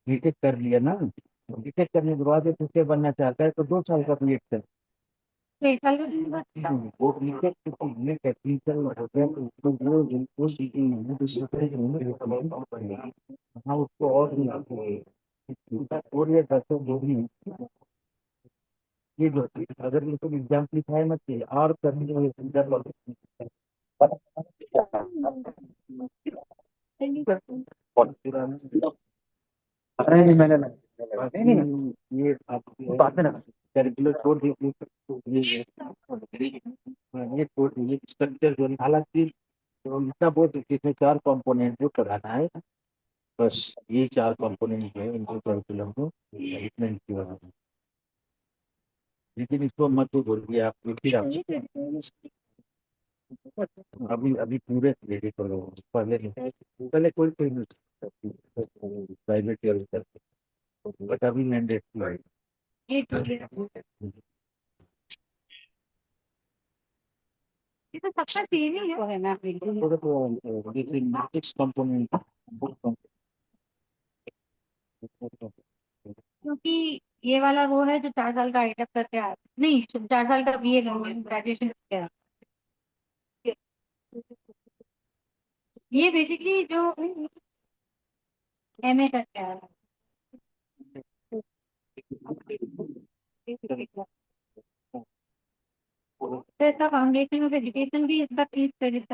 BTech कर लिया ना, बीटेक करने के बाद टीचर बनना चाहता है तो 2 साल का बीएड कर। वो बीटेक है टीचर हो गया तो उसको वो बिल्कुल सीखी नहीं है तो दूसरे के मुंह में कम पड़ेगा। हाँ उसको और भी आगे है। इसका 4 ईयर 10 जो भी है, ये जो अगर ये तुम एग्जाम लिखाए मत चाहिए और करनी है टीचर लोग। नहीं नहीं मैंने नहीं नहीं ये आपकी बात है ना, कैलकुलेट छोड़ दीजिए ये छोड़ दीजिए स्ट्रक्चर जो है, हालांकि तो इतना बोल सकते इसमें 4 कंपोनेंट जो कराना है, बस ये 4 कंपोनेंट जो है इनको कैलकुलम को इतना किया है। लेकिन इसको मत तो बोलिए आप फिर आप अभी अभी पूरे रेडी करो, पहले नहीं, पहले कोई कोई नहीं प्राइवेट या बट अभी मैंडेट है। ये तो सबका सेम ही है ना बिल्कुल। सिक्स कंपोनेंट क्योंकि ये वाला वो है जो 4 साल का आइटम करके आया, नहीं 4 साल का बीए ग्रेजुएशन करके आया। ये बेसिकली जो एमए करके आया। तो इसका फाउंडेशन ऑफ एजुकेशन भी इसका 30 क्रेडिट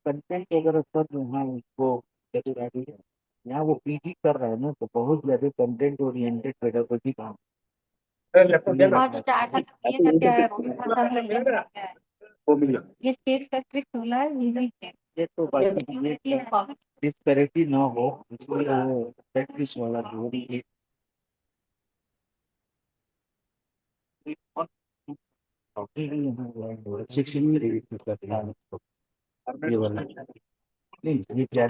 कंटेंट अगर सर यहाँ उसको जैसे यहाँ वो पीजी कर रहा है ना तो बहुत ज्यादा कंटेंट ओरिएंटेड पेडागोजी काम। और जो 4 साल का बीए करके आया वो भी 4 साल का BE करके आया। वो मिला ये स्टेट का स्ट्रिक्ट रूल है लीगल है। ये तो बाकी डिस्पैरिटी ना हो इसलिए वो प्रैक्टिस वाला जो भी शिक्षण में ये वाला नहीं ये क्या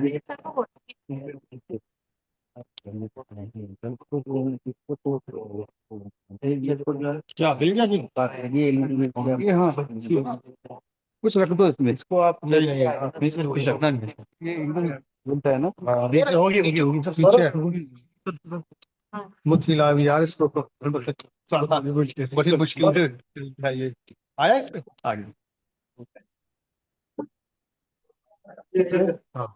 क्या मिल गया ये हाँ कुछ रख दो इसमें, इसको आप नहीं नहीं इसमें कुछ रखना नहीं है। ये एकदम बनता है ना, होगी सब पीछे है। मत हिला अभी यार इसको साला बड़ी मुश्किल से ये आया इस पे आ गया। हाँ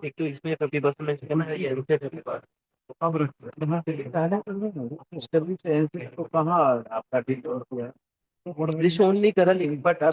एक तो इसमें कभी बस में ये अब सर्विस एजेंसी को कहाँ आपका डिलीवर किया, रिशोन नहीं करा लेकिन बट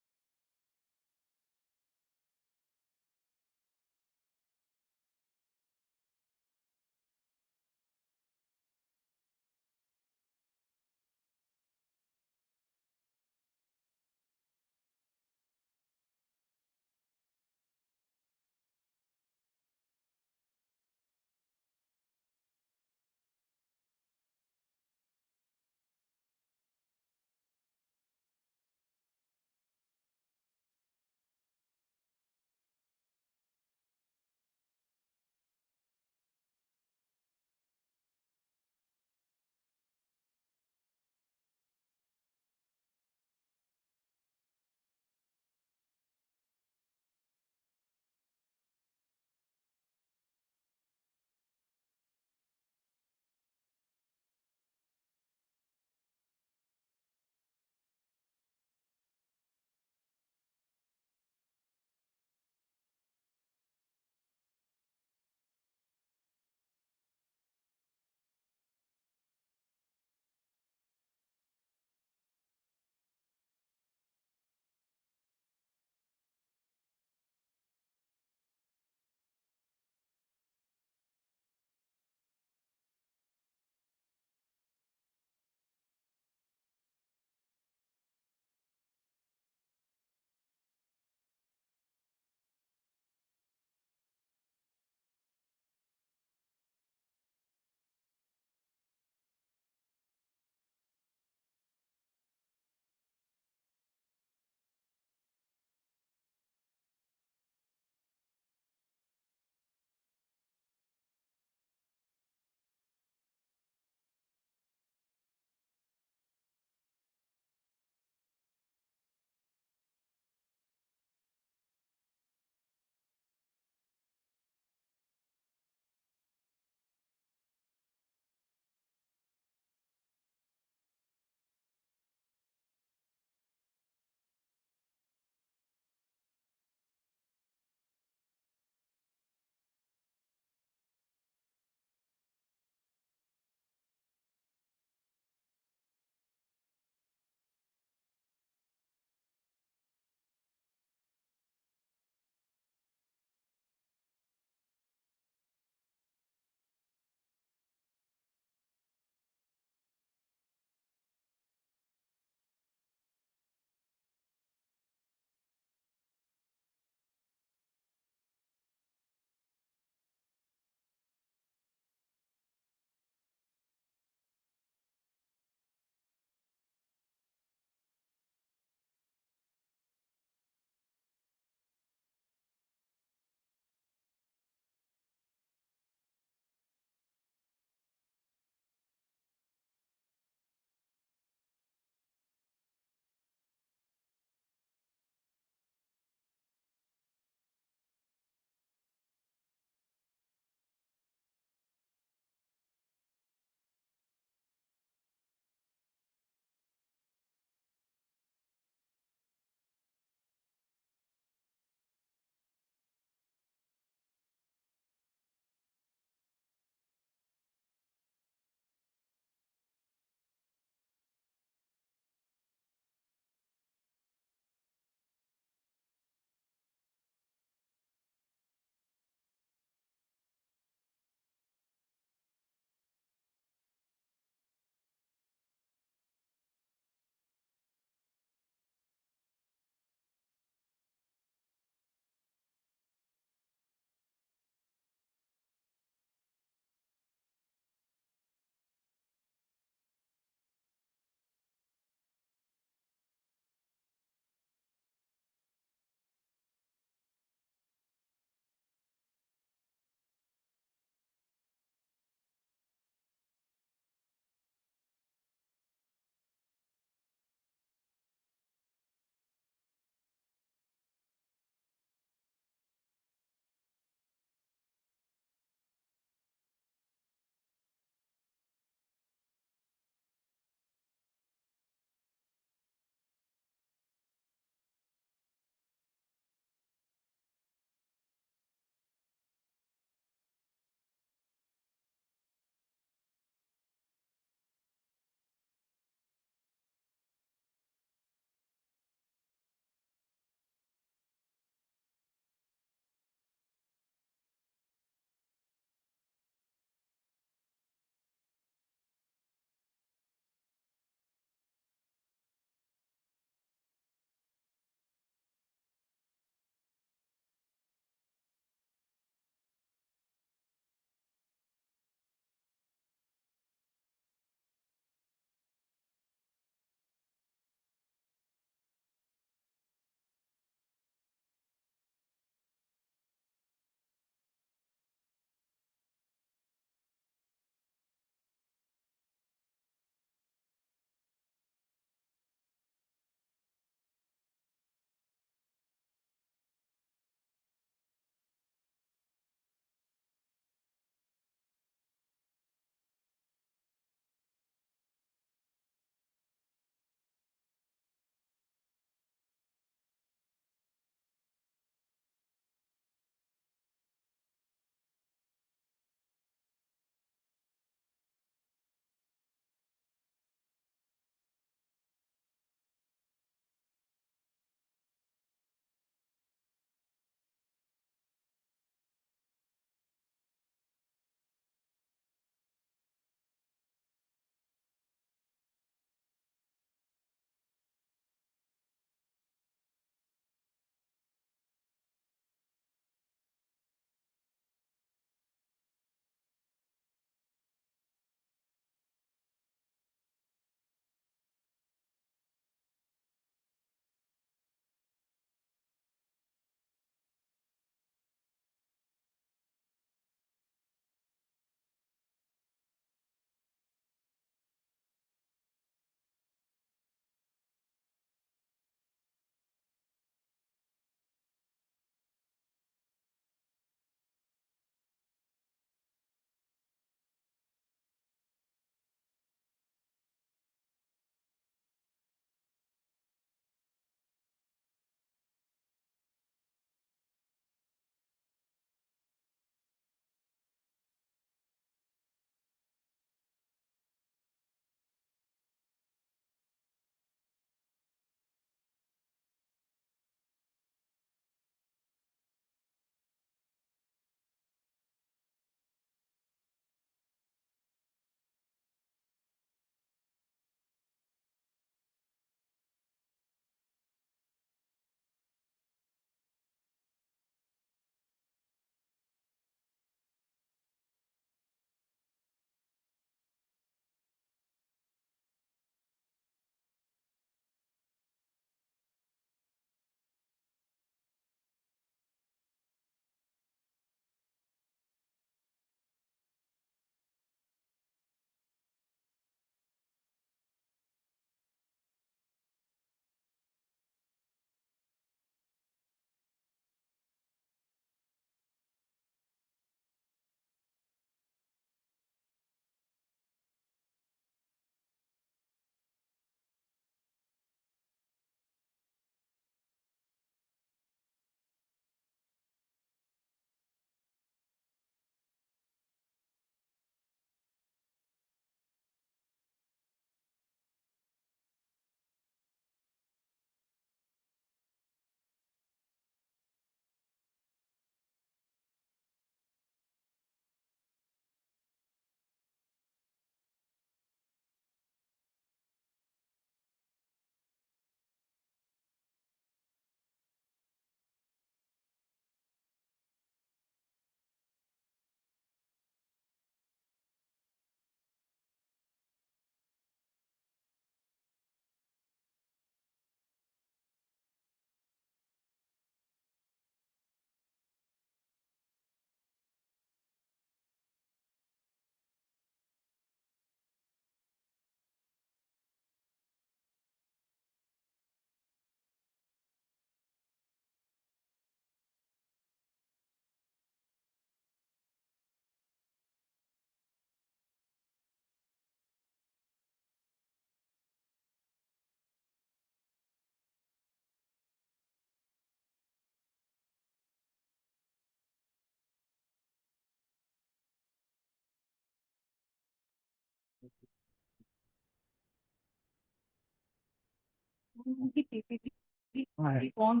कौन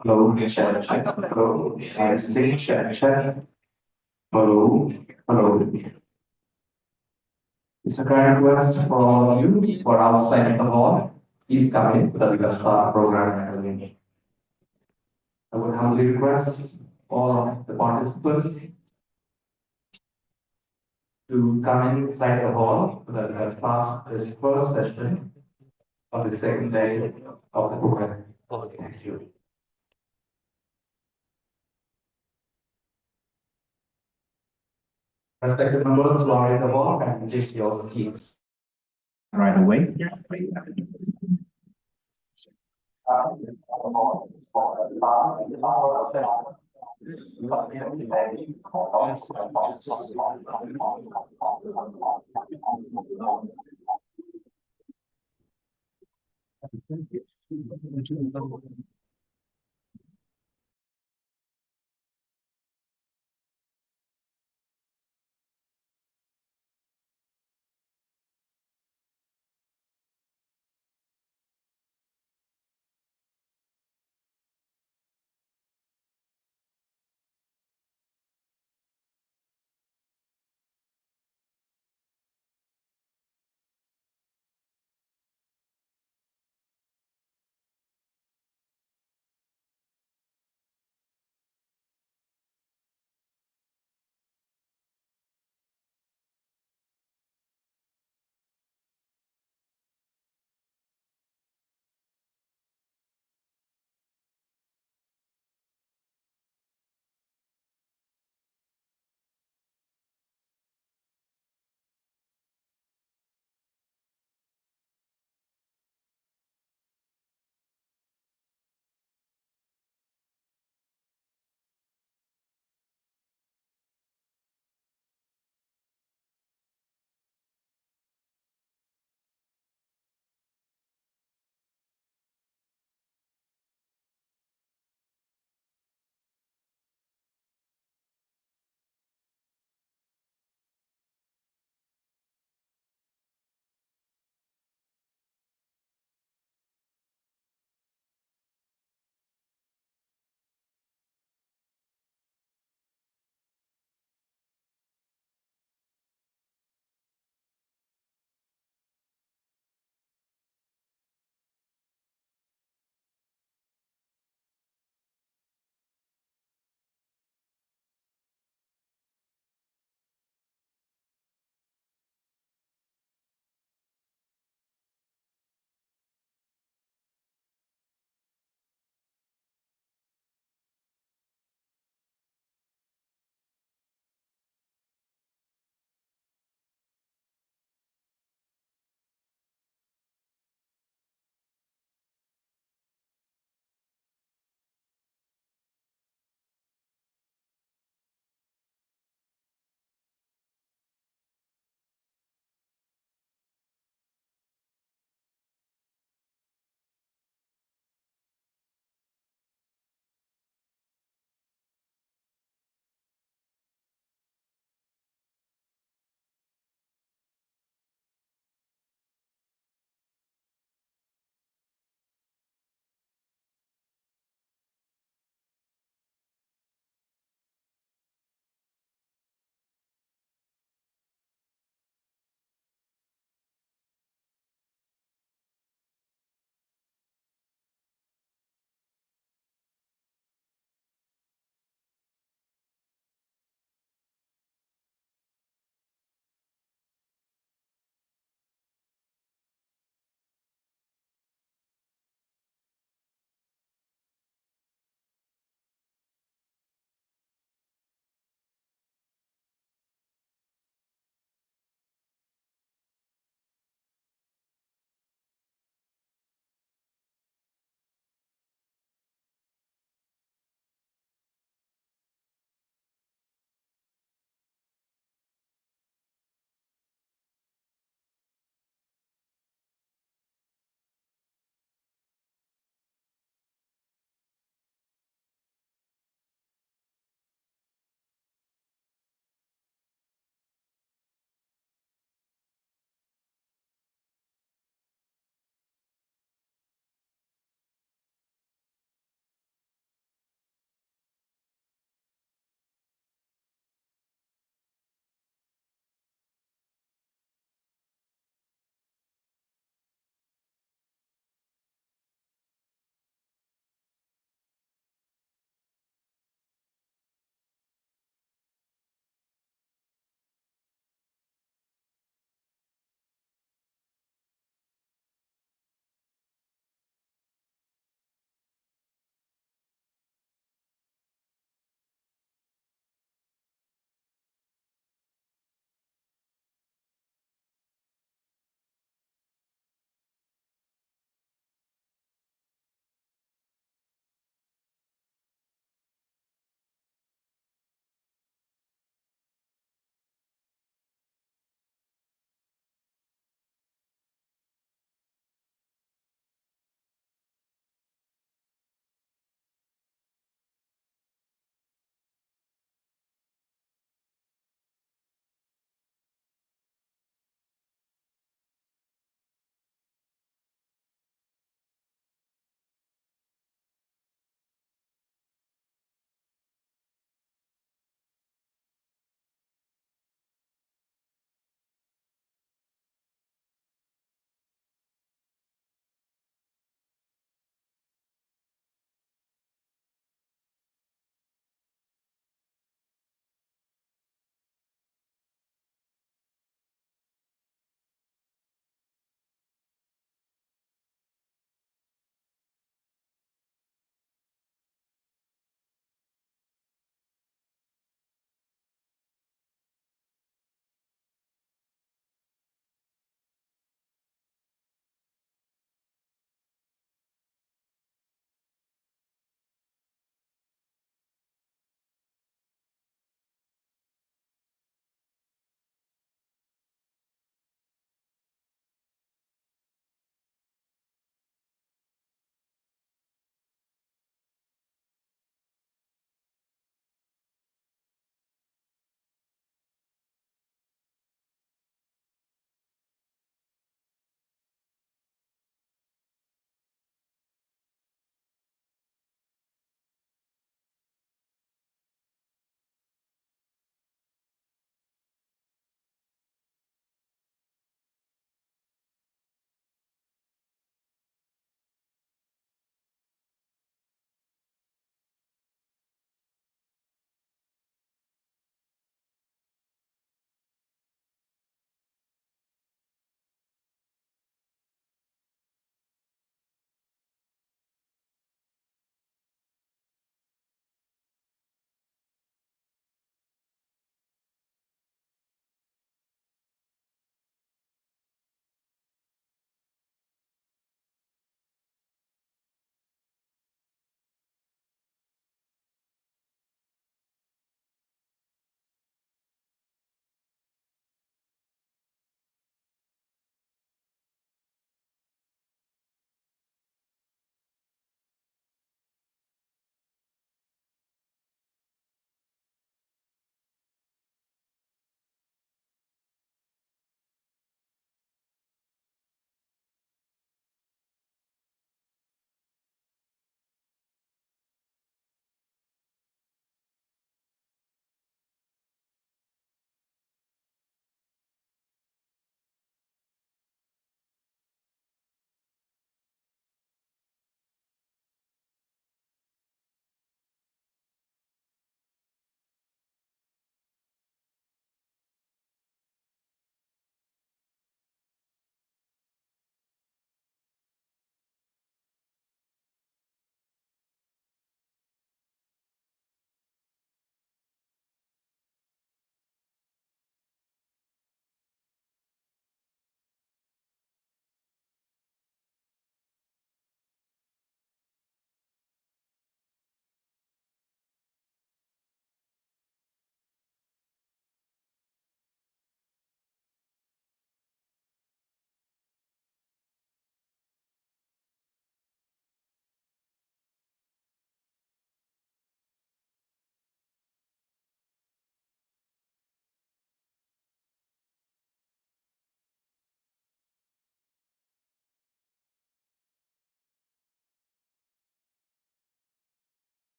Hello, check, check. Hello, testing, check, check. Hello, hello. It's a kind request for you for outside the hall. Please come in so that we can start program academy. I would humbly request all the participants to come inside the hall so that we can start this first session of the second day of the program. Thank you. Respected members who are in the hall, can take your seats right away.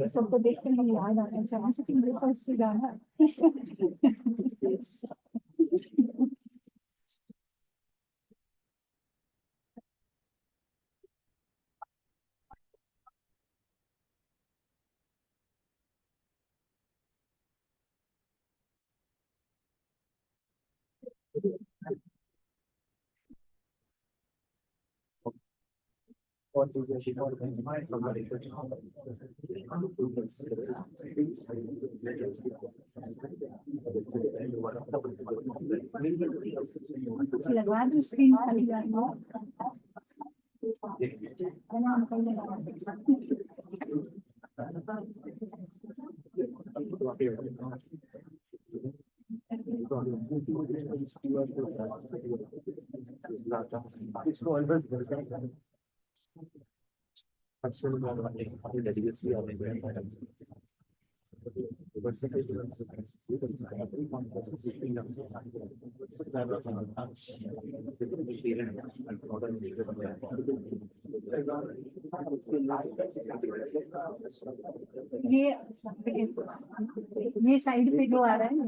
सबको देख कर मुझे याद आना चाहिए कि मुझे first से जाना है। लगवा दो स्क्रीन खाली जा रही ये साइड पे जो आ रहा है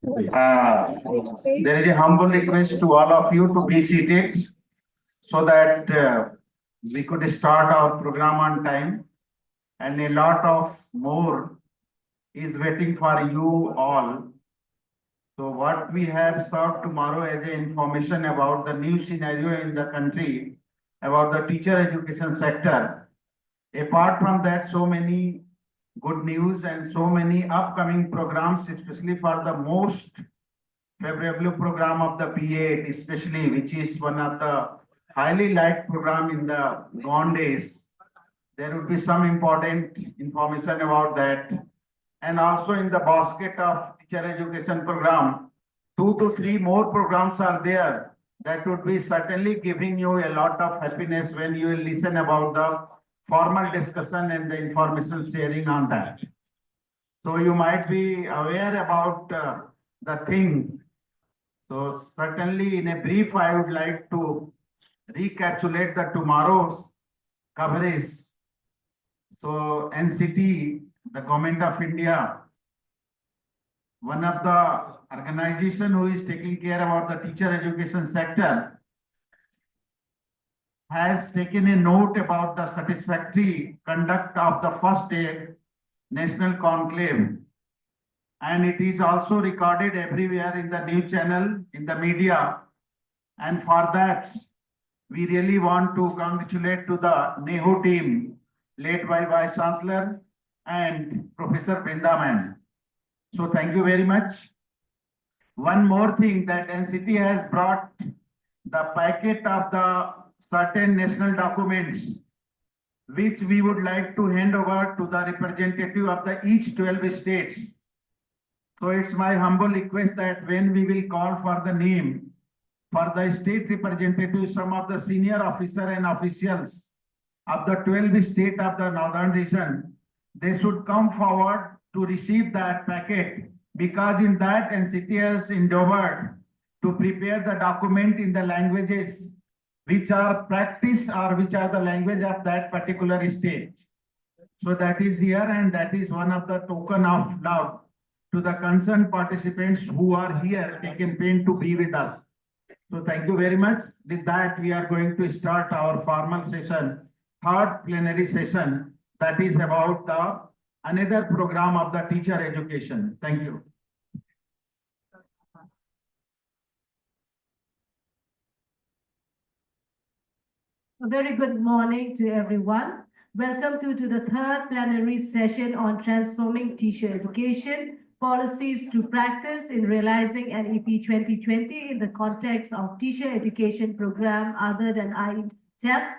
There is a humble request to all of you to be seated so that we could start our program on time, and a lot of more is waiting for you all. So what we have served tomorrow as a information about the new scenario in the country, about the teacher education sector. Apart from that, so many good news and so many upcoming programs, especially for the most favorable program of the B.Ed, especially, which is one of the highly liked program in the gone days. There would be some important information about that. And also in the basket of teacher education program, 2 to 3 more programs are there that would be certainly giving you a lot of happiness when you will listen about the formal discussion and the information sharing on that. So you might be aware about the thing. So certainly in a brief, I would like to recapitulate the tomorrow's coverage. So NCTE, the Government of India, one of the organization who is taking care about the teacher education sector, has taken a note about the satisfactory conduct of the first National Conclave. And it is also recorded everywhere in the news channel, in the media. And for that, we really want to congratulate to the NEHU team, led by Vice Chancellor and Professor Brindaman. So thank you very much. One more thing, that NCT has brought the packet of the certain national documents which we would like to hand over to the representative of the each 12 states. So it's my humble request that when we will call for the name for the state representative, some of the senior officer and officials of the 12 state of the northern region, they should come forward to receive that packet, because in that NCT has endeavored to prepare the document in the languages which are practiced or which are the language of that particular state. So that is here, and that is one of the token of love to the concerned participants who are here, taken pain to be with us. So thank you very much. With that, we are going to start our formal session, third plenary session, that is about the another program of the teacher education. Thank you. A very good morning to everyone. Welcome to the third plenary session on transforming teacher education policies to practice in realizing NEP 2020 in the context of teacher education program other than ITEP,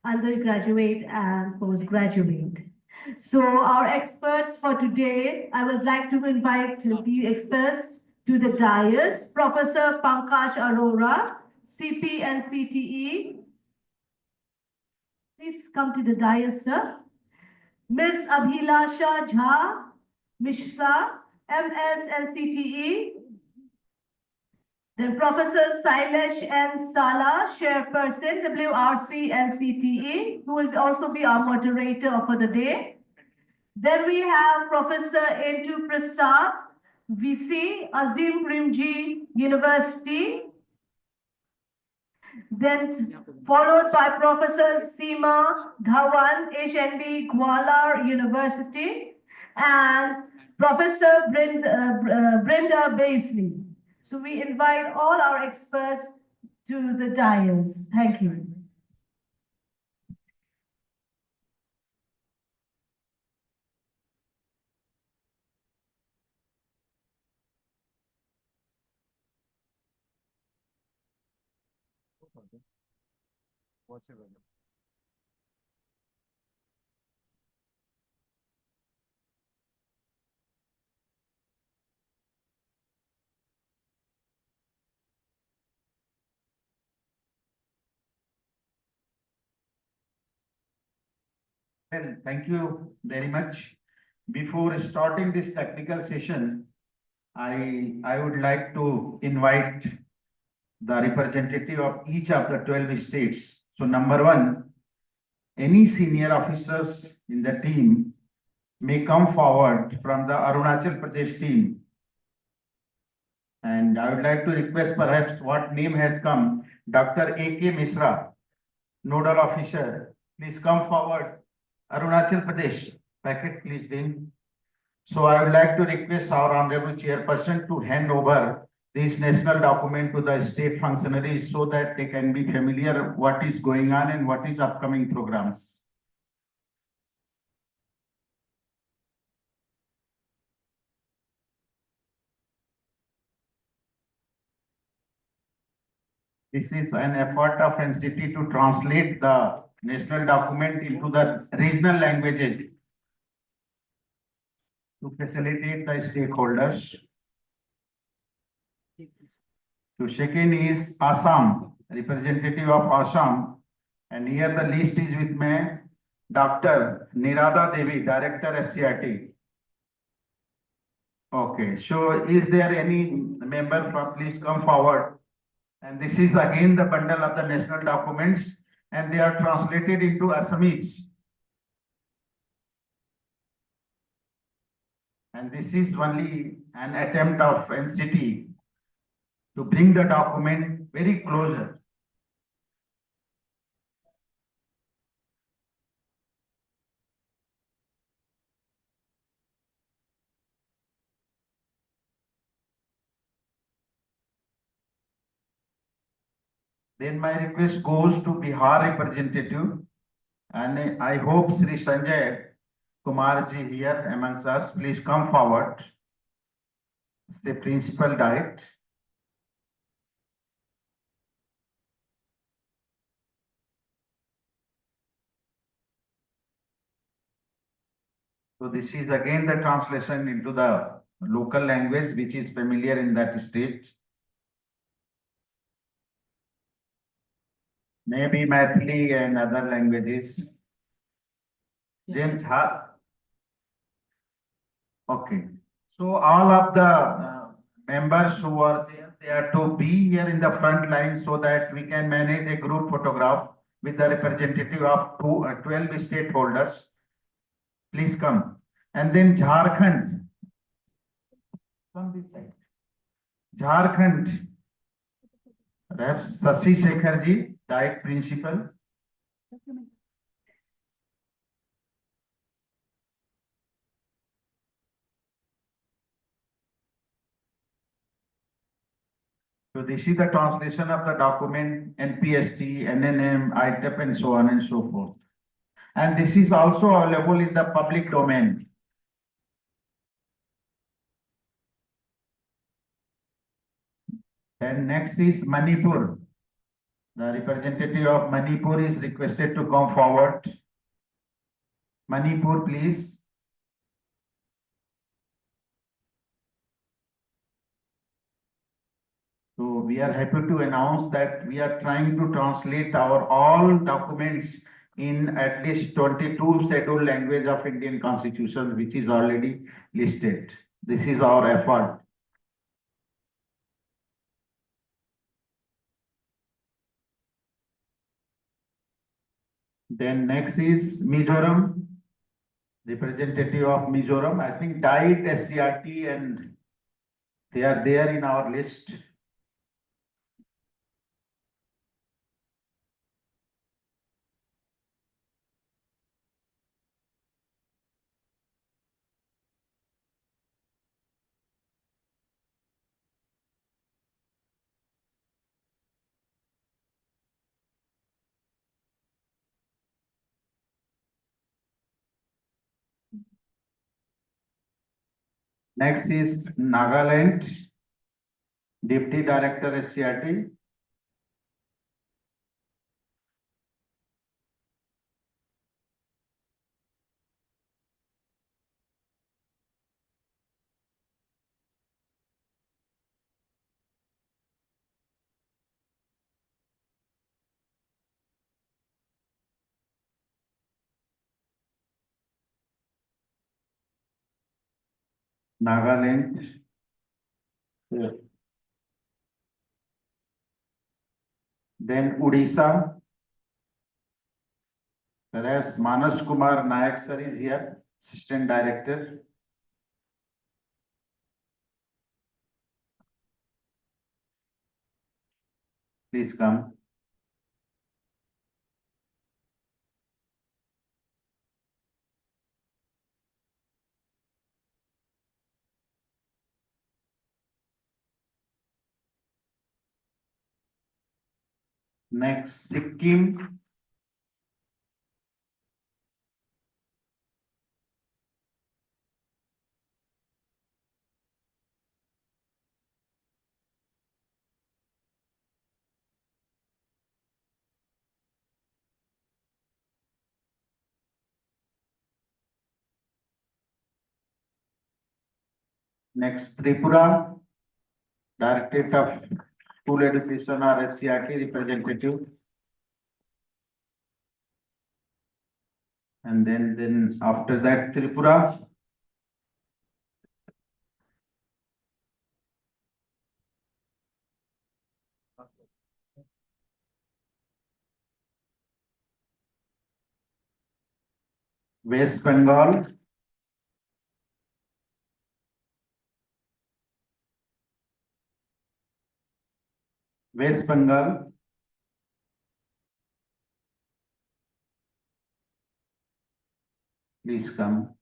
undergraduate and postgraduate. So our experts for today, I would like to invite the experts to the dais. Professor Pankaj Arora, CP NCTE. Please come to the dais, sir. Ms. Abhilasha Jha, Mishra, MS NCTE. Then Professor Sailesh N. Sala, Chairperson, WRC NCTE, who will also be our moderator for the day. Then we have Professor Entu Prasad, VC, Azim Primji University. Then followed by Professor Seema Dhawan, HNB Gwalior University, and Professor Brenda Baisley. So we invite all our experts to the dais. Thank you. Well, thank you very much. Before starting this technical session, I would like to invite the representative of each of the 12 states. So number one, any senior officers in the team may come forward from the Arunachal Pradesh team. And I would like to request perhaps what name has come, Dr. A.K. Misra, Nodal Officer. Please come forward. Arunachal Pradesh, packet please then. So I would like to request our Honorable Chairperson to hand over this national document to the state functionaries so that they can be familiar what is going on and what is upcoming programs. This is an effort of NCT to translate the national document into the regional languages to facilitate the stakeholders. To second is Assam, representative of Assam, and here the list is with me. Dr. Nirada Devi, Director SCRT. Okay, so is there any member from, please come forward. And this is again the bundle of the national documents, and they are translated into Assamese. And this is only an attempt of NCT to bring the document very closer. Then my request goes to Bihar representative, and I hope Sri Sanjay Kumarji here amongst us, please come forward. The principal diet. So this is again the translation into the local language which is familiar in that state. Maybe Maithili and other languages. Then okay. So all of the members who are there, they are to be here in the front line so that we can manage a group photograph with the representative of 12 stakeholders. Please come. And then Jharkhand. From this side. Jharkhand. Perhaps Sasi Shekharji, Diet Principal. So this is the translation of the document, NPST, NNM, ITEP, and so on and so forth. And this is also available in the public domain. And next is Manipur. The representative of Manipur is requested to come forward. Manipur, please. So we are happy to announce that we are trying to translate our all documents in at least 22 scheduled language of Indian Constitution, which is already listed. This is our effort. Then next is Mizoram, representative of Mizoram. I think DIET, SCRT, and they are there in our list. Next is Nagaland, Deputy Director SCRT. Nagaland. Then Odisha. Perhaps Manas Kumar Nayak sir is here, Assistant Director. Please come. Next, Sikkim. Next, Tripura, Directorate of School Education or SCRT representative. And then after that, Tripura. West Bengal. West Bengal. Please come.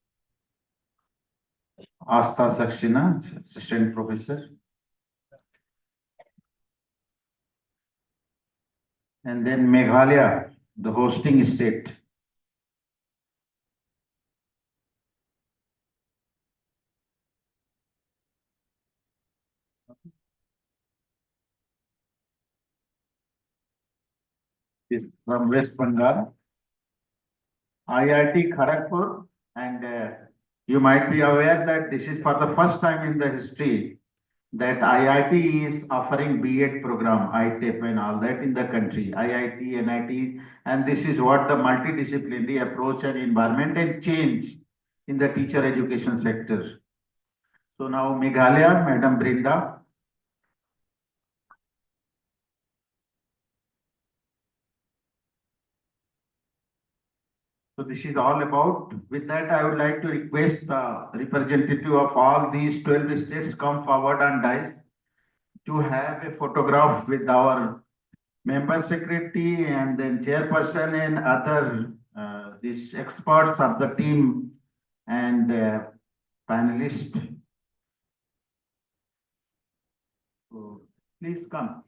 Asta Sakshina, Assistant Professor. And then Meghalaya, the hosting state. Is from West Bengal. IIT Kharagpur, and you might be aware that this is for the first time in the history that IIT is offering B.Ed program, ITEP and all that in the country, IIT, NIT, and this is what the multidisciplinary approach and environment and change in the teacher education sector. So now Meghalaya, Madam Brinda. So this is all about. With that, I would like to request the representative of all these 12 states come forward on dais to have a photograph with our member secretary and then chairperson and other these experts of the team and panelists. So please come.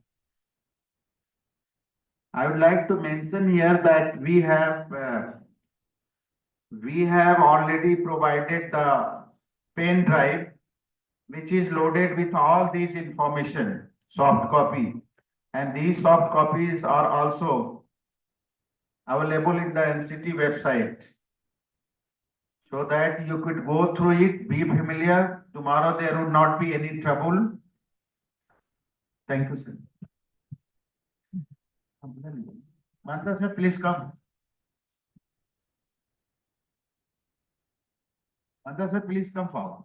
I would like to mention here that we have already provided the pen drive, which is loaded with all these information, soft copy. And these soft copies are also available in the NCTE website, so that you could go through it, be familiar. Tomorrow there would not be any trouble. Thank you, sir. Manta sir, please come. Manta sir, please come forward.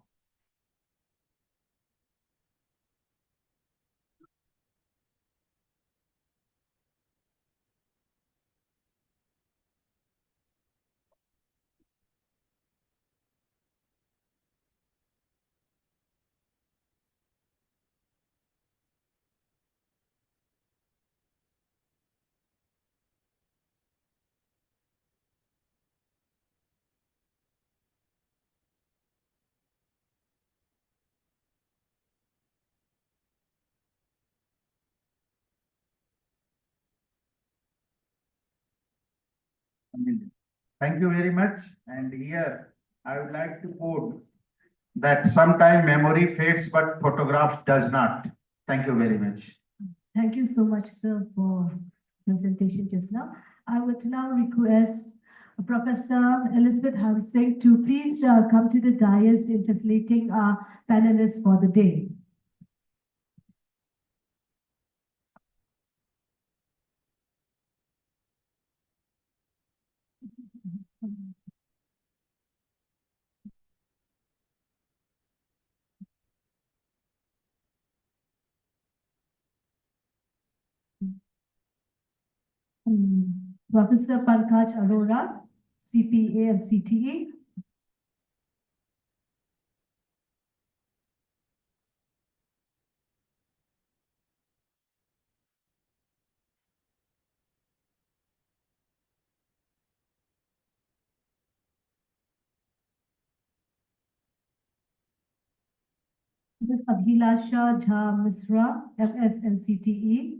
Thank you very much. And here I would like to quote that sometime memory fades, but photograph does not. Thank you very much. Thank you so much, sir, for presentation just now. I would now request Professor Elizabeth Hansing to please come to the dais in facilitating our panelists for the day. Professor Pankaj Arora, CPA and CTE. Ms. Abhilasha Jha Misra, MS and CTE.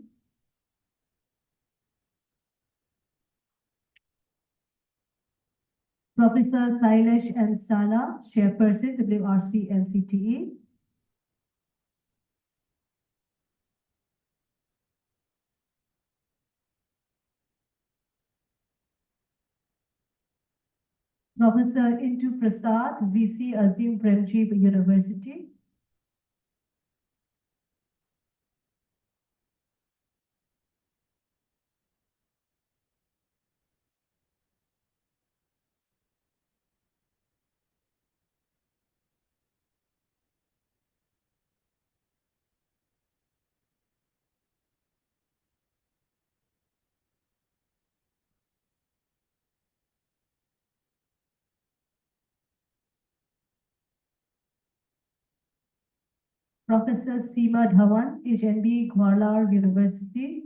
Professor Sailesh and Sala, Chairperson, WRC and CTE. Professor Intu Prasad, VC Azim Premji University. Professor Seema Dhawan, HNB, Gwalior University.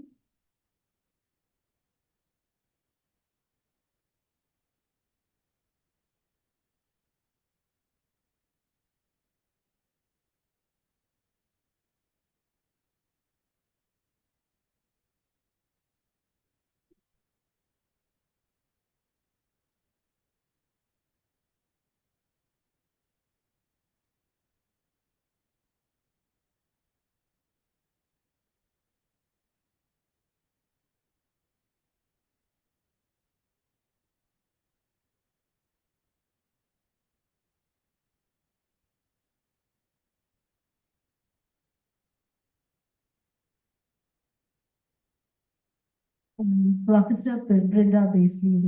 Professor Brenda Basley.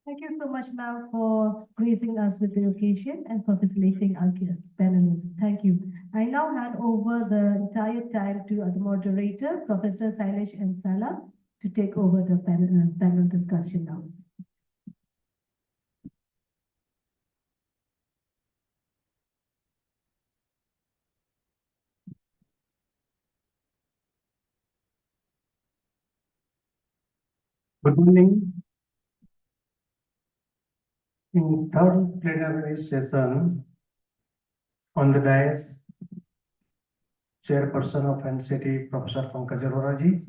Thank you so much, ma'am, for gracing us with the occasion and for facilitating our panelists. Thank you. I now hand over the entire time to the moderator, Professor Sailesh Ensala, to take over the panel discussion now. Good morning. In third plenary session, on the dais, Chairperson of NCTE, Professor Pankaj Arora,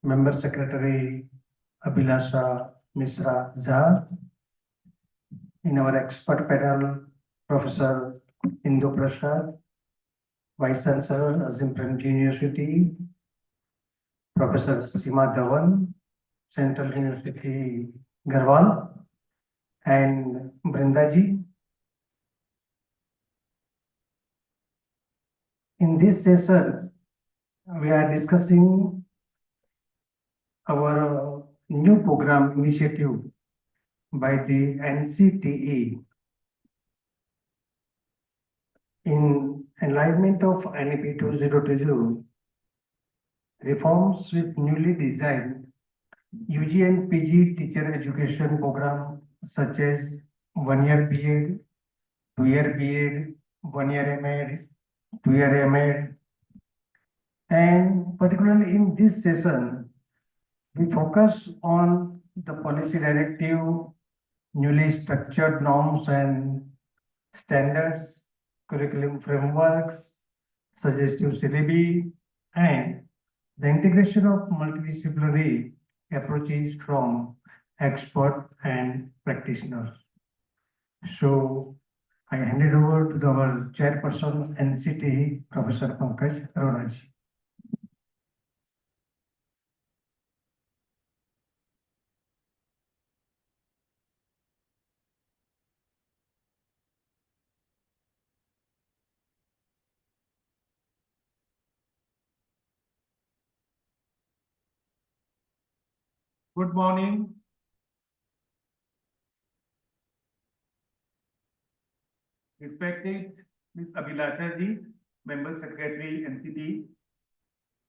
Member Secretary Abhilasha Mishra Jha, in our expert panel, Professor Indu Prasad, Vice Chancellor, Azim Premji University, Professor Seema Dhawan, Central University, Garhwal, and Brindaji. In this session, we are discussing our new program initiative by the NCTE in alignment of NEP 2020 reforms with newly designed UG and PG teacher education program such as 1 year B.Ed, 2 year B.Ed, 1 year M.Ed, 2 year M.Ed, and particularly in this session, we focus on the policy directive, newly structured norms and standards, curriculum frameworks, suggestive syllabi, and the integration of multidisciplinary approaches from expert and practitioners. So I hand it over to our chairperson NCTE, Professor Pankaj Arora. Good morning. Respected Ms. Abhilasha Ji, Member Secretary NCTE,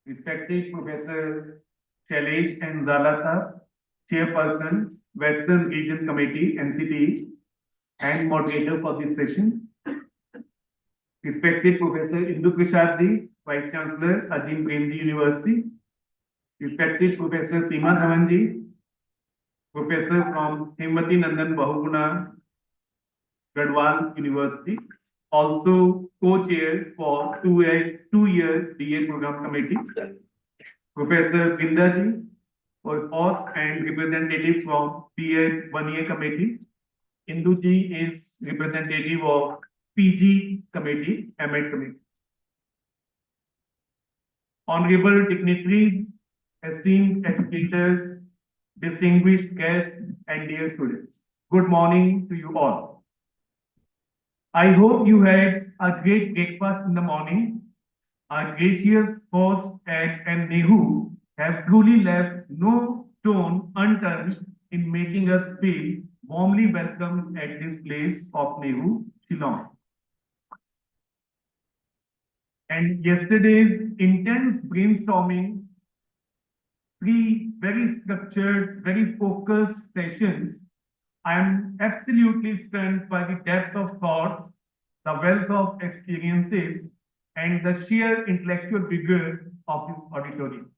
respected Professor Shailesh Ensala Sir, Chairperson, Western Region Committee NCTE, and moderator for this session. Respected Professor Indu Prasad Ji, Vice Chancellor, Azim Premji University. Respected Professor Seema Dhawan Ji, Professor from Himati Nandan Bahuguna, Garhwal University, also co-chair for two-year B.Ed program committee. Professor Brindaji, for host and representatives from B.Ed 1 year committee. Induji is representative of PG committee, M.Ed committee. Honorable dignitaries, esteemed educators, distinguished guests, and dear students. Good morning to you all. I hope you had a great breakfast in the morning. Our gracious host at NEHU have truly left no stone unturned in making us feel warmly welcomed at this place of NEHU, Shillong. And yesterday's intense brainstorming, three very structured, very focused sessions, I am absolutely stunned by the depth of thoughts, the wealth of experiences, and the sheer intellectual vigor of this auditorium.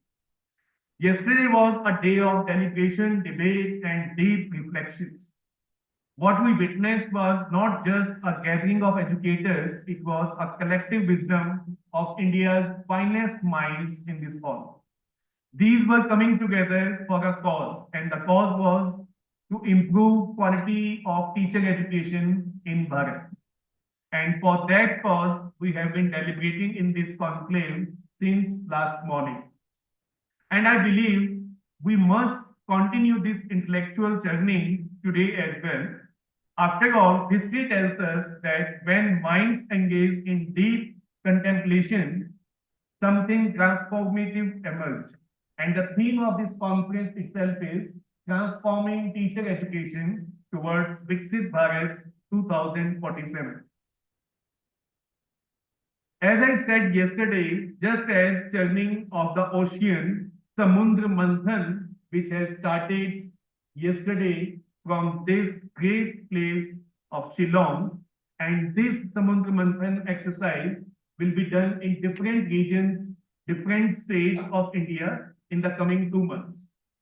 Yesterday was a day of deliberation, debate, and deep reflections. What we witnessed was not just a gathering of educators, it was a collective wisdom of India's finest minds in this hall. These were coming together for a cause, and the cause was to improve quality of teacher education in Bharat. And for that cause, we have been deliberating in this conclave since last morning. And I believe we must continue this intellectual journey today as well. After all, history tells us that when minds engage in deep contemplation, something transformative emerges. And the theme of this conference itself is transforming teacher education towards Viksit Bharat 2047. As I said yesterday, just as churning of the ocean, Samudra Manthan, which has started yesterday from this great place of Shillong, and this Samudra Manthan exercise will be done in different regions, different states of India in the coming 2 months.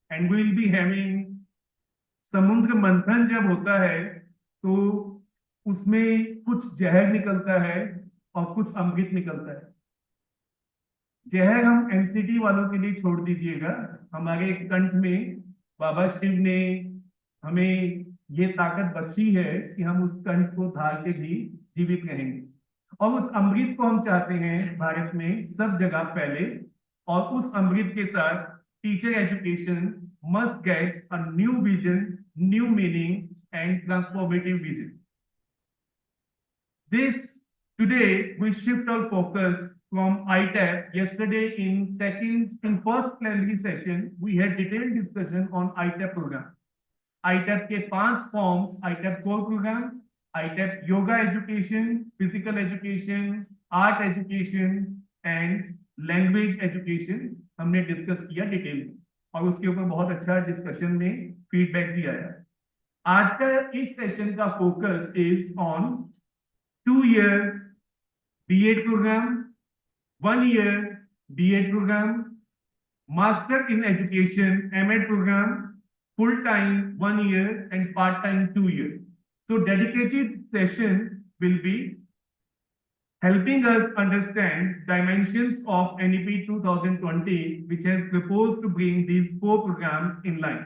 And we will be having समुद्र मंथन जब होता है तो उसमें कुछ जहर निकलता है और कुछ अमृत निकलता है। जहर हम एनसीटी वालों के लिए छोड़ दीजिएगा, हमारे कंठ में बाबा शिव ने हमें ये ताकत बख्शी है कि हम उस कंठ को धार के भी जीवित रहेंगे, और उस अमृत को हम चाहते हैं भारत में सब जगह फैले, और उस अमृत के साथ teacher education must get a new vision, new meaning, and transformative vision. Today we shift our focus from ITAP. Yesterday in first plenary session, we had detailed discussion on ITAP program. ITAP के 5 forms: ITAP core program, ITAP yoga education, physical education, art education, and language education हमने discuss किया detail में, और उसके ऊपर बहुत अच्छा discussion में फीडबैक भी आया। आज का इस सेशन का focus is on 2-year B.Ed program, 1-year B.Ed program, Master in Education M.Ed program, full-time 1 year and part-time 2 year. So dedicated session will be helping us understand dimensions of NEP 2020, which has proposed to bring these 4 programs in line.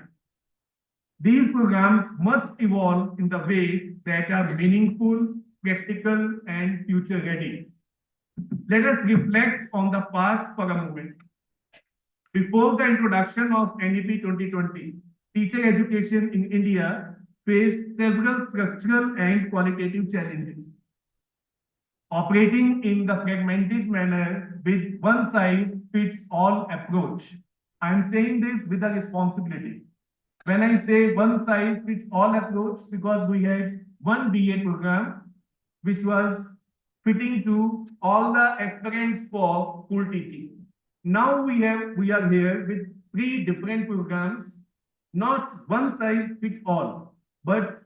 These programs must evolve in the way that are meaningful, practical, and future ready. Let us reflect on the past for a moment. Before the introduction of NEP 2020, teacher education in India faced several structural and qualitative challenges. Operating in the fragmented manner with one-size-fits-all approach. I am saying this with a responsibility. When I say one-size-fits-all approach, because we had one B.Ed program which was fitting to all the aspirants for school teaching. Now we are here with 3 different programs, not one size fits all, but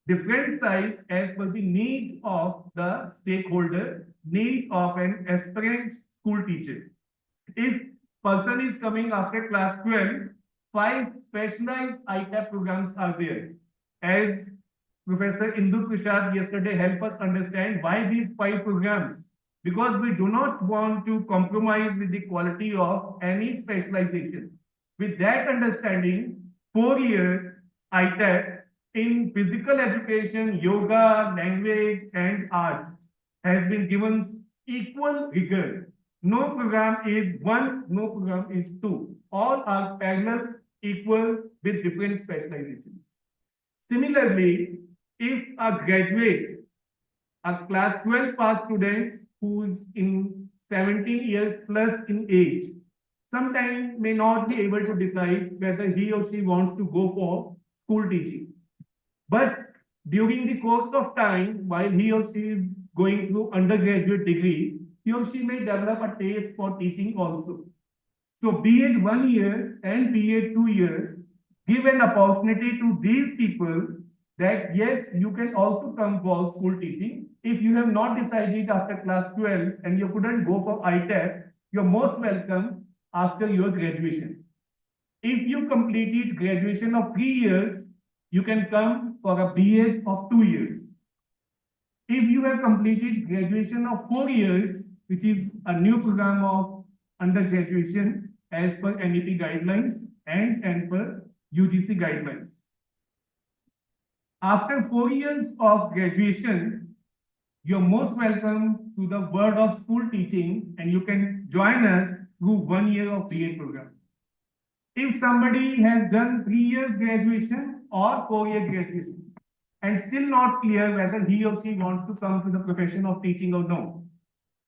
different size as per the needs of the stakeholder, need of an aspirant school teacher. If person is coming after class 12, 5 specialized ITAP programs are there. As Professor Indu Prasad yesterday helped us understand why these 5 programs, because we do not want to compromise with the quality of any specialization. With that understanding, 4-year ITAP in physical education, yoga, language, and art has been given equal rigor. No program is 1, no program is 2. All are parallel, equal, with different specializations. Similarly, if a graduate, a class 12 pass student who's in 17 years plus in age, sometimes may not be able to decide whether he or she wants to go for school teaching. But during the course of time, while he or she is going through undergraduate degree, he or she may develop a taste for teaching also. So B.Ed 1 year and B.Ed 2 years give an opportunity to these people that yes, you can also come for school teaching. If you have not decided after class 12 and you couldn't go for ITEP, you're most welcome after your graduation. If you completed graduation of 3 years, you can come for a B.Ed of 2 years. If you have completed graduation of 4 years, which is a new program of undergraduation as per NEP guidelines and per UGC guidelines. After 4 years of graduation, you're most welcome to the world of school teaching, and you can join us through 1 year of B.Ed program. If somebody has done 3 years graduation or 4-year graduation and still not clear whether he or she wants to come to the profession of teaching or no,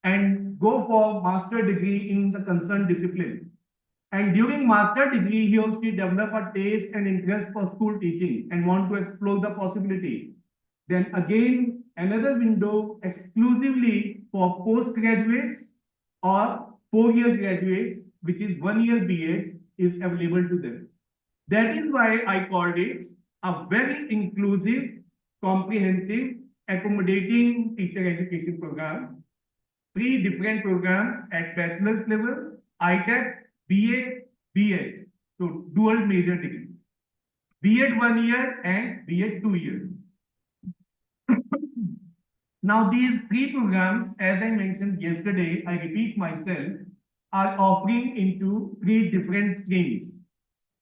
and go for master degree in the concerned discipline, and during master degree he or she develop a taste and interest for school teaching and want to explore the possibility, then again another window exclusively for postgraduates or 4-year graduates, which is 1 year B.Ed, is available to them. That is why I called it a very inclusive, comprehensive, accommodating teacher education program. 3 different programs at bachelor's level, ITEP, BA, B.Ed. So dual major degree. B.Ed 1 year and B.Ed 2 year. Now these 3 programs, as I mentioned yesterday, I repeat myself, are offering into 3 different streams.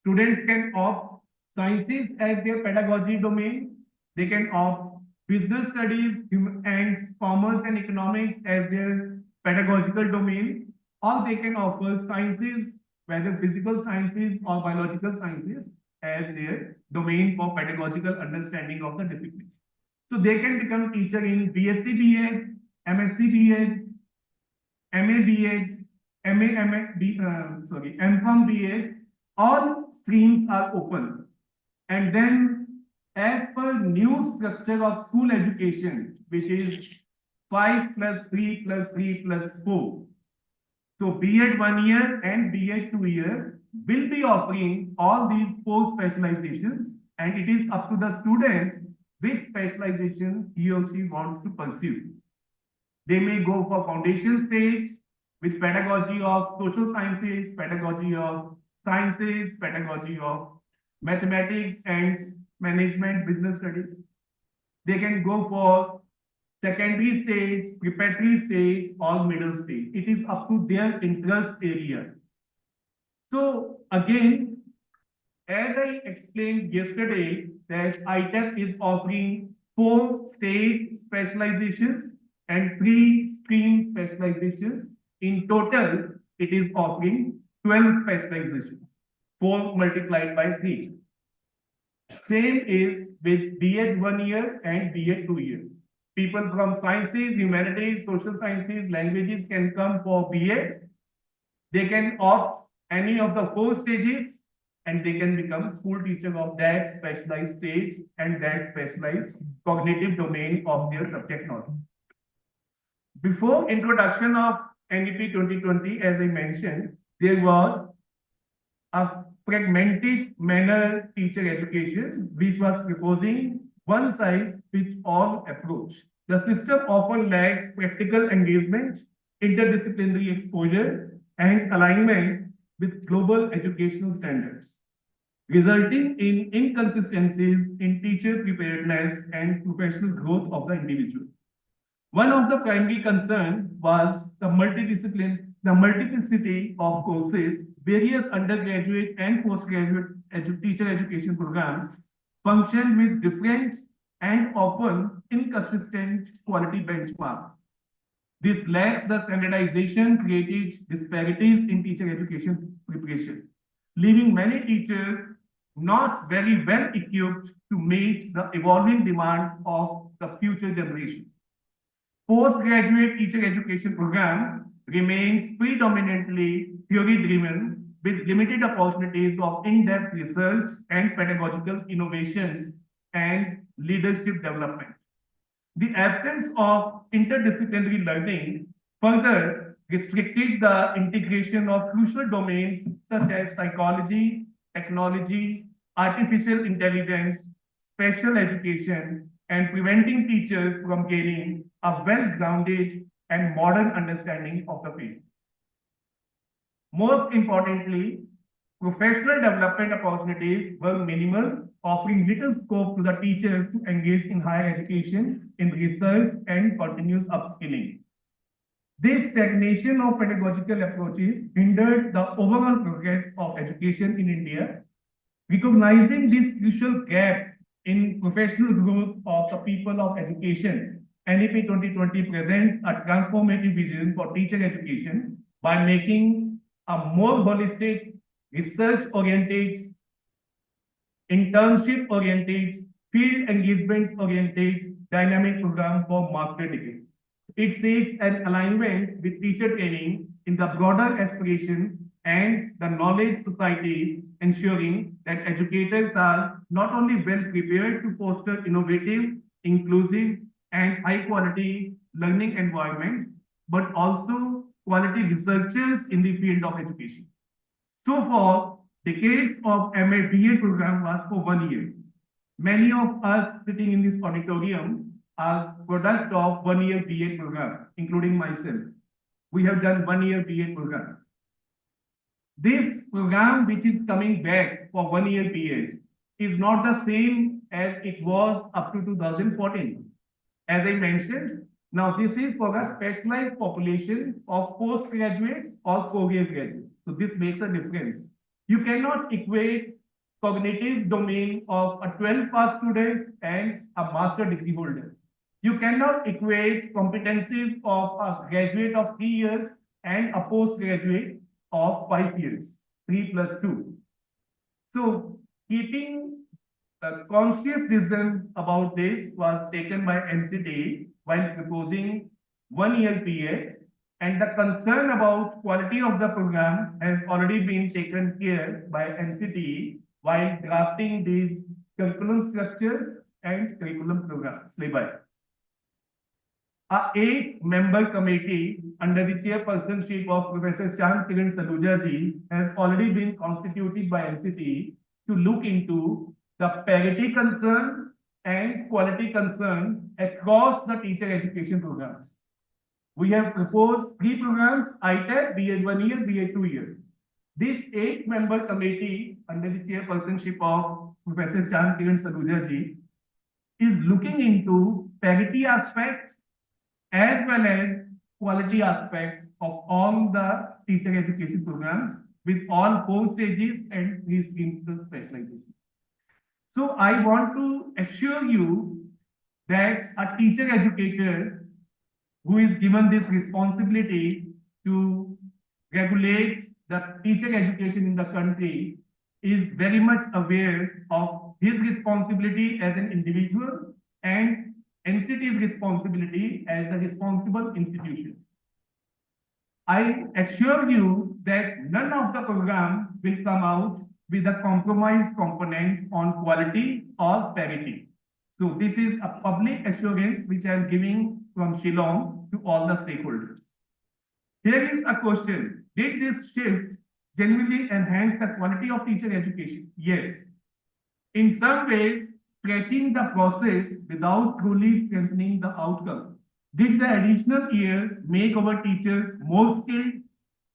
Students can opt sciences as their pedagogy domain. They can opt business studies and commerce and economics as their pedagogical domain, or they can offer sciences, whether physical sciences or biological sciences, as their domain for pedagogical understanding of the discipline. So they can become teacher in BSc B.Ed, MSc B.Ed, MA B.Ed, M.Com B.Ed. All streams are open. And then as per new structure of school education, which is 5 plus 3 plus 3 plus 4. So B.Ed 1 year and B.Ed 2 year will be offering all these 4 specializations, and it is up to the student which specialization he or she wants to pursue. They may go for foundation stage with pedagogy of social sciences, pedagogy of sciences, pedagogy of mathematics and management business studies. They can go for secondary stage, preparatory stage, or middle stage. It is up to their interest area. So again, as I explained yesterday, that ITEP is offering 4 stage specializations and 3 stream specializations. In total, it is offering 12 specializations, 4 multiplied by 3. Same is with B.Ed 1 year and B.Ed 2 year. People from sciences, humanities, social sciences, languages can come for B.Ed. They can opt any of the 4 stages, and they can become school teacher of that specialized stage and that specialized cognitive domain of their subject knowledge. Before introduction of NEP 2020, as I mentioned, there was a fragmented manner teacher education, which was proposing one size fits all approach. The system often lacks practical engagement, interdisciplinary exposure, and alignment with global educational standards, resulting in inconsistencies in teacher preparedness and professional growth of the individual. One of the primary concerns was the multiplicity of courses. Various undergraduate and postgraduate teacher education programs function with different and often inconsistent quality benchmarks. This lacks the standardization, created disparities in teacher education preparation, leaving many teachers not very well equipped to meet the evolving demands of the future generation. Postgraduate teacher education program remains predominantly theory-driven with limited opportunities of in-depth research and pedagogical innovations and leadership development. The absence of interdisciplinary learning further restricted the integration of crucial domains such as psychology, technology, artificial intelligence, special education, and preventing teachers from gaining a well-grounded and modern understanding of the field. Most importantly, professional development opportunities were minimal, offering little scope to the teachers to engage in higher education, in research, and continuous upskilling. This stagnation of pedagogical approaches hindered the overall progress of education in India. Recognizing this crucial gap in professional growth of the people of education, NEP 2020 presents a transformative vision for teacher education by making a more holistic, research-oriented, internship-oriented, field engagement-oriented, dynamic program for master degree. It seeks an alignment with teacher training in the broader aspiration and the knowledge society, ensuring that educators are not only well prepared to foster innovative, inclusive, and high-quality learning environment, but also quality researchers in the field of education. So far, decades of MA B.Ed program was for 1 year. Many of us sitting in this auditorium are product of 1 year B.Ed program, including myself. We have done 1 year B.Ed program. This program, which is coming back for 1 year B.Ed, is not the same as it was up to 2014. As I mentioned, now this is for a specialized population of postgraduates or 4-year graduates. So this makes a difference. You cannot equate cognitive domain of a 12th pass student and a master degree holder. You cannot equate competencies of a graduate of 3 years and a postgraduate of 5 years, 3 plus 2. So keeping a conscious decision about this was taken by NCTE while proposing 1 year B.Ed, and the concern about quality of the program has already been taken care by NCTE while drafting these curriculum structures and curriculum programs. A 8-member committee under the chairpersonship of Professor Chand Kiran Saluja ji has already been constituted by NCTE to look into the parity concern and quality concern across the teacher education programs. We have proposed 3 programs: ITEP, B.Ed 1 year, B.Ed 2 year. This 8-member committee under the chairpersonship of Professor Chand Kiran Saluja ji is looking into parity aspects as well as quality aspects of all the teacher education programs with all 4 stages and 3 streams of specialization. So I want to assure you that a teacher educator who is given this responsibility to regulate the teacher education in the country is very much aware of his responsibility as an individual and NCT's responsibility as a responsible institution. I assure you that none of the program will come out with a compromised component on quality or parity. So this is a public assurance which I am giving from Shillong to all the stakeholders. Here is a question: did this shift genuinely enhance the quality of teacher education? Yes. In some ways, stretching the process without truly strengthening the outcome. Did the additional year make our teachers more skilled?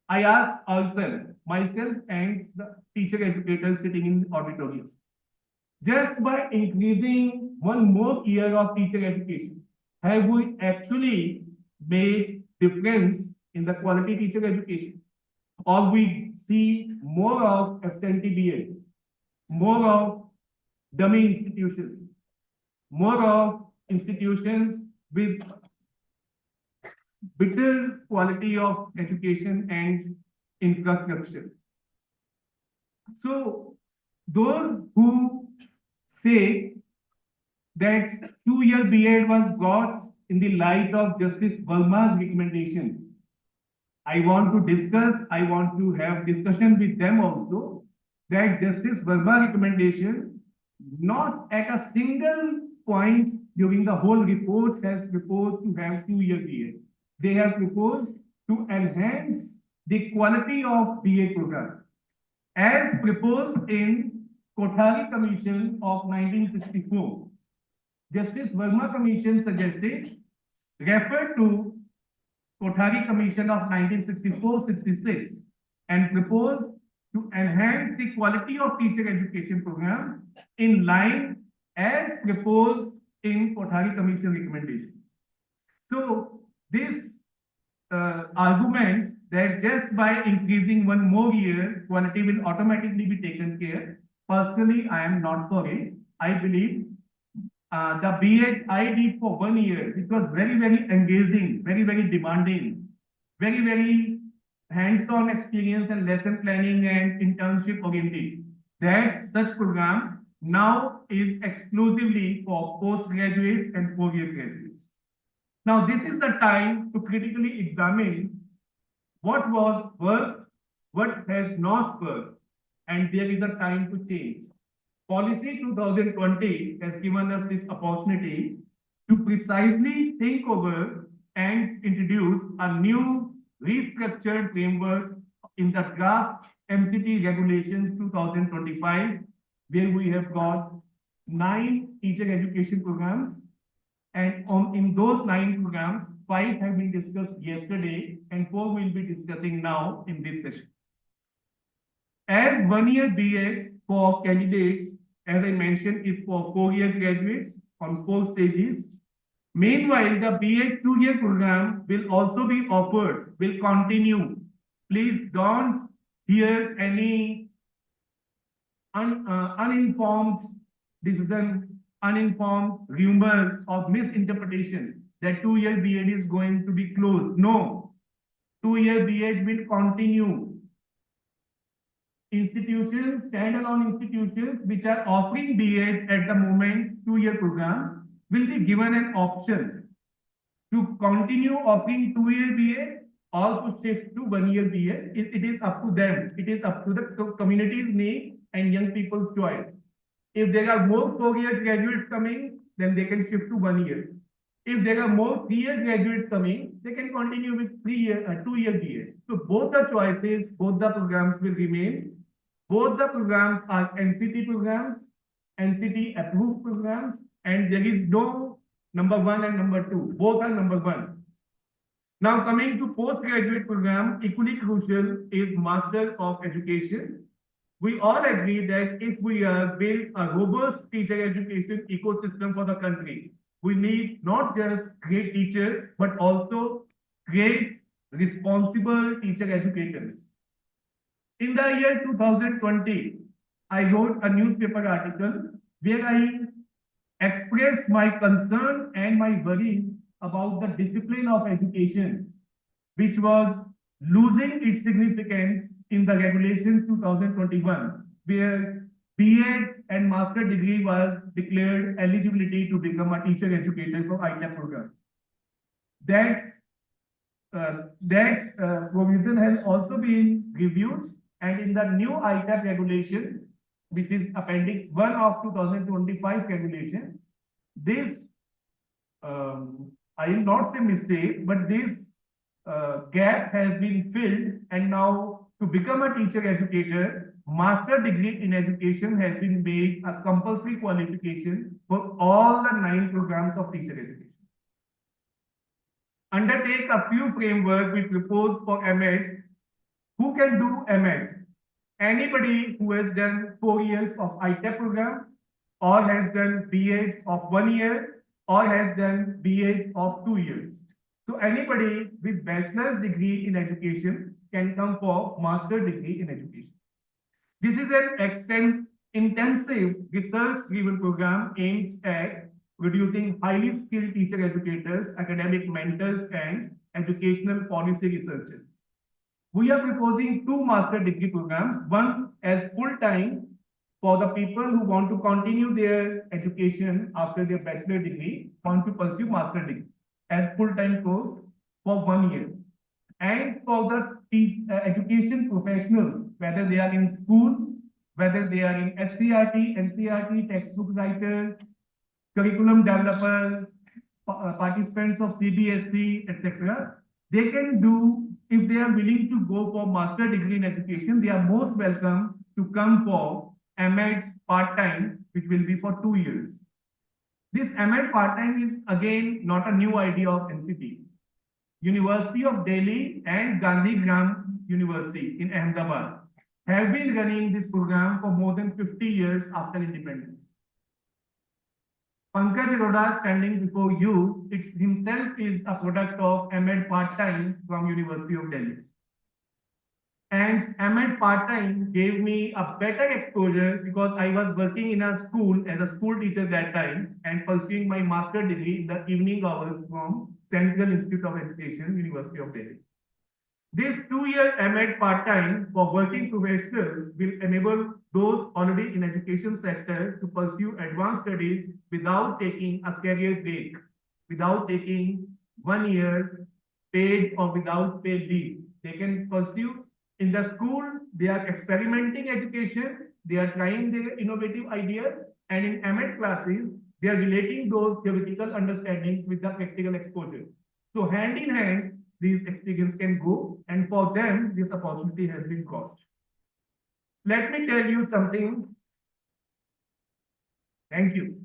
I ask ourselves, myself and the teacher educators sitting in auditoriums. Just by increasing 1 more year of teacher education, have we actually made difference in the quality teacher education? Or we see more of absentee B.Ed, more of dummy institutions, more of institutions with better quality of education and infrastructure. So those who say that 2-year B.Ed was got in the light of Justice Verma's recommendation, I want to have discussion with them also that Justice Verma recommendation not at a single point during the whole report has proposed to have 2-year B.Ed. They have proposed to enhance the quality of B.Ed program as proposed in Kothari Commission of 1964. Justice Verma Commission suggested refer to Kothari Commission of 1964-66 and proposed to enhance the quality of teacher education program in line as proposed in Kothari Commission recommendations. So this argument that just by increasing one more year, quality will automatically be taken care. Personally, I am not for it. I believe the B.Ed I did for 1 year, it was very, very engaging, very, very demanding, very, very hands-on experience and lesson planning and internship oriented. That such program now is exclusively for postgraduates and 4-year graduates. Now, this is the time to critically examine what was worked, what has not worked, and there is a time to change. Policy 2020 has given us this opportunity to precisely think over and introduce a new restructured framework in the draft NCTE regulations 2025, where we have got 9 teacher education programs. And in those 9 programs, 5 have been discussed yesterday and 4 will be discussing now in this session. As 1-year B.Ed for candidates, as I mentioned, is for 4-year graduates on 4 stages. Meanwhile, the B.Ed 2-year program will also be offered, will continue. Please don't hear any uninformed decision, uninformed rumor of misinterpretation that 2-year B.Ed is going to be closed. No, 2-year B.Ed will continue. Institutions, standalone institutions which are offering B.Ed at the moment 2-year program will be given an option to continue offering 2-year B.Ed or to shift to 1-year B.Ed. It is up to them. It is up to the community's need and young people's choice. If there are more 4-year graduates coming, then they can shift to 1 year. If there are more 3-year graduates coming, they can continue with 2-year B.Ed. So both the choices, both the programs will remain. Both the programs are NCTE programs, NCTE approved programs, and there is no number 1 and number 2. Both are number 1. Now coming to postgraduate program, equally crucial is Master of Education. We all agree that if we build a robust teacher education ecosystem for the country, we need not just great teachers, but also great responsible teacher educators. In the year 2020, I wrote a newspaper article where I expressed my concern and my worry about the discipline of education, which was losing its significance in the regulations 2021, where B.Ed and master degree was declared eligibility to become a teacher educator for ITAP program. That provision has also been reviewed, and in the new ITAP regulation, which is Appendix 1 of 2025 regulation, this, I will not say mistake, but this gap has been filled, and now to become a teacher educator, master degree in education has been made a compulsory qualification for all the 9 programs of teacher education. Undertake a few framework we propose for M.Ed. Who can do M.Ed? Anybody who has done 4 years of ITAP program, or has done B.Ed of 1 year, or has done B.Ed of 2 years. So anybody with bachelor's degree in education can come for master degree in education. This is an intensive research-driven program aimed at producing highly skilled teacher educators, academic mentors, and educational policy researchers. We are proposing 2 master degree programs, one as full-time for the people who want to continue their education after their bachelor degree, want to pursue master degree as full-time course for 1 year. And for the education professionals, whether they are in school, whether they are in SCRT, NCRT, textbook writer, curriculum developer, participants of CBSE, etc. They can do, if they are willing to go for master degree in education, they are most welcome to come for M.Ed part-time, which will be for 2 years. This M.Ed part-time is again not a new idea of NCTE. University of Delhi and Gandhigram University in Ahmedabad have been running this program for more than 50 years after independence. Pankaj Arora standing before you, it himself is a product of M.Ed part-time from University of Delhi. And M.Ed part-time gave me a better exposure because I was working in a school as a school teacher that time and pursuing my master degree in the evening hours from Central Institute of Education, University of Delhi. This 2-year M.Ed part-time for working professionals will enable those already in education sector to pursue advanced studies without taking a career break, without taking 1 year paid or without paid leave. They can pursue in the school, they are experimenting education, they are trying their innovative ideas, and in M.Ed classes, they are relating those theoretical understandings with the practical exposure. So hand in hand, these experiences can go, and for them, this opportunity has been got. Let me tell you something. Thank you.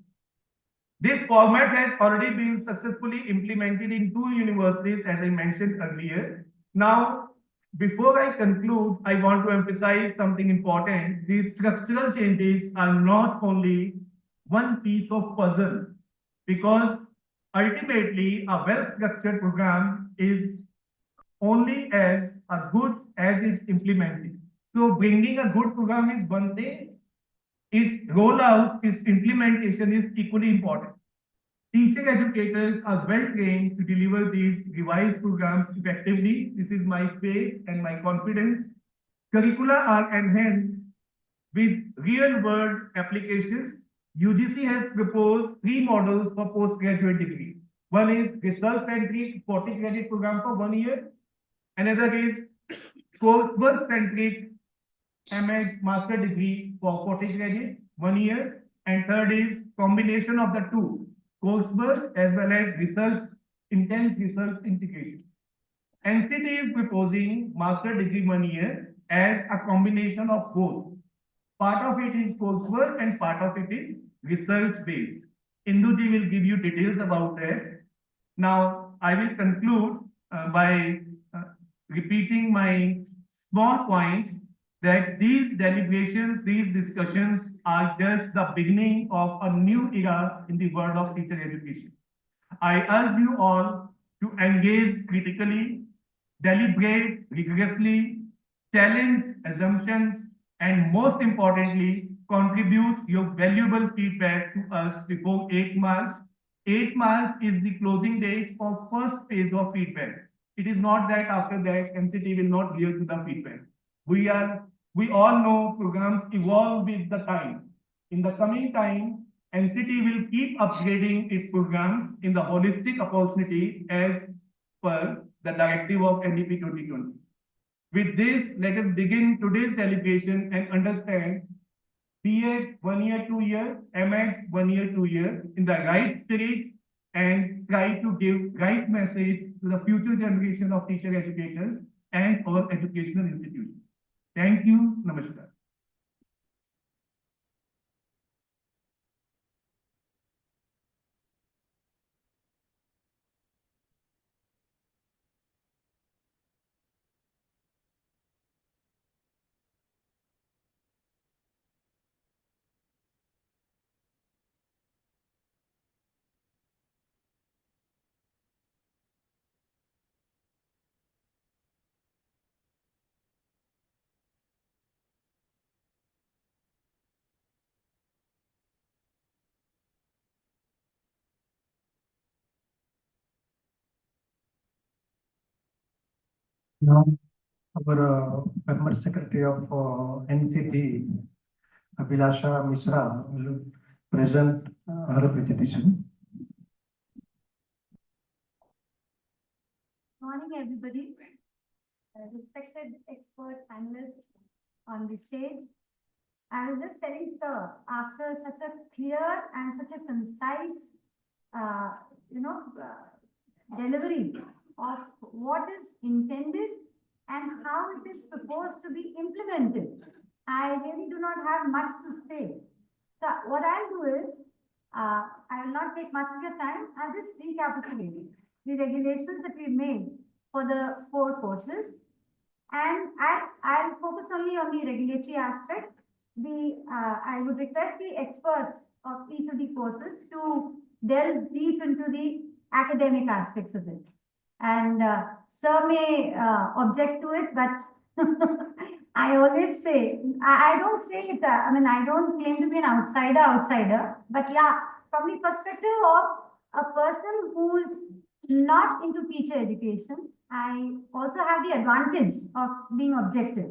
This format has already been successfully implemented in 2 universities, as I mentioned earlier. Now, before I conclude, I want to emphasize something important. These structural changes are not only one piece of puzzle, because ultimately a well-structured program is only as good as it's implemented. So bringing a good program is one thing, its rollout, its implementation is equally important. Teaching educators are well trained to deliver these revised programs effectively. This is my faith and my confidence. Curricula are enhanced with real-world applications. UGC has proposed 3 models for postgraduate degree. One is research-centric 40-credit program for 1 year. Another is coursework-centric M.Ed master degree for 40 credits, 1 year. And third is combination of the two, coursework as well as intense research integration. NCTE is proposing master degree 1 year as a combination of both. Part of it is coursework and part of it is research based. Induji will give you details about that. Now, I will conclude by repeating my small point that these deliberations, these discussions are just the beginning of a new era in the world of teacher education. I urge you all to engage critically, deliberate rigorously, challenge assumptions, and most importantly, contribute your valuable feedback to us before 8 March. 8 March is the closing date for first phase of feedback. It is not that after that NCTE will not hear to the feedback. We all know programs evolve with the time. In the coming time, NCTE will keep upgrading its programs in the holistic opportunity as per the directive of NEP 2020. With this, let us begin today's deliberation and understand B.Ed 1 year, 2 year, M.Ed 1 year, 2 year in the right spirit and try to give right message to the future generation of teacher educators and our educational institutions. Thank you. Namaskar. Now, our member secretary of NCTE, Abhilasha Mishra will present her presentation. Morning, everybody. Respected expert panelists on the stage. I was just telling sir, after such a clear and such a concise, delivery of what is intended and how it is proposed to be implemented, I really do not have much to say. So what I'll do is, I will not take much of your time. I'll just recapitulate the regulations that we made for the 4 courses. And I'll focus only on the regulatory aspect. I would request the experts of each of the courses to delve deep into the academic aspects of it. And sir may object to it, but I always say, I don't say it, I don't claim to be an outsider, but yeah, from the perspective of a person who's not into teacher education, I also have the advantage of being objective.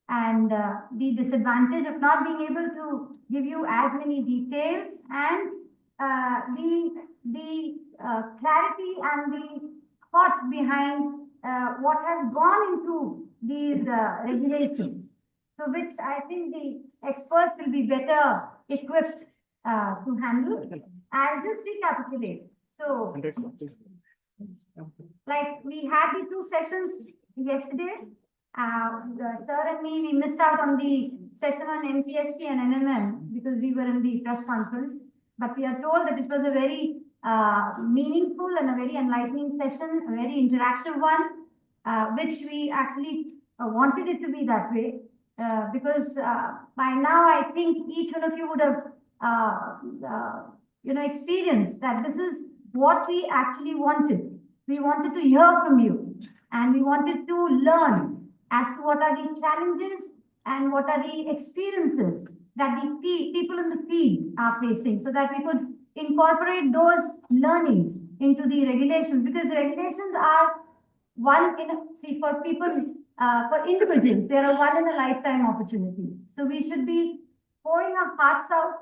And the disadvantage of not being able to give you as many details and the clarity and the thought behind what has gone into these regulations. So which I think the experts will be better equipped to handle. I'll just recapitulate. So, like we had the 2 sessions yesterday. Sir and me, we missed out on the session on NPSC and NMM because we were in the press conference. But we are told that it was a very meaningful and a very enlightening session, a very interactive one, which we actually wanted it to be that way. Because by now, I think each one of you would have, experienced that this is what we actually wanted. We wanted to hear from you, and we wanted to learn as to what are the challenges and what are the experiences that the people in the field are facing, so that we could incorporate those learnings into the regulations, because the regulations are for people, for individuals, they are a one-in-a-lifetime opportunity. So we should be pouring our hearts out,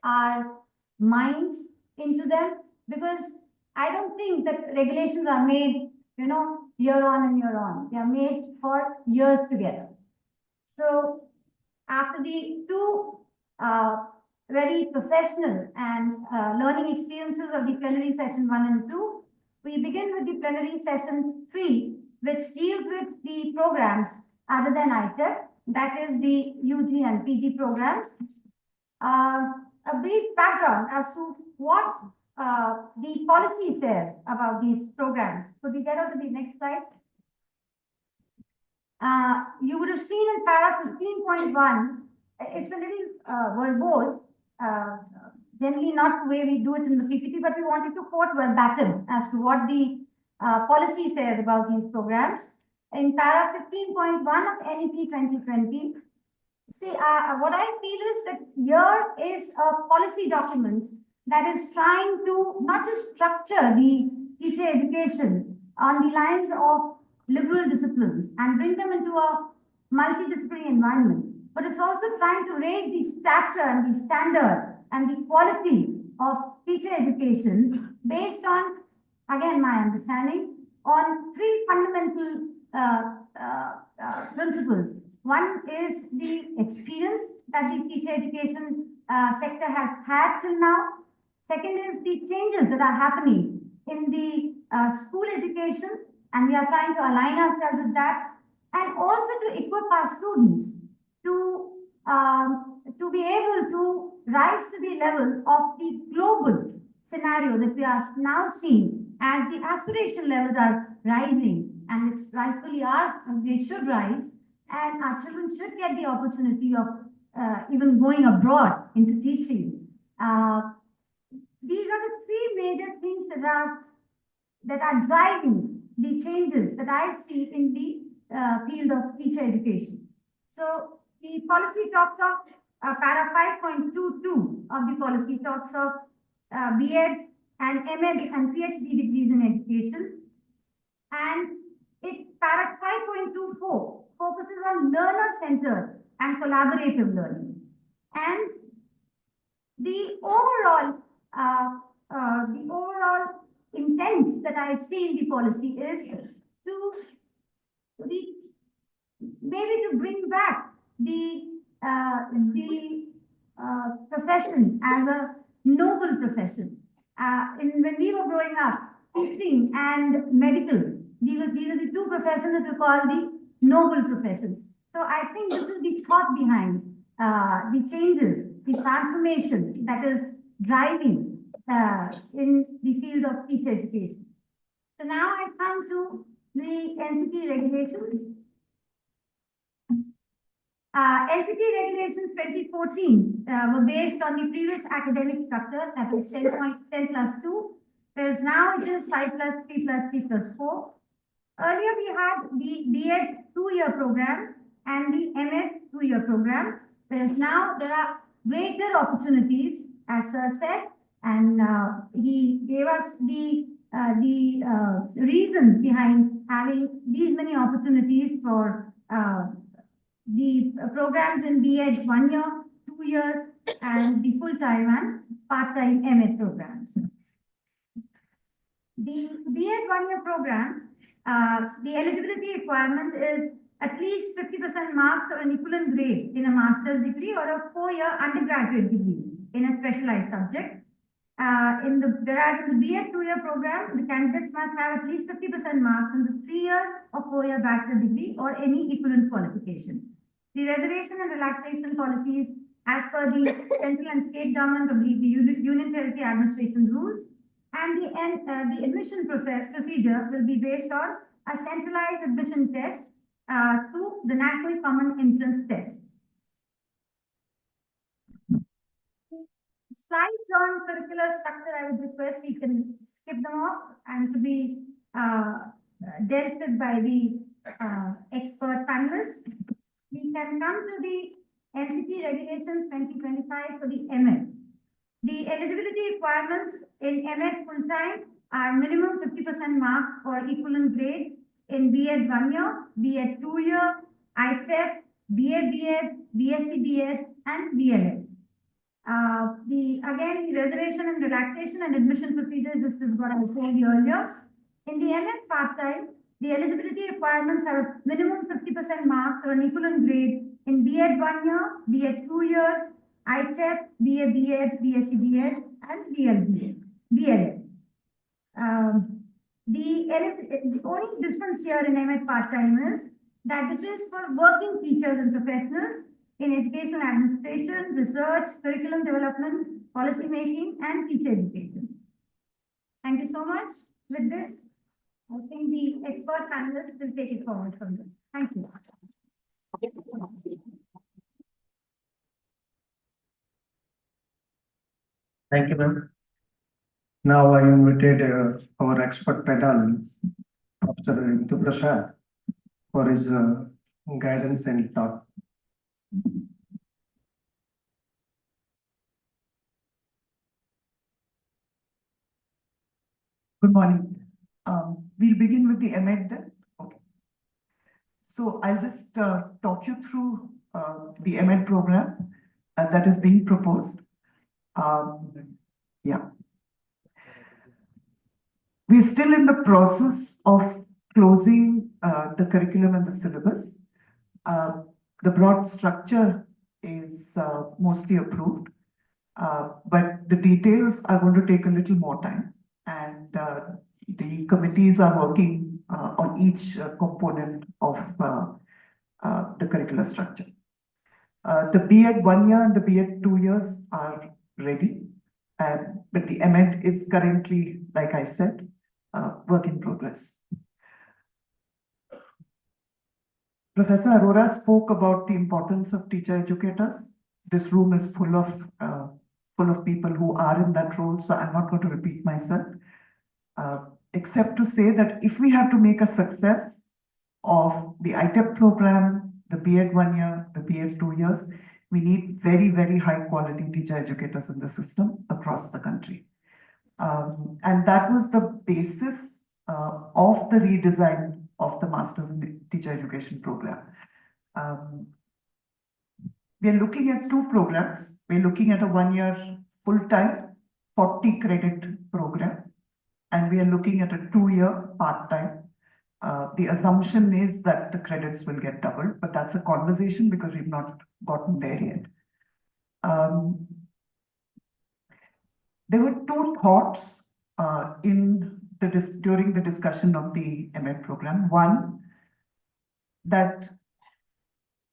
our minds into them, because I don't think that regulations are made, year on and year on. They are made for years together. So after the 2 very professional and learning experiences of the plenary session 1 and 2, we begin with the plenary session 3, which deals with the programs other than ITEC, that is the UG and PG programs. A brief background as to what the policy says about these programs. Could we get on to the next slide? You would have seen in para 15.1, it's a little verbose, generally not the way we do it in the PPT, but we wanted to quote verbatim as to what the policy says about these programs. In para 15.1 of NEP 2020, see, what I feel is that here is a policy document that is trying to not just structure the teacher education on the lines of liberal disciplines and bring them into a multidisciplinary environment, but it's also trying to raise the stature and the standard and the quality of teacher education based on, again, my understanding, on 3 fundamental principles. One is the experience that the teacher education sector has had till now. Second is the changes that are happening in the school education, and we are trying to align ourselves with that, and also to equip our students to be able to rise to the level of the global scenario that we are now seeing as the aspiration levels are rising, and it's rightfully they should rise, and our children should get the opportunity of even going abroad into teaching. These are the 3 major things that are driving the changes that I see in the field of teacher education. So the policy talks of para 5.22 of the policy talks of B.Ed and M.Ed and PhD degrees in education, and para 5.24 focuses on learner-centered and collaborative learning. And the overall intent that I see in the policy is to maybe to bring back the profession as a noble profession. When we were growing up, teaching and medical, these are the two professions that we call the noble professions. So I think this is the thought behind the changes, the transformation that is driving in the field of teacher education. So now I come to the NCTE regulations. NCTE regulations 2014 were based on the previous academic structure, that is 10.10+2, whereas now it is 5+3+3+4. Earlier we had the B.Ed 2-year program and the M.Ed 2-year program, whereas now there are greater opportunities, as Sir said, and he gave us the reasons behind having these many opportunities for the programs in B.Ed 1 year, 2 years, and the full-time and part-time M.Ed programs. The B.Ed 1 year program, the eligibility requirement is at least 50% marks or an equivalent grade in a master's degree or a 4-year undergraduate degree in a specialized subject. Whereas in the B.Ed 2-year program, the candidates must have at least 50% marks in the 3-year or 4-year bachelor degree or any equivalent qualification. The reservation and relaxation policies as per the central and state government of the Union Territory Administration rules, and the admission procedure will be based on a centralized admission test through the National Common Entrance Test. Slides on curricular structure, I would request we can skip them off and to be dealt with by the expert panelists. We can come to the NCTE regulations 2025 for the M.Ed. The eligibility requirements in M.Ed full-time are minimum 50% marks or equivalent grade in B.Ed 1 year, B.Ed 2 year, ITEP, B.A. B.Ed, B.Sc B.Ed, and B.Ed. Again, the reservation and relaxation and admission procedures, this is what I told you earlier. In the M.Ed part-time, the eligibility requirements are minimum 50% marks or an equivalent grade in B.Ed 1 year, B.Ed 2 years, ITEP, B.A. B.Ed, B.Sc B.Ed, and B.Ed. The only difference here in M.Ed part-time is that this is for working teachers and professionals in educational administration, research, curriculum development, policy making, and teacher education. Thank you so much. With this, I think the expert panelists will take it forward from this. Thank you. Thank you, ma'am. Now I invited our expert panel, Professor Ritu Prasad, for his guidance and talk. Good morning. We'll begin with the M.Ed then. Okay. So I'll just talk you through the M.Ed program that is being proposed. Yeah. We're still in the process of closing the curriculum and the syllabus. The broad structure is mostly approved, but the details are going to take a little more time, and the committees are working on each component of the curricular structure. The B.Ed 1 year and the B.Ed 2 years are ready, but the M.Ed is currently, like I said, work in progress. Professor Arora spoke about the importance of teacher educators. This room is full of people who are in that role, so I'm not going to repeat myself, except to say that if we have to make a success of the ITEP program, the B.Ed 1 year, the B.Ed 2 years, we need very, very high quality teacher educators in the system across the country. And that was the basis of the redesign of the Masters in Teacher Education program. we're looking at two programs. We're looking at a 1-year full-time 40 credit program, and we are looking at a 2-year part-time. The assumption is that the credits will get doubled, but that's a conversation because we've not gotten there yet. There were two thoughts during the discussion of the M.Ed program. One, that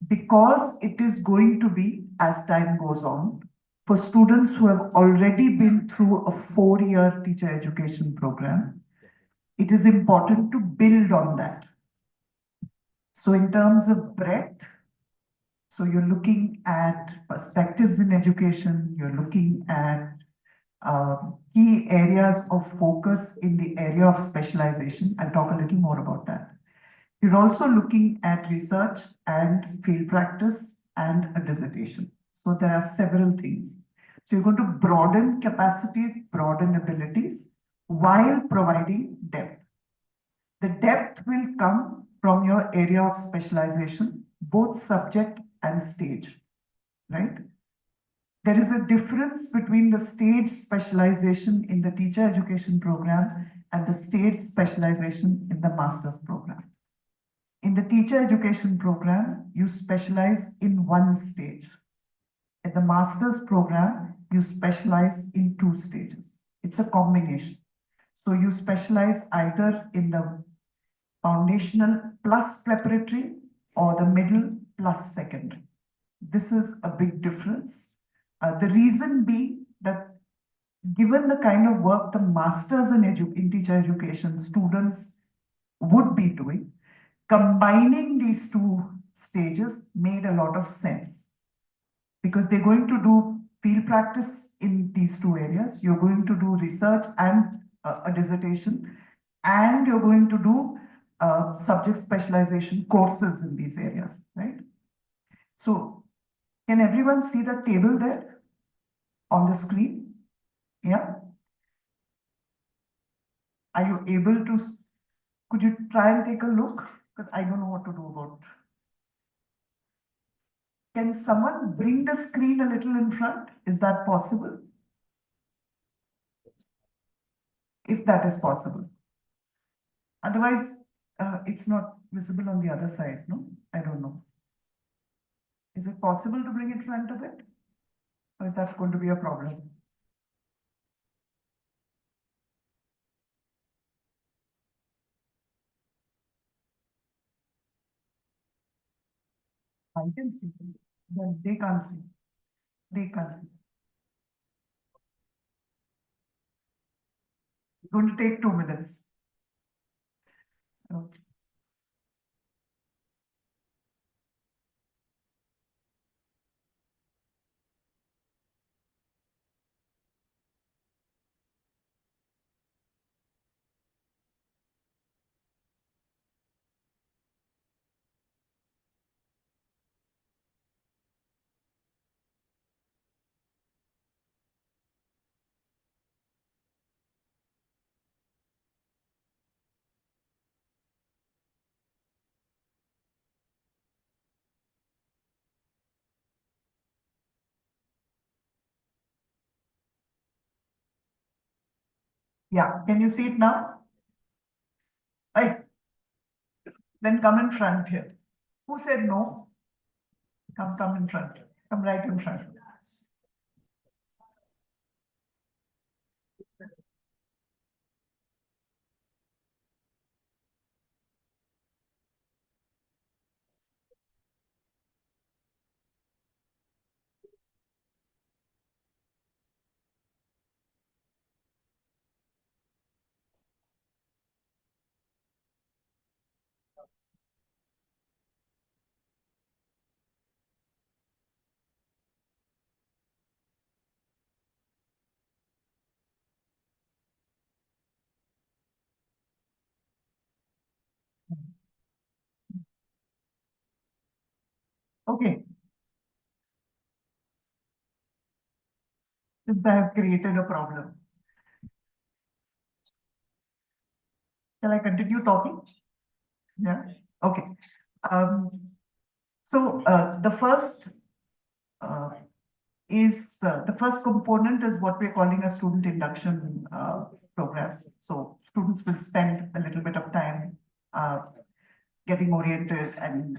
because it is going to be, as time goes on, for students who have already been through a 4-year teacher education program, it is important to build on that. So in terms of breadth, so you're looking at perspectives in education, you're looking at key areas of focus in the area of specialization. I'll talk a little more about that. You're also looking at research and field practice and a dissertation. So there are several things. So you're going to broaden capacities, broaden abilities while providing depth. The depth will come from your area of specialization, both subject and stage, right? There is a difference between the stage specialization in the teacher education program and the stage specialization in the master's program. In the teacher education program, you specialize in one stage. In the master's program, you specialize in 2 stages. It's a combination. So you specialize either in the foundational plus preparatory or the middle plus secondary. This is a big difference. The reason being that given the kind of work the masters in teacher education students would be doing, combining these 2 stages made a lot of sense because they're going to do field practice in these 2 areas. You're going to do research and a dissertation, and you're going to do subject specialization courses in these areas, right? So can everyone see the table there on the screen? Yeah. Are you able to, could you try and take a look? Because I don't know what to do about. Can someone bring the screen a little in front? Is that possible? If that is possible. Otherwise, it's not visible on the other side, no? I don't know. Is it possible to bring it in front of it? Or is that going to be a problem? I can see. Then they can't see. They can't see. It's going to take 2 minutes. Okay. Yeah, can you see it now? Right. Then come in front here. Who said no? Come in front. Come right in front. Okay. Since I have created a problem. Shall I continue talking? Yeah. Okay. So the first is the first component is what we're calling a student induction program. So students will spend a little bit of time getting oriented and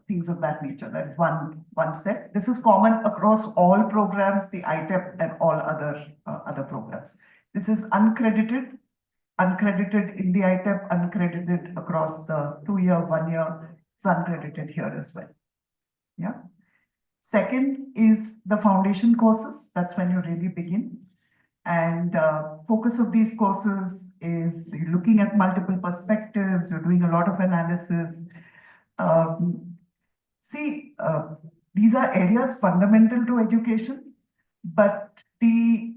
things of that nature. That is one set. This is common across all programs, the ITEP and all other programs. This is uncredited in the ITEP, uncredited across the 2-year, 1 year. It's uncredited here as well. Yeah. Second is the foundation courses. That's when you really begin. And focus of these courses is looking at multiple perspectives. You're doing a lot of analysis. These are areas fundamental to education, but the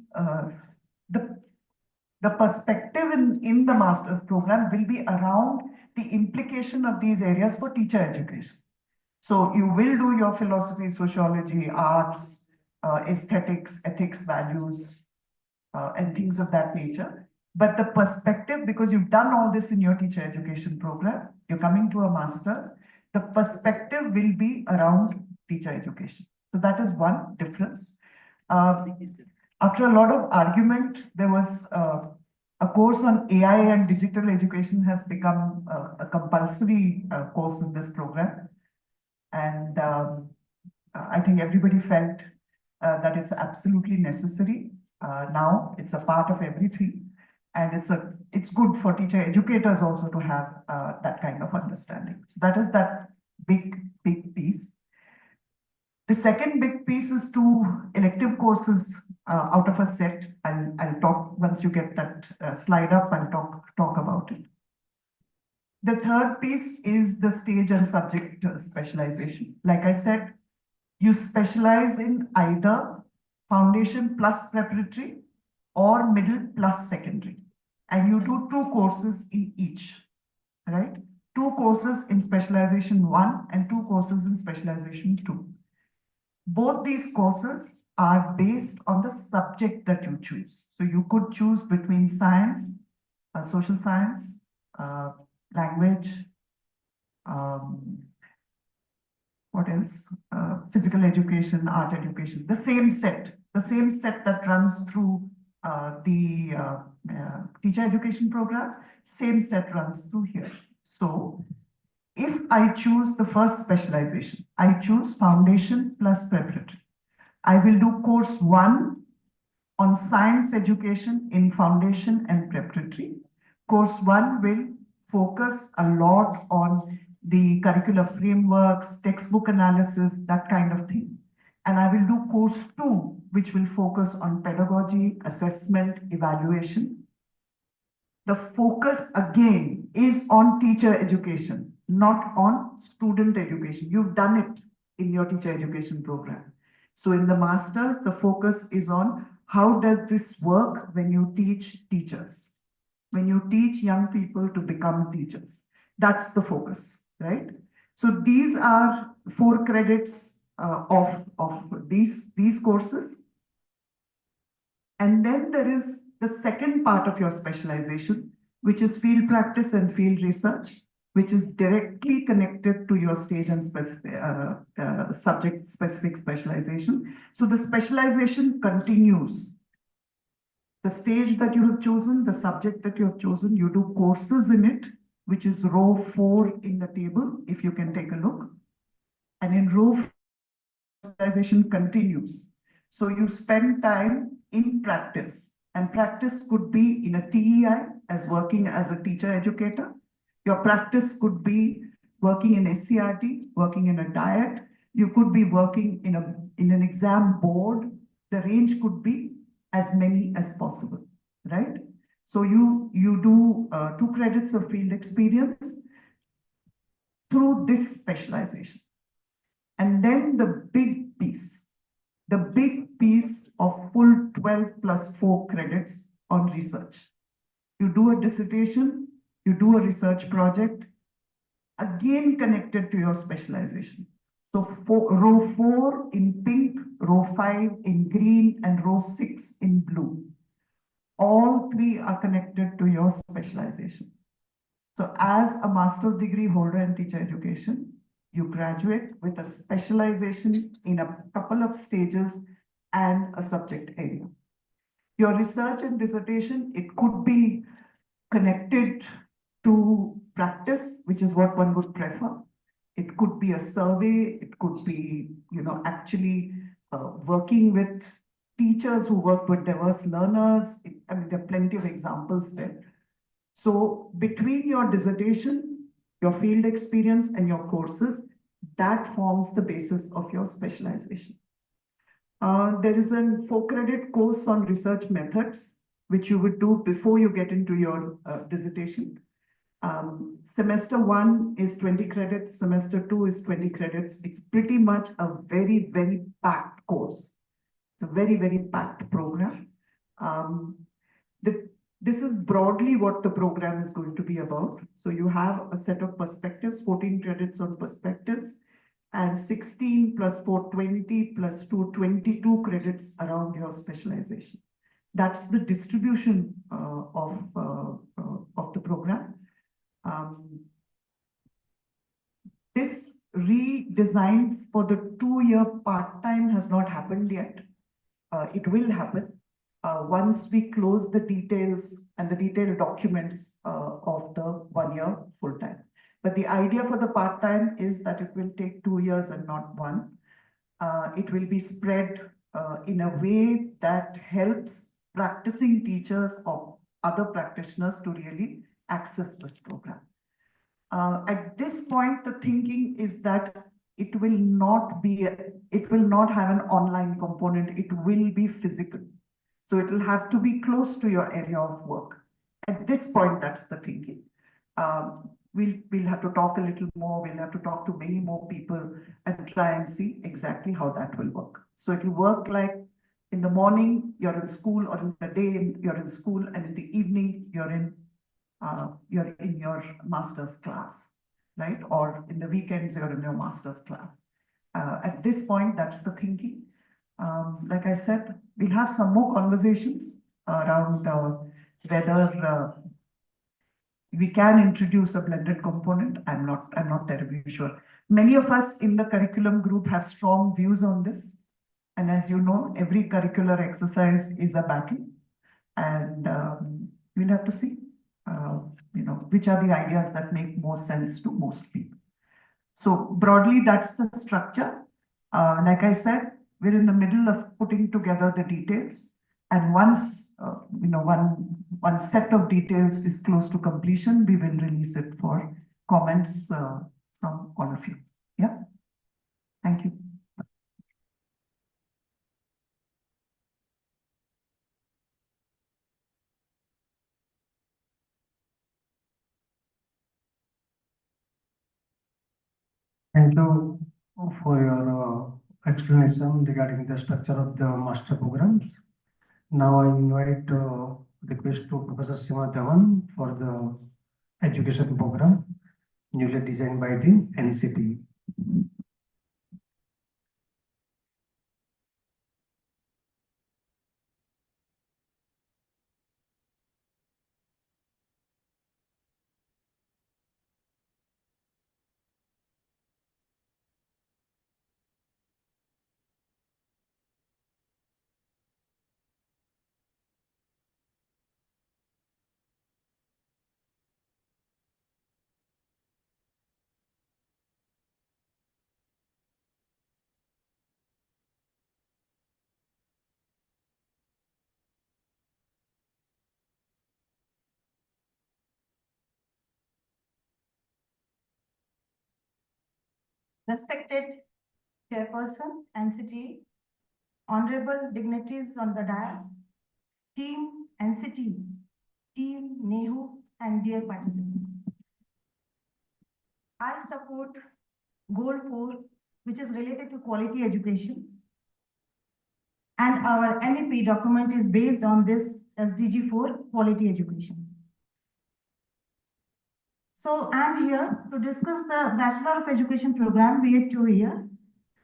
perspective in the master's program will be around the implication of these areas for teacher education. So you will do your philosophy, sociology, arts, aesthetics, ethics, values, and things of that nature. But the perspective, because you've done all this in your teacher education program, you're coming to a master's, the perspective will be around teacher education. So that is one difference. After a lot of argument, there was a course on AI and digital education has become a compulsory course in this program. And I think everybody felt that it's absolutely necessary. Now it's a part of everything. And it's good for teacher educators also to have that kind of understanding. So that is that big piece. The second big piece is 2 elective courses out of a set. I'll talk once you get that slide up. I'll talk about it. The third piece is the stage and subject specialization. Like I said, you specialize in either foundation plus preparatory or middle plus secondary. And you do 2 courses in each, right? 2 courses in specialization 1 and 2 courses in specialization 2. Both these courses are based on the subject that you choose. So you could choose between science, social science, language, what else? Physical education, art education, the same set that runs through the teacher education program, same set runs through here. So if I choose the first specialization, I choose foundation plus preparatory. I will do course 1 on science education in foundation and preparatory. Course 1 will focus a lot on the curricular frameworks, textbook analysis, that kind of thing. And I will do course 2, which will focus on pedagogy, assessment, evaluation. The focus again is on teacher education, not on student education. You've done it in your teacher education program. So in the master's, the focus is on how does this work when you teach teachers, when you teach young people to become teachers. That's the focus, right? So these are 4 credits of these courses. And then there is the second part of your specialization, which is field practice and field research, which is directly connected to your stage and subject-specific specialization. So the specialization continues. The stage that you have chosen, the subject that you have chosen, you do courses in it, which is row 4 in the table, if you can take a look. And in row 4, specialization continues. So you spend time in practice, and practice could be in a TEI as working as a teacher educator. Your practice could be working in SCRT, working in a diet. You could be working in an exam board. The range could be as many as possible, right? So you do 2 credits of field experience through this specialization. And then the big piece of full 12 plus 4 credits on research. You do a dissertation, you do a research project, again connected to your specialization. So row 4 in pink, row 5 in green, and row 6 in blue. All 3 are connected to your specialization. So as a master's degree holder in teacher education, You graduate with a specialization in a couple of stages and a subject area. Your research and dissertation, it could be connected to practice, which is what one would prefer. It could be a survey, it could be, actually working with teachers who work with diverse learners. I mean, there are plenty of examples there. So between your dissertation, your field experience and your courses, that forms the basis of your specialization. There is a 4-credit course on research methods, which you would do before you get into your dissertation. Semester 1 is 20 credits, semester 2 is 20 credits. It's pretty much a very, very packed course. It's a very, very packed program. This is broadly what the program is going to be about. So you have a set of perspectives, 14 credits on perspectives, and 16 plus 4, 20 plus 2, 22 credits around your specialization. That's the distribution of the program. This redesign for the 2-year part-time has not happened yet. It will happen once we close the details and the detailed documents of the 1-year full-time. But the idea for the part-time is that it will take 2 years and not 1. It will be spread in a way that helps practicing teachers or other practitioners to really access this program. At this point, the thinking is that it will not have an online component. It will be physical. So it will have to be close to your area of work. At this point, that's the thinking. We'll have to talk a little more. We'll have to talk to many more people and try and see exactly how that will work. So it will work like in the morning, you're in school, or in the day, you're in school, and in the evening, you're in your master's class, right? Or in the weekends, you're in your master's class. At this point, that's the thinking. Like I said, we'll have some more conversations around whether we can introduce a blended component. I'm not terribly sure. Many of us in the curriculum group have strong views on this. And as you know, every curricular exercise is a battle. And we'll have to see, which are the ideas that make more sense to most people. So broadly, that's the structure. Like I said, we're in the middle of putting together the details. And once, one set of details is close to completion, we will release it for comments from all of you. Yeah. Thank you. Thank you for your explanation regarding the structure of the master programs. Now I invite request to Professor Seema Dhawan for the education program newly designed by the NCTE. Respected Chairperson, NCTE, honorable dignitaries on the dais, team NCTE, team NEHU, and dear participants. I support Goal 4, which is related to quality education. And our NEP document is based on this SDG 4, quality education. So I'm here to discuss the Bachelor of Education program, B.Ed 2-year.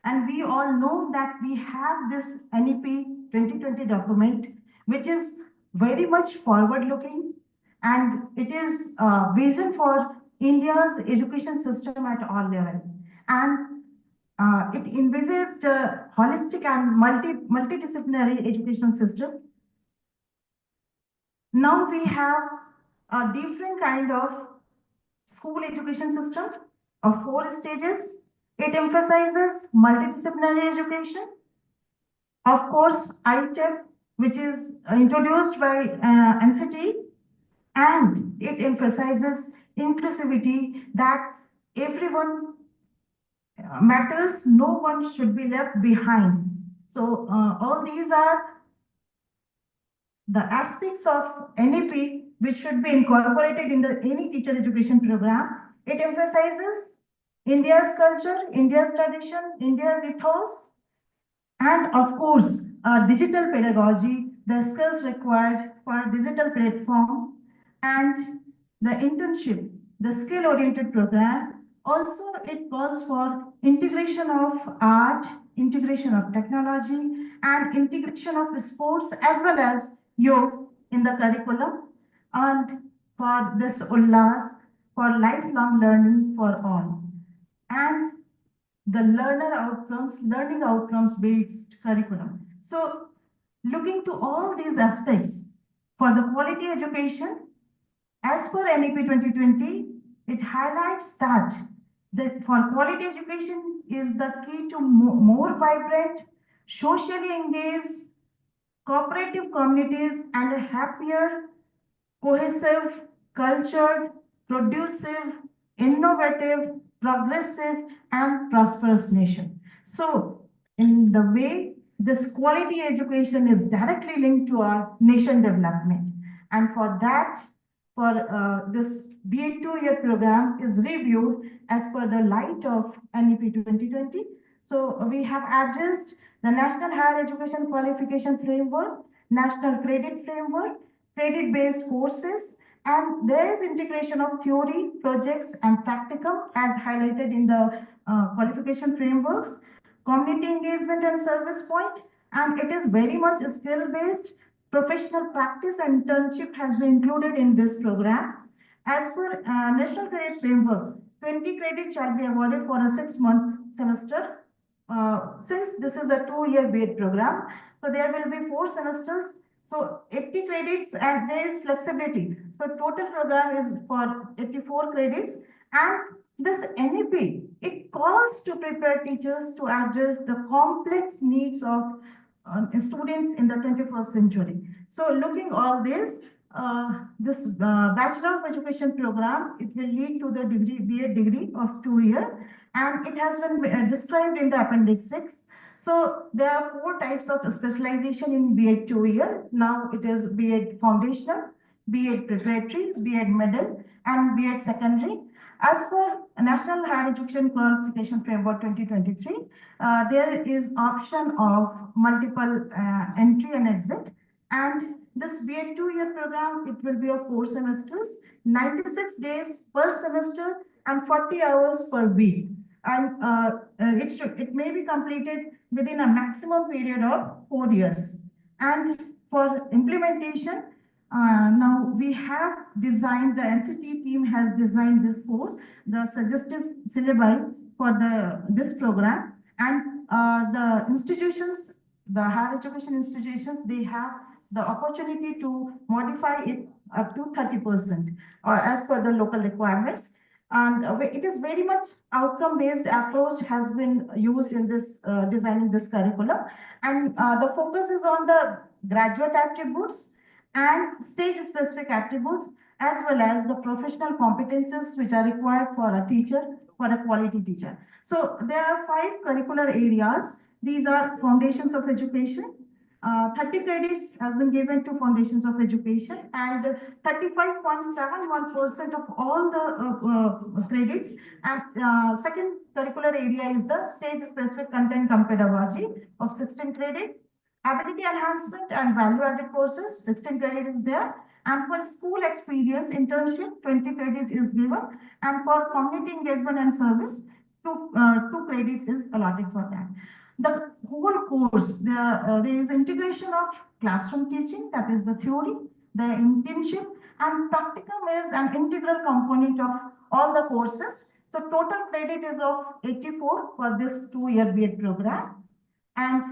And we all know that we have this NEP 2020 document, which is very much forward-looking, and it is a vision for India's education system at all levels. and it envisages a holistic and multidisciplinary educational system. Now we have a different kind of school education system of 4 stages. It emphasizes multidisciplinary education. Of course, ITEP, which is introduced by NCTE, and it emphasizes inclusivity, that everyone matters, no one should be left behind. So all these are the aspects of NEP which should be incorporated in any teacher education program. It emphasizes India's culture, India's tradition, India's ethos, and of course, digital pedagogy, the skills required for digital platform, and the internship, the skill-oriented program. Also, it calls for integration of art, integration of technology, and integration of sports as well as yoga in the curriculum, and for this ullas, for lifelong learning for all, and the learning outcomes based curriculum. So looking to all these aspects for the quality education, as per NEP 2020, it highlights that for quality education is the key to more vibrant, socially engaged, cooperative communities and a happier, cohesive, cultured, producive, innovative, progressive, and prosperous nation. So, in the way this quality education is directly linked to our nation development. And for that, for this B.Ed 2-year program is reviewed as per the light of NEP 2020. So, we have addressed the National Higher Education Qualification Framework, National Credit Framework, credit-based courses, and there is integration of theory, projects, and practicum as highlighted in the qualification frameworks, community engagement and service point, and it is very much skill-based. Professional practice and internship has been included in this program. As per National Credit Framework, 20 credits shall be awarded for a 6-month semester. Since this is a 2-year B.Ed program, so there will be 4 semesters. So 80 credits, and there is flexibility. So total program is for 84 credits, and this NEP, it calls to prepare teachers to address the complex needs of students in the 21st century. So looking all this, this Bachelor of Education program, it will lead to the degree, B.Ed degree of 2 years, and it has been described in the Appendix 6. So there are 4 types of specialization in B.Ed 2-year. Now it is B.Ed Foundational, B.Ed Preparatory, B.Ed Middle, and B.Ed Secondary. As per National Higher Education Qualification Framework 2023, there is option of multiple entry and exit. And this B.Ed 2-year program, it will be of 4 semesters, 96 days per semester, and 40 hours per week. And it may be completed within a maximum period of 4 years. And for implementation, now we have designed, the NCTE team has designed this course, the suggestive syllabi for this program, and the institutions, the higher education institutions, they have the opportunity to modify it up to 30% or as per the local requirements. And it is very much outcome-based approach has been used in this designing this curriculum, and the focus is on the graduate attributes and stage-specific attributes, as well as the professional competences which are required for a teacher, for a quality teacher. So there are 5 curricular areas. These are foundations of education. 30 credits has been given to foundations of education, and 35.71% of all the credits. And second curricular area is the stage-specific content cum pedagogy of 16 credit. Ability enhancement and value-added courses, 16 credit is there. And for school experience internship, 20 credit is given. And for community engagement and service, 2 credit is allotted for that. The whole course, there is integration of classroom teaching, that is the theory, the internship, and practicum is an integral component of all the courses. So total credit is of 84 for this 2-year B.Ed program. And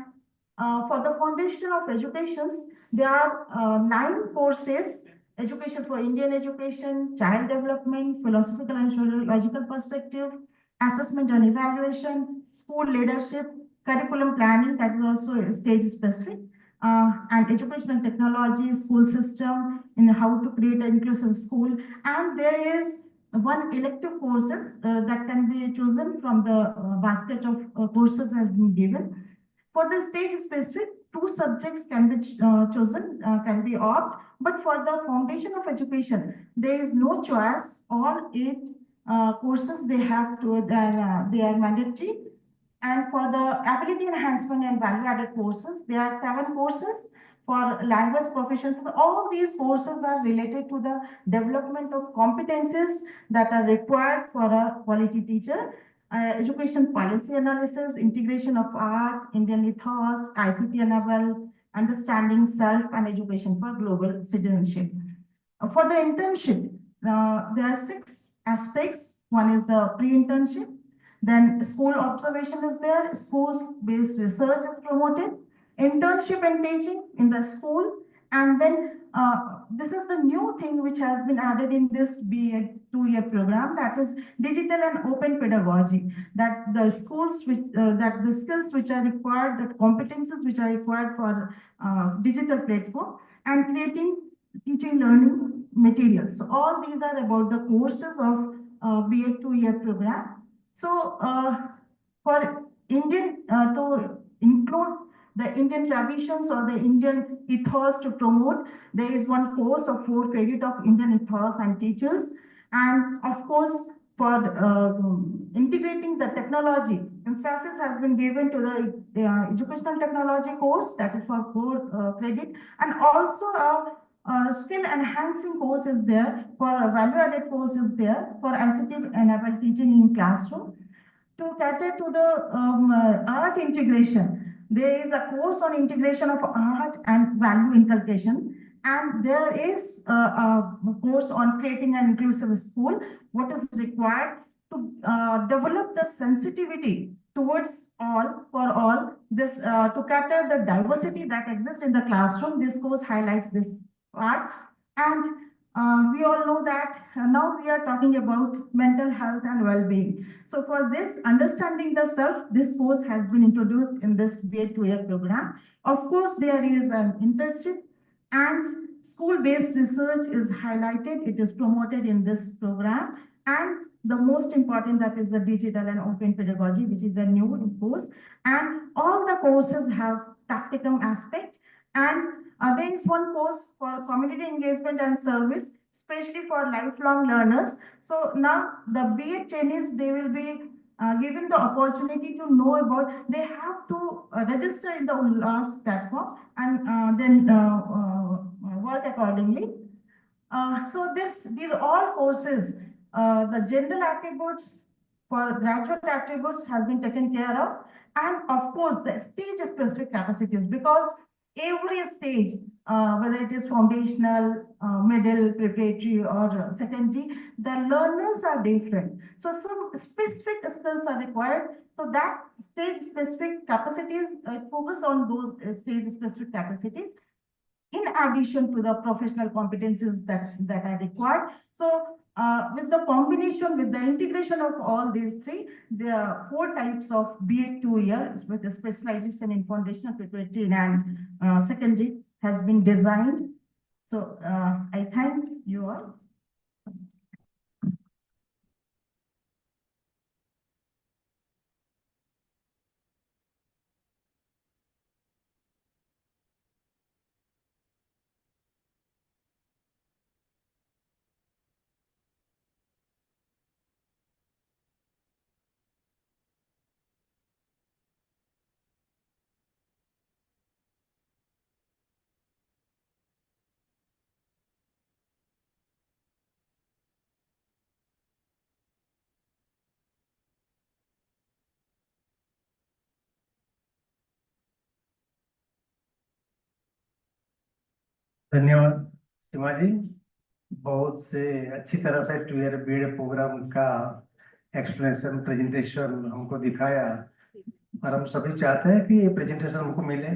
for the foundation of educations, there are 9 courses: education for Indian education, child development, philosophical and sociological perspective, assessment and evaluation, school leadership, curriculum planning, that is also stage specific, and education and technology, school system, in how to create an inclusive school. And there is one elective courses that can be chosen from the basket of courses has been given. For the stage specific, 2 subjects can be chosen, can be opt, but for the foundation of education, there is no choice. All 8 courses they have to, they are mandatory. And for the ability enhancement and value-added courses, there are 7 courses. For language proficiency, all these courses are related to the development of competencies that are required for a quality teacher. Education policy analysis, integration of art, Indian ethos, ICT enable, understanding self, and education for global citizenship. For the internship, there are 6 aspects. One is the pre-internship. Then school observation is there. Schools-based research is promoted. Internship and teaching in the school. And then this is the new thing which has been added in this B.Ed 2-year program, that is digital and open pedagogy. That the schools which that the skills which are required, the competences which are required for digital platform, and creating teaching learning materials. So all these are about the courses of B.Ed 2-year program. So for Indian to include the Indian traditions or the Indian ethos to promote, there is one course of 4 credit of Indian ethos and teachers. And of course, for integrating the technology, emphasis has been given to the educational technology course, that is for 4 credit, and also a skill enhancing course is there, for a value added course is there for ICT enabled teaching in classroom. To cater to the art integration, there is a course on integration of art and value inculcation, and there is a course on creating an inclusive school. What is required to develop the sensitivity towards all, for all, this to cater the diversity that exists in the classroom. This course highlights this part. And we all know that now we are talking about mental health and well-being. So for this, understanding the self, this course has been introduced in this B.Ed 2-year program. Of course, there is an internship and school-based research is highlighted. It is promoted in this program. And the most important, that is the digital and open pedagogy, which is a new course. And all the courses have practicum aspect. And there is one course for community engagement and service, especially for lifelong learners. So now the B.Ed trainees, they will be given the opportunity to know about, they have to register in the last platform and then work accordingly. So these all courses, the general attributes for graduate attributes has been taken care of. And of course, the stage specific capacities, because every stage, whether it is foundational, middle, preparatory, or secondary, the learners are different. So some specific skills are required. So that stage specific capacities, focus on those stage specific capacities, in addition to the professional competencies that are required. So with the combination, with the integration of all these 3, there are 4 types of B.Ed 2-year with the specialization in foundational, preparatory, and secondary has been designed. So I thank you all. धन्यवाद सीमा जी, बहुत से अच्छी तरह से 2-year B.Ed programme का explanation presentation हमको दिखाया, और हम सभी चाहते हैं कि ये प्रेजेंटेशन हमको मिले।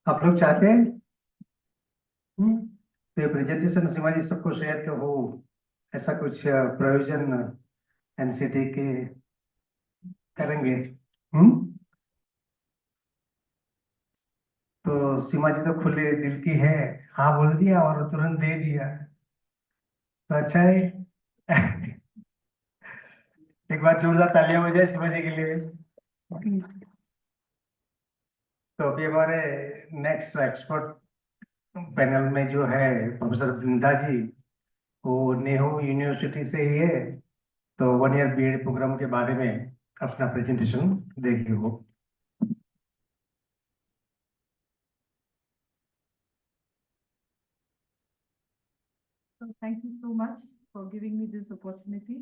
आप लोग चाहते हैं तो ये प्रेजेंटेशन सीमा जी सबको शेयर हो, ऐसा कुछ प्रयोजन एनसीटी के करेंगे। तो सीमा जी तो खुले दिल की है, हाँ बोल दिया और तुरंत दे दिया, तो अच्छा है। एक बार जोरदार तालियां हो जाए सीमा जी के लिए। तो अभी हमारे नेक्स्ट एक्सपर्ट पैनल में जो है प्रोफेसर वृंदा जी, वो नेहरू यूनिवर्सिटी से ही है, तो 1 ईयर B.Ed प्रोग्राम के बारे में अपना प्रेजेंटेशन देगी वो। So thank you so much for giving me this opportunity.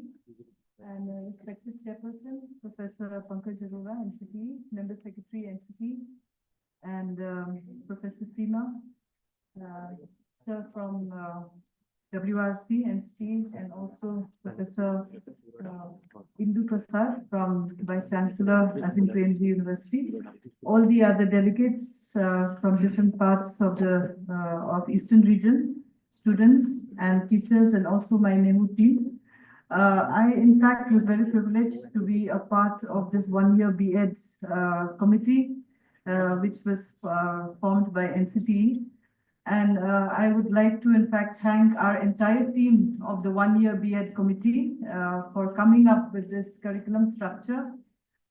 And respected Chairperson, Professor Pankaj Arora, NCTE, Member Secretary, NCTE, and Professor Seema, Sir from WRC, NCTE, and also Professor Indu Prasad from Vice Chancellor Azim Premji University, all the other delegates from different parts of the of Eastern region, students and teachers, and also my NEHU team. I, in fact, was very privileged to be a part of this 1 year B.Ed committee, which was formed by NCTE. And I would like to, in fact, thank our entire team of the 1 year B.Ed committee for coming up with this curriculum structure.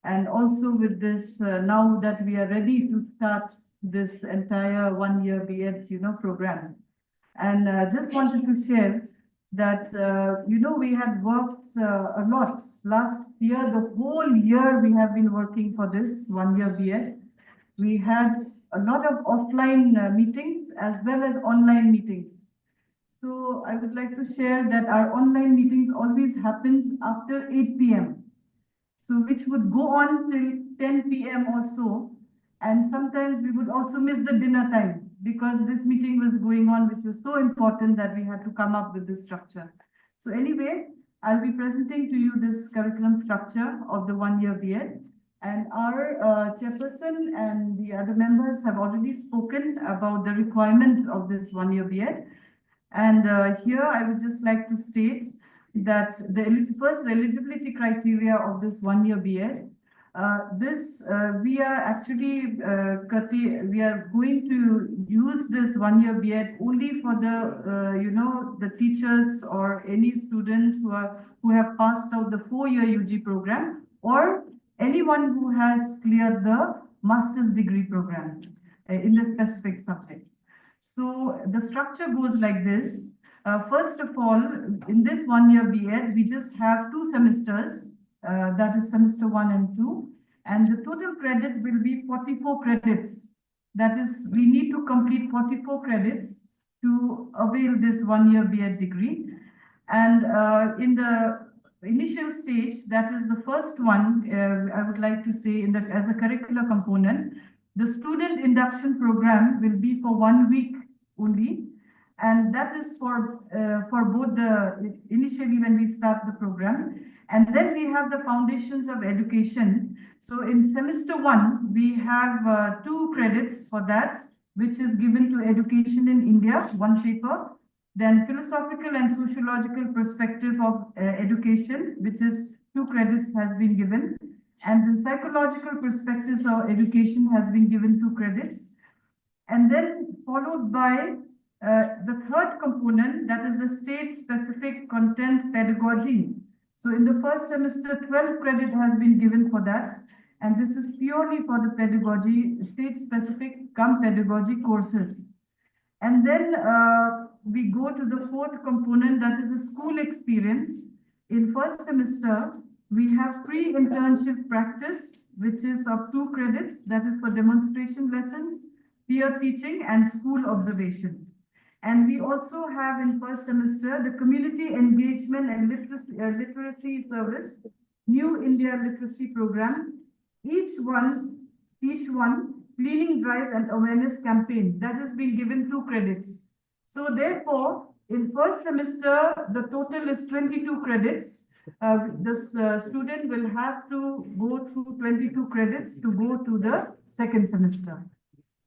And also with this, now that we are ready to start this entire 1 year B.Ed, program. And just wanted to share that, we had worked a lot. Last year, the whole year we have been working for this 1 year B.Ed. We had a lot of offline meetings as well as online meetings. So I would like to share that our online meetings always happens after 8 p.m. So which would go on till 10 p.m. or so. And sometimes we would also miss the dinner time because this meeting was going on, which was so important that we had to come up with this structure. So anyway, I'll be presenting to you this curriculum structure of the 1 year B.Ed. And our chairperson and the other members have already spoken about the requirement of this 1 year B.Ed. And here I would just like to state that the first eligibility criteria of this 1 year B.Ed, we are actually, we are going to use this 1 year B.Ed only for the, the teachers or any students who have passed out the 4-year UG program, or anyone who has cleared the master's degree program in the specific subjects. So the structure goes like this. First of all, in this 1 year B.Ed, we just have 2 semesters, that is semester 1 and 2. And the total credit will be 44 credits. That is, we need to complete 44 credits to avail this 1 year B.Ed degree. And in the initial stage, that is the first one, I would like to say as a curricular component, the student induction program will be for 1 week only. And that is for both initially when we start the program. And then we have the foundations of education. So in semester 1, we have 2 credits for that, which is given to education in India, 1 paper. Then philosophical and sociological perspective of education, which is 2 credits has been given. And the psychological perspectives of education has been given 2 credits. And then followed by the third component, that is the state-specific content pedagogy. So in the first semester, 12 credit has been given for that. And this is purely for the pedagogy, state-specific pedagogy courses. And then we go to the 4th component, that is the school experience. In first semester, we have pre-internship practice, which is of 2 credits, that is for demonstration lessons, peer teaching, and school observation. And we also have in first semester the community engagement and literacy service, New India Literacy Program, each one cleaning drive and awareness campaign that has been given 2 credits. So therefore, in first semester, the total is 22 credits. this student will have to go through 22 credits to go to the second semester.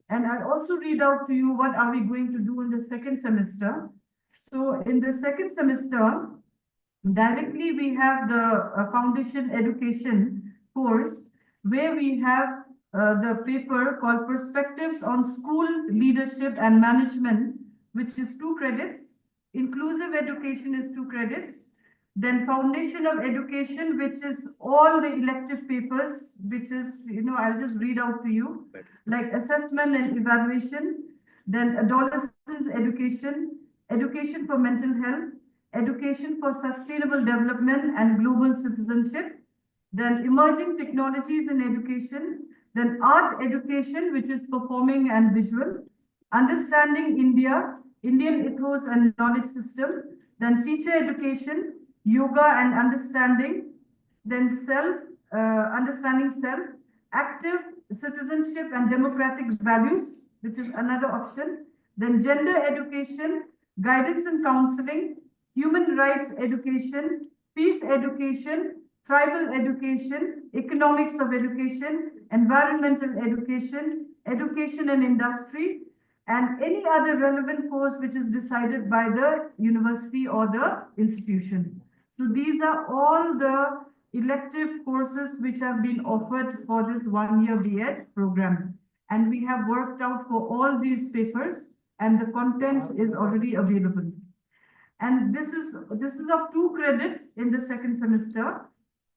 And I'll also read out to you what are we going to do in the second semester. So in the second semester, directly we have the foundation education course where we have the paper called Perspectives on School Leadership and Management, which is 2 credits. Inclusive education is 2 credits. Then foundation of education, which is all the elective papers, which is, I'll just read out to you, like assessment and evaluation, then adolescents education, education for mental health, education for sustainable development and global citizenship, then emerging technologies in education, then art education, which is performing and visual, understanding India, Indian ethos and knowledge system, then teacher education, yoga and understanding, then understanding self, active citizenship and democratic values, which is another option, then gender education, guidance and counseling, human rights education, peace education, tribal education, economics of education, environmental education, education and industry, and any other relevant course which is decided by the university or the institution. So these are all the elective courses which have been offered for this one-year B.Ed program. And we have worked out for all these papers and the content is already available. And this is of 2 credits in the second semester.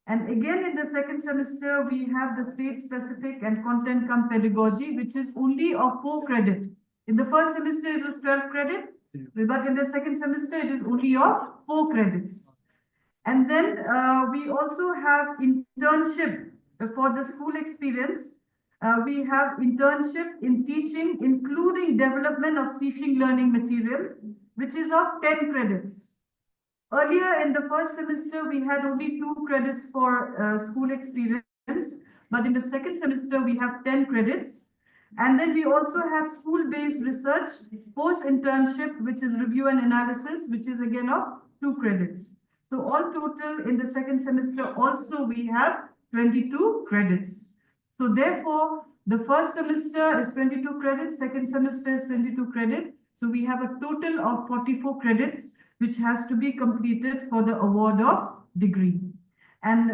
And again, in the second semester, we have the state-specific and content-cum pedagogy, which is only of 4 credit. In the first semester, it was 12 credit, but in the second semester, it is only of 4 credits. And then we also have internship for the school experience. We have internship in teaching, including development of teaching learning material, which is of 10 credits. Earlier in the first semester, we had only 2 credits for school experience, but in the second semester, we have 10 credits. And then we also have school-based research, post-internship, which is review and analysis, which is again of 2 credits. So all total in the second semester also we have 22 credits. So therefore, the first semester is 22 credits, second semester is 22 credits. So we have a total of 44 credits, which has to be completed for the award of degree. And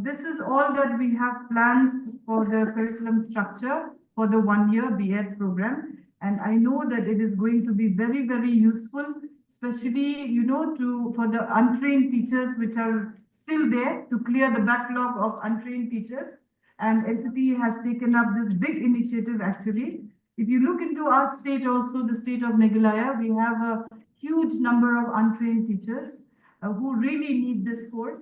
this is all that we have plans for the curriculum structure for the one-year B.Ed program. And I know that it is going to be very, very useful, especially, for the untrained teachers which are still there to clear the backlog of untrained teachers. And NCTE has taken up this big initiative actually. If you look into our state also, the state of Meghalaya, we have a huge number of untrained teachers who really need this course.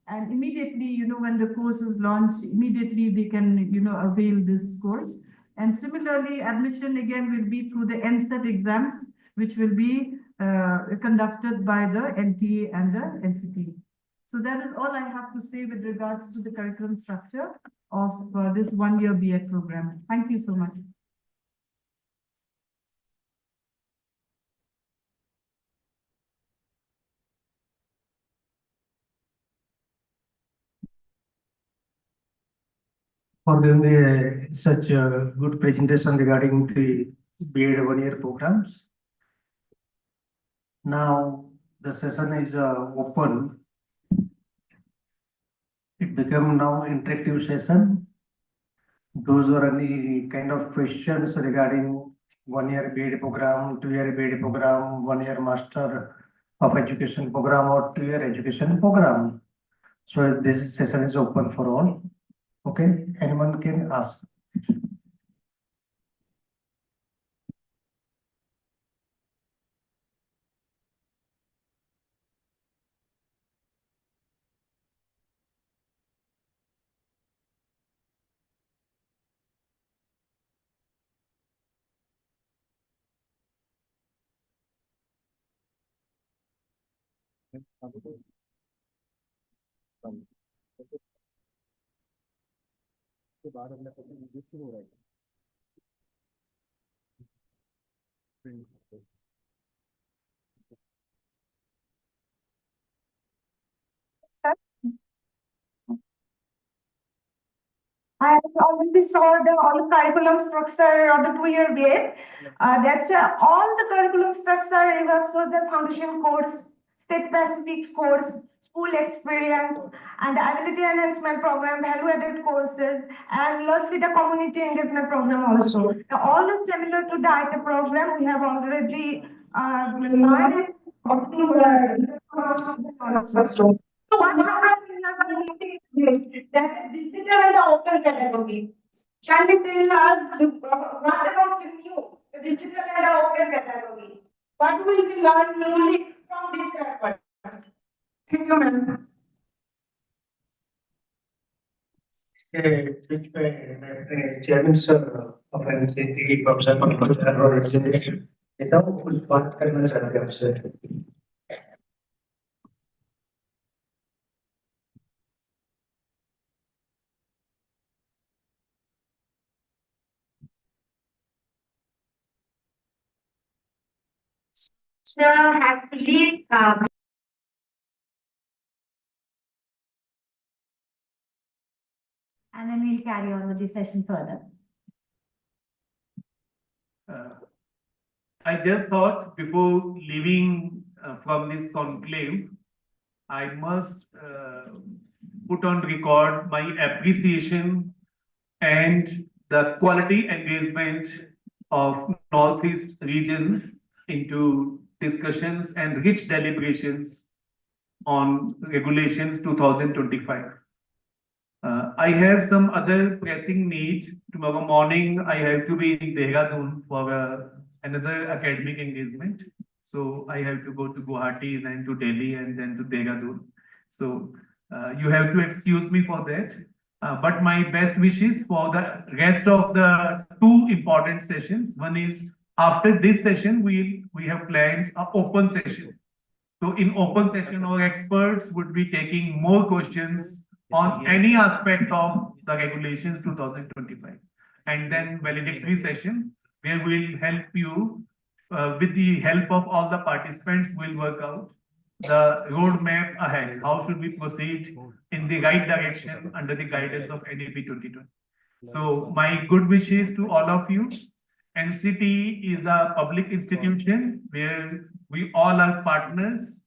And immediately, when the course is launched, immediately they can, avail this course. And similarly, admission again will be through the NCET exams, which will be conducted by the NTA and the NCTE. So that is all I have to say with regards to the curriculum structure of this one-year B.Ed program. Thank you so much. For doing such a good presentation regarding the B.Ed one-year programs. Now the session is open. It become now interactive session. Those are any kind of questions regarding one-year B.Ed program, two-year B.Ed program, one-year Master of Education program, or two-year education program. So this session is open for all. Okay, anyone can ask. I already saw all the curriculum structure of the 2-year B.Ed. That's all the curriculum structure refers to the foundation course, state-specific course, school experience, and the ability enhancement program, value-added courses, and lastly the community engagement program also. All is similar to the IT program. We have already learned it. So one program we have moved that digital and open pedagogy. Can you tell us what about the new digital and open pedagogy? What will we learn newly from this effort? Thank you, ma'am. Chairman sir of NCT professor Manoj और नेताओं कुछ बात करना चाहते हैं आपसे Sir has to leave. And then we'll carry on with the session further. I just thought before leaving from this conclave, I must put on record my appreciation and the quality engagement of Northeast region into discussions and rich deliberations on regulations 2025. I have some other pressing need. Tomorrow morning, I have to be in Dehradun for another academic engagement. So I have to go to Guwahati, then to Delhi, and then to Dehradun. So you have to excuse me for that. But my best wishes for the rest of the two important sessions. One is after this session, we have planned an open session. So in open session, our experts would be taking more questions on any aspect of the regulations 2025. And then valedictory session, where we'll help you with the help of all the participants, we'll work out the roadmap ahead. How should we proceed in the right direction under the guidance of NEP 2020? So my good wishes to all of you. NCTE is a public institution where we all are partners.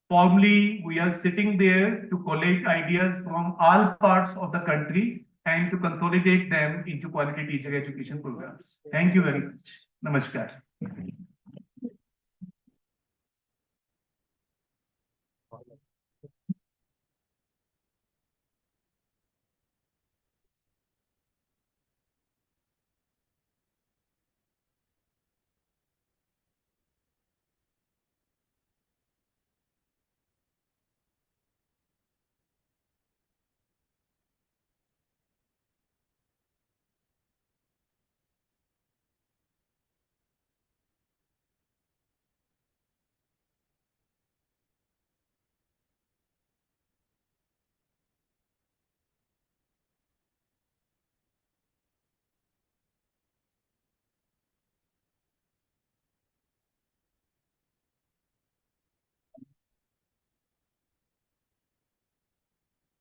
Formally, we are sitting there to collect ideas from all parts of the country and to consolidate them into quality teacher education programs. Thank you very much. Namaskar.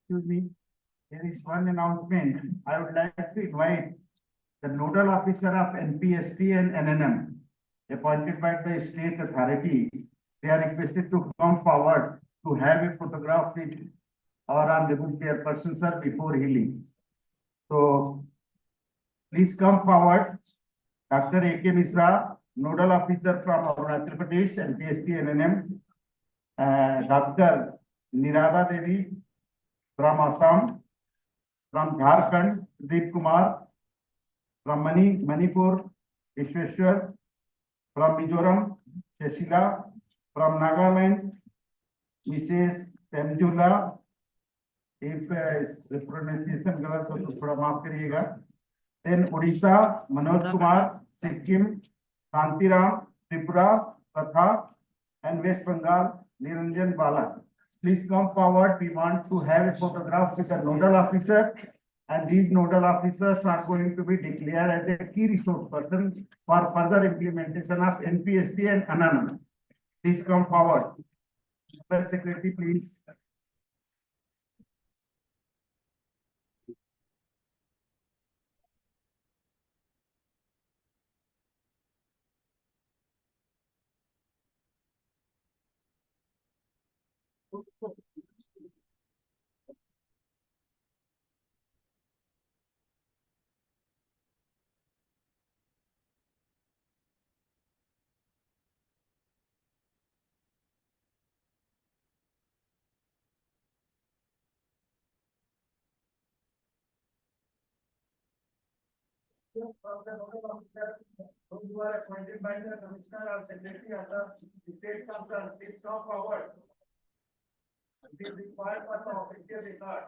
Excuse me, there is one announcement. I would like to invite the nodal officer of NPST and NNM appointed by the state authority. They are requested to come forward to have a photograph with our honorable chairperson, sir, before he leaves. So please come forward. Dr. A.K. Misra, nodal officer from Arunachal Pradesh, NPST, NNM. Dr. Nirada Devi from Assam, from Jharkhand, Deep Kumar, from Manipur, Vishweshwar, from Mizoram, Shashila, from Nagaland, Mrs. Temjula. If the pronunciation goes, so thoda maaf kariyega. Then Odisha, Manoj Kumar, Sikkim, Shantiram, Tripura, Katha, and West Bengal, Niranjan Bala. Please come forward. We want to have a photograph with the nodal officer, and these nodal officers are going to be declared as a key resource person for further implementation of NPST and NNM. Please come forward. Secretary, please. Those who are appointed by the commissioner or secretary of the state council, please come forward. It is required for the official record.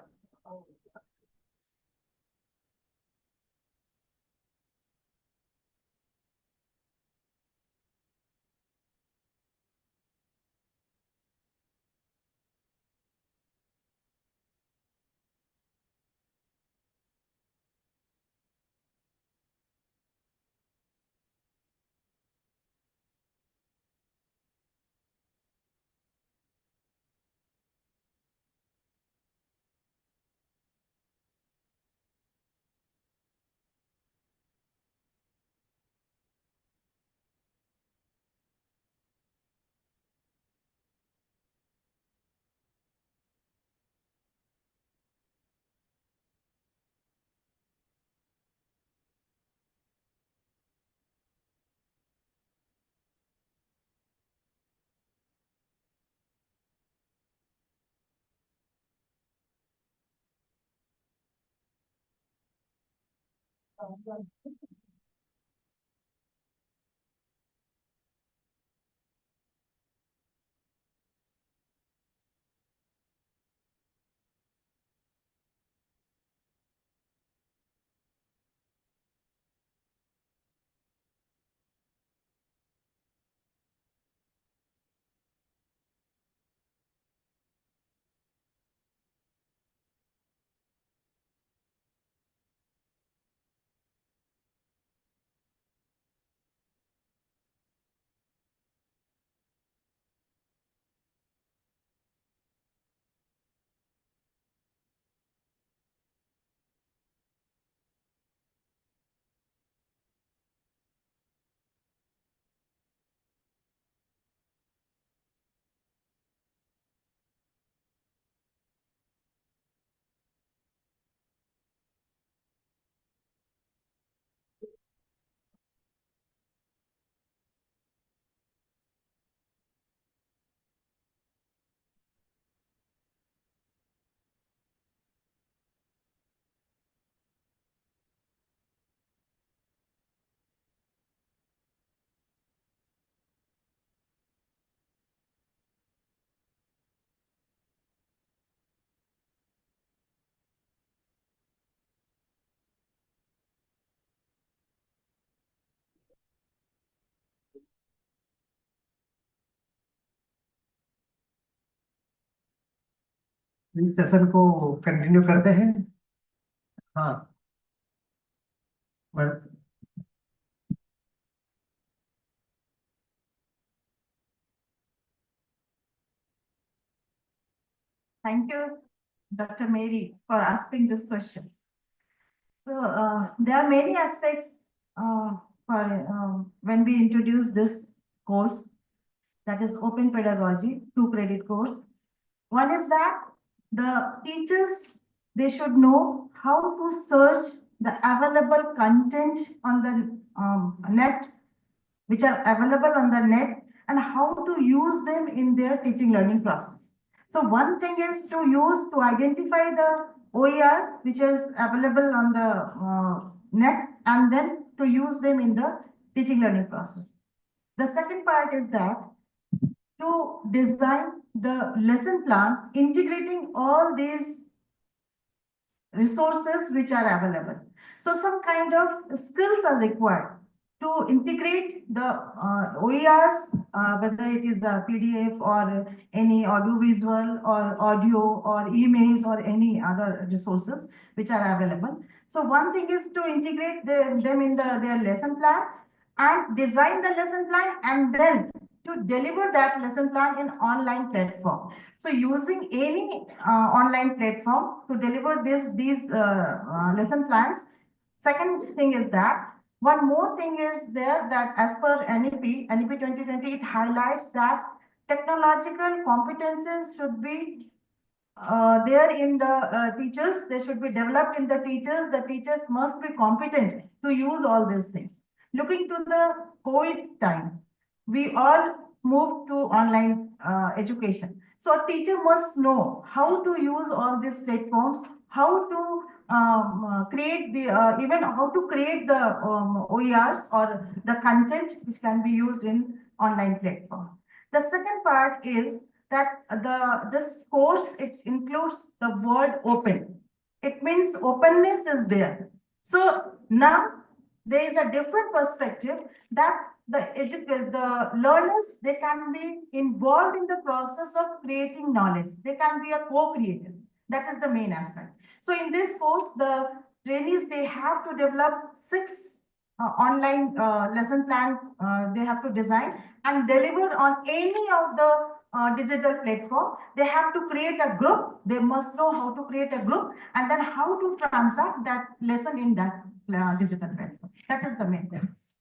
Session को continue करते हैं। हाँ Thank you, Dr. Mary, for asking this question. So there are many aspects when we introduce this course, that is Open Pedagogy, 2-credit course. One is that the teachers, they should know how to search the available content on the net, which are available on the net, and how to use them in their teaching learning process. So one thing is to identify the OER which is available on the net, and then to use them in the teaching learning process. The second part is that to design the lesson plan integrating all these resources which are available. So some kind of skills are required to integrate the OERs, whether it is a PDF or any audiovisual or audio or emails or any other resources which are available. So one thing is to integrate them in their lesson plan and design the lesson plan, and then to deliver that lesson plan in online platform. So using any online platform to deliver these lesson plans. Second thing is that one more thing is there, that as per NEP 2020, it highlights that Technological competences should be there in the teachers. They should be developed in the teachers. The teachers must be competent to use all these things. Looking to the COVID time, we all moved to online education. So a teacher must know how to use all these platforms, how to create the even how to create the OERs or the content which can be used in online platform. The second part is that this course, it includes the word open. It means openness is there. So now there is a different perspective that the learners, they can be involved in the process of creating knowledge. They can be a co-creator. That is the main aspect. So in this course, the trainees, they have to develop 6 online lesson plan they have to design and deliver on any of the digital platform. They have to create a group. They must know how to create a group and then how to transact that lesson in that digital platform. That is the main purpose.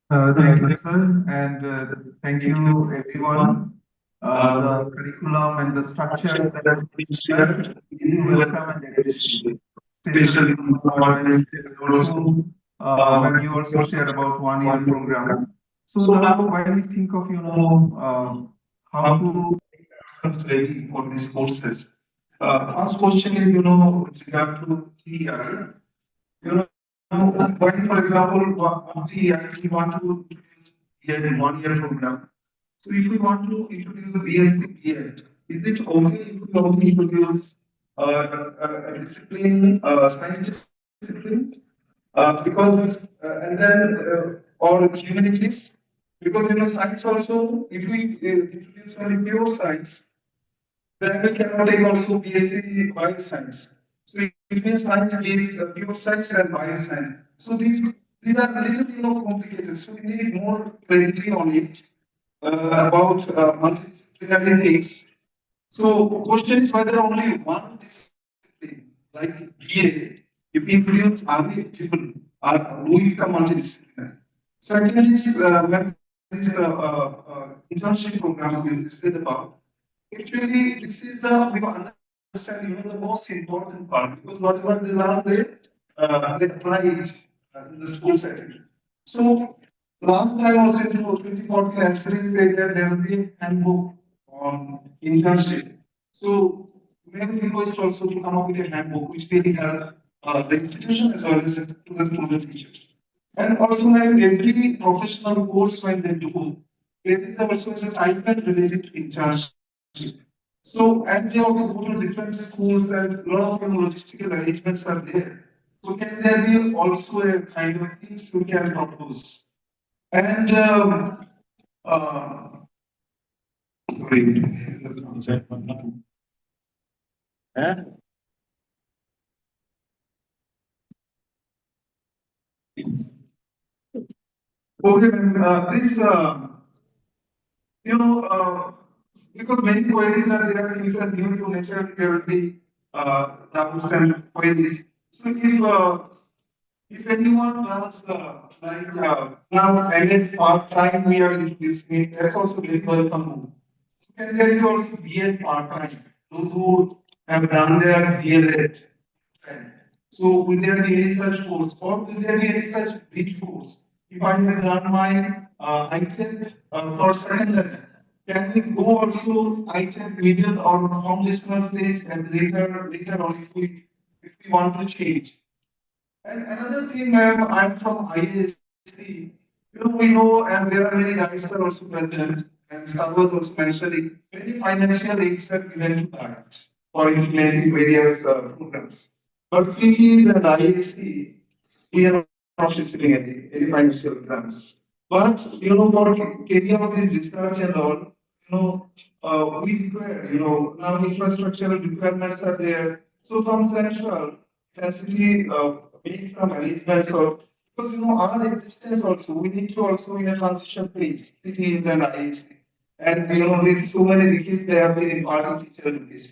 Thank you, sir, and thank you, everyone. The curriculum and the structures that we share, really welcome and appreciate, especially also when you also share about 1 year program. So now, when we think of how to make ourselves ready for these courses, first question is with regard to TI. When, for example, of the we want to introduce B.Ed in 1 year program. So if we want to introduce a BSc B.Ed, is it okay if we only introduce a discipline, science discipline? Because and then or humanities, because science also, if we introduce only pure science, then we cannot take also BSc Bioscience. So it means science is pure science and bioscience. So these are a little complicated. So we need more clarity on it about multidisciplinary things. So the question is whether only one discipline like BA, if we introduce, are we eligible? Do we become multidisciplinary? Second is when this internship program we said about. Actually, this is we understand the most important part because whatever they learn, they apply it in the school setting. So last time also in 2014, NCTE said that there will be a handbook on internship. So maybe request also to come up with a handbook which will help the institution as well as to the student teachers. And also like every professional course when they do, there is also a stipend related to internship. So, and they also go to different schools and a lot of logistical arrangements are there. So, can there be also a kind of things we can propose? And, sorry, okay, this, because many queries are there, things are new, so naturally there will be doubts and queries. So if anyone does now edit part time, we are introducing it. That's also very welcome. Can there be also B.Ed part time? Those who have done their B.Ed. So will there be any such course, or will there be any such bridge course? If I have done my ITEP for secondary, can we go also ITEP middle or foundational stage and later on if we want to change? And another thing, I'm from IASC. We know, and there are many guys are also present, and some was also mentioning many financial aids are given to diet for implementing various programs. But CTs and IASC, we are not receiving any financial grants. But for carrying out this research and all, we require, now infrastructural requirements are there. So from central facility, make some arrangements or because our existence also, we need to also in a transition phase, cities and IAC. And there's so many decades they have been imparting teacher education.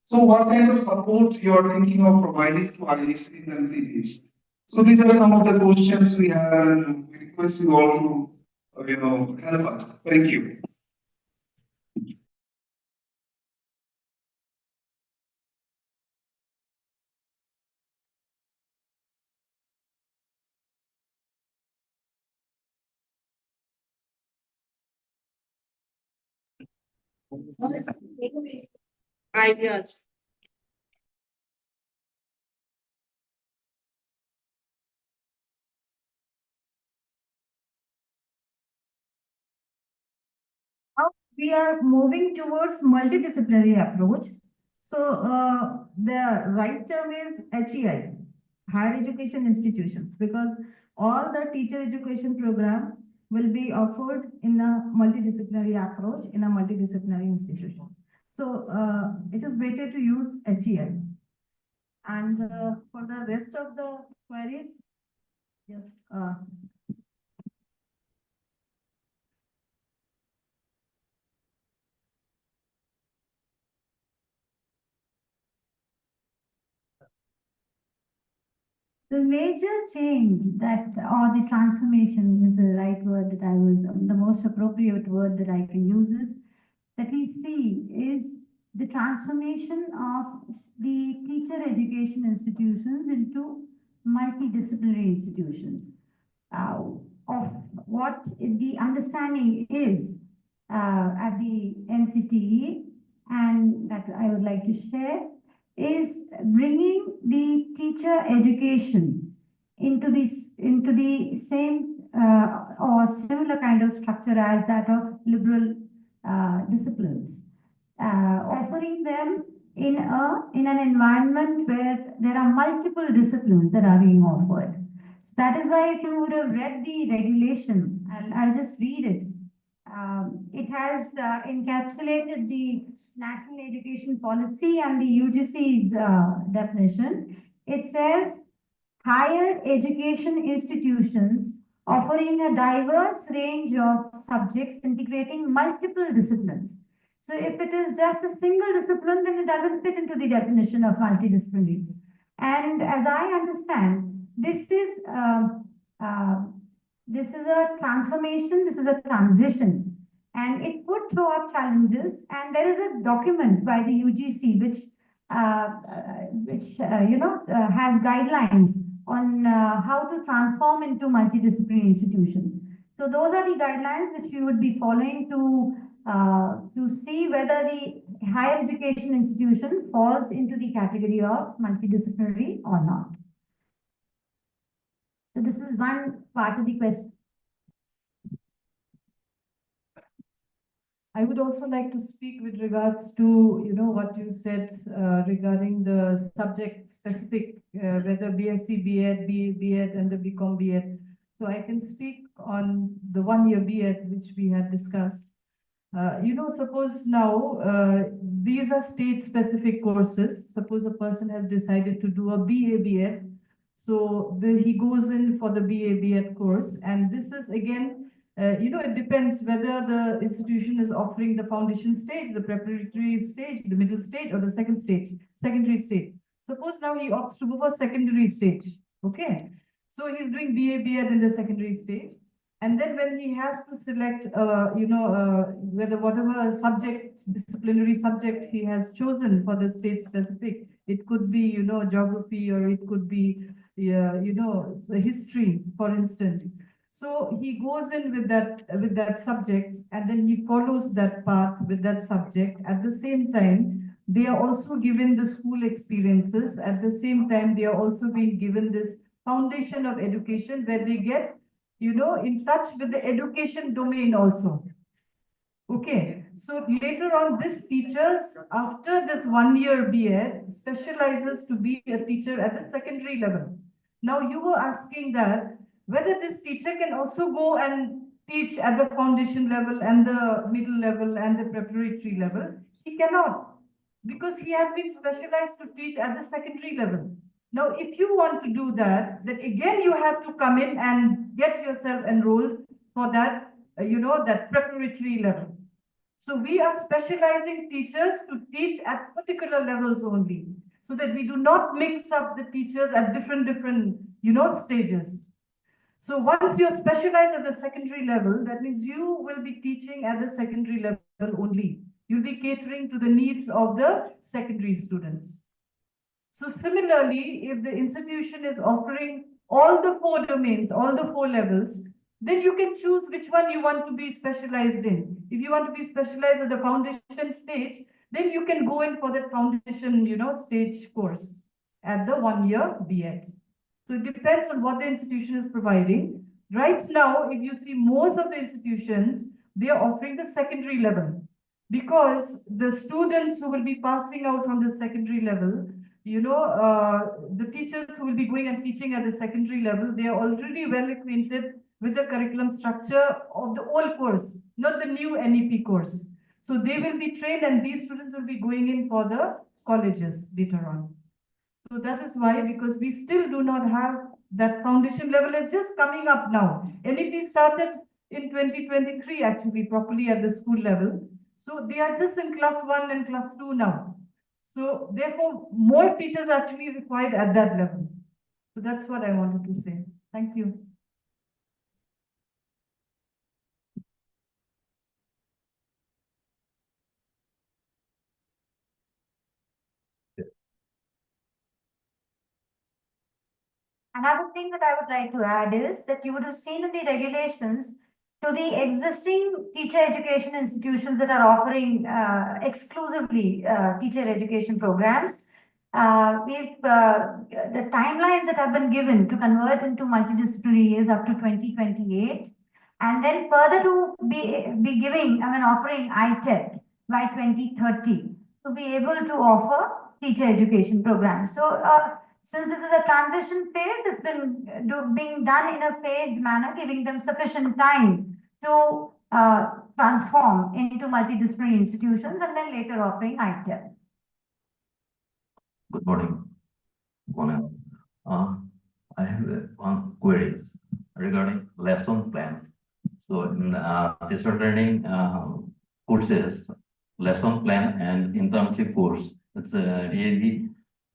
So what kind of support you are thinking of providing to ISCs and cities? So these are some of the questions we have, and we request you all to, help us. Thank you. Ideas. Now we are moving towards multidisciplinary approach. So the right term is HEI, higher education institutions, because all the teacher education program will be offered in a multidisciplinary approach in a multidisciplinary institution. So it is better to use HEIs. And for the rest of the queries, yes. The major change that, or the transformation is the right word that the most appropriate word that I can use is, that we see is the transformation of the teacher education institutions into multidisciplinary institutions. Of what the understanding is at the NCTE, and that I would like to share, is bringing the teacher education into the same or similar kind of structure as that of liberal disciplines, offering them in an environment where there are multiple disciplines that are being offered. So that is why, if you would have read the regulation, I'll just read it. It has encapsulated the National Education Policy and the UGC's definition. It says, higher education institutions offering a diverse range of subjects integrating multiple disciplines. So if it is just a single discipline, then it doesn't fit into the definition of multidisciplinary. And as I understand, this is a transformation, this is a transition, and it would throw up challenges. And there is a document by the UGC which has guidelines on how to transform into multidisciplinary institutions. So those are the guidelines which you would be following to see whether the higher education institution falls into the category of multidisciplinary or not. So this is one part of the question. I would also like to speak with regards to, what you said regarding the subject specific, whether BSc, B.Ed, B.Ed and the BCom B.Ed. So I can speak on the 1-year B.Ed, which we had discussed. Suppose now, these are state specific courses. Suppose a person has decided to do a BA B.Ed. So he goes in for the BA B.Ed course, and this is again, it depends whether the institution is offering the foundation stage, the preparatory stage, the middle stage, or the secondary stage. Suppose now he opts to go for secondary stage. Okay. So he's doing BA B.Ed in the secondary stage. And then when he has to select, whatever subject, disciplinary subject he has chosen for the state specific, it could be, geography, or it could be, history, for instance. So he goes in with that subject, and then he follows that path with that subject. At the same time, they are also given the school experiences. At the same time, they are also being given this foundation of education where they get, in touch with the education domain also. Okay, so later on, this teachers, after this 1-year B.Ed, specializes to be a teacher at the secondary level. Now you were asking that whether this teacher can also go and teach at the foundation level and the middle level and the preparatory level. He cannot, because he has been specialized to teach at the secondary level. Now, if you want to do that, then again you have to come in and get yourself enrolled for that, that preparatory level. So we are specializing teachers to teach at particular levels only, so that we do not mix up the teachers at different, stages. So once you're specialized at the secondary level, that means you will be teaching at the secondary level only. You'll be catering to the needs of the secondary students. So similarly, if the institution is offering all the 4 domains, all the 4 levels, then you can choose which one you want to be specialized in. If you want to be specialized at the foundation stage, then you can go in for that foundation, stage course at the 1-year B.Ed. So it depends on what the institution is providing. Right now, if you see most of the institutions, they are offering the secondary level, because the students who will be passing out from the secondary level, the teachers who will be going and teaching at the secondary level, they are already well acquainted with the curriculum structure of the old course, not the new NEP course. So they will be trained, and these students will be going in for the colleges later on. So that is why, because we still do not have that foundation level, is just coming up now. NEP started in 2023 actually properly at the school level. So they are just in class 1 and class 2 now. So therefore, more teachers are actually required at that level. So that's what I wanted to say. Thank you. Another thing that I would like to add is that you would have seen in the regulations to the existing teacher education institutions that are offering exclusively teacher education programs. The timelines that have been given to convert into multidisciplinary is up to 2028, and then further to be giving, offering ITET by 2030 to be able to offer teacher education programs. So since this is a transition phase, it's been being done in a phased manner, giving them sufficient time to transform into multidisciplinary institutions, and then later offering ITEL. Good morning. I have one queries regarding lesson plan. So in teacher training courses, lesson plan and internship course, it's really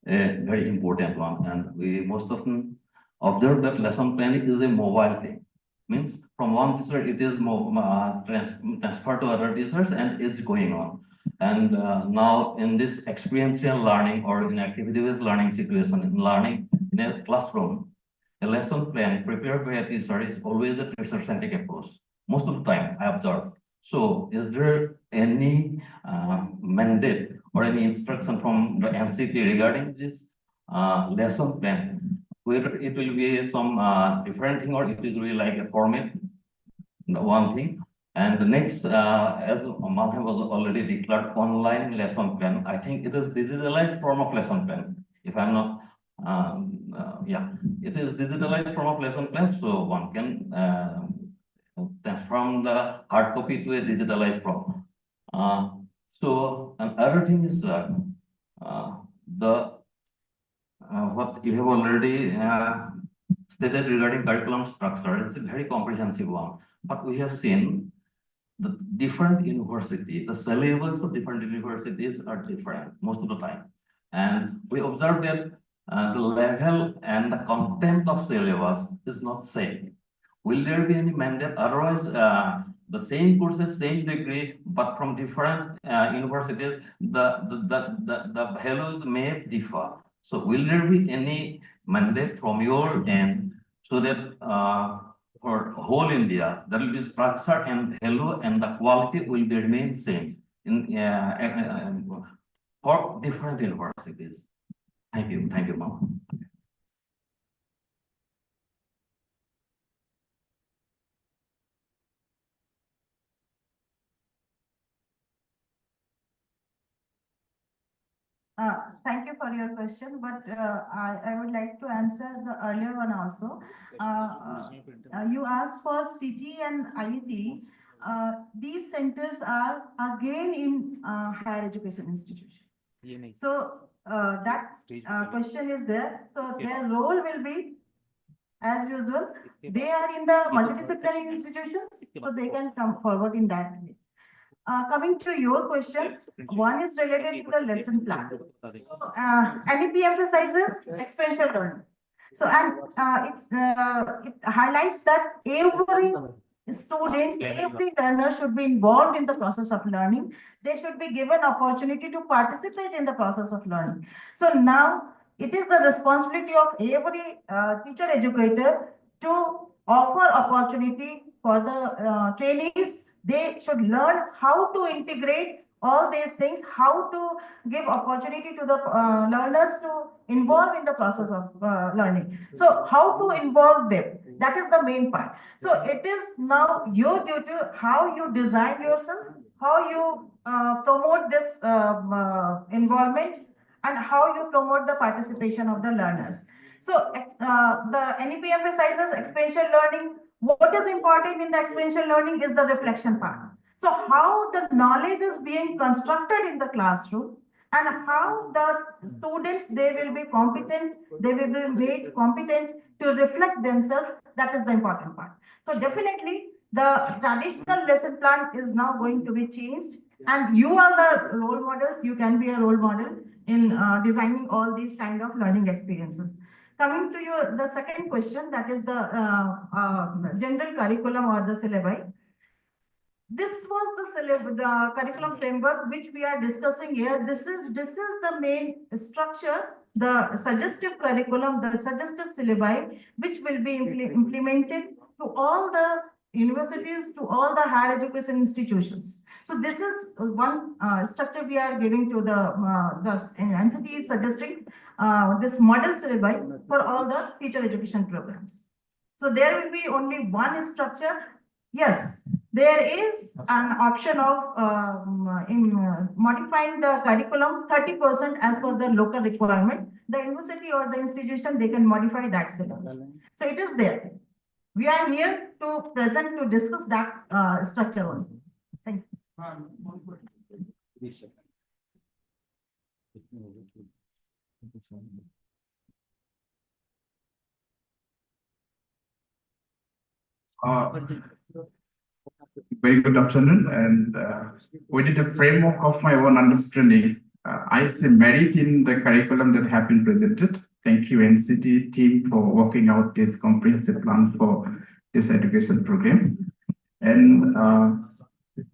a very important one, and we most often observe that lesson planning is a mobile thing. Means from one teacher it is transferred to other teachers, and it's going on. And now in this experiential learning or in activity-based learning situation, in learning in a classroom, a lesson plan prepared by a teacher is always a teacher-centric approach. Most of the time, I observe. So, is there any mandate or any instruction from the NCTE regarding this lesson plan? Whether it will be some different thing or it will be like a format, one thing. And the next, as Malcolm was already declared, online lesson plan. I think it is digitalized form of lesson plan. If I'm not, it is digitalized form of lesson plan. So one can transform the hard copy to a digitalized form. So another thing is what you have already stated regarding curriculum structure. It's a very comprehensive one. But we have seen the different university, the syllabus of different universities are different most of the time. And we observe that the level and the content of syllabus is not same. Will there be any mandate? Otherwise, the same courses, same degree, but from different universities, the values may differ. So will there be any mandate from your end so that for whole India, there will be structure and value and the quality will be remain same in for different universities? Thank you, Mom. Thank you for your question, but I would like to answer the earlier one also. You asked for CT and IIT. These centers are again in higher education institution. So that question is there. So their role will be, as usual, they are in the multidisciplinary institutions, so they can come forward in that way. Coming to your question, one is related to the lesson plan. So, NEP emphasizes experiential learning. So, and it highlights that every students, every learner should be involved in the process of learning. They should be given opportunity to participate in the process of learning. So now it is the responsibility of every teacher educator to offer opportunity for the trainees. They should learn how to integrate all these things, how to give opportunity to the learners to involve in the process of learning. So how to involve them, that is the main part. So it is now your duty how you design yourself, how you promote this involvement, and how you promote the participation of the learners. So the NEP emphasizes experiential learning. What is important in the experiential learning is the reflection part. So how the knowledge is being constructed in the classroom, and how the students, they will be competent, they will be made competent to reflect themselves. That is the important part. So definitely the traditional lesson plan is now going to be changed, and you are the role models. You can be a role model in designing all these kind of learning experiences. Coming to the second question, that is the general curriculum or the syllabi. This was the curriculum framework which we are discussing here. This is the main structure, the suggestive curriculum, the suggestive syllabi, which will be implemented to all the universities, to all the higher education institutions. So this is one structure we are giving to the NCTE suggesting this model syllabi for all the teacher education programs. So there will be only one structure. Yes, there is an option of modifying the curriculum 30% as per the local requirement. The university or the institution, they can modify that syllabus. So it is there. We are here to present to discuss that structure only. Thank you. Very good afternoon, and within the framework of my own understanding, I see merit in the curriculum that have been presented. Thank you, NCT team, for working out this comprehensive plan for this education program. And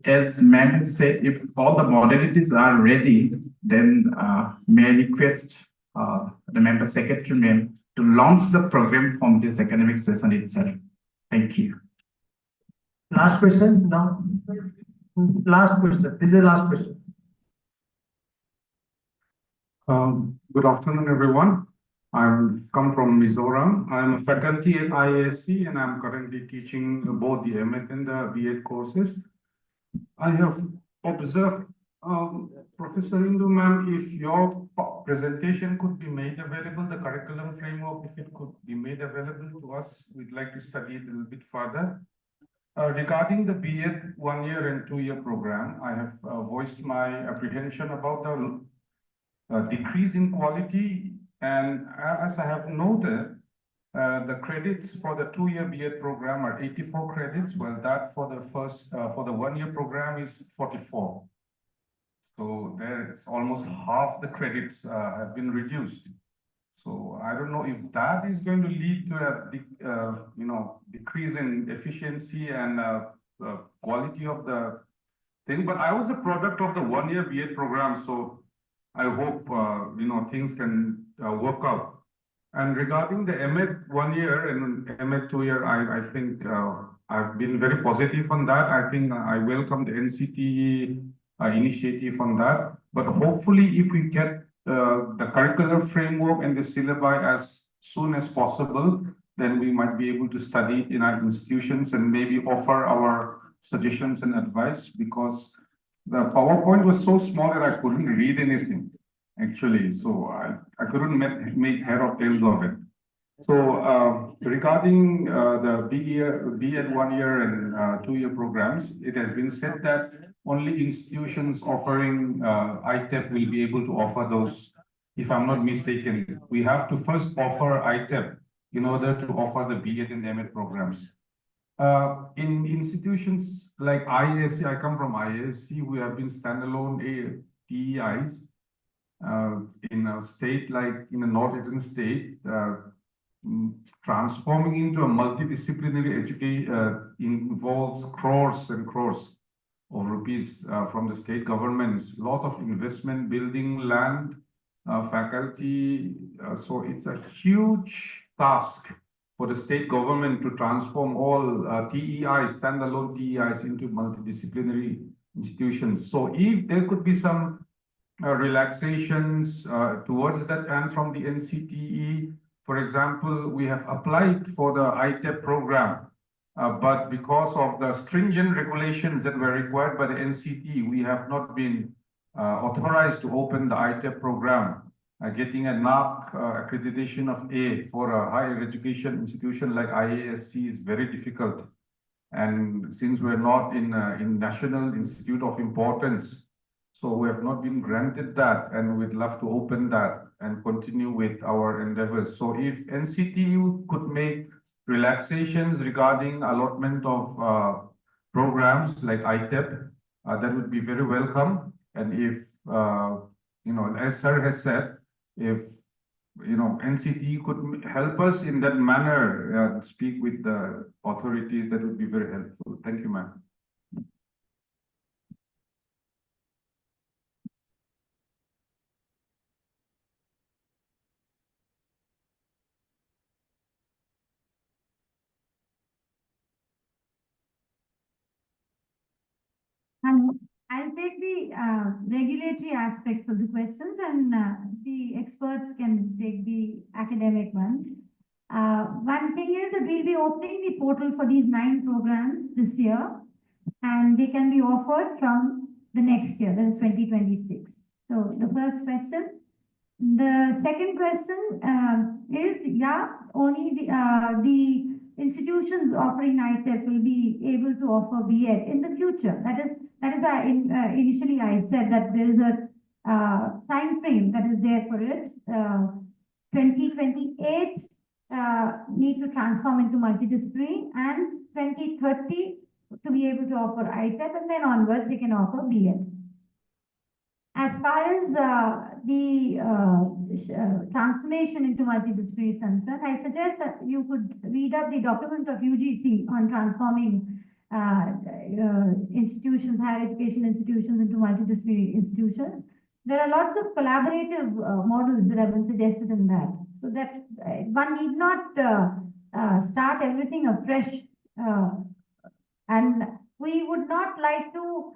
as ma'am has said, if all the modalities are ready, then may I request the member secretary ma'am to launch the program from this academic session itself. Thank you. Last question now. Last question. This is the last question. Good afternoon, everyone. I'm come from Mizoram. I'm a faculty at IASC, and I'm currently teaching both the M.Ed and the B.Ed courses. I have observed, Professor Indu ma'am, if your presentation could be made available, the curriculum framework, if it could be made available to us, we'd like to study it a little bit further. Regarding the B.Ed 1-year and 2-year program, I have voiced my apprehension about the decrease in quality, and as I have noted, the credits for the 2-year B.Ed program are 84 credits, while that for the for the 1-year program is 44. So there's almost half the credits have been reduced. So I don't know if that is going to lead to a decrease in efficiency and quality of the thing. But I was a product of the 1-year B.Ed program, so I hope things can work out. And regarding the M.Ed 1-year and M.Ed 2-year, I think I've been very positive on that. I think I welcome the NCTE initiative on that. But hopefully, if we get the curricular framework and the syllabi as soon as possible, then we might be able to study it in our institutions and maybe offer our suggestions and advice, because the PowerPoint was so small that I couldn't read anything, actually. So I couldn't make head or tails of it. So regarding the B.Ed 1-year and 2-year programs, it has been said that only institutions offering ITEP will be able to offer those. If I'm not mistaken, we have to first offer ITEP in order to offer the B.Ed and M.Ed programs. In institutions like IASC, I come from IASC, we have been standalone TEIs. In a state like in a northern state, transforming into a multidisciplinary education involves crores and crores of rupees from the state governments, a lot of investment, building land, faculty. So it's a huge task for the state government to transform all TEIs, standalone TEIs into multidisciplinary institutions. So if there could be some relaxations towards that end from the NCTE, for example, we have applied for the ITEP program. But because of the stringent regulations that were required by the NCTE, we have not been authorized to open the ITEP program. Getting a NAAC accreditation of A for a higher education institution like IASC is very difficult. And since we're not in National Institute of Importance, so we have not been granted that, and we'd love to open that and continue with our endeavors. So if NCTE could make relaxations regarding allotment of programs like ITEP, that would be very welcome. And if, as Sir has said, if, NCTE could help us in that manner, speak with the authorities, that would be very helpful. Thank you, ma'am. I'll take the regulatory aspects of the questions, and the experts can take the academic ones. One thing is that we'll be opening the portal for these 9 programs this year, and they can be offered from the next year, that is 2026. So the first question. The second question is, only the institutions offering ITEP will be able to offer B.Ed in the future. That is why initially I said that there is a time frame that is there for it. 2028 need to transform into multidisciplinary, and 2030 to be able to offer ITEP, and then onwards they can offer B.Ed. As far as the transformation into multidisciplinary is concerned, I suggest that you could read up the document of UGC on transforming institutions, higher education institutions into multidisciplinary institutions. There are lots of collaborative models that have been suggested in that, so that one need not start everything afresh. And we would not like to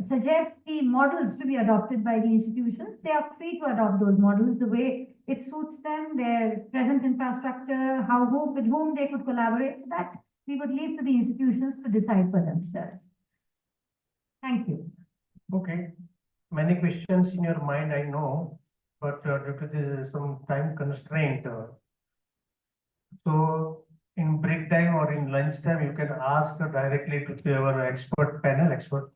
suggest the models to be adopted by the institutions. They are free to adopt those models the way it suits them, their present infrastructure, with whom they could collaborate, so that we would leave to the institutions to decide for themselves. Thank you. Okay. Many questions in your mind, I know, but due to some time constraint, so in break time or in lunch time, you can ask directly to our expert panel, expert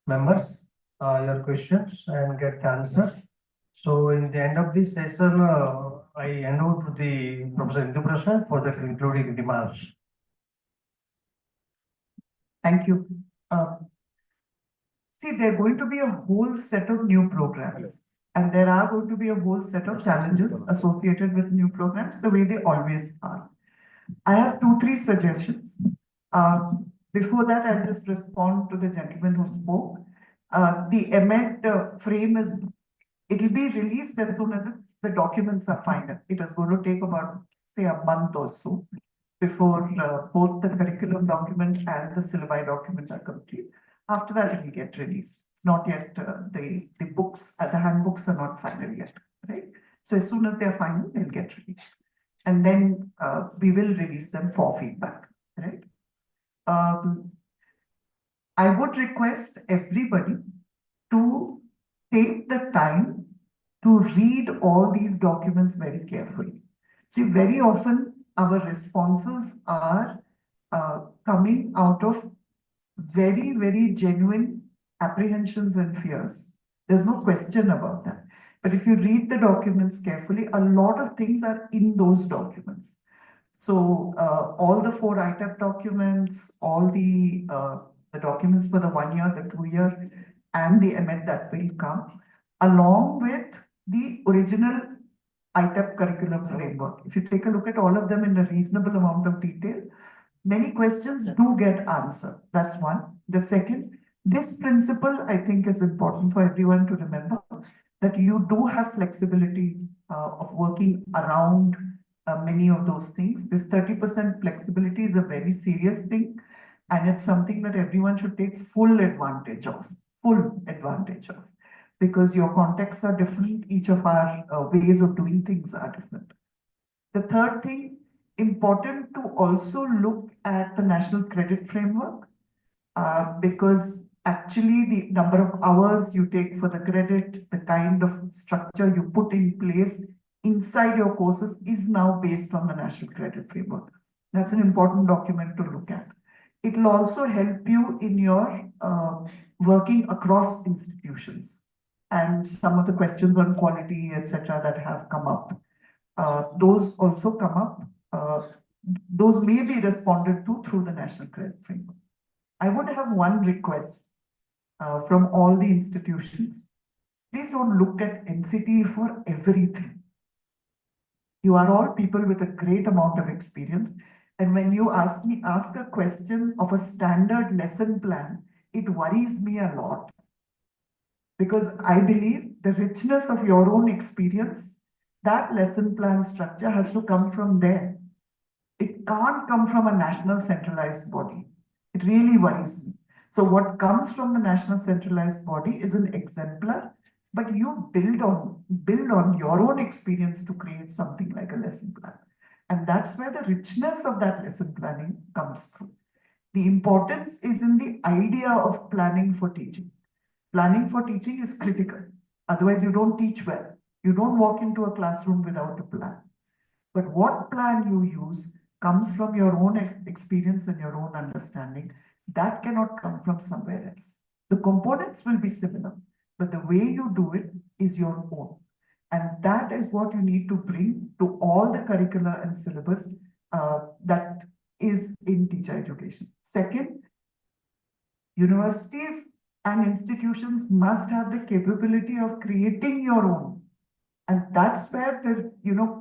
members, your questions and get the answer. So in the end of this session, I hand over to the Professor Indu Prasad for the concluding remarks. Thank you. See, there are going to be a whole set of new programs, and there are going to be a whole set of challenges associated with new programs, the way they always are. I have 2-3 suggestions. Before that, I'll just respond to the gentleman who spoke. The M.Ed frame it will be released as soon as the documents are final. It is going to take about, say, a month or so before both the curriculum document and the syllabi document are complete. After that, it will get released. It's not yet, the books, the handbooks are not final yet, right? So as soon as they're final, they'll get released. And then we will release them for feedback, right? I would request everybody to take the time to read all these documents very carefully. See, very often our responses are coming out of very, very genuine apprehensions and fears. There's no question about that. But if you read the documents carefully, a lot of things are in those documents. So all the 4 ITAP documents, all the documents for the 1 year, the 2 year, and the EMET that will come, along with the original ITAP curriculum framework. If you take a look at all of them in a reasonable amount of detail, many questions do get answered. That's one. The second, this principle I think is important for everyone to remember, that you do have flexibility of working around many of those things. This 30% flexibility is a very serious thing, and it's something that everyone should take full advantage of, because your contexts are different. Each of our ways of doing things are different. The third thing, important to also look at the National Credit Framework, because actually the number of hours you take for the credit, the kind of structure you put in place inside your courses is now based on the National Credit Framework. That's an important document to look at. It will also help you in your working across institutions, and some of the questions on quality, etc., that have come up. Those also come up. Those may be responded to through the National Credit Framework. I would have one request from all the institutions. Please don't look at NCTE for everything. You are all people with a great amount of experience. And when you ask a question of a standard lesson plan, it worries me a lot. Because I believe the richness of your own experience, that lesson plan structure has to come from there. It can't come from a national centralized body. It really worries me. So what comes from the national centralized body is an exemplar, but you build on your own experience to create something like a lesson plan. And that's where the richness of that lesson planning comes through. The importance is in the idea of planning for teaching. Planning for teaching is critical. Otherwise, you don't teach well. You don't walk into a classroom without a plan. But what plan you use comes from your own experience and your own understanding. That cannot come from somewhere else. The components will be similar, but the way you do it is your own. And that is what you need to bring to all the curricula and syllabus that is in teacher education. Second, universities and institutions must have the capability of creating your own. And that's where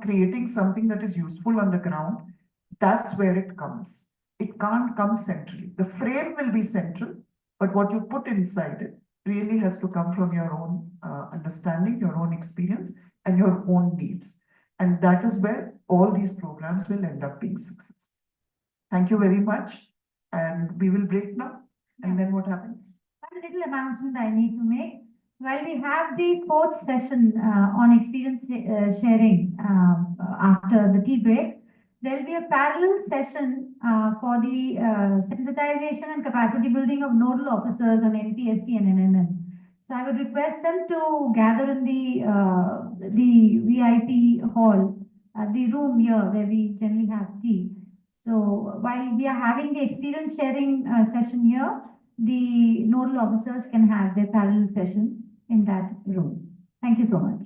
creating something that is useful on the ground, that's where it comes. It can't come centrally. The frame will be central, but what you put inside it really has to come from your own understanding, your own experience, and your own needs. And that is where all these programs will end up being successful. Thank you very much. And we will break now. And then what happens? One little announcement I need to make. While we have the 4th session on experience sharing after the tea break, there will be a parallel session for the sensitization and capacity building of nodal officers on NPST and NNN. So I would request them to gather in the VIP hall, the room here where we generally have tea. So while we are having the experience sharing session here, the nodal officers can have their parallel session in that room. Thank you so much.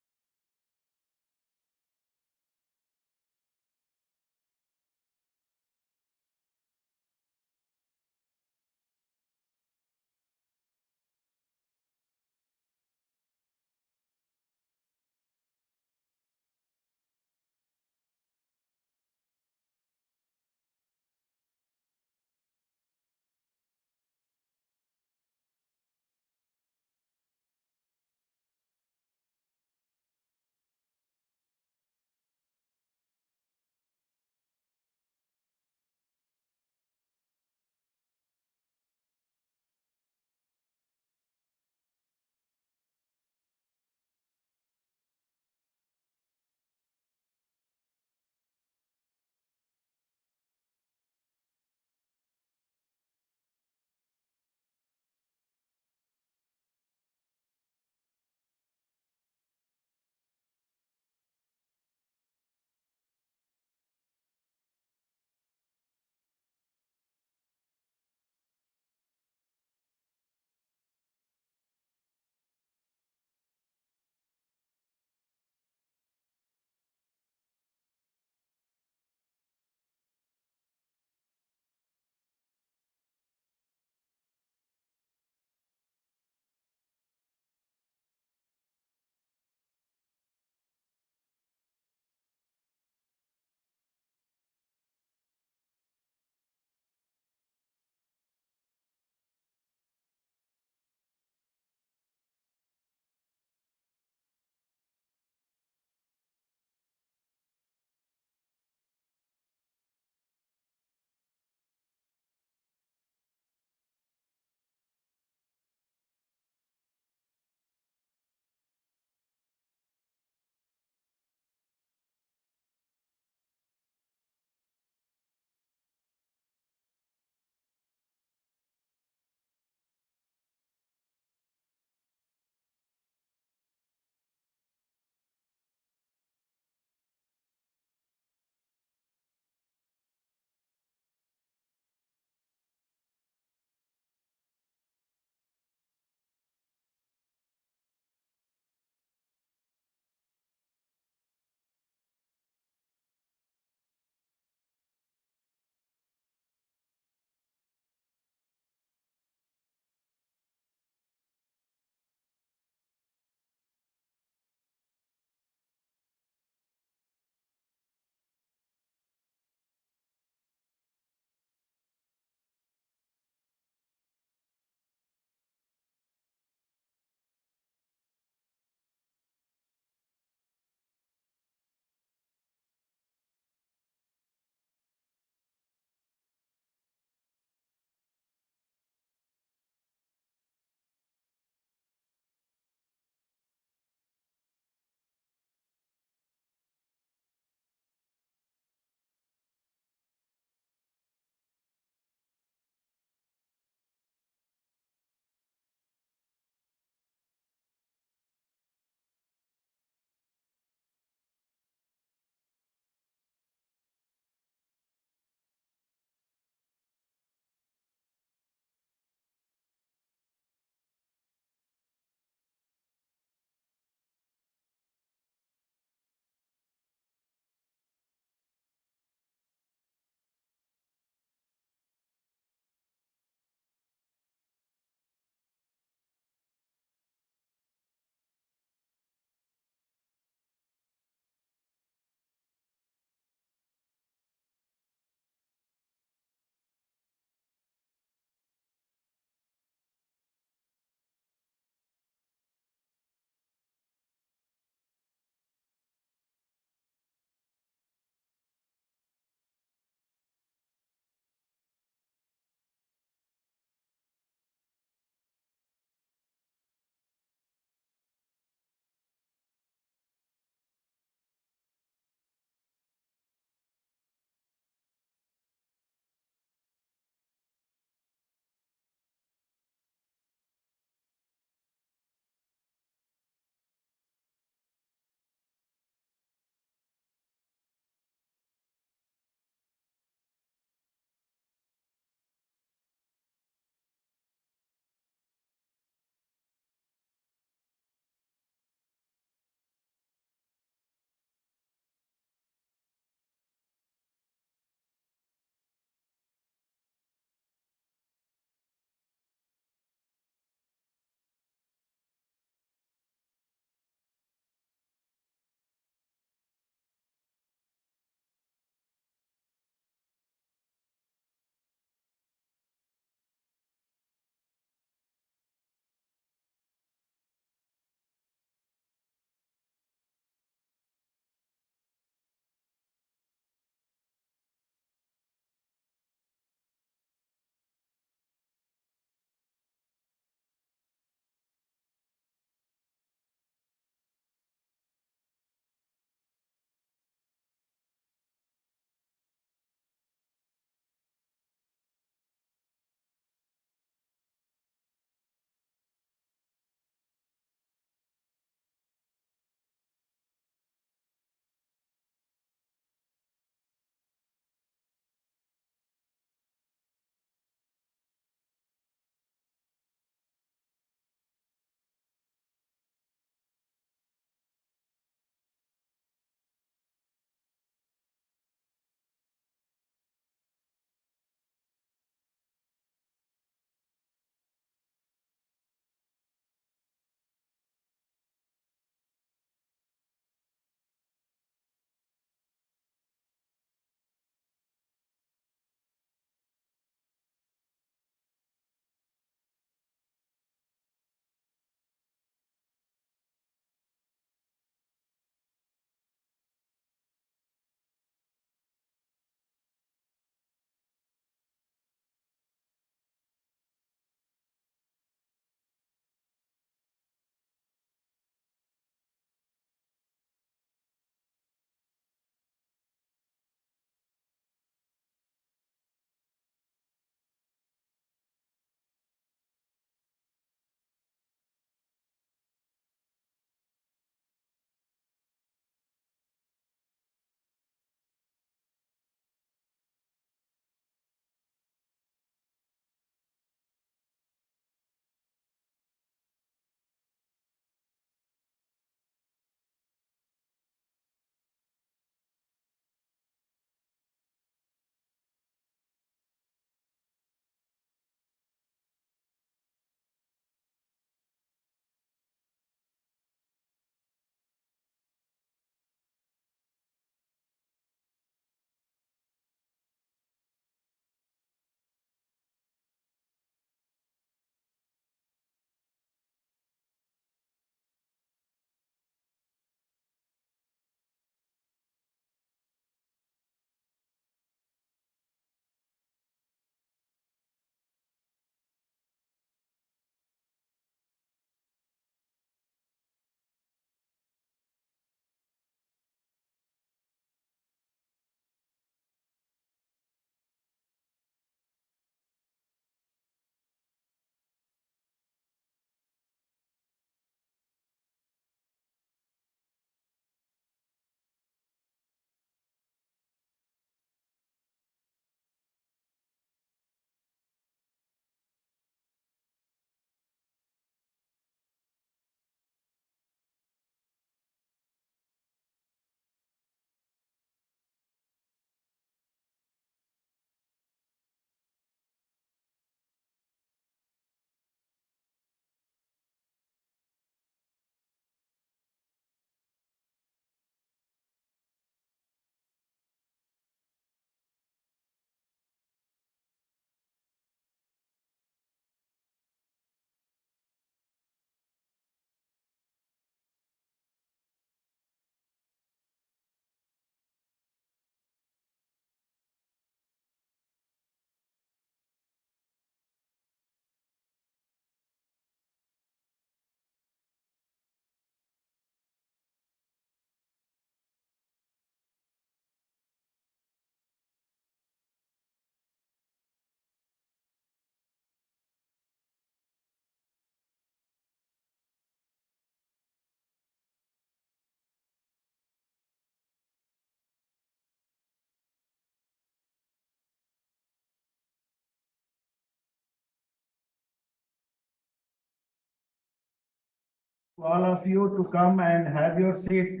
to all of you to come and have your seat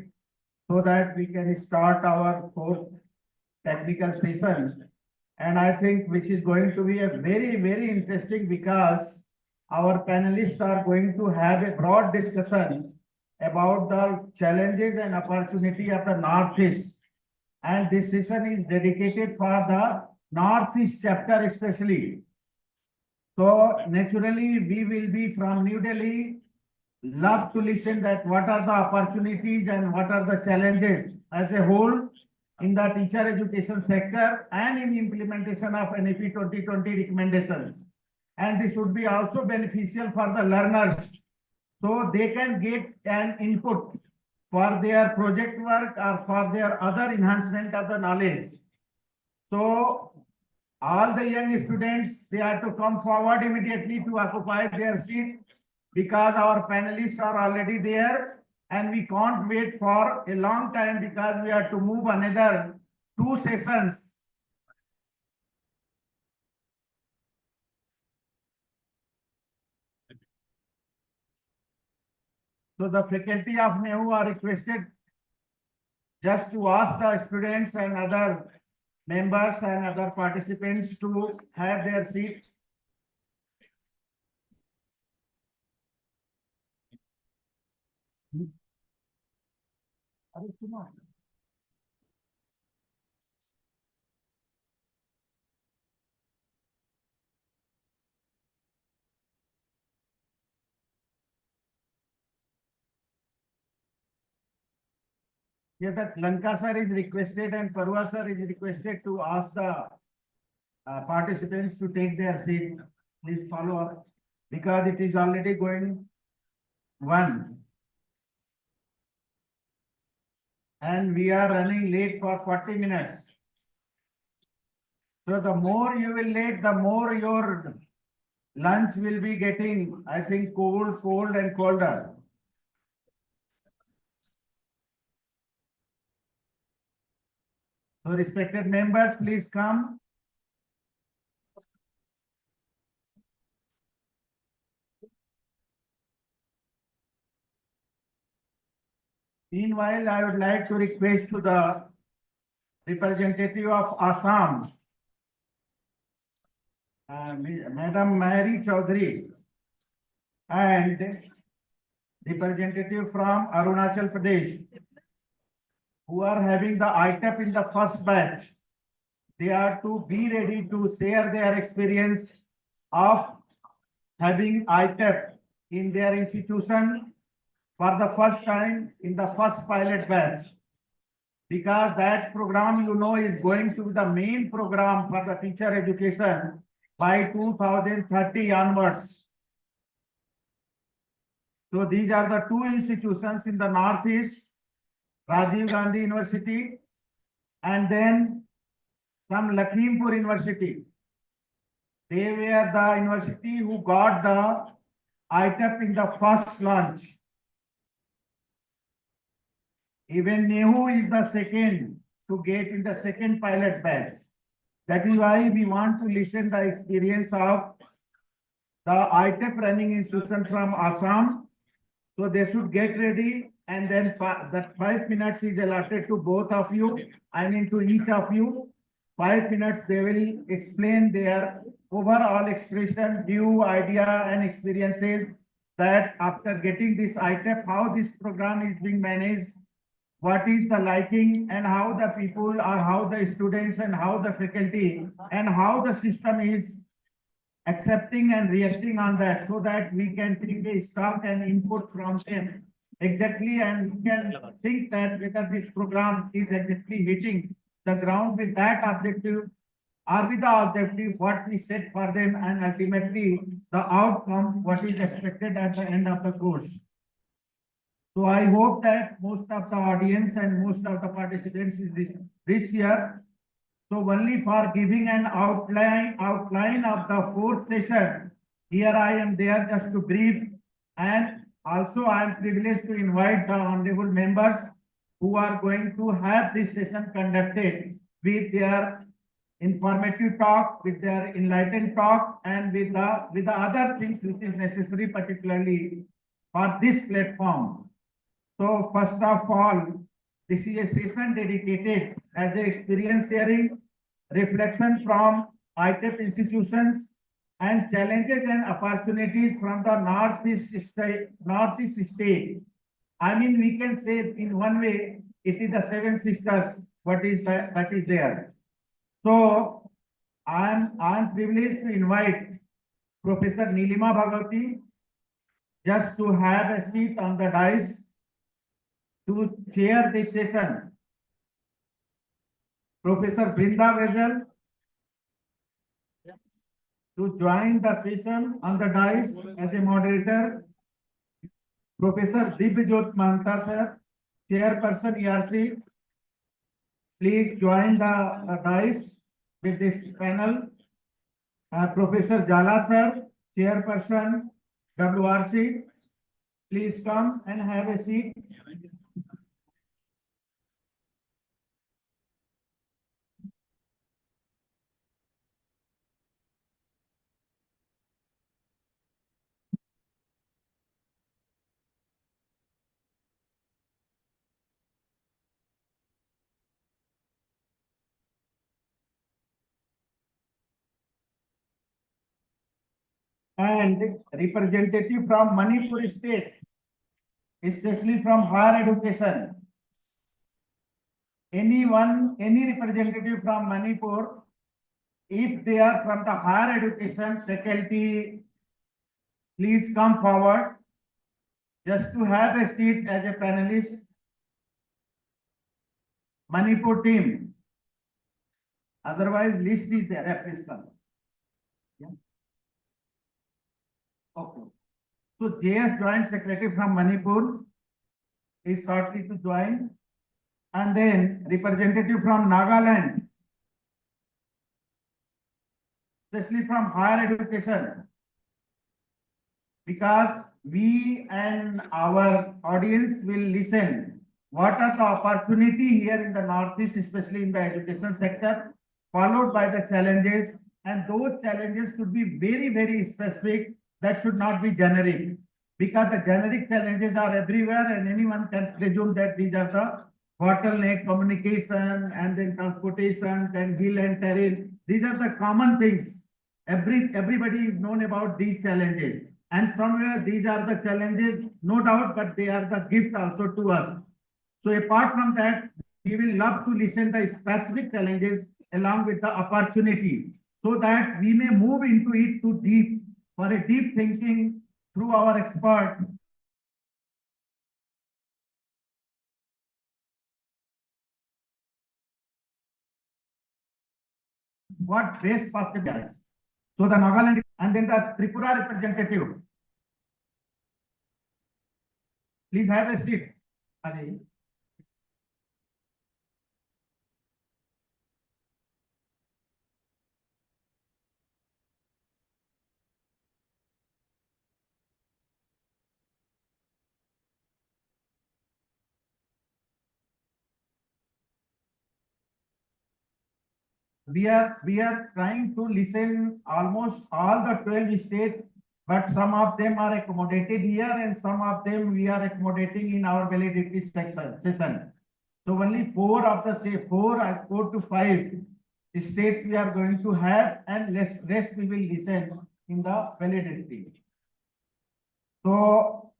so that we can start our fourth technical session. And I think which is going to be a very, very interesting because our panelists are going to have a broad discussion about the challenges and opportunity of the Northeast. And this session is dedicated for the Northeast chapter especially. So naturally, we will be from New Delhi, love to listen that what are the opportunities and what are the challenges as a whole in the teacher education sector and in the implementation of NEP 2020 recommendations. And this would be also beneficial for the learners, so they can get an input for their project work or for their other enhancement of the knowledge. So all the young students, they are to come forward immediately to occupy their seat because our panelists are already there and we can't wait for a long time because we have to move another 2 sessions. So the faculty of NEHU are requested just to ask the students and other members and other participants to have their seats. Yes, that Lanka sir is requested and Parwa sir is requested to ask the participants to take their seat. Please follow up because it is already going 1. And we are running late for 40 minutes. So the more you will late, the more your lunch will be getting, I think, cold and colder. So respected members, please come. Meanwhile, I would like to request to the representative of Assam, Madam Mary Chaudhary, and representative from Arunachal Pradesh, who are having the ITEP in the first batch. They are to be ready to share their experience of having ITEP in their institution for the first time in the first pilot batch. Because that program, you know, is going to be the main program for the teacher education by 2030 onwards. So these are the 2 institutions in the Northeast, Rajiv Gandhi University, and then some Lakhimpur University. They were the university who got the ITEP in the first launch. Even NEHU is the second to get in the second pilot batch. That is why we want to listen the experience of the ITEP running institution from Assam. So they should get ready, and then that 5 minutes is allotted to both of you. I mean to each of you. 5 minutes they will explain their overall expression, view, idea and experiences that after getting this ITEP, how this program is being managed, what is the liking and how the people are, how the students and how the faculty and how the system is accepting and reacting on that, so that we can take a stock and input from them exactly, and we can think that whether this program is exactly hitting the ground with that objective or with the objective what we set for them, and ultimately the outcome what is expected at the end of the course. So I hope that most of the audience and most of the participants is this year. So only for giving an outline of the 4th session, here I am there just to brief, and also I am privileged to invite the honorable members who are going to have this session conducted with their informative talk, with their enlightened talk, and with the other things which is necessary, particularly for this platform. So first of all, this is a session dedicated as an experience sharing, reflection from ITEP institutions, and challenges and opportunities from the Northeast state. I mean, we can say in one way, it is the seven sisters, that is there. So I'm privileged to invite Professor Nilima Bhagwati just to have a seat on the dais to chair this session. Professor Brinda Vezel to join the session on the dais as a moderator. Professor Dibyajot Mahanta sir, Chairperson ERC, please join the dais with this panel. Professor Jala sir, Chairperson WRC, please come and have a seat. And representative from Manipur state, especially from higher education. Any representative from Manipur, if they are from the higher education faculty, please come forward just to have a seat as a panelist. Manipur team. Otherwise, list is there. Please come. Yeah. Okay. So JS Joint Secretary from Manipur is shortly to join, and then representative from Nagaland, especially from higher education, because we and our audience will listen what are the opportunity here in the Northeast, especially in the education sector, followed by the challenges, and those challenges should be very, very specific. That should not be generic, because the generic challenges are everywhere and anyone can presume that these are the bottleneck, communication, and then transportation, then hill and terrain. These are the common things. Everybody is known about these challenges, and somewhere these are the challenges, no doubt, but they are the gift also to us. So apart from that, we will love to listen the specific challenges along with the opportunity, so that we may move into it too deep for a deep thinking through our expert. What best possible is. So the Nagaland and then the Tripura representative. Please have a seat. Ajay. We are trying to listen almost all the 12 states, but some of them are accommodated here and some of them we are accommodating in our validity session. So only four to five states we are going to have, and rest we will listen in the validity. So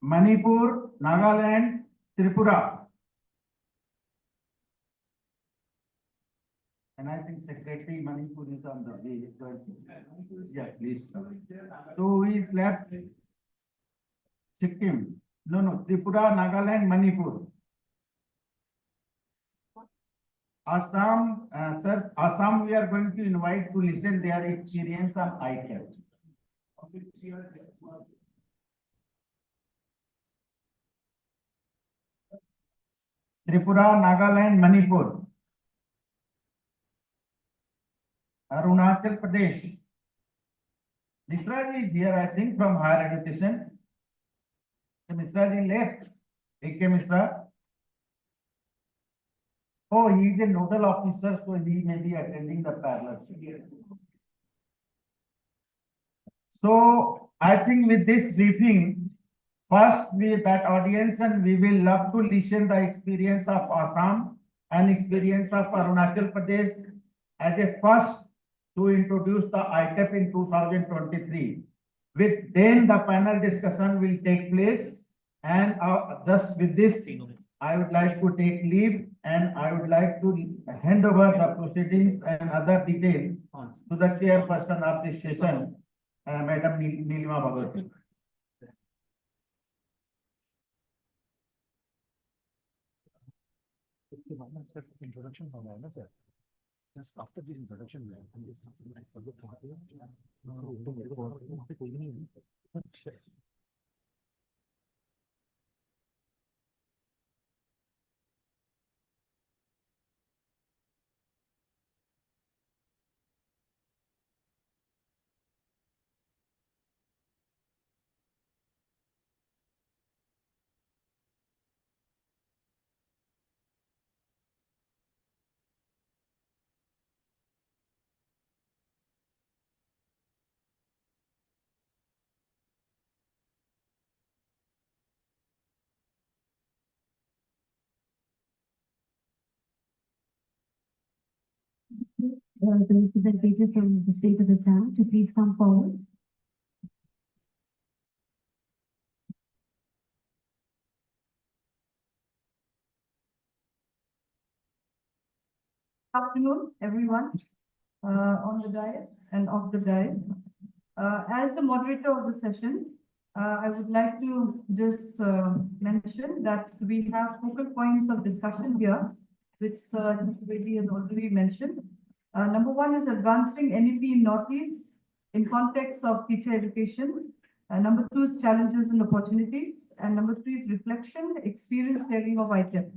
Manipur, Nagaland, Tripura. And I think Secretary Manipur is on the way. Yeah, please. So who is left? Sikkim. No, Tripura, Nagaland, Manipur. Assam, sir, Assam we are going to invite to listen their experience on ITEP. Tripura, Nagaland, Manipur. Arunachal Pradesh. Misra is here, I think, from higher education. The Misra left. A.K. Misra. Oh, he is a nodal officer, so he may be attending the parallel. So I think with this briefing, first with that audience, and we will love to listen the experience of Assam and experience of Arunachal Pradesh as a first to introduce the ITEP in 2023. With then the panel discussion will take place, and just with this, I would like to take leave, and I would like to hand over the proceedings and other details to the chairperson of this session, Madam Nilima Bhagwati. Introduction from Anna, sir. Just after this introduction, The representative from the state of Assam to please come forward. Afternoon, everyone, on the dais and off the dais. As the moderator of the session, I would like to just mention that we have focal points of discussion here, which Vedi has already mentioned. Number one is advancing NEP in Northeast in context of teacher education. Number two is challenges and opportunities. And number three is reflection, experience sharing of ITEP.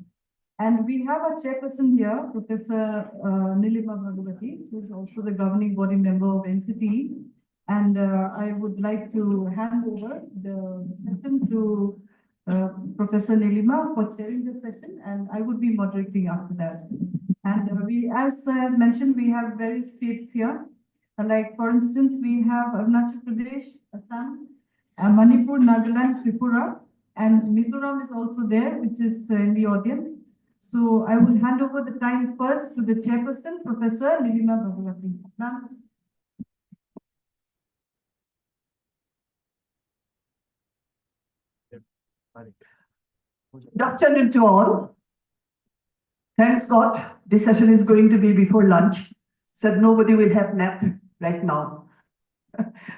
And we have a chairperson here, Professor Nilima Bhagwati, who is also the governing body member of NCTE. And I would like to hand over the session to Professor Nilima for chairing the session, and I would be moderating after that. And as mentioned, we have various states here. Like, for instance, we have Arunachal Pradesh, Assam, Manipur, Nagaland, Tripura, and Mizoram is also there, which is in the audience. So I will hand over the time first to the chairperson, Professor Nilima Bhagwati. Ma'am. Good afternoon to all. Thanks God, this session is going to be before lunch, so nobody will have nap right now.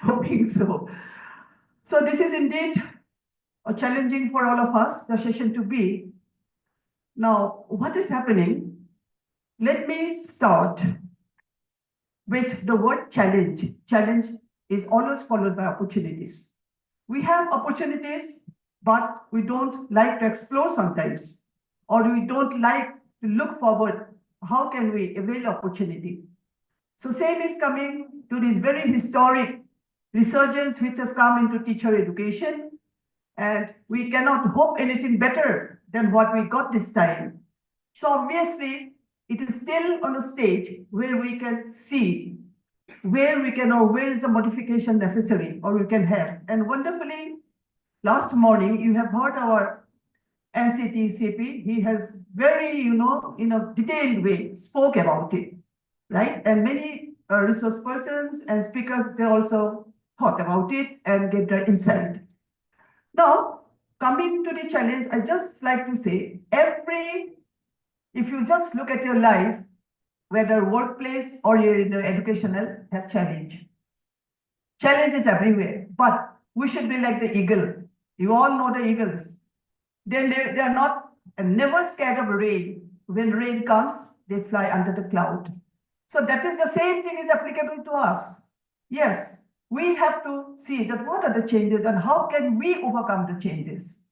Hoping so. So this is indeed challenging for all of us, the session to be. Now, what is happening? Let me start with the word challenge. Challenge is always followed by opportunities. We have opportunities, but we don't like to explore sometimes, or we don't like to look forward. How can we avail opportunity? So same is coming to this very historic resurgence which has come into teacher education, and we cannot hope anything better than what we got this time. So obviously, it is still on a stage where we can see where we can, or where is the modification necessary, or we can have. And wonderfully, last morning, you have heard our NCTE CP. He has very, in a detailed way, spoke about it, right? And many resource persons and speakers, they also thought about it and gave their insight. Now, coming to the challenge, I just like to say, if you just look at your life, whether workplace or you're in the educational, have challenge. Challenge is everywhere, but we should be like the eagle. You all know the eagles. Then they are not never scared of rain. When rain comes, they fly under the cloud. So that is the same thing is applicable to us. Yes, we have to see that what are the changes and how can we overcome the changes.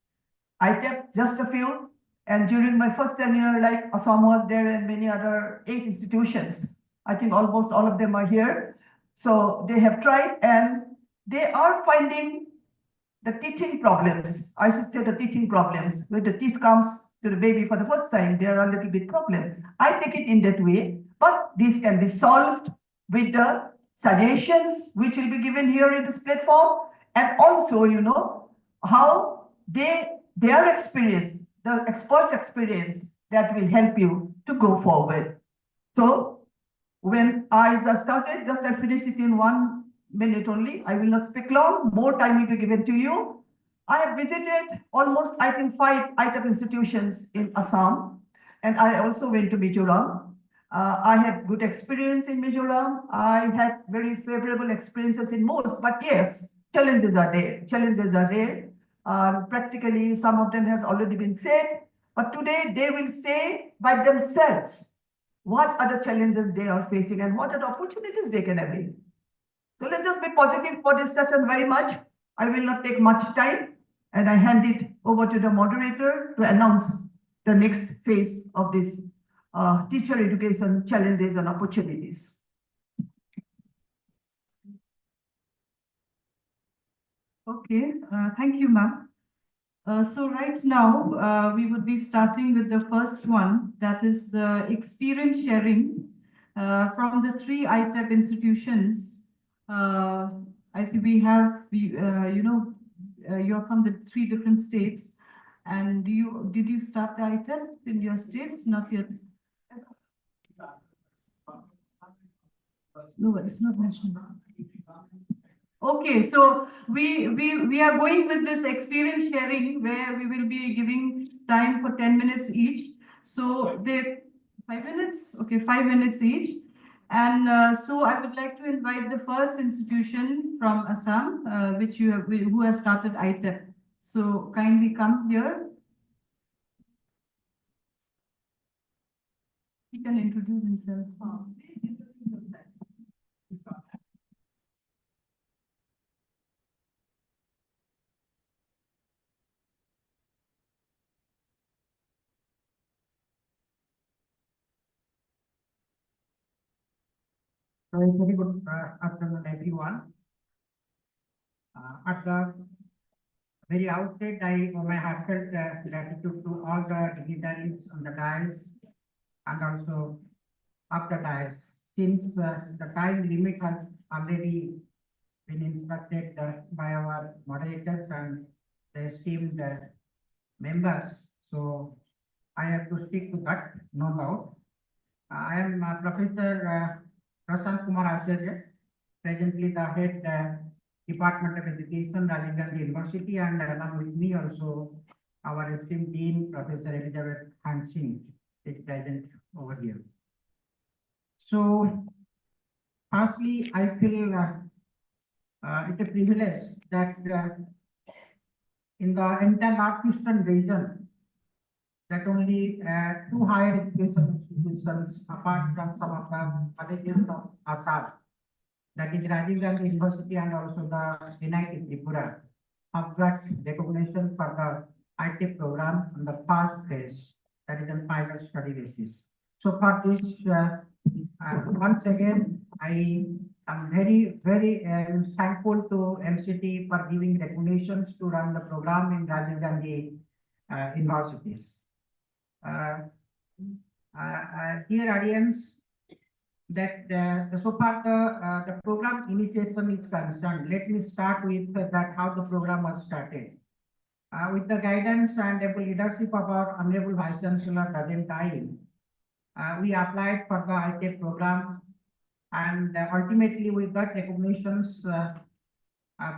I kept just a few, and during my first tenure, like Assam was there and many other 8 institutions. I think almost all of them are here. So they have tried and they are finding the teething problems. I should say the teething problems. When the teeth comes to the baby for the first time, there are a little bit problem. I take it in that way, but this can be solved with the suggestions which will be given here in this platform, and also, you know, how their experience, the experts' experience that will help you to go forward. So when I started, just I'll finish it in 1 minute only. I will not speak long. More time will be given to you. I have visited almost, I think, 5 ITEP institutions in Assam, and I also went to Mizoram. I had good experience in Mizoram. I had very favorable experiences in most, but yes, challenges are there. Challenges are there. Practically, some of them has already been said, but today they will say by themselves what are the challenges they are facing and what are the opportunities they can avail. So let's just be positive for this session very much. I will not take much time, and I hand it over to the moderator to announce the next phase of this teacher education challenges and opportunities. Okay, thank you, ma'am. So right now, we would be starting with the first one, that is the experience sharing from the 3 ITEP institutions. I think we have, you're from the 3 different states. And did you start the ITEP in your states? Not yet. No, it's not national. Okay, so we are going with this experience sharing where we will be giving time for 10 minutes each. So 5 minutes? Okay, 5 minutes each. And so I would like to invite the first institution from Assam, who has started ITEP. So kindly come here. He can introduce himself. Very good afternoon, everyone. At the very outset, I owe my heartfelt gratitude to all the dignitaries on the dais and also up the dais. Since the time limit has already been instructed by our moderators and the esteemed members, so I have to stick to that, no doubt. I am Professor Prashant Kumar Acharya, presently the head Department of Education, Rajiv Gandhi University, and along with me also our esteemed Dean, Professor Elizabeth Hansing, is present over here. So, firstly, I feel it's a privilege that in the entire Northeastern region, that only 2 higher education institutions, apart from some of the colleges of Assam, that is Rajiv Gandhi University and also the NIT Tripura, have got recognition for the ITEP program on the first phase, that is on final study basis. So for this, once again, I am very, very thankful to NCTE for giving recognitions to run the program in Rajiv Gandhi universities. Dear audience, that so far the program initiation is concerned, let me start with that how the program was started. With the guidance and able leadership of our Honorable Vice Chancellor Rajan Tai, we applied for the ITEP program, and ultimately we got recognitions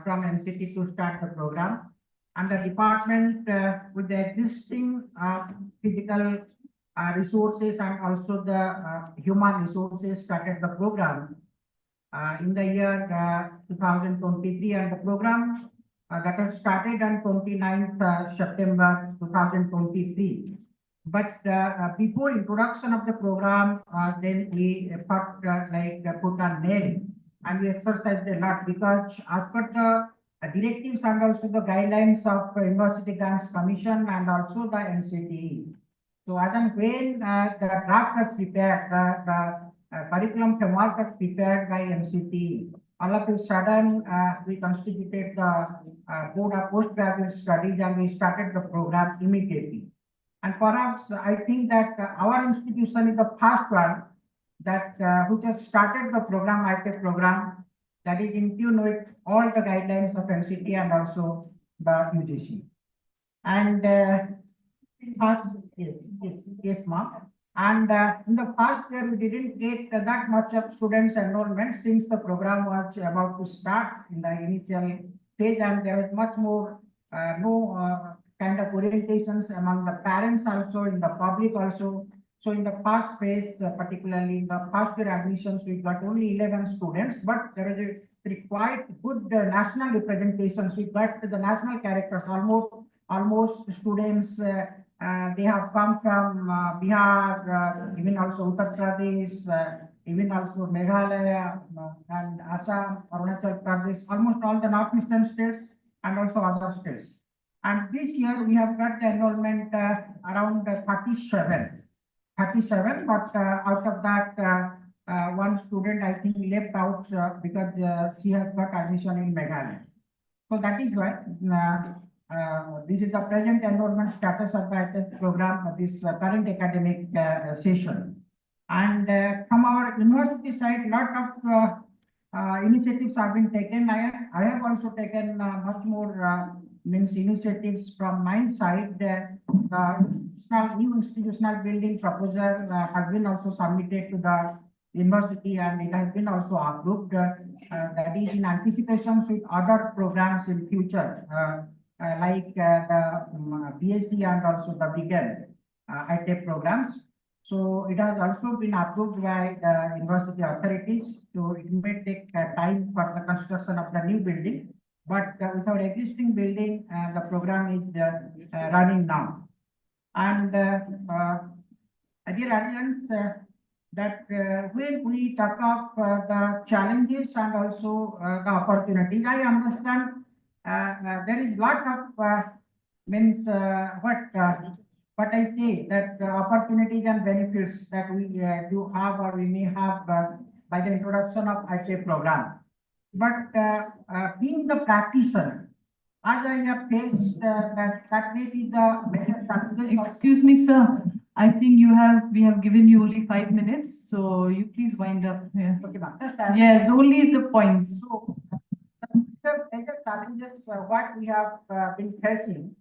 from NCTE to start the program. And the department with the existing physical resources and also the human resources started the program in the year 2023, and the program that was started on 29th September 2023. But before introduction of the program, then we put a nail, and we exercised a lot, because as per the directives and also the guidelines of University Grants Commission and also the NCTE. So as and when the draft was prepared, the curriculum framework was prepared by NCTE, all of a sudden we constituted the Board of Postgraduate Studies, and we started the program immediately. And perhaps I think that our institution is the first one that which has started the program, ITEP program, that is in tune with all the guidelines of NCTE and also the UGC. And yes, ma'am. And in the past year, we didn't get that much of students enrollment since the program was about to start in the initial stage, and there is much more no kind of orientations among the parents also, in the public also. So in the past phase, particularly in the first year admissions, we got only 11 students, but there is a quite good national representations. We got the national characters, almost students. They have come from Bihar, even also Uttar Pradesh, even also Meghalaya and Assam, Arunachal Pradesh, almost all the northeastern states and also other states. And this year we have got the enrollment around 37, but out of that, one student I think left out because she has got admission in Meghalaya. So that is why this is the present enrollment status of the ITEP program for this current academic session. And from our university side, lot of initiatives have been taken. I have also taken much more initiatives from my side. New institutional building proposal has been also submitted to the university, and it has been also approved. That is in anticipation with other programs in future. Like the PhD and also the B.Ed ITEP programs. So it has also been approved by the university authorities. So it may take time for the construction of the new building, but with our existing building, the program is running now. And dear audience, that when we talk of the challenges and also the opportunities, I understand there is lot of what I say, that opportunities and benefits that we do have or we may have by the introduction of ITEP program. But being the practitioner, as I have faced that may be the major challenges. Excuse me, sir. I think we have given you only 5 minutes, so you please wind up. Yeah. Okay, yes, only the points. So, the major challenges what we have been facing,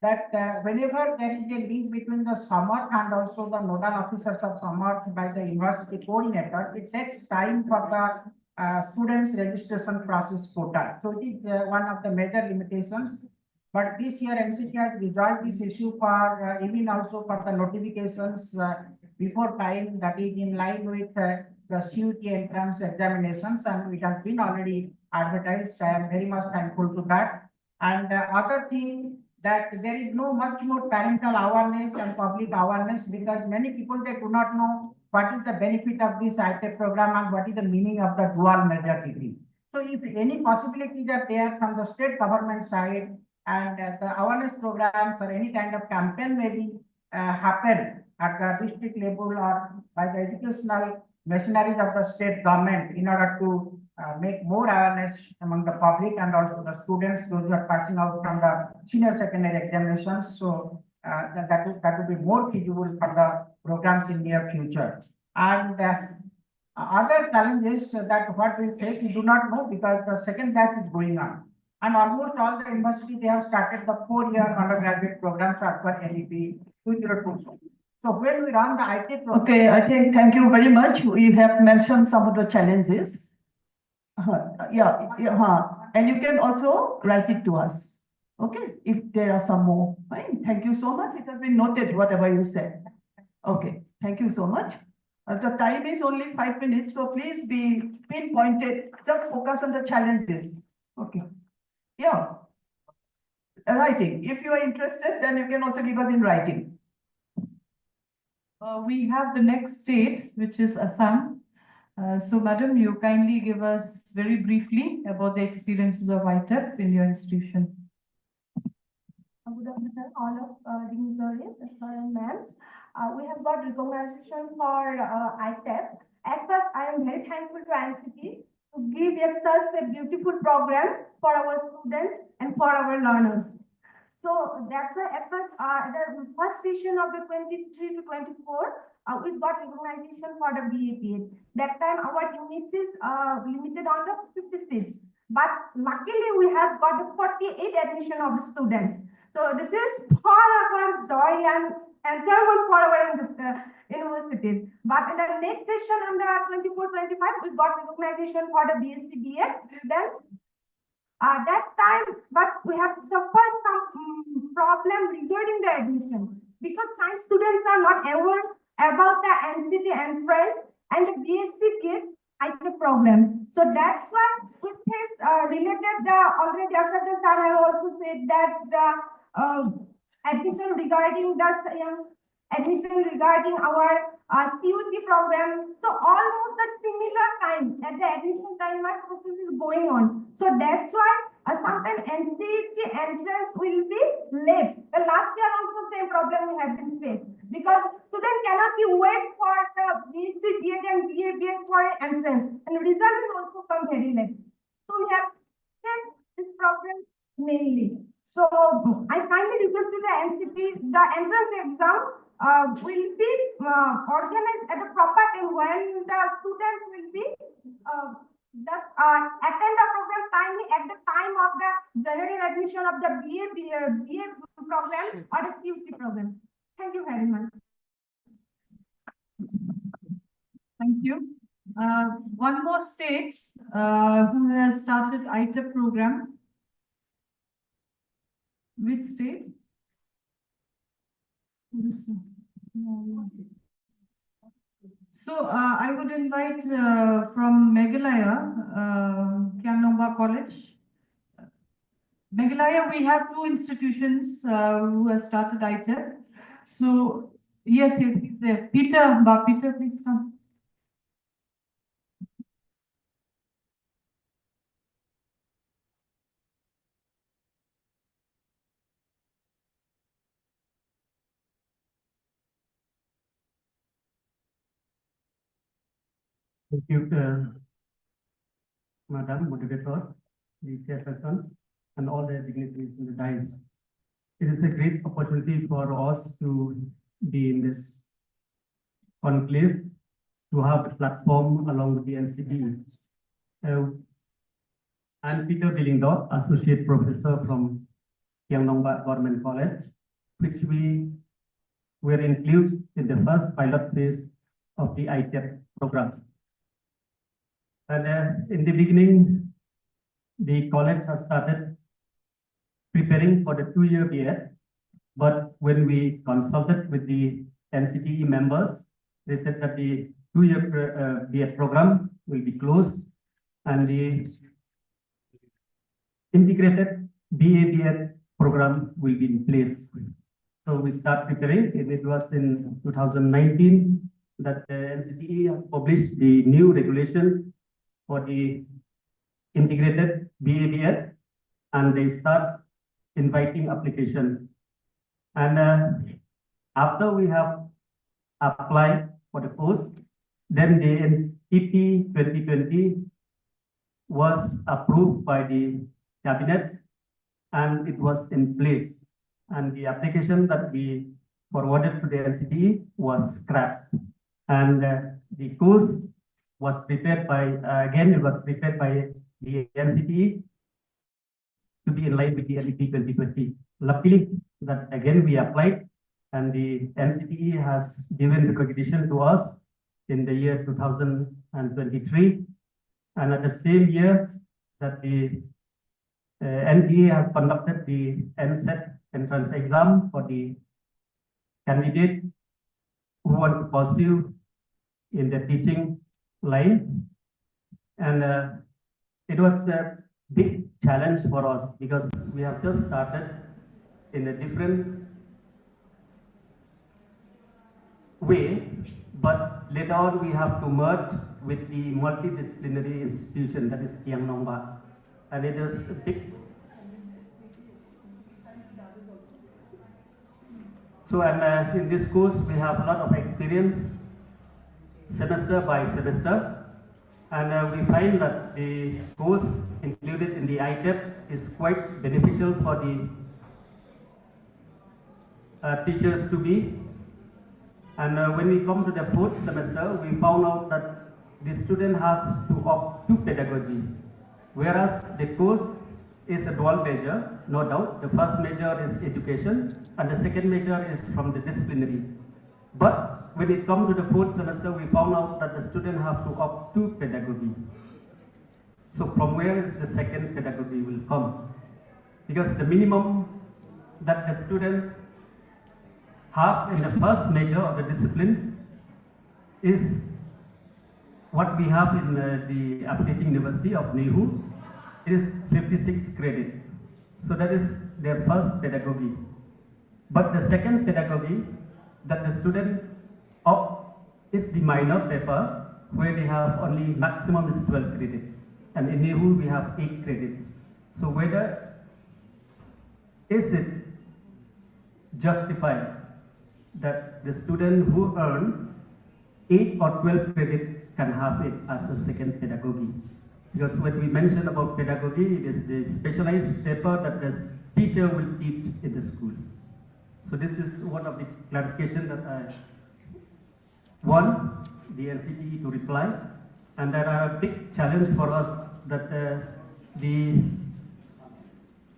that whenever there is a link between the SAMART and also the nodal officers of SAMART by the university coordinator, it takes time for the students registration process portal. So it is one of the major limitations. But this year NCTE has resolved this issue for even also for the notifications before time, that is in line with the CUT entrance examinations, and it has been already advertised. I am very much thankful to that. And other thing, that there is no much more parental awareness and public awareness, because many people, they do not know what is the benefit of this ITEP program and what is the meaning of the dual major degree. So if any possibilities are there from the state government side, and the awareness programs or any kind of campaign maybe happen at the district level or by the educational machineries of the state government in order to make more awareness among the public and also the students, those who are passing out from the senior secondary examinations. So that would be more feasible for the programs in near future. And other challenges that what we face, we do not know, because the second batch is going on. And almost all the universities, they have started the 4-year undergraduate programs as per NEP 2022. So when we run the ITEP program. Okay, I think, thank you very much. We have mentioned some of the challenges. And you can also write it to us. Okay, if there are some more. Fine. Thank you so much. It has been noted, whatever you said. Okay, thank you so much. The time is only 5 minutes, so please be pinpointed. Just focus on the challenges. Okay. Yeah. Writing. If you are interested, then you can also give us in writing. We have the next state, which is Assam. So, madam, you kindly give us very briefly about the experiences of ITEP in your institution. Good afternoon, all of dignitaries, and ma'ams. We have got recognition for ITEP. At first, I am very thankful to NCTE to give such a beautiful program for our students and for our learners. So that's why at first, the first session of the 23 to 24, we got recognition for the B.Ed. That time our units is limited on the 56. But luckily we have got the 48 admission of the students. So this is for our joy and enjoyment for our universities. But in the next session on the 24-25, we got recognition for the BSc B.Ed. Then that time, but we have suffered some problem regarding the admission because science students are not aware about the NCTE entrance and the BSc B.Ed has a problem. So that's why with this related, already Asatya sir have also said that the admission regarding the admission regarding our CUT program. So almost a similar time at the admission time our process is going on. So that's why sometimes NCTE entrance will be late. The last year also same problem we have been faced because student cannot be wait for the BSc B.Ed and B.Ed for entrance and result will also come very late. So we have faced this problem mainly. So I kindly request to the NCTE, the entrance exam will be organized at a proper time when the students will be attend the program timely at the time of the general admission of the B.Ed program or the CUT program. Thank you very much. Thank you. One more state who has started ITEP program. Which state? So I would invite from Meghalaya, Kyangnomba College. Meghalaya, we have two institutions who have started ITEP. So yes, he's there. Peter, please come. Thank you, Madam Moderator, the chairperson, and all the dignitaries in the dais. It is a great opportunity for us to be in this conclave, to have a platform along with the NCTE. I'm Peter Billingdorf, Associate Professor from Kyangnomba Government College, which we were included in the first pilot phase of the ITEP program. And in the beginning, the college has started preparing for the 2-year B.Ed. But when we consulted with the NCTE members, they said that the 2-year B.Ed program will be closed and the integrated B.Ed program will be in place. So we start preparing, and it was in 2019 that the NCTE has published the new regulation for the integrated B.Ed, and they start inviting application. And after we have applied for the post, then the NCTE 2020 was approved by the cabinet and it was in place. And the application that we forwarded to the NCTE was scrapped. And the course was prepared by, again, it was prepared by the NCTE to be in line with the NCTE 2020. Luckily, that again we applied and the NCTE has given recognition to us in the year 2023. And at the same year that the NTA has conducted the NCET entrance exam for the candidate who want to pursue in the teaching line. And it was a big challenge for us because we have just started in a different way, but later on we have to merge with the multidisciplinary institution that is Kyangnomba. And it is a big. So, and in this course, we have a lot of experience, semester by semester. And we find that the course included in the ITEP is quite beneficial for the teachers to be. And when we come to the fourth semester, we found out that the student has to opt to pedagogy, whereas the course is a dual major, no doubt. The first major is education, and the second major is from the disciplinary. But when it comes to the fourth semester, we found out that the student have to opt to pedagogy. So from where is the second pedagogy will come? Because the minimum that the students have in the first major of the discipline is what we have in the affiliating university of NEHU. It is 56 credit. So that is their first pedagogy. But the second pedagogy that the student opt is the minor paper, where they have only maximum is 12 credit. And in NEHU we have 8 credits. So whether is it justified that the student who earn 8 or 12 credit can have it as a second pedagogy? Because when we mention about pedagogy, it is the specialized paper that the teacher will teach in the school. So this is one of the clarification that I want the NCTE to reply. And there are a big challenge for us that the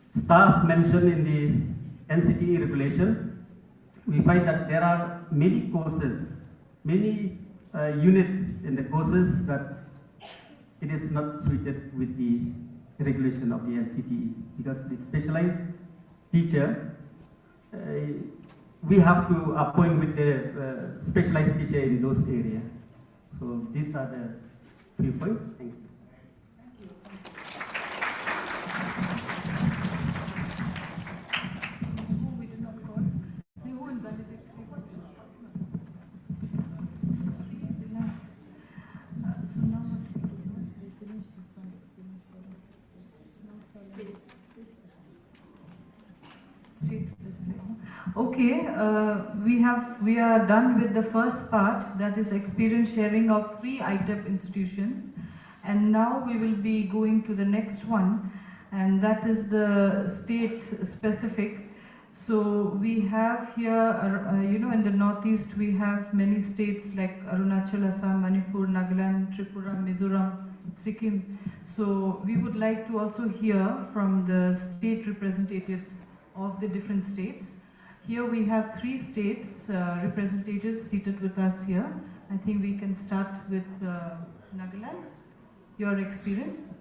staff mentioned in the NCTE regulation. We find that there are many courses, many units in the courses that it is not suited with the regulation of the NCTE, because the specialized teacher, we have to appoint with the specialized teacher in those areas. So these are the few points. Thank you. Okay, we are done with the first part, that is experience sharing of 3 ITEP institutions, and now we will be going to the next one, and that is the state specific. So we have here, in the northeast we have many states like Arunachal, Assam, Manipur, Nagaland, Tripura, Mizoram, Sikkim. So we would like to also hear from the state representatives of the different states. Here we have 3 states representatives seated with us here. I think we can start with Nagaland. Your experience?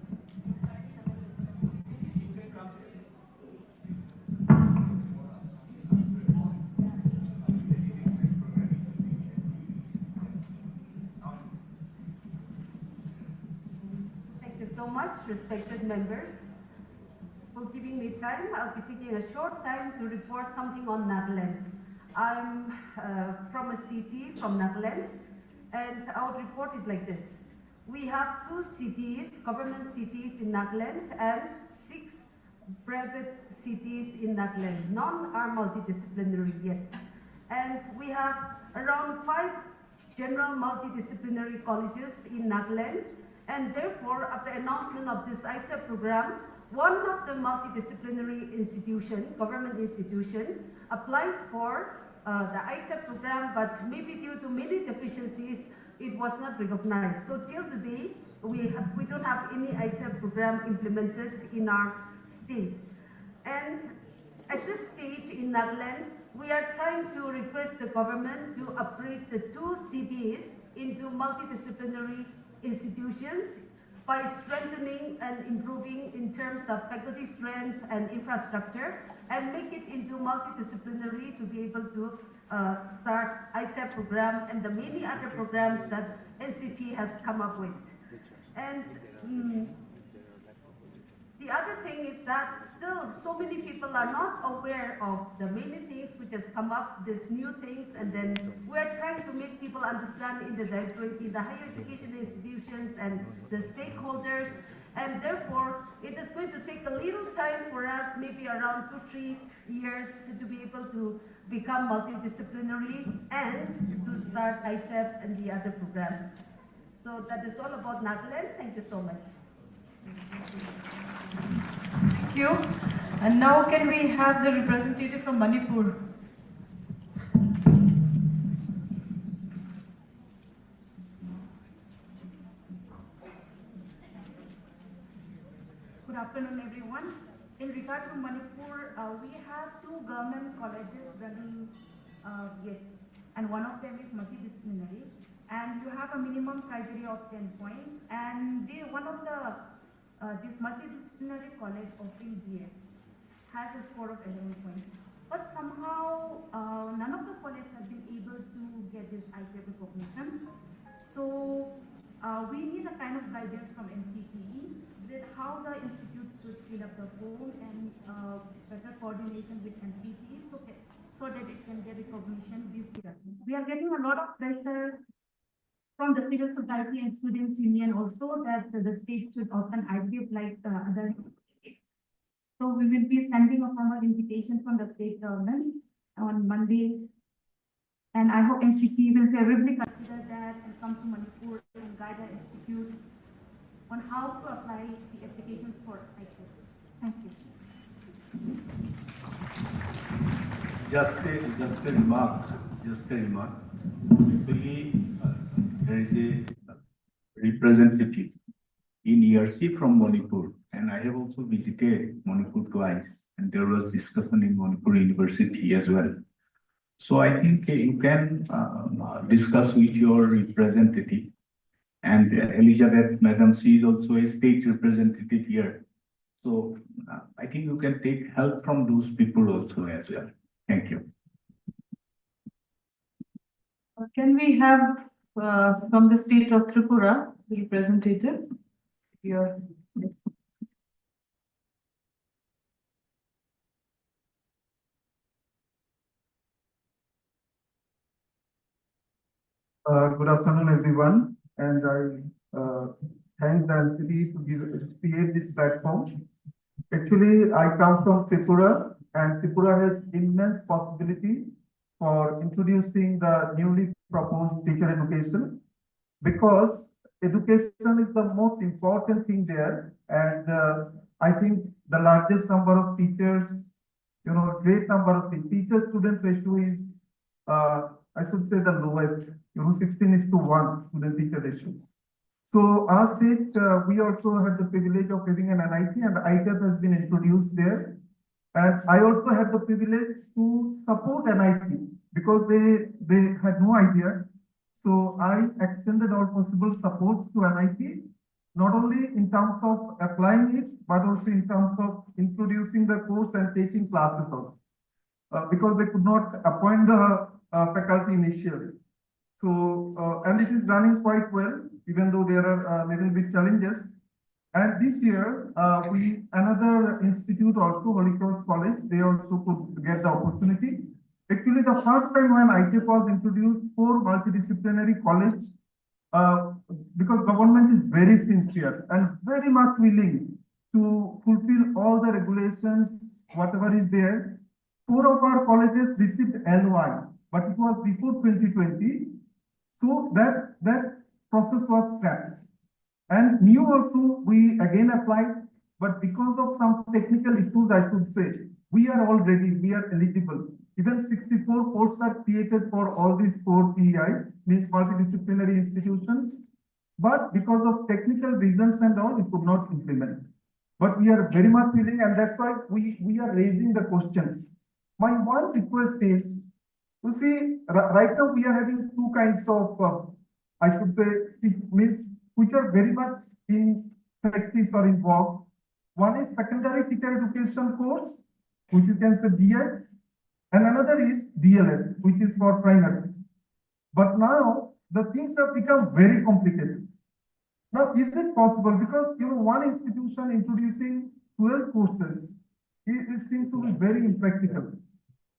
Thank you so much, respected members. For giving me time, I'll be taking a short time to report something on Nagaland. I'm from a city from Nagaland, and I'll report it like this. We have 2 cities, government cities in Nagaland, and 6 private cities in Nagaland. None are multidisciplinary yet. And we have around 5 general multidisciplinary colleges in Nagaland, and therefore, after announcement of this ITEP program, one of the multidisciplinary institution, government institution, applied for the ITEP program, but maybe due to many deficiencies, it was not recognized. So till today, we don't have any ITEP program implemented in our state. And at this stage in Nagaland, we are trying to request the government to upgrade the 2 cities into multidisciplinary institutions by strengthening and improving in terms of faculty strength and infrastructure, and make it into multidisciplinary to be able to start ITEP program and the many other programs that NCTE has come up with. And the other thing is that still so many people are not aware of the many things which has come up, these new things, and then we are trying to make people understand in the directorate, in the higher education institutions and the stakeholders, and therefore it is going to take a little time for us, maybe around 2-3 years, to be able to become multidisciplinary and to start ITEP and the other programs. So that is all about Nagaland. Thank you so much. Thank you. And now can we have the representative from Manipur? Good afternoon, everyone. In regard to Manipur, we have two government colleges running yet, and one of them is multidisciplinary. And you have a minimum criteria of 10 points. And one of this multidisciplinary college offering B.Ed has a score of 11 points. But somehow none of the colleges have been able to get this IQ recognition. So we need a kind of guidance from NCTE that how the institute should fill up the form and better coordination with NCTE so that it can get recognition this year. We are getting a lot of pressure from the civil society and students union also that the state should open IQ like the other states. So we will be sending a formal invitation from the state government on Monday. And I hope NCTE will favorably consider that and come to Manipur and guide the institute on how to apply the applications for IQ. Thank you. Just a remark. Actually, there is a representative in ERC from Manipur, and I have also visited Manipur twice, and there was discussion in Manipur University as well. So I think you can discuss with your representative. And Elizabeth, Madam, she is also a state representative here. So I think you can take help from those people also as well. Thank you. Can we have from the state of Tripura, the representative here? Good afternoon, everyone, and I thank the NCTE to create this platform. Actually, I come from Tripura, and Tripura has immense possibility for introducing the newly proposed teacher education, because education is the most important thing there, and I think the largest number of teachers, great number of teacher-student ratio is, I should say, the lowest. 16:1 student-teacher ratio. So our state, we also had the privilege of having an NIT, and ITEP has been introduced there. And I also had the privilege to support NIT because they had no idea. So I extended all possible support to NIT, not only in terms of applying it, but also in terms of introducing the course and taking classes also, because they could not appoint the faculty initially. So, and it is running quite well, even though there are little bit challenges. And this year, another institute also, Holy Cross College, they also could get the opportunity. Actually, the first time when ITEP was introduced for multidisciplinary college, because government is very sincere and very much willing to fulfill all the regulations, whatever is there. 4 of our colleges received LOI, but it was before 2020. So that process was scrapped. And new also, we again applied, but because of some technical issues, I should say, we are eligible. Even 64 posts are created for all these 4 PEI, means multidisciplinary institutions. But because of technical reasons and all, we could not implement. But we are very much willing, and that's why we are raising the questions. My one request is, you see, right now we are having 2 kinds of, I should say, which are very much in practice or in work. One is secondary teacher education course, which you can say B.Ed, and another is DLED, which is for primary. But now the things have become very complicated. Now, is it possible? Because one institution introducing 12 courses, it seems to be very impractical.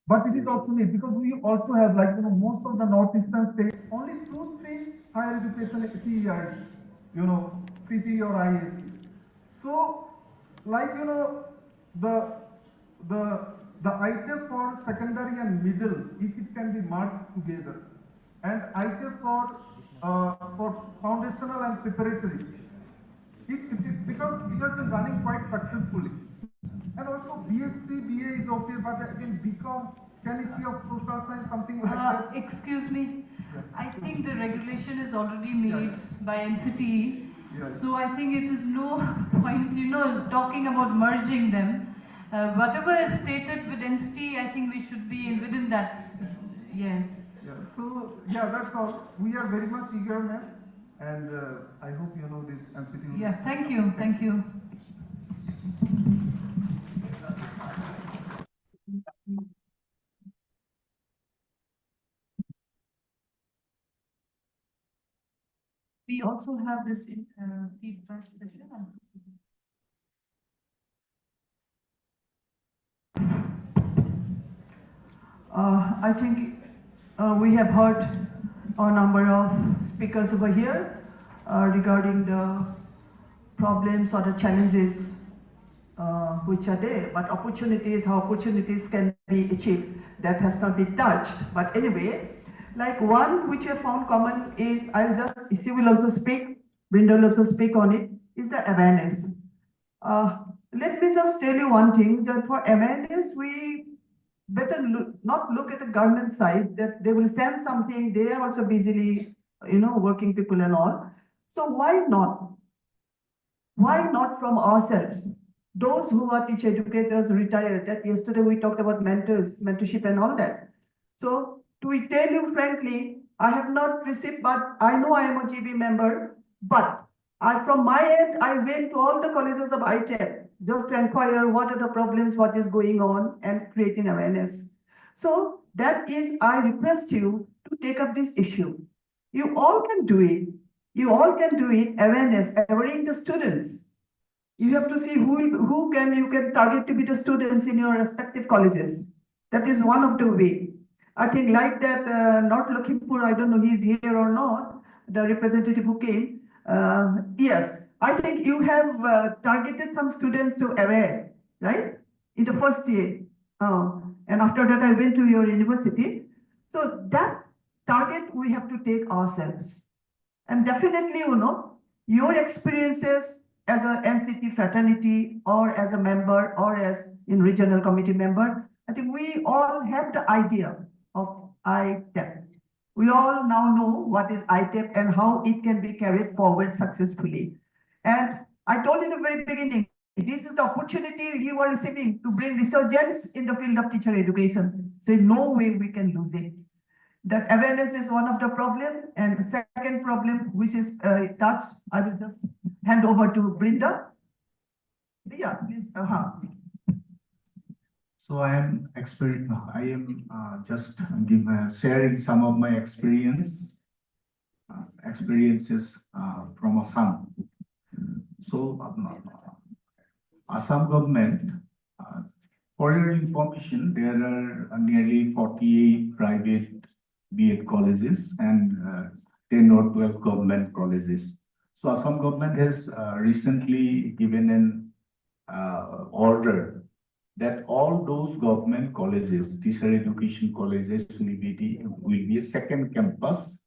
But it is also neat because we also have, like, most of the northeastern states, only 2-3 higher education TEIs, CTE or IAC. So, like, the ITEP for secondary and middle, if it can be merged together, and ITEP for foundational and preparatory, because it has been running quite successfully. And also BSc, BA is okay, but again BCom, can it be of social science, something like that? Excuse me, I think the regulation is already made by NCTE, Yes. So I think it is no point, talking about merging them. Whatever is stated with NCTE, I think we should be within that. Yes. Yeah, so yeah, that's all. We are very much eager, ma'am, and I hope you know this NCTE. Yeah, thank you, thank you. We also have this feedback session. I think we have heard a number of speakers over here regarding the problems or the challenges which are there, but opportunities, how opportunities can be achieved, that has not been touched. But anyway, like one which I found common is, she will also speak, Brenda will also speak on it, is the awareness. Let me just tell you one thing, that for awareness, we better not look at the government side, that they will send something, they are also busily, working people and all. So why not? Why not from ourselves? Those who are teacher educators retired, that yesterday we talked about mentors, mentorship and all that. So to tell you frankly, I have not received, but I know I am a GB member, but from my end, I went to all the colleges of ITEP just to inquire what are the problems, what is going on, and creating awareness. So that is, I request you to take up this issue. You all can do it. You all can do it, awareness, empowering the students. You have to see you can target to be the students in your respective colleges. That is one of the way. I think like that, not Lakhimpur, I don't know he is here or not, the representative who came. Yes, I think you have targeted some students to aware, right? In the first year. And after that, I went to your university. So that target we have to take ourselves. And definitely, your experiences as a NCT fraternity or as a member or as in regional committee member, I think we all have the idea of ITEP. We all now know what is ITEP and how it can be carried forward successfully. And I told you in the very beginning, this is the opportunity you are receiving to bring resurgence in the field of teacher education. So in no way we can lose it. That awareness is one of the problem, and the second problem, which is touched, I will just hand over to Brenda. Yeah, please. So I am just sharing some of my experiences from Assam. So Assam government, for your information, there are nearly 48 private B.Ed colleges and 10 or 12 government colleges. So Assam government has recently given an order that all those government colleges, teacher education colleges will be a second campus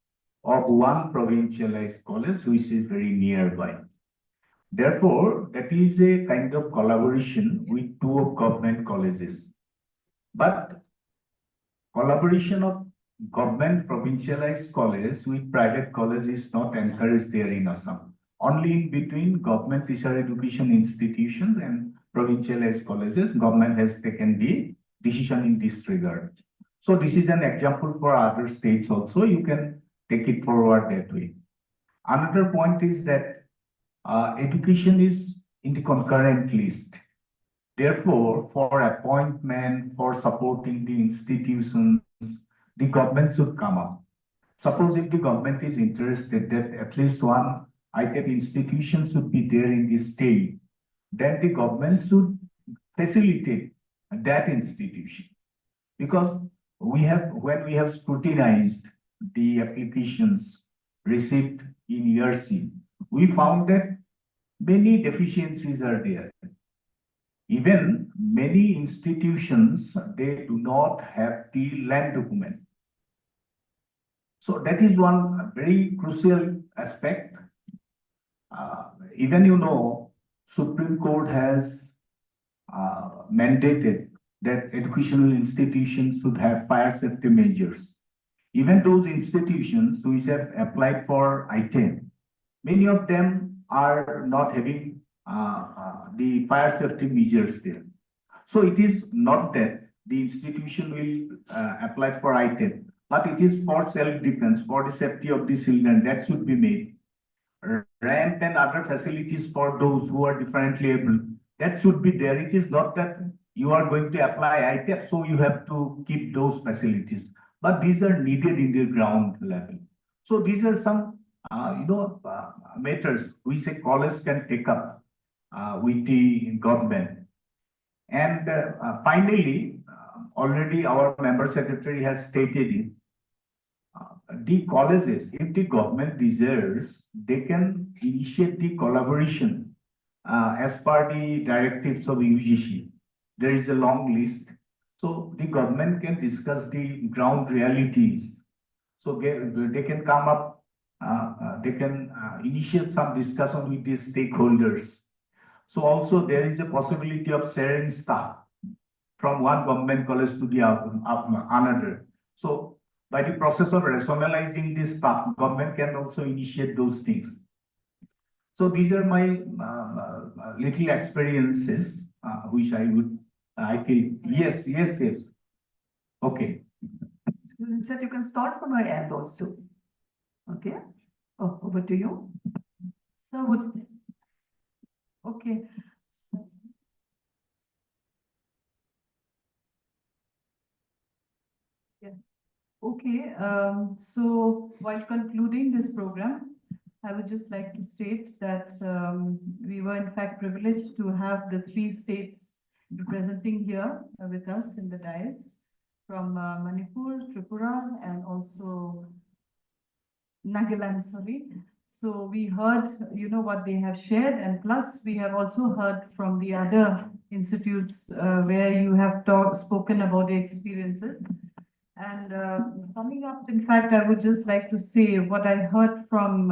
of one provincialized college, which is very nearby. Therefore, that is a kind of collaboration with two government colleges. But collaboration of government provincialized college with private college is not encouraged there in Assam. Only in between government teacher education institutions and provincialized colleges, government has taken the decision in this regard. So this is an example for other states also. You can take it forward that way. Another point is that education is in the concurrent list. Therefore, for appointment, for supporting the institutions, the government should come up. Suppose if the government is interested that at least one ITEP institution should be there in the state, then the government should facilitate that institution. Because when we have scrutinized the applications received in ERC, we found that many deficiencies are there. Even many institutions, they do not have the land document. So that is one very crucial aspect. Even Supreme Court has mandated that educational institutions should have fire safety measures. Even those institutions which have applied for ITEM, many of them are not having the fire safety measures there. So it is not that the institution will apply for item, but it is for self-defense, for the safety of the children that should be made. Ramp and other facilities for those who are differently able, that should be there. It is not that you are going to apply ITEP, so you have to keep those facilities. But these are needed in the ground level. So these are some, matters which a college can take up with the government. And finally, already our member secretary has stated it. The colleges, if the government desires, they can initiate the collaboration as per the directives of UGC. There is a long list. So the government can discuss the ground realities. So they can come up, they can initiate some discussion with the stakeholders. So also there is a possibility of sharing staff from one government college to the another. So by the process of rationalizing this staff, government can also initiate those things. So these are my little experiences, which I feel, yes. Okay. So you can start from my end also. Okay. Oh, over to you. So okay. Yeah. Okay. So while concluding this program, I would just like to state that we were in fact privileged to have the 3 states representing here with us in the dais from Manipur, Tripura, and also Nagaland, sorry. So we heard, what they have shared, and plus we have also heard from the other institutes where you have spoken about the experiences. And summing up, in fact, I would just like to say what I heard from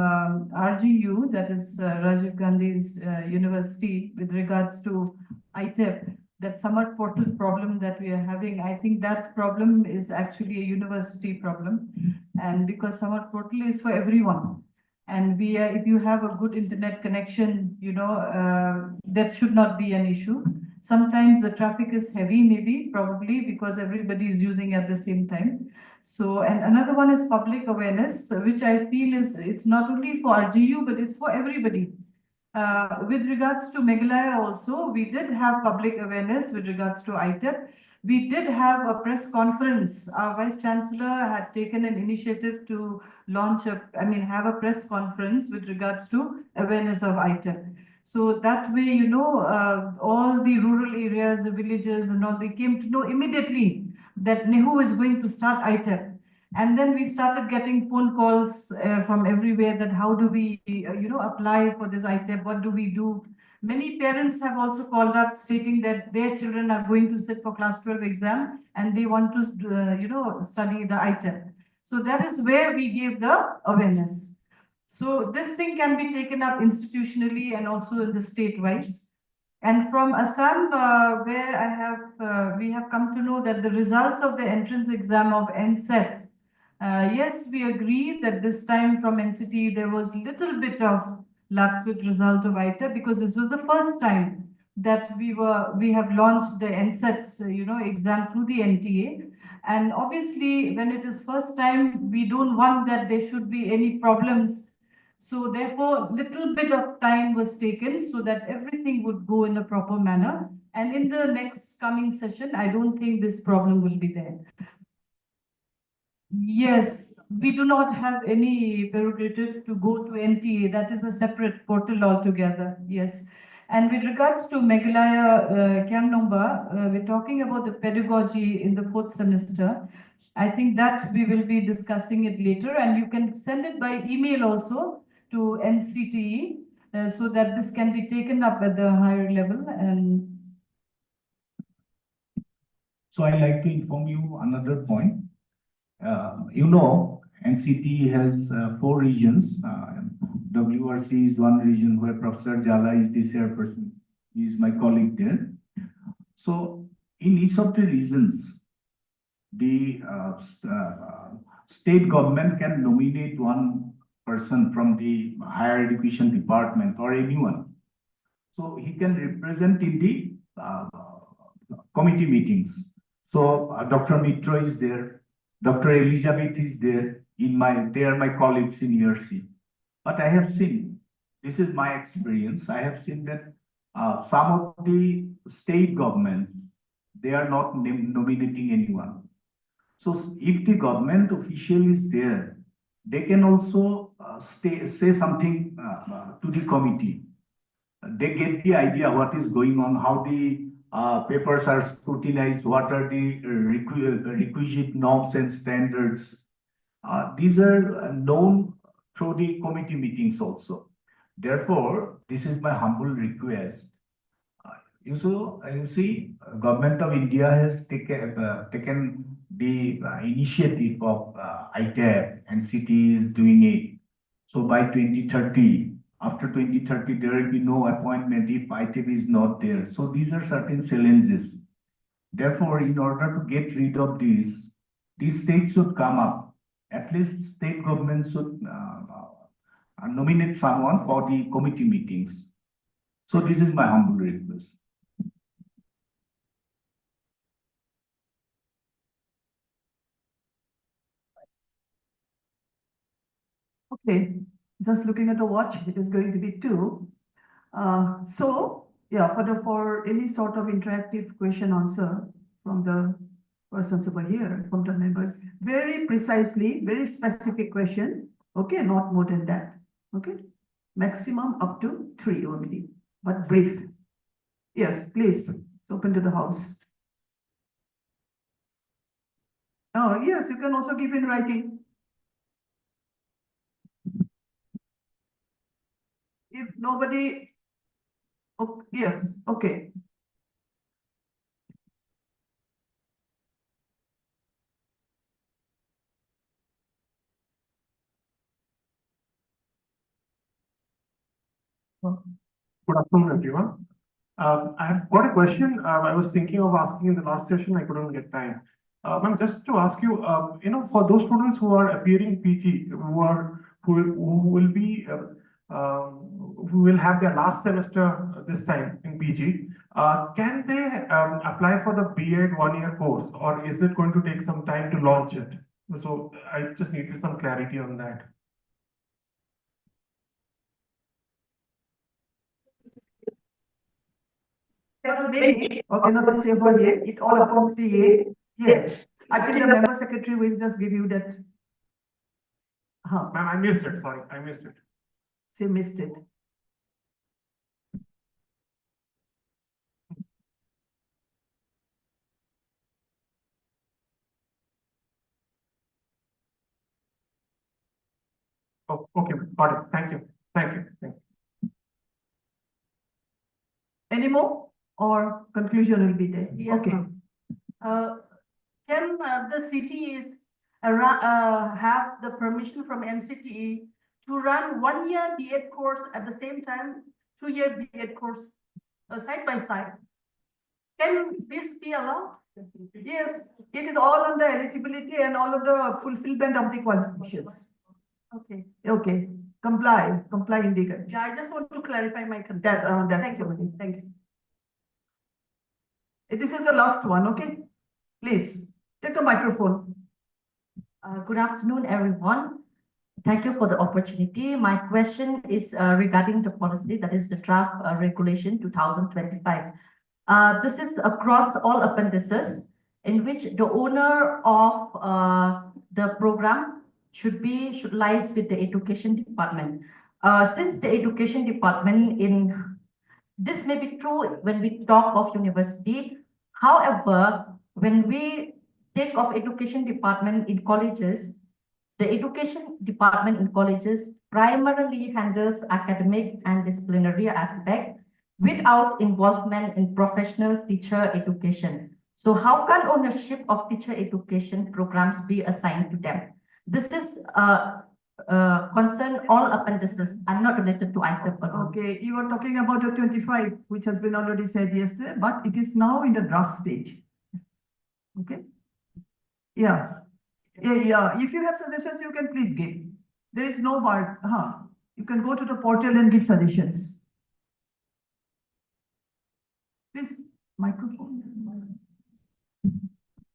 RGU, that is Rajiv Gandhi's university, with regards to ITEP, that summer portal problem that we are having. I think that problem is actually a university problem, and because summer portal is for everyone. And if you have a good internet connection, that should not be an issue. Sometimes the traffic is heavy, maybe, probably because everybody is using at the same time. So, and another one is public awareness, which I feel it's not only for RGU, but it's for everybody. With regards to Meghalaya also, we did have public awareness with regards to ITEP. We did have a press conference. Our Vice Chancellor had taken an initiative to have a press conference with regards to awareness of ITEP. So that way, all the rural areas, the villages and all, they came to know immediately that NEHU is going to start ITEP. And then we started getting phone calls from everywhere that how do we, apply for this ITEP? What do we do? Many parents have also called up stating that their children are going to sit for class 12 exam and they want to, study the ITEP. So that is where we gave the awareness. So this thing can be taken up institutionally and also in the state-wise. And from Assam, where we have come to know that the results of the entrance exam of NCET, yes, we agree that this time from NCTE there was little bit of luck with result of ITEP, because this was the first time that we have launched the NCET, exam through the NTA. And obviously, when it is first time, we don't want that there should be any problems. So therefore, little bit of time was taken so that everything would go in a proper manner. And in the next coming session, I don't think this problem will be there. Yes, we do not have any prerogative to go to NTA. That is a separate portal altogether. Yes. And with regards to Meghalaya Kyangnomba, we're talking about the pedagogy in the 4th semester. I think that we will be discussing it later, and you can send it by email also to NCTE so that this can be taken up at the higher level. And so I'd like to inform you another point. NCTE has 4 regions. WRC is one region where Professor Jala is the chairperson. He is my colleague there. So in each of the regions, the state government can nominate one person from the higher education department or anyone. So he can represent in the committee meetings. So Dr. Mitra is there, Dr. Elizabeth is there. They are my colleagues in ERC. But I have seen, this is my experience, I have seen that some of the state governments, they are not nominating anyone. So if the government official is there, they can also say something to the committee. They get the idea what is going on, how the papers are scrutinized, what are the requisite norms and standards. These are known through the committee meetings also. Therefore, this is my humble request. You see, Government of India has taken the initiative of ITAB, NCTE is doing it. So by 2030, after 2030, there will be no appointment if ITAB is not there. So these are certain challenges. Therefore, in order to get rid of these states should come up. At least state government should nominate someone for the committee meetings. So this is my humble request. Okay, just looking at the watch, it is going to be 2. So yeah, for any sort of interactive question answer from the persons over here, from the members, very precisely, very specific question. Okay, not more than that. Okay, maximum up to 3 only, but brief. Yes, please, it's open to the house. Oh, yes, you can also give in writing. If nobody, oh, yes, okay. Good afternoon, everyone. I have got a question. I was thinking of asking in the last session. I couldn't get time. Ma'am, just to ask you, for those students who are appearing PG, who will have their last semester this time in PG, can they apply for the B.Ed 1-year course, or is it going to take some time to launch it? So I just needed some clarity on that. Maybe, or cannot say for yet, it all upon CA. Yes, I think the member secretary will just give you that. Ma'am, I missed it, sorry, I missed it. She missed it. Oh, okay, got it. Thank you. Thank you. Thank you. Any more, or conclusion will be there? Yes, Okay. Can the CTEs have the permission from NCTE to run 1-year B.Ed course at the same time, 2-year B.Ed course side by side? Can this be allowed? Yes, it is all under eligibility and all of the fulfillment of the qualifications. Okay. Okay, comply in the condition. Yeah, I just want to clarify my concern. That's Thank you. Thank you. This is the last one, okay? Please, take a microphone. Good afternoon, everyone. Thank you for the opportunity. My question is regarding the policy, that is the draft regulation 2025. This is across all appendices in which the owner of the program should lies with the education department. Since the education department this may be true when we talk of university. However, when we take of education department in colleges, the education department in colleges primarily handles academic and disciplinary aspect without involvement in professional teacher education. So how can ownership of teacher education programs be assigned to them? This is concern all appendices. I'm not related to item alone. Okay, you are talking about the 25, which has been already said yesterday, but it is now in the draft stage. Okay. Yeah. If you have suggestions, you can please give. There is no bar, you can go to the portal and give suggestions. Please, microphone.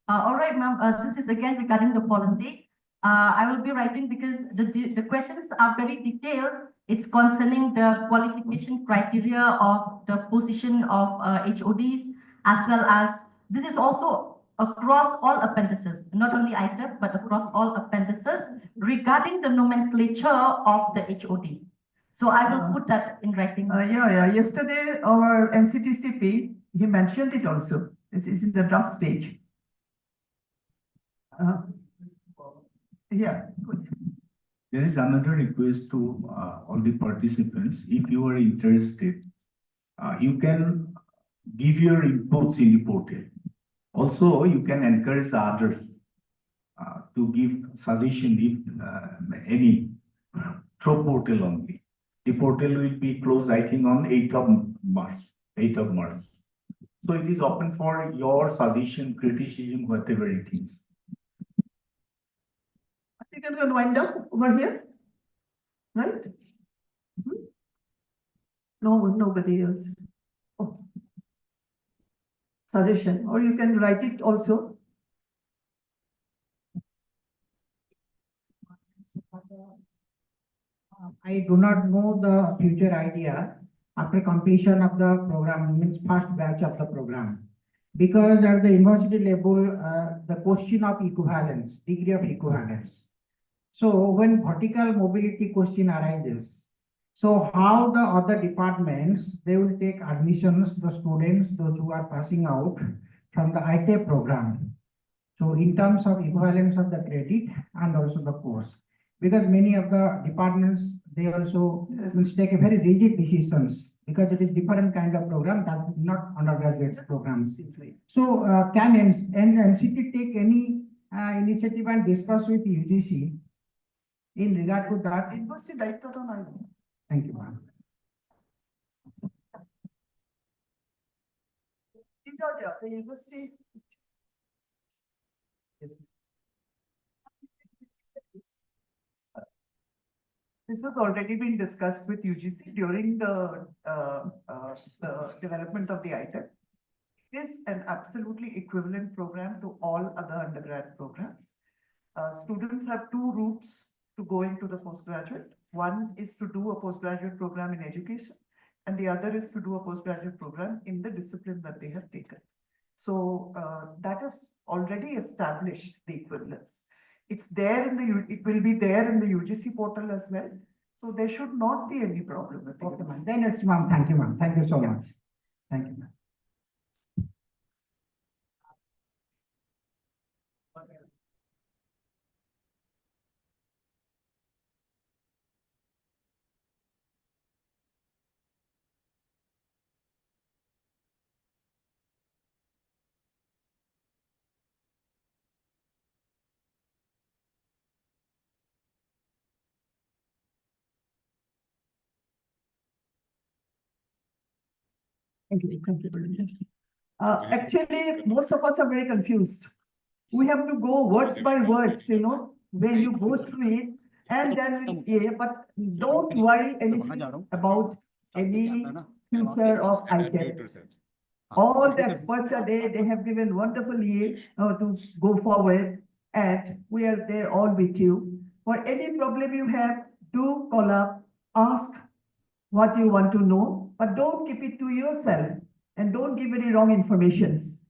All right, ma'am. This is again regarding the policy. I will be writing because the questions are very detailed. It's concerning the qualification criteria of the position of HODs, as well as this is also across all appendices, not only ITEP, but across all appendices regarding the nomenclature of the HOD. So I will put that in writing. Yeah. Yesterday, our NCTCP, he mentioned it also. This is in the draft stage. Yeah. There is another request to all the participants. If you are interested, you can give your inputs in the portal. Also, you can encourage others to give suggestion if any through portal only. The portal will be closed, I think, on 8th of March. So it is open for your suggestion, criticism, whatever it is. I think I'm going to wind up over here, right? No, nobody else. Oh. Suggestion, or you can write it also. I do not know the future idea after completion of the program, means first batch of the program. Because at the university level, the question of equivalence, degree of equivalence. So when vertical mobility question arises, so how the other departments, they will take admissions, the students, those who are passing out from the ITEP program. So in terms of equivalence of the credit and also the course. Because many of the departments, they also will take a very rigid decisions because it is different kind of program that is not undergraduate programs. So can NCT take any initiative and discuss with UGC in regard to that? University director on island. Thank you, ma'am. These are the university. This has already been discussed with UGC during the development of the ITEP. It is an absolutely equivalent program to all other undergrad programs. Students have two routes to go into the postgraduate. One is to do a postgraduate program in education, and the other is to do a postgraduate program in the discipline that they have taken. So that has already established the equivalence. It's there in the, it will be there in the UGC portal as well. So there should not be any problem with it. Okay, ma'am. Then it's ma'am. Thank you, ma'am. Thank you so much. Thank you, ma'am. Thank you. Thank you. Actually, most of us are very confused. We have to go words by words, you know, when you go through it, and then but don't worry anything about any future of ITEP. All the experts are there, they have given wonderful year to go forward, and we are there all with you. For any problem you have, do call up, ask what you want to know, but don't keep it to yourself and don't give any wrong informations.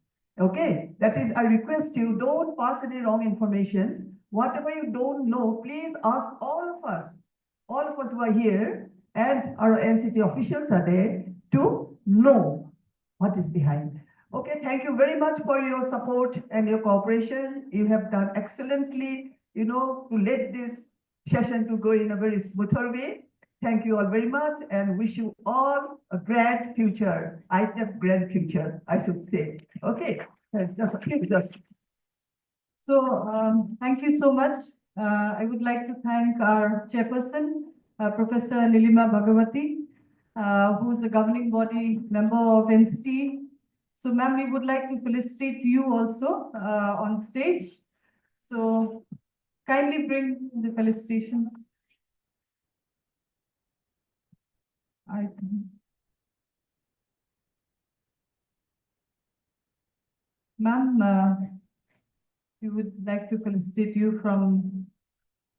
Okay, that is, I request you, don't pass any wrong informations. Whatever you don't know, please ask all of us. All of us who are here and our NCT officials are there to know what is behind. Okay, thank you very much for your support and your cooperation. You have done excellently, you know, to let this session to go in a very smoother way. Thank you all very much and wish you all a grand future. ITEP grand future, I should say. Okay, So thank you so much. I would like to thank our chairperson, Professor Nilima Bhagawati, who is the governing body member of NCTE. So ma'am, we would like to felicitate you also on stage. So kindly bring the felicitation. I think. Ma'am, we would like to felicitate you from.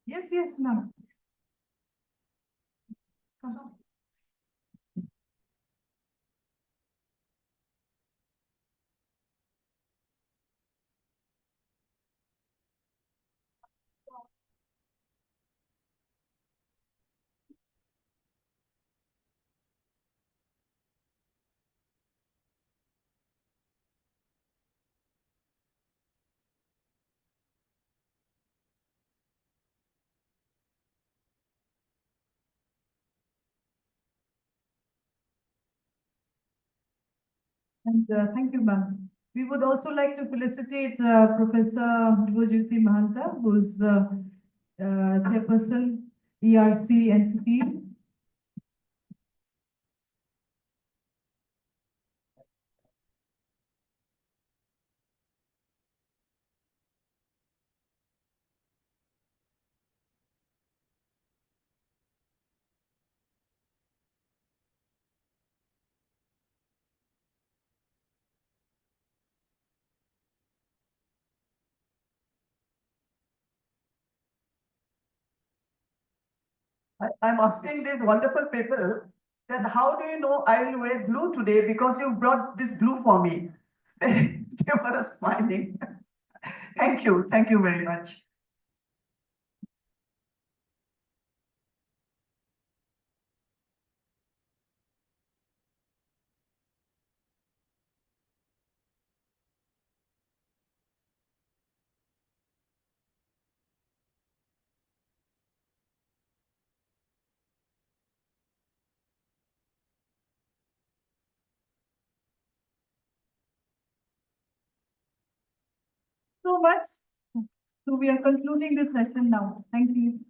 Yes, yes, ma'am. Come on. And thank you, ma'am. We would also like to felicitate Professor Dvojyoti Mahanta, who's the chairperson ERC NCTE. I'm asking these wonderful people that how do you know I will wear blue today because you brought this blue for me. They were smiling. Thank you very much. So much. So we are concluding this session now. Thank you.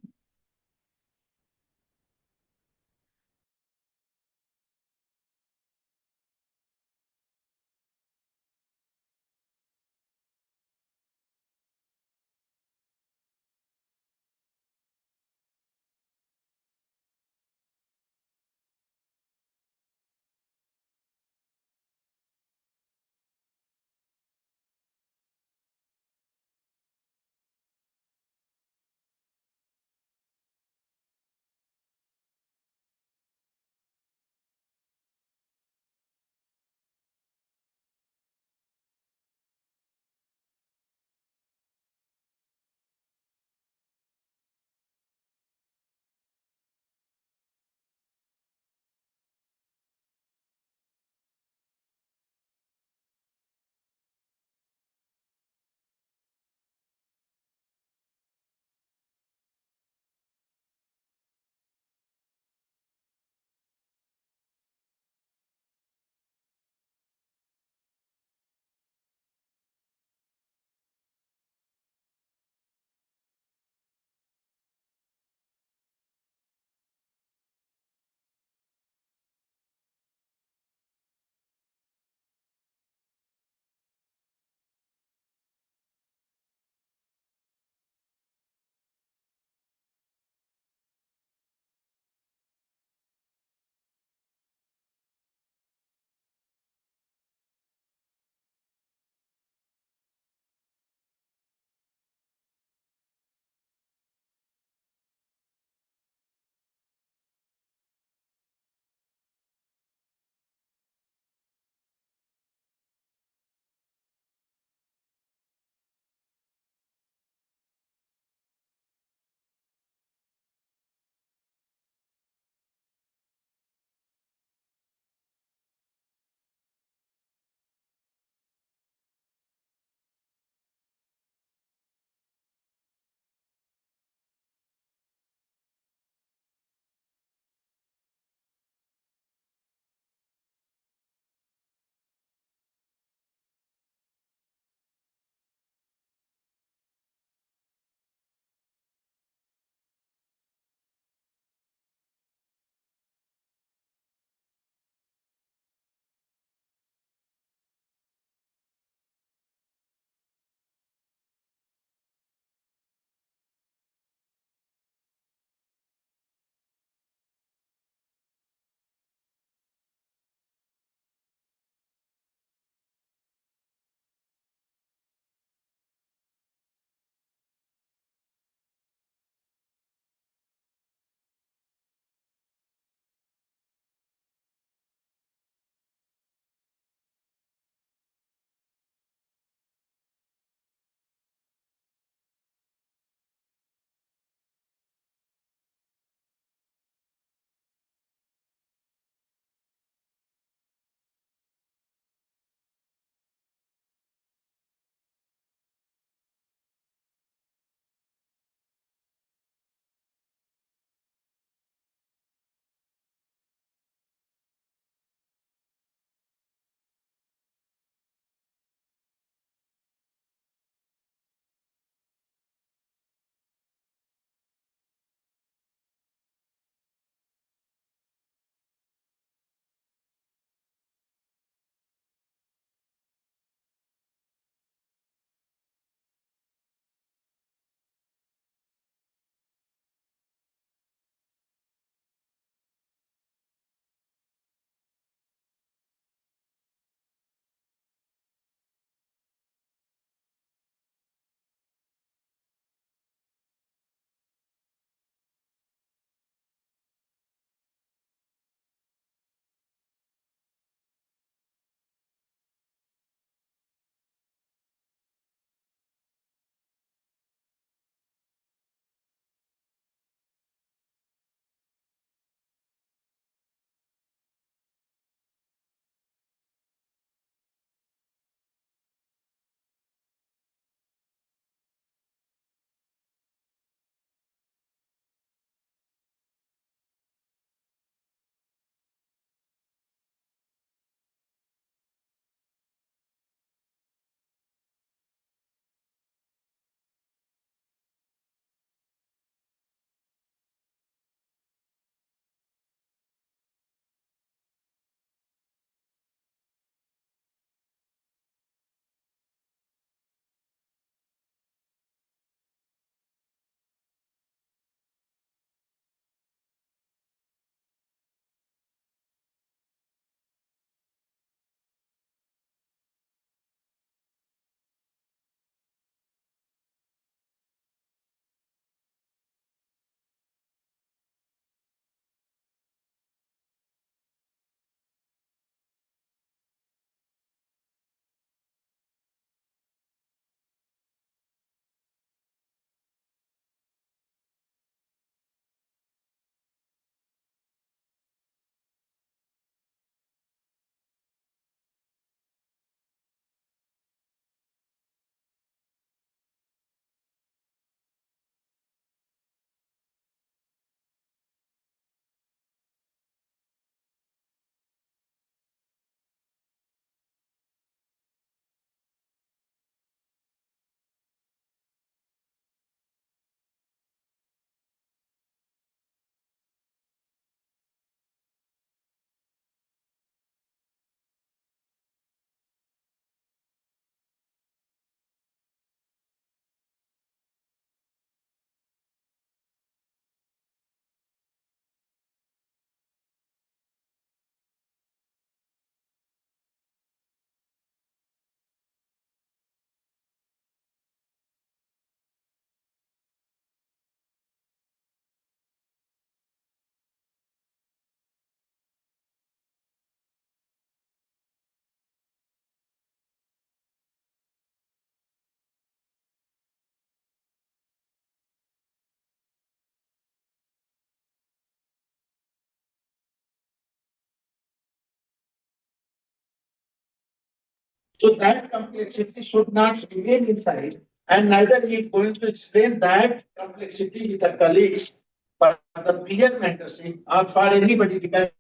So that complexity should not remain inside, and neither he is going to explain that complexity with the colleagues for the peer mentorship or for anybody, because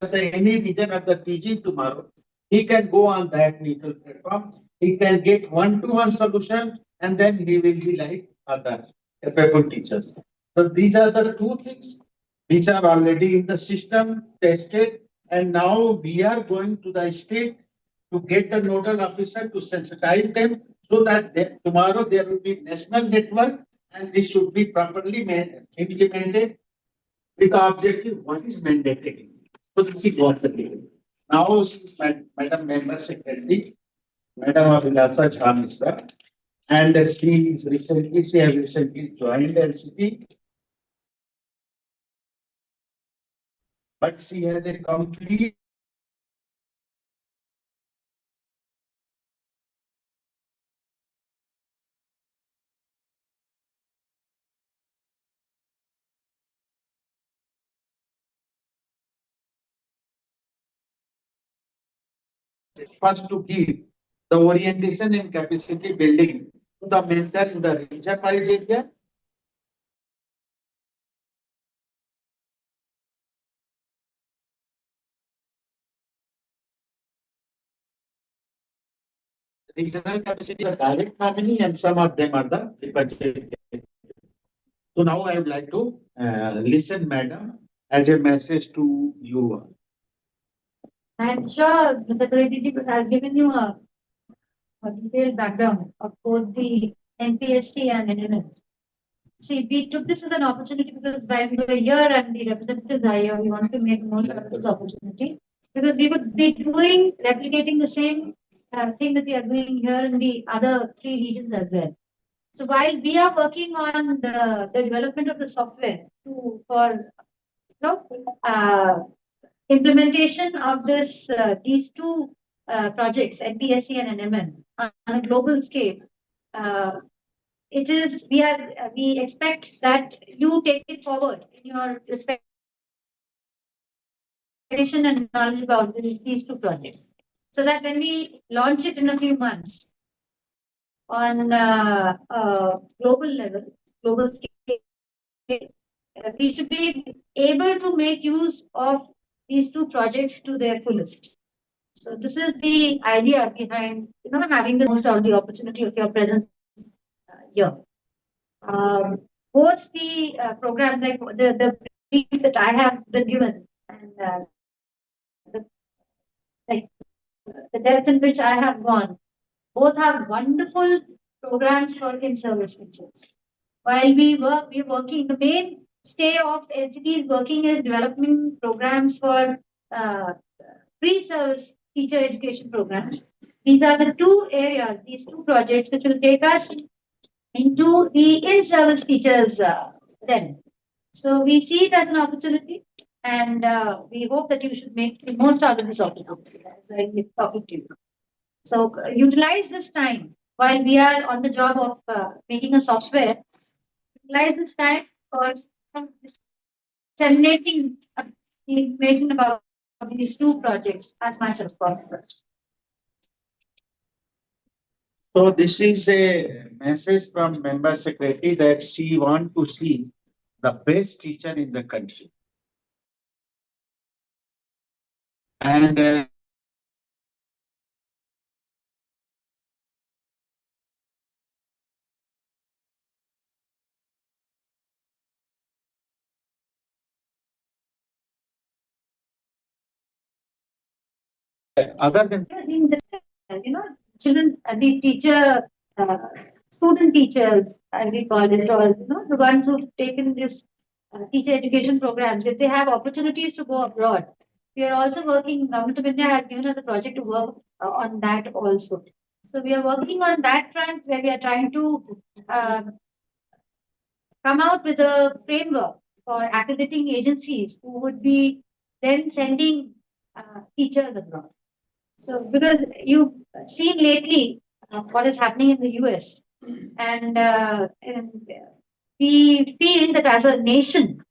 any region of the PG tomorrow, he can go on that neutral platform. He can get one-to-one solution, and then he will be like other capable teachers. So these are the two things which are already in the system tested, and now we are going to the state to get the nodal officer to sensitize them, so that tomorrow there will be national network, and this should be properly implemented with the objective what is mandated. So this is what the deal. Now, Madam Member Secretary, Madam Abhilasa Chamisra, and she has recently joined NCTE, but she has a complete first to give the orientation and capacity building to the mentor in the region-wise area. Regional capacity are direct nominee, and some of them are the budget. So now I would like to listen, Madam, as a message to you. I'm sure Mr. Reddy has given you a detailed background of both the NPSC and NML. See, we took this as an opportunity because while we were here and the representatives are here, we wanted to make most of this opportunity, because we would be replicating the same thing that we are doing here in the other three regions as well. So while we are working on the development of the software for implementation of these two projects, NPSC and NMN, on a global scale, we expect that you take it forward in your respect and knowledge about these two projects, so that when we launch it in a few months on global level, global scale, we should be able to make use of these two projects to their fullest. So this is the idea behind having the most out of the opportunity of your presence here. Both the programs, like the brief that I have been given, and the depth in which I have gone, both have wonderful programs for in-service teachers. While we're working, the mainstay of NCTE is working as developing programs for pre-service teacher education programs. These are the two areas, these two projects, which will take us into the in-service teachers realm. So we see it as an opportunity, and we hope that you should make the most out of this opportunity as I keep talking to you. So utilize this time while we are on the job of making a software. Utilize this time for disseminating the information about these two projects as much as possible. So this is a message from Member Secretary that she wants to see the best teacher in the country. And other than children, the teacher, student teachers, as we call it, or the ones who've taken this teacher education programs, if they have opportunities to go abroad, we are also working. Government of India has given us a project to work on that also. So we are working on that front, where we are trying to come out with a framework for accrediting agencies who would be then sending teachers abroad. So because you've seen lately what is happening in the US, and we feel that as a nation,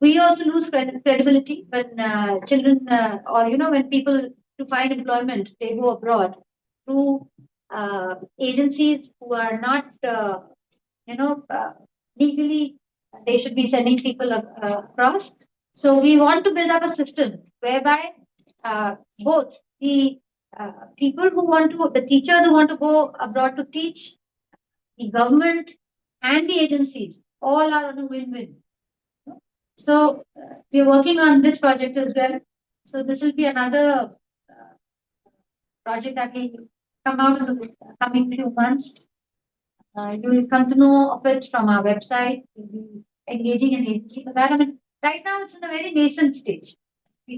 we also lose credibility when children or when people to find employment, they go abroad. through agencies who are not, legally, they should be sending people across. So we want to build up a system whereby both the people who want to, the teachers who want to go abroad to teach, the government and the agencies, all are on a win-win. So we're working on this project as well. So this will be another project that will come out in the coming few months. You will come to know of it from our website. We'll be engaging an agency for that. I mean, right now it's in a very nascent stage.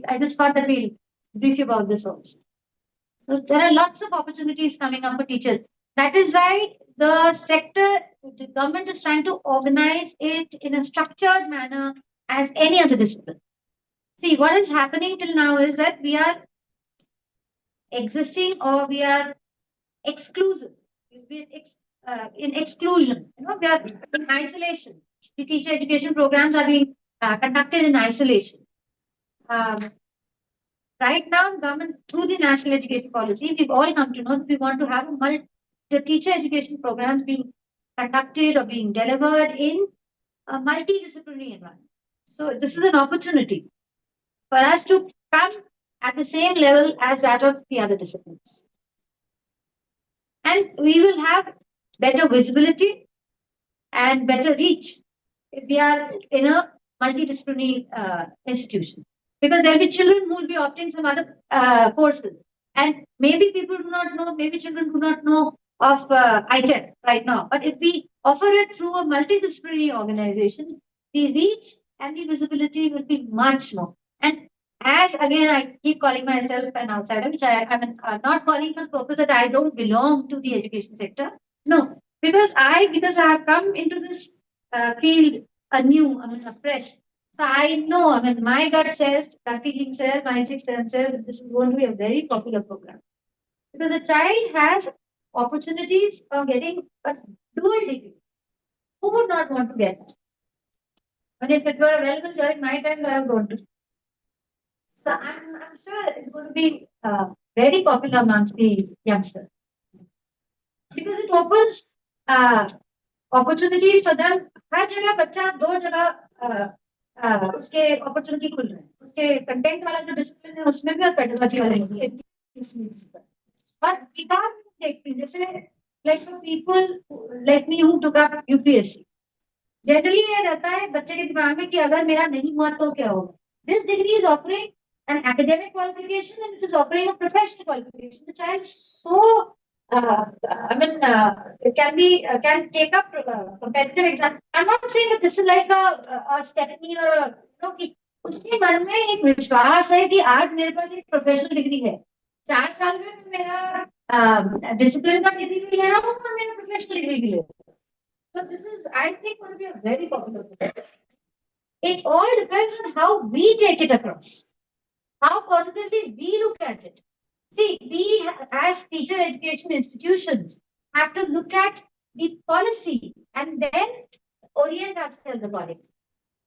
I just thought that we'll brief you about this also. So there are lots of opportunities coming up for teachers. That is why the sector, the government is trying to organize it in a structured manner as any other discipline. See, what is happening till now is that we are existing or we are exclusive. We are in exclusion. We are in isolation. The teacher education programs are being conducted in isolation. Right now, government, through the national education policy, we've all come to know that we want to have the teacher education programs being conducted or being delivered in a multidisciplinary environment. So this is an opportunity for us to come at the same level as that of the other disciplines. And we will have better visibility and better reach if we are in a multidisciplinary institution. Because there will be children who will be opting some other courses. And maybe people do not know, maybe children do not know of ITEC right now. But if we offer it through a multidisciplinary organization, the reach and the visibility will be much more. And as again, I keep calling myself an outsider, which I am not calling for the purpose that I don't belong to the education sector. No, because I have come into this field anew, afresh. So I know, my gut feeling says, my sixth sense says that this is going to be a very popular program. Because a child has opportunities of getting a dual degree. Who would not want to get that? And if it were available during my time, I would want to. So I'm sure it's going to be very popular amongst the youngsters. Because it opens opportunities for them. हर जगह बच्चा दो जगह उसके opportunity खुल रहे हैं उसके content वाला जो डिसिप्लिन है उसमें भी और पेडागोजी वाले भी और किताब देखते हैं जैसे like for people like me who took up UPSC generally ये रहता है बच्चे के दिमाग में कि अगर मेरा नहीं हुआ तो क्या होगा. This degree is offering an academic qualification and it is offering a professional qualification. The child so it can take up competitive exam. I'm not saying that this is like a Stephanie or कि उसके मन में एक विश्वास है कि आज मेरे पास एक प्रोफेशनल डिग्री है 4 साल में मेरा डिसिप्लिन का डिग्री भी ले रहा हूँ और मेरा प्रोफेशनल डिग्री भी ले रहा हूँ. So this is, I think, going to be a very popular project. It all depends on how we take it across, how positively we look at it. See, we as teacher education institutions have to look at the policy and then orient ourselves accordingly.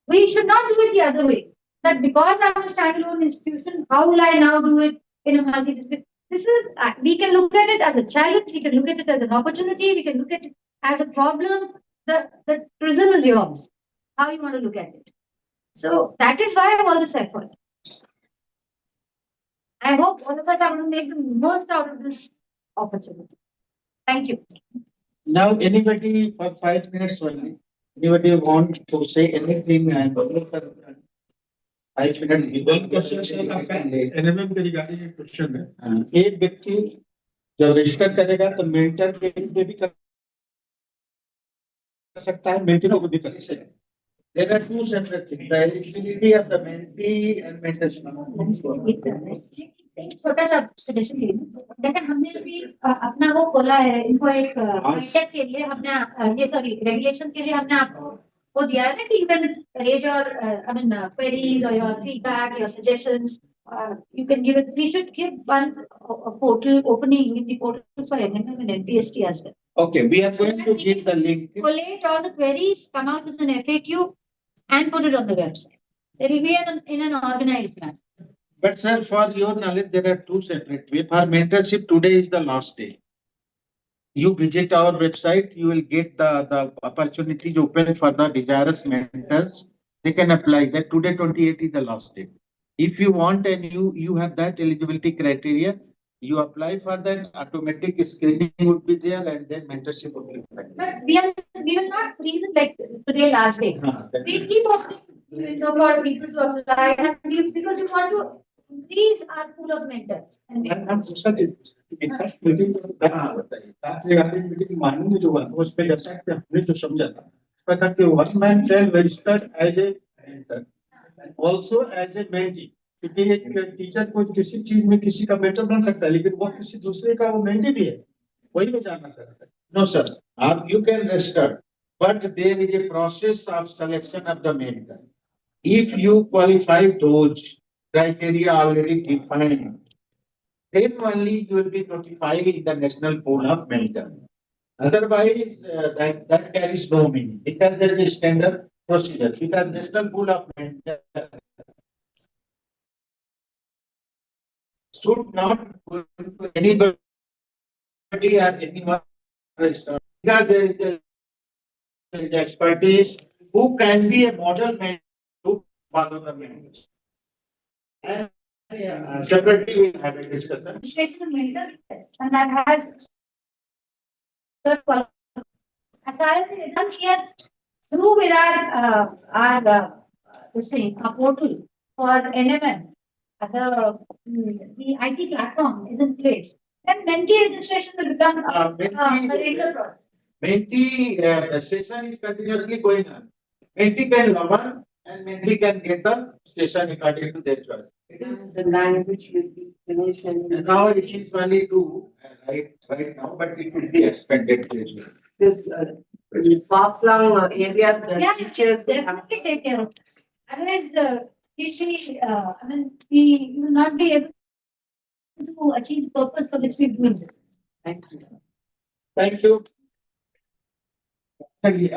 We should not do it the other way. That because I'm a standalone institution, how will I now do it in a multi-discipline? This is, we can look at it as a challenge, we can look at it as an opportunity, we can look at it as a problem. The prism is yours, how you want to look at it. So that is why all this effort. I hope all of us are going to make the most out of this opportunity. Thank you. Now, anybody for 5 minutes only, anybody want to say anything and 5 minutes. One question sir, आपका NMM के regarding एक question है. एक व्यक्ति जब register करेगा तो mentor के लिए भी कर सकता है, मेंटी को भी कर सकता है. There are two separate things: the eligibility of the mentee and mentorship. छोटा सा सजेशन दे जैसे हमने अभी अपना वो खोला है इनको एक ITEC के लिए हमने ये सॉरी रेगुलेशन के लिए हमने आपको वो दिया है ना कि you can raise your queries or your feedback, your suggestions. You can give it. We should give one portal opening in the portal for NMM and NPST as well. Okay, we are going to give the link. Collate all the queries, come out with an FAQ, and put it on the website. So it will be in an organized manner. But sir, for your knowledge, there are two separate ways. For mentorship, today is the last day. You visit our website, you will get the opportunities open for the desirous mentors. They can apply that. Today, 28 is the last day. If you want and you have that eligibility criteria, you apply for that, automatic screening would be there, and then mentorship would be there. But we will not freeze it like today last day. We keep offering, for people to apply and because we want to increase our pool of mentors. And हम पूछा थे, exact meeting को कहाँ होता है? आपने आपकी meeting मालूम है जो हुआ, तो उस पे exact हमने जो समझा था, पता कि one man can register as a mentor, and also as a mentee. क्योंकि एक टीचर को किसी चीज में किसी का मेंटर बन सकता है, लेकिन वो किसी दूसरे का वो मेंटी भी है, वही मैं जानना चाहता था. No sir, you can register, but there is a process of selection of the mentor. If you qualify those criteria already defined, then only you will be notified in the national pool of mentor. Otherwise, that carries no meaning because there is standard procedure. Because national pool of mentor should not go to anybody or anyone because there is the expertise who can be a model mentor to follow the mentors. And separately we'll have a discussion. And I've had as far as it comes here through this thing, a portal for NMN, the IT platform is in place. Then mentee registration will become a regular process. Mentee session is continuously going on. Mentee can log on and mentee can get the session according to their choice. It is the language will be finished and now it is only two right now, but it will be expanded gradually. This far-flung areas, teachers definitely take care of it. Otherwise, we will not be able to achieve the purpose for which we are doing this. Thank you. Thank you. Sorry,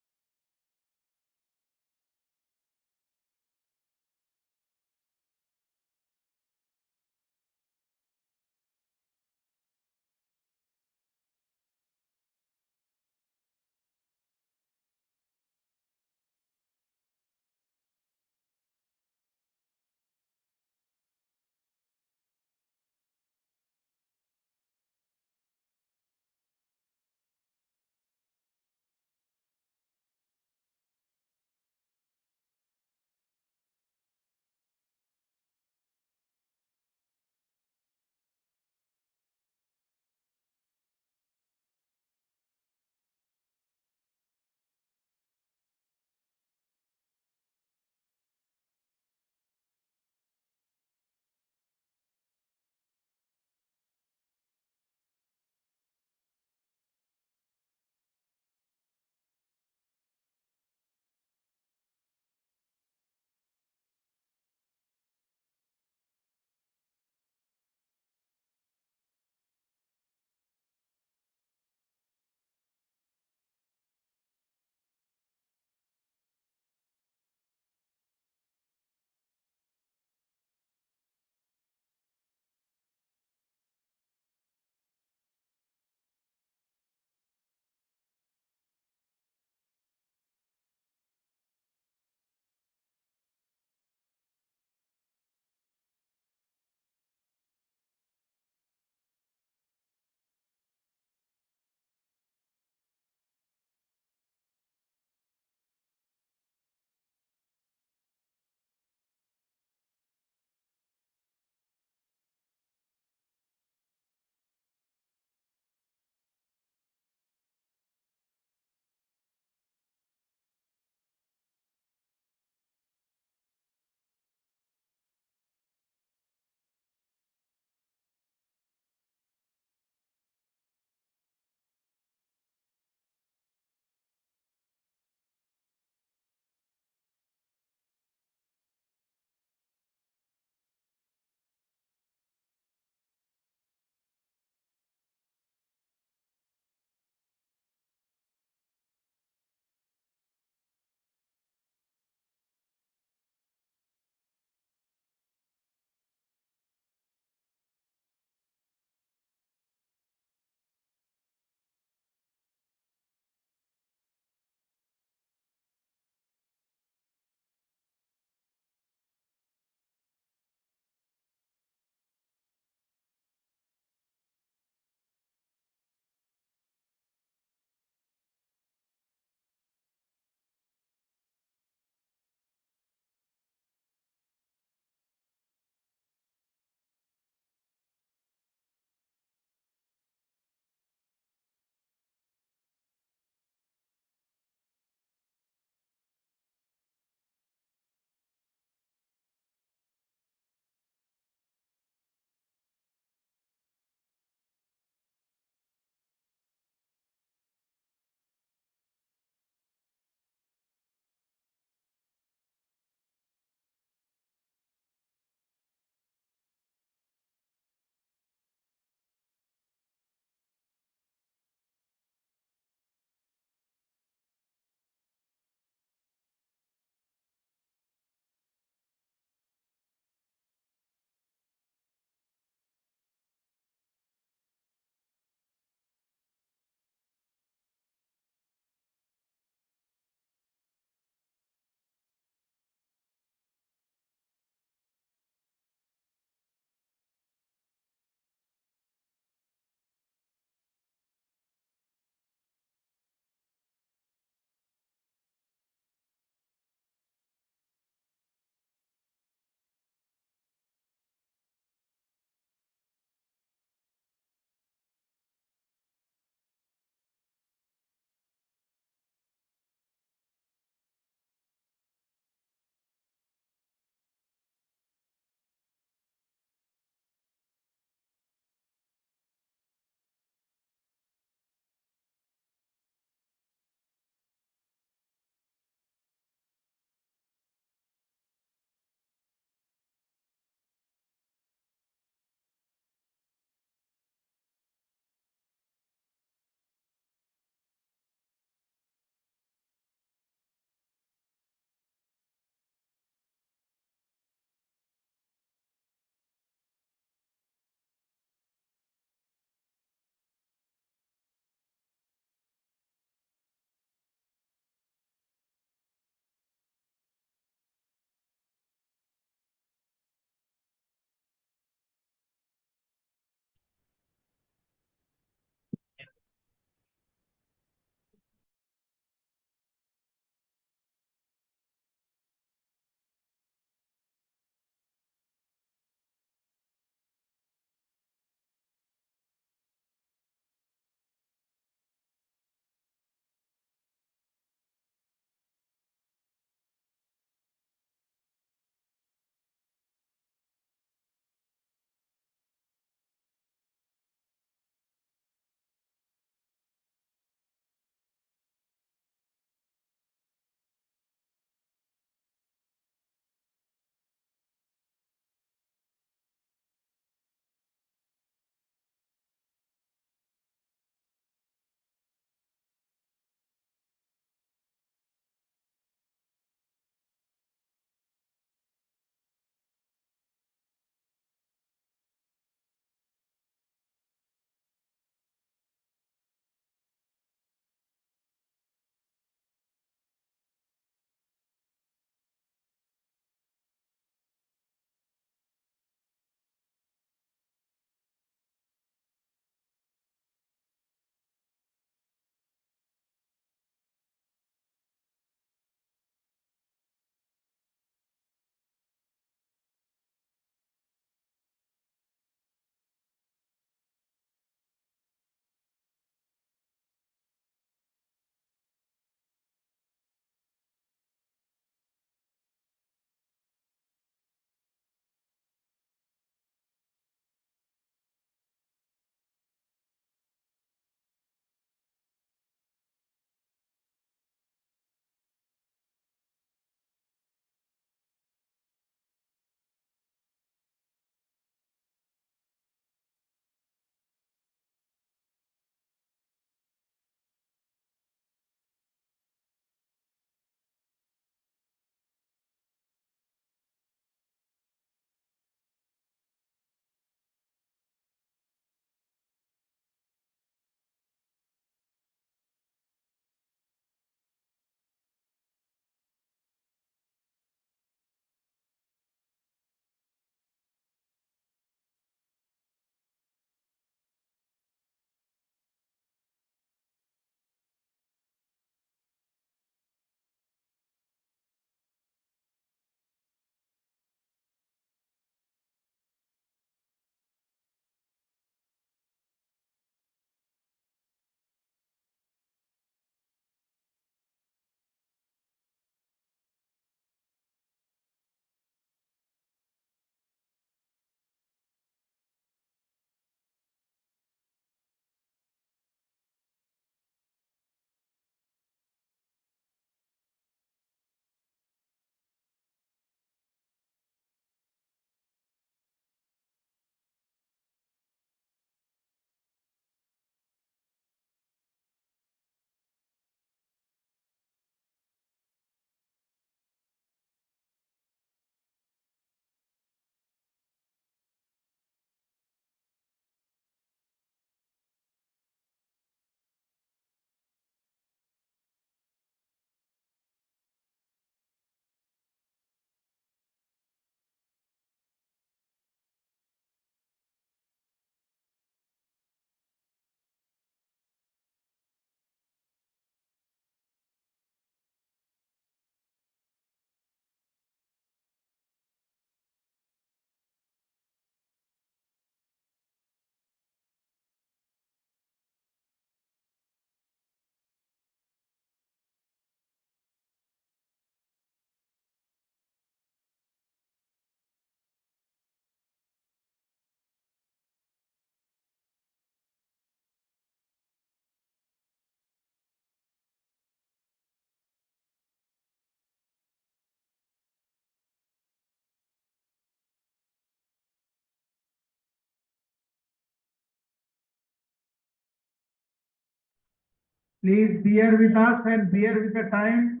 Please bear with us and bear with the time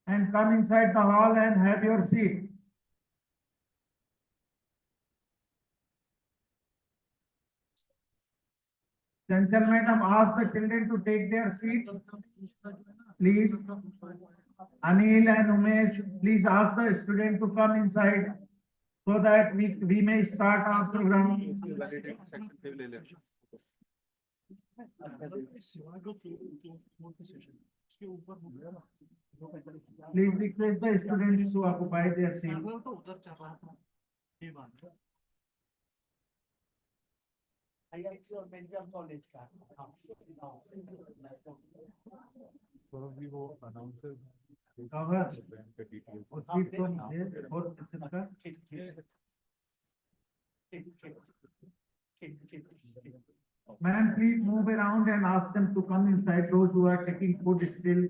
and come inside the hall and have your seat. Chanchal madam, ask the children to take their seat. Please. Anil and Umesh, please ask the student to come inside so that we may start our program. Please request the students to occupy their seat. IIT और medical college का भी वो announcer Ma'am, please move around and ask them to come inside, those who are taking food still.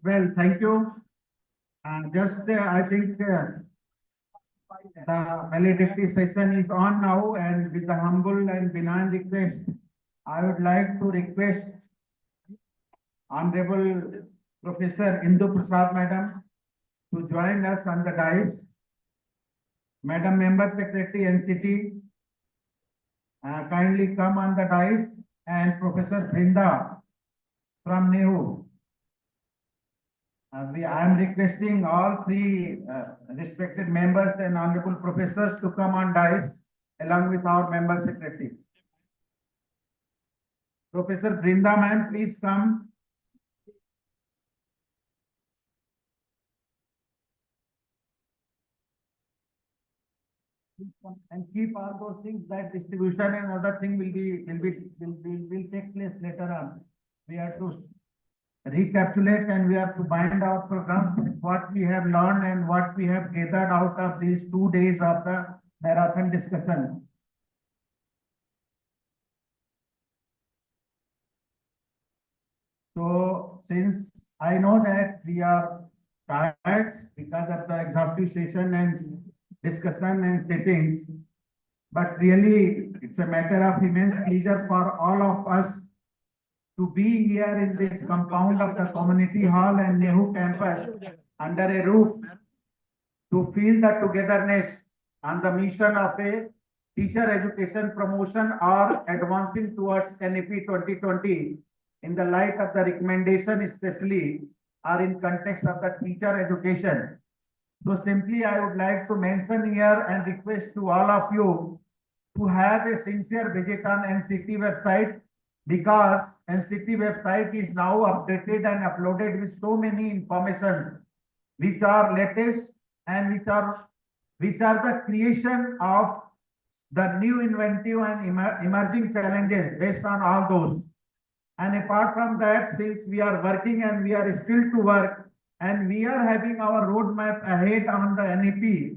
Well, thank you. I think the valedictory session is on now, and with the humble and benign request, I would like to request Honorable Professor Indu Prasad Madam to join us on the dais. Madam Member Secretary NCT, kindly come on the dais, and Professor Brinda from NEHU. I am requesting all three respected members and honorable professors to come on dais along with our member secretaries. Professor Brinda ma'am, please come. And keep all those things, that distribution and other thing will take place later on. We have to recapitulate and we have to bind our programs with what we have learned and what we have gathered out of these 2 days of the marathon discussion. So since I know that we are tired because of the exhaustive session and discussion and sittings, but really it's a matter of immense pleasure for all of us to be here in this compound of the community hall and NEHU campus under a roof to feel the togetherness on the mission of a teacher education promotion or advancing towards NEP 2020 in the light of the recommendation especially or in context of the teacher education. So simply I would like to mention here and request to all of you to have a sincere visit on NCTE website, because NCTE website is now updated and uploaded with so many informations which are latest and which are the creation of the new inventive and emerging challenges based on all those. And apart from that, since we are working and we are still to work, and we are having our roadmap ahead on the NEP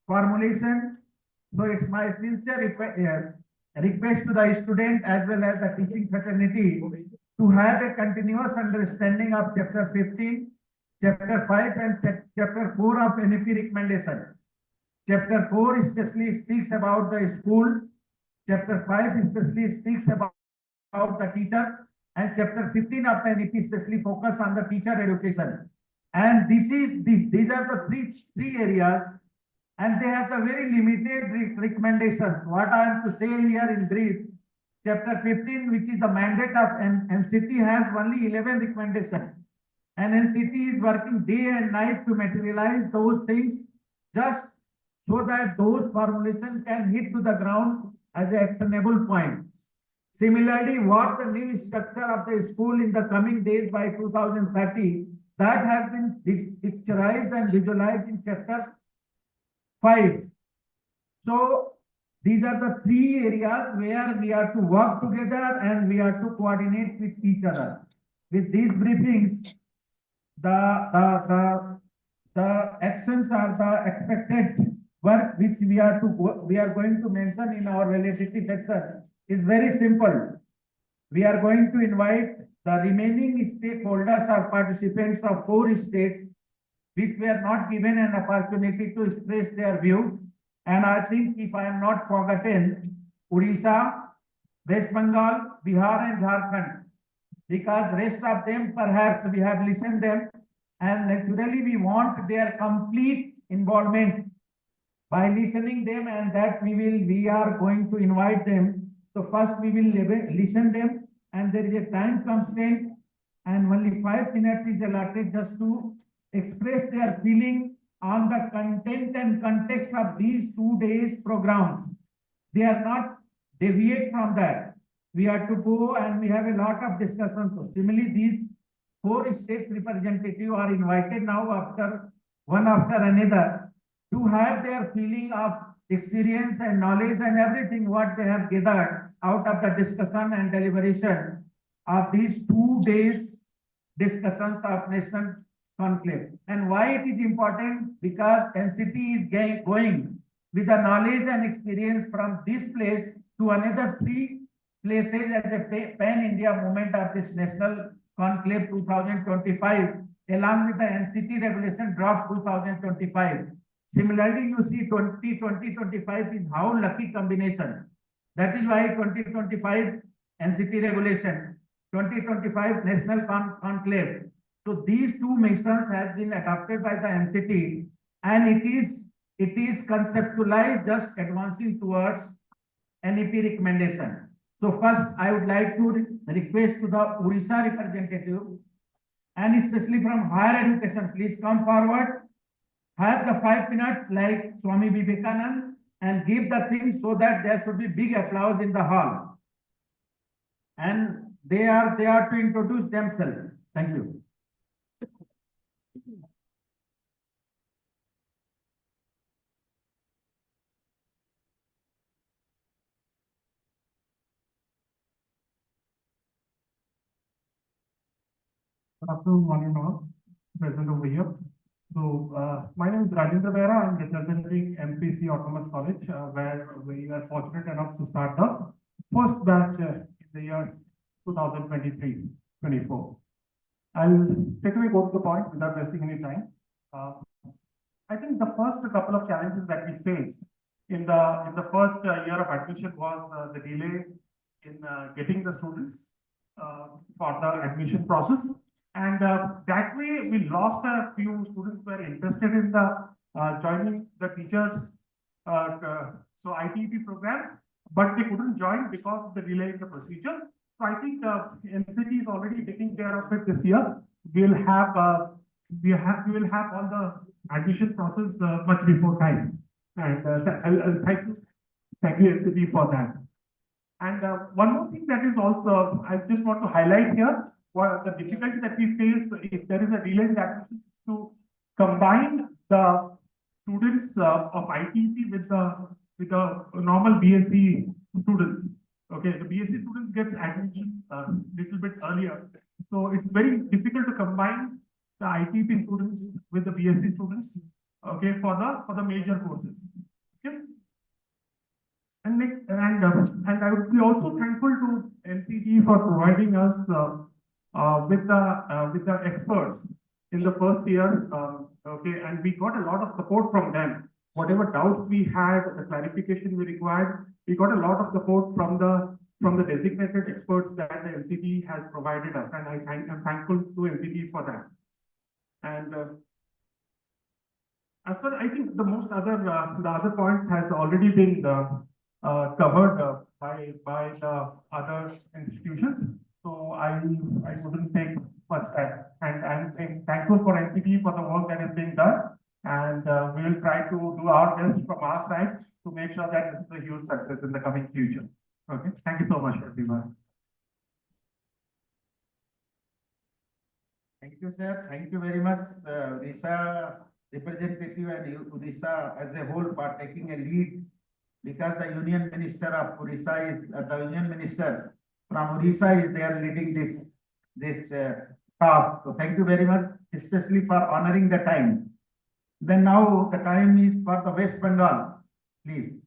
formulation. So it's my sincere request to the student as well as the teaching fraternity to have a continuous understanding of chapter 15, chapter 5 and chapter 4 of NEP recommendation. Chapter 4 especially speaks about the school. Chapter 5 especially speaks about the teacher. And chapter 15 of the NEP especially focus on the teacher education. And these are the three areas, and they have the very limited recommendations. What I am to say here in brief, chapter 15, which is the mandate of NCTE, has only 11 recommendations. And NCTE is working day and night to materialize those things just so that those formulations can hit to the ground as an actionable point. Similarly, what the new structure of the school in the coming days by 2030, that has been picturized and visualized in chapter 5. So these are the 3 areas where we are to work together and we are to coordinate with each other. With these briefings, the actions are the expected work which we are going to mention in our valedictory section is very simple. We are going to invite the remaining stakeholders or participants of 4 states which were not given an opportunity to express their views. And I think, if I am not forgotten, Odisha, West Bengal, Bihar and Jharkhand, because rest of them perhaps we have listened them and naturally we want their complete involvement by listening them, and that we are going to invite them. So first we will listen them, and there is a time constraint and only 5 minutes is allotted just to express their feeling on the content and context of these 2 days programs. They are not deviate from that. We are to go and we have a lot of discussion. So similarly, these 4 states representatives are invited now one after another to have their feeling of experience and knowledge and everything what they have gathered out of the discussion and deliberation of these 2 days discussions of National Conclave. And why it is important? Because NCTE is going with the knowledge and experience from this place to another 3 places at the pan-India movement of this National Conclave 2025 along with the NCTE regulation draft 2025. Similarly, you see 2025 is how lucky combination. That is why 2025 NCTE regulation, 2025 National Conclave. So these 2 missions have been adopted by the NCTE, and it is conceptualized just advancing towards NEP recommendation. So first, I would like to request to the Odisha representative and especially from higher education, please come forward. Have the 5 minutes like Swami Vivekanand and give the thing so that there should be big applause in the hall. And they are to introduce themselves. Thank you. Good afternoon, one and all present over here. So, my name is Rajendra Behra. I'm representing MPC Autonomous College, where we are fortunate enough to start the first batch in the year 2023-24. I'll straight away go to the point without wasting any time. I think the first couple of challenges that we faced in the first year of admission was the delay in getting the students for the admission process. And that way, we lost a few students who were interested in the joining the teachers ITEP program, but they couldn't join because of the delay in the procedure. So I think NCTE is already taking care of it this year. We will have all the admission process much before time, and I'll thank you NCTE for that. And one more thing that is also I just want to highlight here. What the difficulty that we face if there is a delay in the admission is to combine the students of ITEP with the normal BSc students. Okay, the BSc students gets admission little bit earlier, so it's very difficult to combine the ITEP students with the BSc students. Okay, for the major courses. Okay. And I would be also thankful to NCTE for providing us with the experts in the first year. Okay, and we got a lot of support from them. Whatever doubts we had, the clarification we required, we got a lot of support from the designated experts that the NCTE has provided us, and I'm thankful to NCTE for that. And as far I think the other points has already been covered by the other institutions. So I wouldn't take much time, and I'm thankful for NCTE for the work that is being done, and we will try to do our best from our side to make sure that this is a huge success in the coming future. Okay, thank you so much, everyone. Thank you, sir. Thank you very much, Odisha representative and Odisha as a whole for taking a lead, because the Union Minister of Odisha is, the Union Minister from Odisha is there leading this task. So thank you very much, especially for honoring the time. Then now the time is for the West Bengal, please.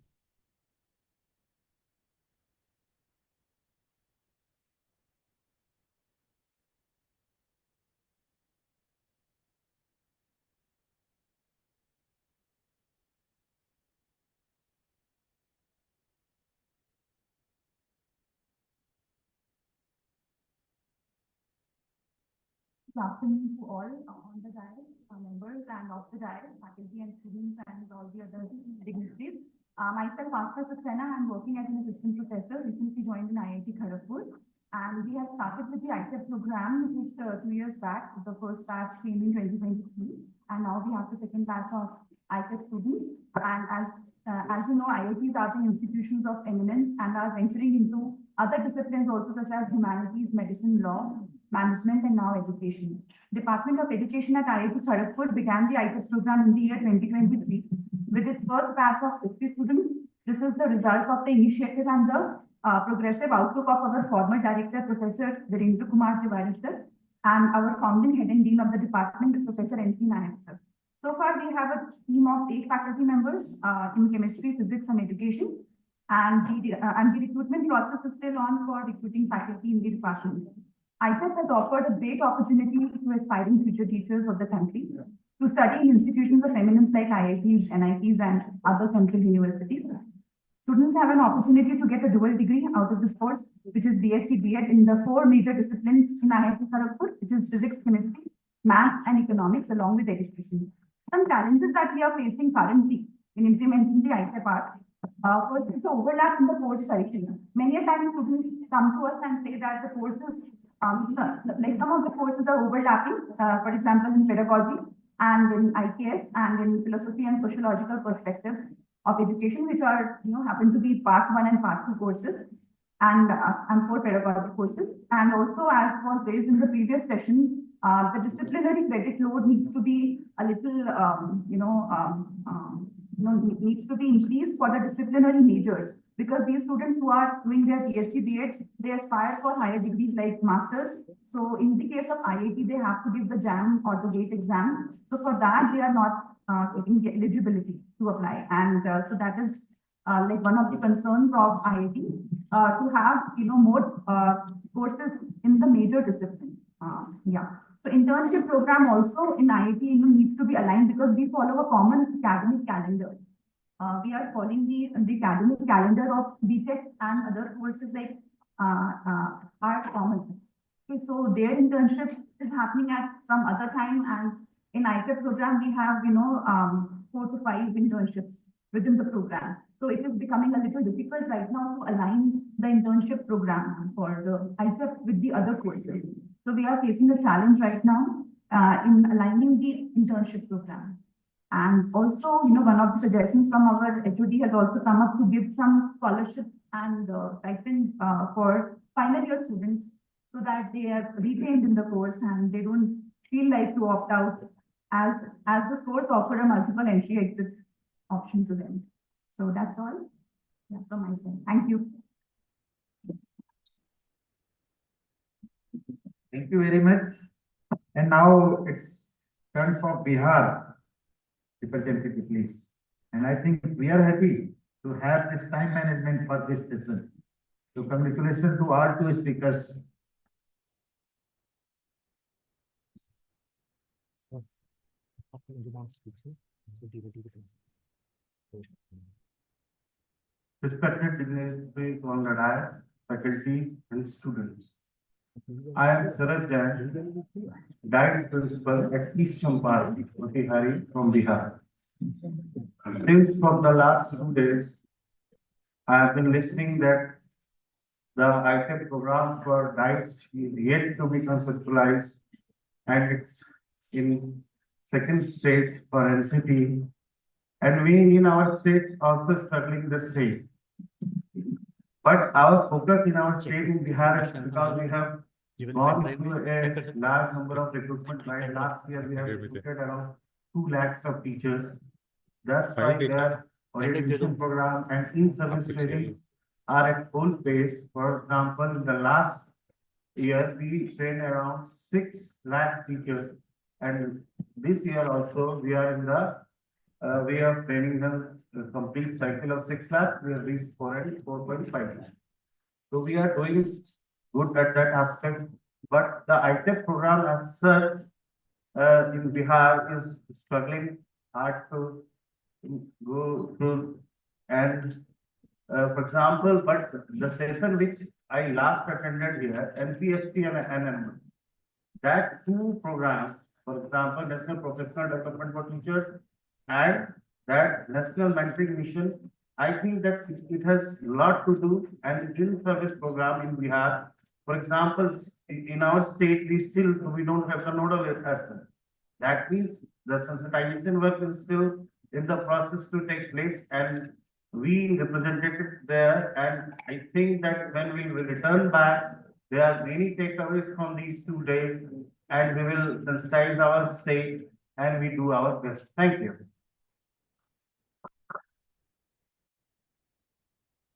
Good afternoon to all on the dais, members and off the dais, faculty and students and all the other dignitaries. Myself, Asha Saxena, I'm working as an assistant professor, recently joined in IIT Kharagpur. And we have started with the ITEP program, which is 2 years back. The first batch came in 2023. And now we have the second batch of ITEP students. And as you know, IITs are the institutions of eminence and are venturing into other disciplines also, such as humanities, medicine, law, management, and now education. Department of Education at IIT Kharagpur began the ITEP program in the year 2023 with its first batch of 50 students. This is the result of the initiative and the progressive outlook of our former director, Professor Virendra Kumar Tiwari sir, and our founding head and dean of the department, Professor N.C. Nayak sir. So far, we have a team of 8 faculty members in chemistry, physics, and education. And the recruitment process is still on for recruiting faculty in the department. ITEP has offered a great opportunity to aspiring future teachers of the country to study in institutions of eminence like IITs, NITs, and other central universities. Students have an opportunity to get a dual degree out of this course, which is BSc B.Ed in the 4 major disciplines in IIT Kharagpur, which is physics, chemistry, maths, and economics, along with education. Some challenges that we are facing currently in implementing the ITEP are, first is the overlap in the course curriculum. Many a times students come to us and say that the courses, like some of the courses are overlapping, for example, in pedagogy and in IKS and in philosophy and sociological perspectives of education, which are, happen to be part 1 and part 2 courses and 4 pedagogy courses. And also, as was raised in the previous session, the disciplinary credit load needs to be a little, needs to be increased for the disciplinary majors, because these students who are doing their BSc B.Ed, they aspire for higher degrees like masters. So in the case of IIT, they have to give the JAM or the GATE exam. So for that, they are not getting the eligibility to apply. And so that is like one of the concerns of IIT to have, more courses in the major discipline. So internship program also in IIT needs to be aligned, because we follow a common academic calendar. We are following the academic calendar of B.Tech and other courses like are common. Okay, so their internship is happening at some other time, and in ITEP program we have 4 to 5 internships within the program. So it is becoming a little difficult right now to align the internship program for the ITEP with the other courses. So we are facing a challenge right now in aligning the internship program. And also, one of the suggestions from our HOD has also come up to give some scholarship and stipend for final year students, so that they are retained in the course and they don't feel like to opt out, as the source offer a multiple entry exit option to them. So that's all from my side. Thank you. Thank you very much. And now it's turn for Bihar representative, please. And I think we are happy to have this time management for this session. So congratulations to all 2 speakers. Respected dignitaries on the dais, faculty and students. I am Sharad Jain, Diet Principal at East Champaran, Motihari from Bihar. Since from the last 2 days, I have been listening that the ITEP program for DICE is yet to be conceptualized, and it's in second stage for NCTE. And we in our state also struggling the same. But our focus in our state in Bihar is because we have gone through a large number of recruitment. Like last year, we have recruited around 2 lakhs of teachers. That's why their orientation program and in-service trainings are at full pace. For example, in the last year, we trained around 6 lakh teachers. And this year also, we are in the way of training them the complete cycle of 6 lakh. We have reached 4.5 lakh. So we are doing good at that aspect. But the ITEC program as such in Bihar is struggling hard to go through. And for example, but the session which I last attended here, NPST and NM, that 2 programs, for example, National Professional Development for Teachers and that National Mentoring Mission, I think that it has a lot to do, and in-service program in Bihar. For example, in our state, we don't have the nodal person. That means the sensitization work is still in the process to take place, and we represented it there. And I think that when we will return back, there are many takeaways from these 2 days, and we will sensitize our state and we do our best. Thank you.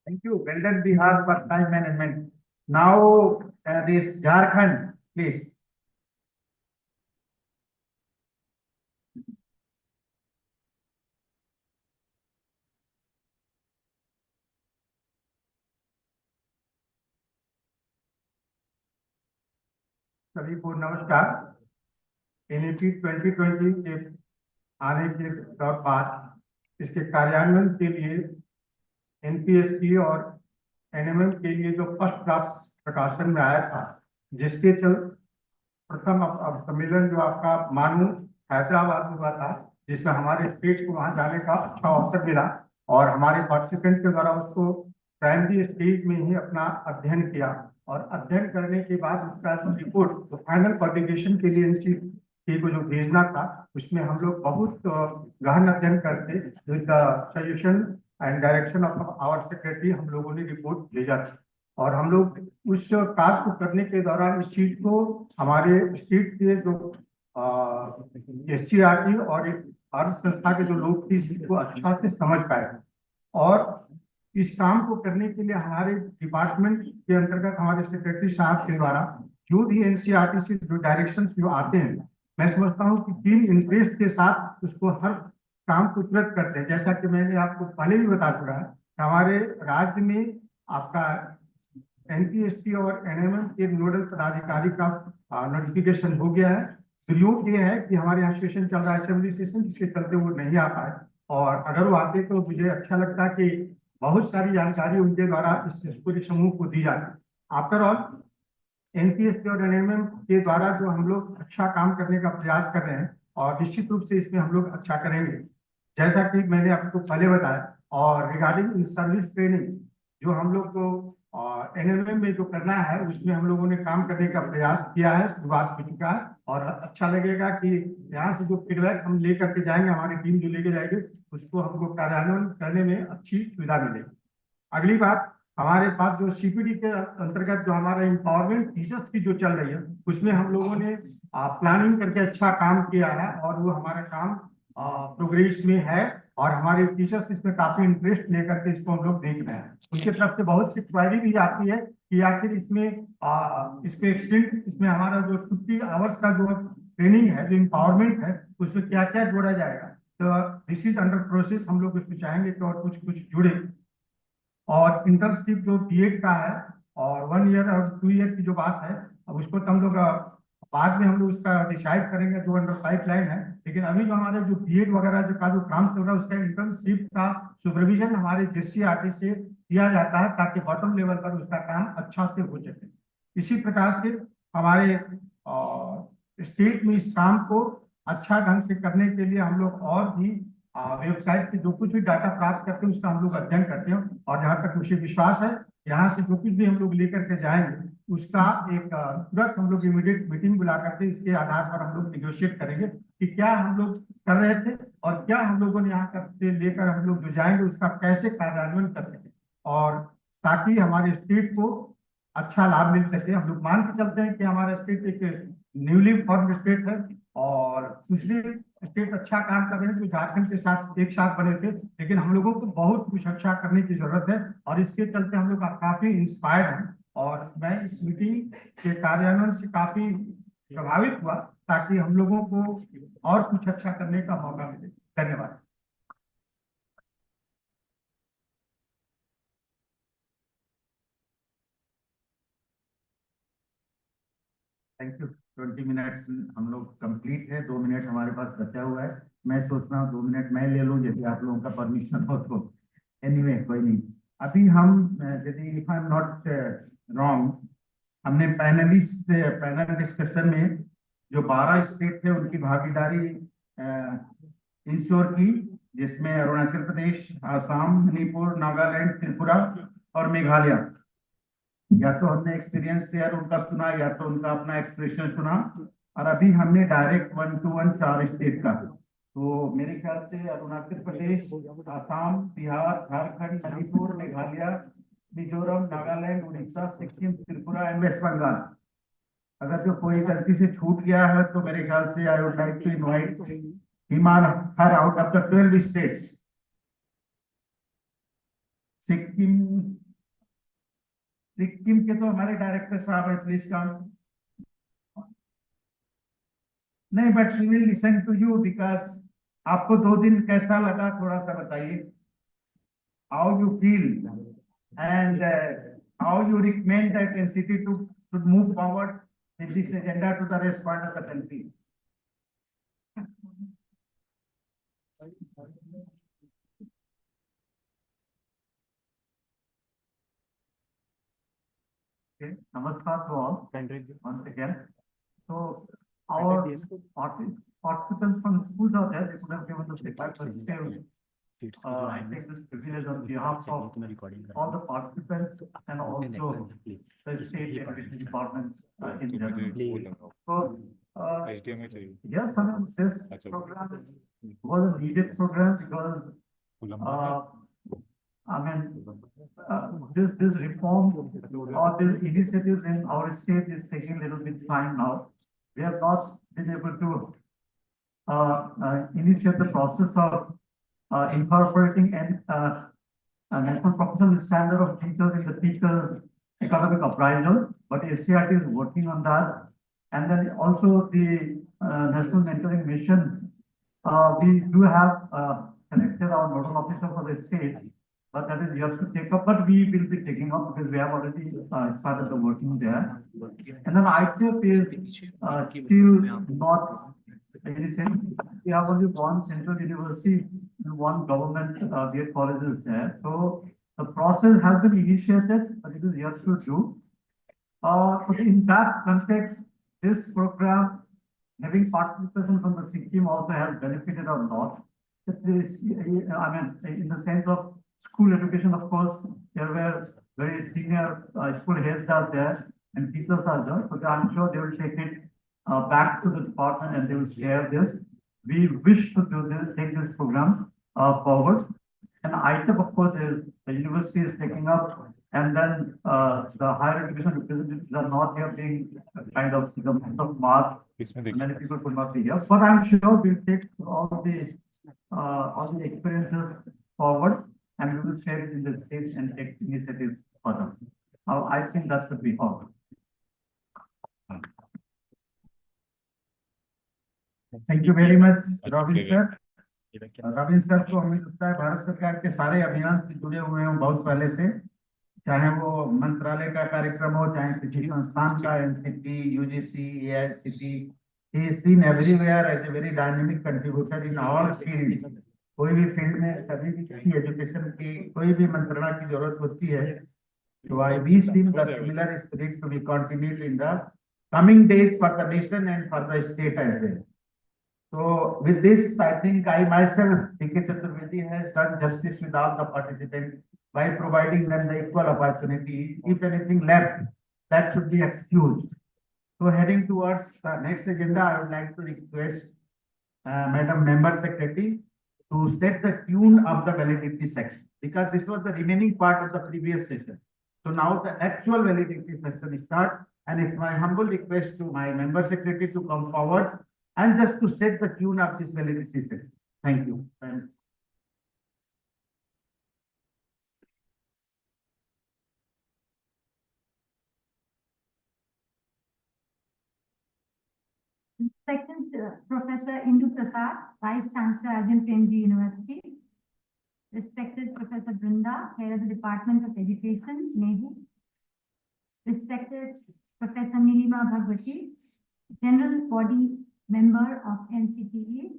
Thank you. Well done, Bihar, for time management. Now, this Jharkhand, please. सभी को नमस्कार। NEP 2020 के आने के बाद इसके कार्यान्वयन के लिए NPST और NMM के लिए जो फर्स्ट ड्राफ्ट प्रकाशन में आया था, जिसके चल प्रथम सम्मेलन जो आपका मानू हैदराबाद में हुआ था, जिसमें हमारे स्टेट को वहां जाने का अच्छा अवसर मिला और हमारे पार्टिसिपेंट के द्वारा उसको प्राइमरी स्टेज में ही अपना अध्ययन किया और अध्ययन करने के बाद उसका रिपोर्ट तो फाइनल पब्लिकेशन के लिए NCTE को जो भेजना था, उसमें हम लोग बहुत गहन अध्ययन करते with the suggestion and direction of our secretary हम लोगों ने रिपोर्ट भेजा था। और हम लोग उस कार्य को करने के दौरान इस चीज को हमारे स्टेट के जो SCRT और अर्थ संस्था के जो लोग थे इसको अच्छा से समझ पाए। और इस काम को करने के लिए हमारे डिपार्टमेंट के अंतर्गत हमारे सेक्रेटरी साहब के द्वारा जो भी NCRT से जो डायरेक्शंस जो आते हैं, मैं समझता हूँ कि टीम इंटरेस्ट के साथ उसको हर काम को तुरंत करते हैं। जैसा कि मैंने आपको पहले भी बता चुका है, हमारे राज्य में आपका NPST और NMM के नोडल पदाधिकारी का नोटिफिकेशन हो गया है। प्रयोग ये है कि हमारे यहाँ सेशन चल रहा है, असेंबली सेशन, जिसके चलते वो नहीं आ पाए, और अगर वो आते तो मुझे अच्छा लगता कि बहुत सारी जानकारी उनके द्वारा इस पूरे समूह को दी जाती। आफ्टर ऑल NPST और NMM के द्वारा जो हम लोग अच्छा काम करने का प्रयास कर रहे हैं और निश्चित रूप से इसमें हम लोग अच्छा करेंगे, जैसा कि मैंने आपको पहले बताया। और रिगार्डिंग इन सर्विस ट्रेनिंग जो हम लोग को NMM में जो करना है, उसमें हम लोगों ने काम करने का प्रयास किया है, शुरुआत हो चुका है और अच्छा लगेगा कि यहाँ से जो फीडबैक हम लेकर के जाएंगे, हमारी टीम जो लेके जाएगी, उसको हमको कार्यान्वयन करने में अच्छी सुविधा मिलेगी। अगली बात, हमारे पास जो CPD के अंतर्गत जो हमारा एम्पावरमेंट टीचर्स की जो चल रही है, उसमें हम लोगों ने प्लानिंग करके अच्छा काम किया है और वो हमारा काम प्रोग्रेस में है और हमारे टीचर्स इसमें काफी इंटरेस्ट लेकर के इसको हम लोग देख रहे हैं। उनकी तरफ से बहुत सी क्वारी भी आती है कि आखिर इसमें इसमें हमारा जो 50 आवर्स का जो ट्रेनिंग है, जो एम्पावरमेंट है, उसमें क्या क्या जोड़ा जाएगा। तो दिस इज अंडर प्रोसेस। हम लोग उसमें चाहेंगे कि और कुछ जुड़े। और इंटर्नशिप जो B.Ed का है और 1 ईयर और 2 ईयर की जो बात है, अब उसको तो हम लोग बाद में हम लोग उसका डिसाइड करेंगे, जो अंडर पाइपलाइन है। लेकिन अभी जो हमारे जो B.Ed वगैरह जो काम चल रहा है, उसका इंटर्नशिप का सुपरविजन हमारे SCRT से किया जाता है, ताकि बॉटम लेवल पर उसका काम अच्छा से हो सके। इसी प्रकार से हमारे स्टेट में इस काम को अच्छा ढंग से करने के लिए हम लोग और भी वेबसाइट से जो कुछ भी डाटा प्राप्त करते हैं, उसका हम लोग अध्ययन करते हैं। और जहाँ तक मुझे विश्वास है, यहाँ से जो कुछ भी हम लोग लेकर के जाएंगे, उसका एक तुरंत हम लोग इमीडिएट मीटिंग बुला करके इसके आधार पर हम लोग निगोशिएट करेंगे कि क्या हम लोग कर रहे थे और क्या हम लोगों ने यहाँ करते लेकर हम लोग जो जाएंगे उसका कैसे कार्यान्वयन कर सके। और ताकि हमारे स्टेट को अच्छा लाभ मिल सके। हम लोग मान के चलते हैं कि हमारा स्टेट एक न्यूली फॉर्म स्टेट है और दूसरे स्टेट अच्छा काम कर रहे हैं जो झारखंड के साथ एक साथ बने थे, लेकिन हम लोगों को बहुत कुछ अच्छा करने की जरूरत है और इसके चलते हम लोग काफी इंस्पायर्ड हैं और मैं इस मीटिंग के कार्यान्वयन से काफी प्रभावित हुआ ताकि हम लोगों को और कुछ अच्छा करने का मौका मिले। धन्यवाद। Thank you. 20 मिनट्स हम लोग कंप्लीट है, 2 मिनट हमारे पास बचा हुआ है। मैं सोच रहा हूँ 2 मिनट मैं ले लूँ यदि आप लोगों का परमिशन हो तो। एनीवे कोई नहीं। अभी हम यदि if I am not wrong, हमने पैनल डिस्कशन में जो 12 स्टेट थे उनकी भागीदारी इंश्योर की, जिसमें अरुणाचल प्रदेश, आसाम, मणिपुर, नागालैंड, त्रिपुरा और मेघालय। या तो हमने एक्सपीरियंस शेयर उनका सुना या तो उनका अपना एक्सप्रेशन सुना, और अभी हमने डायरेक्ट 1-to-1 4 स्टेट का। तो मेरे ख्याल से अरुणाचल प्रदेश, आसाम, बिहार, झारखंड, मणिपुर, मेघालय, मिजोरम, नागालैंड, उड़ीसा, सिक्किम, त्रिपुरा एंड वेस्ट बंगाल। अगर जो कोई गलती से छूट गया है तो मेरे ख्याल से I would like to invite हिमान her out of the 12 states. Sikkim के तो हमारे डायरेक्टर साहब है, प्लीज कम। नहीं, but we will listen to you because आपको 2 दिन कैसा लगा थोड़ा सा बताइए। How you feel and how you recommend that NCT should move forward with this agenda to the rest part of the country. Okay, namaskar to all once again. So our participants from schools out there, they could have given the feedback, but still I take this privilege on behalf of all the participants and also the state education departments in general. So yes, I mean, this program was a needed program because I mean this reform or this initiative in our state is taking a little bit time now. We have not been able to initiate the process of incorporating a national professional standard of teachers in the teachers economic appraisal, but SCRT is working on that. And then also the national mentoring mission, we do have selected our nodal officer for the state, but that is yet to take up, but we will be taking up because we have already started the working there. And then ITF is still not initiated. We have only one central university and one government B.Ed colleges there. So the process has been initiated, but it is yet to do. But in that context, this program having participation from the Sikkim also has benefited or not. It is, I mean, in the sense of school education, of course, there were very senior school heads out there and teachers are there. So I'm sure they will take it back to the department and they will share this. We wish to do this, take this program forward. And ITEP, of course, is the university is taking up, and then the higher education representatives are not here being kind of the month of March. Many people could not be here, but I'm sure we'll take all the experiences forward and we will share it in the state and take initiatives further. I think that should be all. Thank you very much, Robin sir. Ravindra sir को हमें लगता है भारत सरकार के सारे अभियान से जुड़े हुए हैं बहुत पहले से, चाहे वो मंत्रालय का कार्यक्रम हो, चाहे किसी संस्थान का, NCTE, UGC, AICTE, he is seen everywhere as a very dynamic contributor in all fields. कोई भी फील्ड में कभी भी किसी एजुकेशन की कोई भी मंत्रणा की जरूरत होती है, तो I wish him the similar spirit to be continued in the coming days for the nation and for the state as well. So with this, I think I myself, D.K. Chaturvedi, has done justice with all the participants by providing them the equal opportunity. If anything left, that should be excused. So heading towards the next agenda, I would like to request Madam Member Secretary to set the tune of the validity section, because this was the remaining part of the previous session. So now the actual valedictory session start, and it's my humble request to my member secretary to come forward and just to set the tune of this valedictory session. Thank you. Respected Professor Indu Prasad, Vice Chancellor, Ajin Premji University. Respected Professor Brinda, Head of the Department of Education, NEHU. Respected Professor Nilima Bhagwati, General Body Member of NCTE.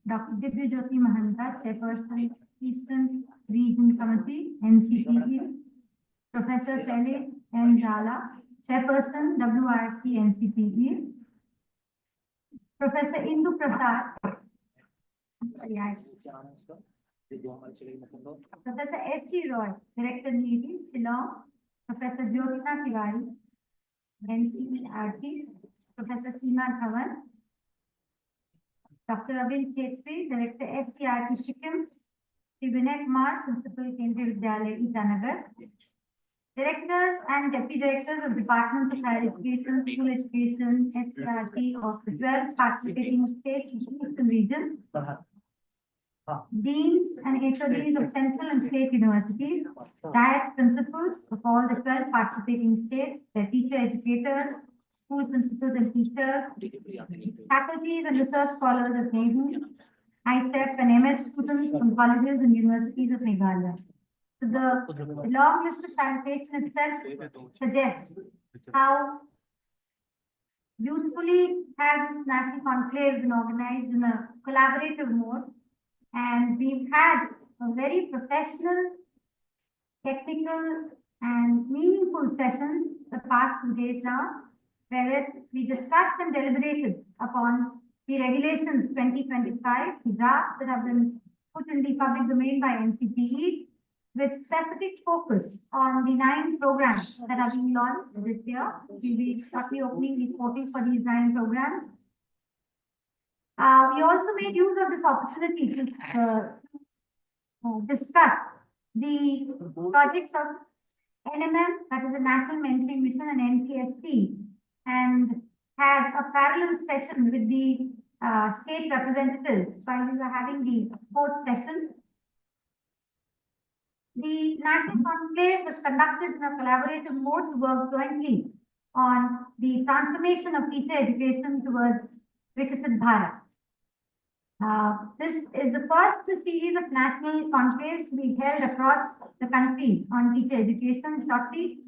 Dr. Divyajyoti Mahanta, Chairperson, Eastern Region Committee, NCTE. Professor Sally N. Zala, Chairperson, WRC, NCTE. Professor Indu Prasad, Professor S.C. Roy, Director Navy, Shillong. Professor Jyotsna Tiwari, NCERT. Professor Seema Dhawan. Dr. Ravin Chhetri, Director SCRT Sikkim. Shri Vinay Kumar, Principal Kendriya Vidyalaya, Itanagar. Directors and Deputy Directors of Departments of Higher Education, School Education, SCRT of the 12 participating states in the Eastern region. Deans and HODs of central and state universities, diet principals of all the 12 participating states, their teacher educators, school principals and teachers, faculties and research scholars of NEHU, ISEP and MF students from colleges and universities of Meghalaya. So the long list of citation itself suggests how beautifully has this National Conclave been organized in a collaborative mode. And we've had a very professional, technical, and meaningful sessions the past 2 days now, where we discussed and deliberated upon the regulations 2025, the drafts that have been put in the public domain by NCTE, with specific focus on the 9 programs that are being launched this year. We'll be shortly opening the portal for these 9 programs. We also made use of this opportunity to discuss the projects of NMM, that is a National Mentoring Mission, and NPST, and had a parallel session with the state representatives while we were having the 4th session. The National Conclave was conducted in a collaborative mode to work jointly on the transformation of teacher education towards Viksit Bharat. This is the first series of national conclaves to be held across the country on teacher education shortly,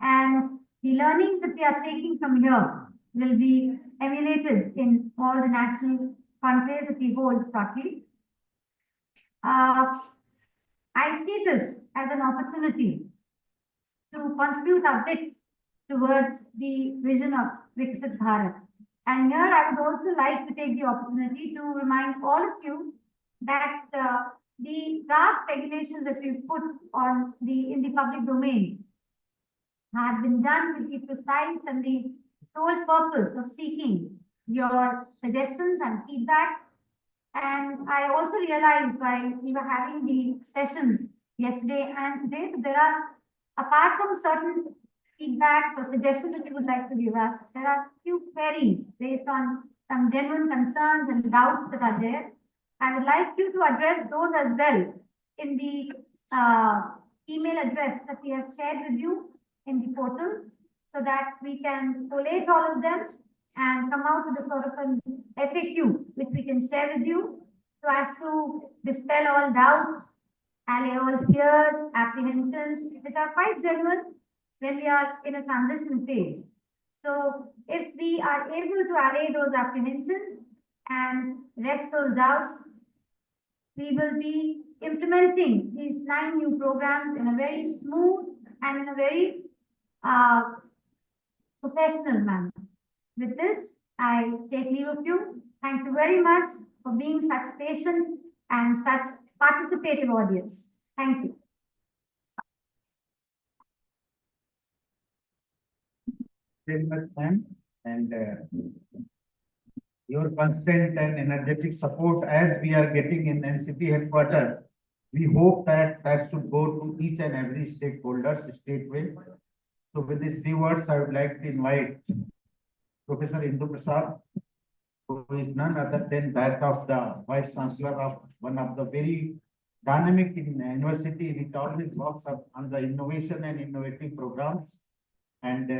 and the learnings that we are taking from here will be emulated in all the national conclaves that we hold shortly. I see this as an opportunity to contribute a bit towards the vision of Viksit Bharat. And here I would also like to take the opportunity to remind all of you that the draft regulations that we put on in the public domain have been done with the precise and the sole purpose of seeking your suggestions and feedback. And I also realized while we were having the sessions yesterday and today, that there are, apart from certain feedbacks or suggestions that you would like to give us, there are few queries based on some genuine concerns and doubts that are there. I would like you to address those as well in the email address that we have shared with you in the portal, so that we can collate all of them and come out with a sort of an FAQ which we can share with you, so as to dispel all doubts, allay all fears, apprehensions, which are quite genuine when we are in a transition phase. So if we are able to allay those apprehensions and rest those doubts, we will be implementing these 9 new programs in a very smooth and in a very professional manner. With this, I take leave of you. Thank you very much for being such patient and such participative audience. Thank you. Very much, ma'am, and your constant and energetic support as we are getting in NCT headquarters we hope that that should go to each and every stakeholder, statewide. So with these few words, I would like to invite Professor Indu Prasad, who is none other than that of the Vice Chancellor of one of the very dynamic university, which always works on the innovation and innovative programs. And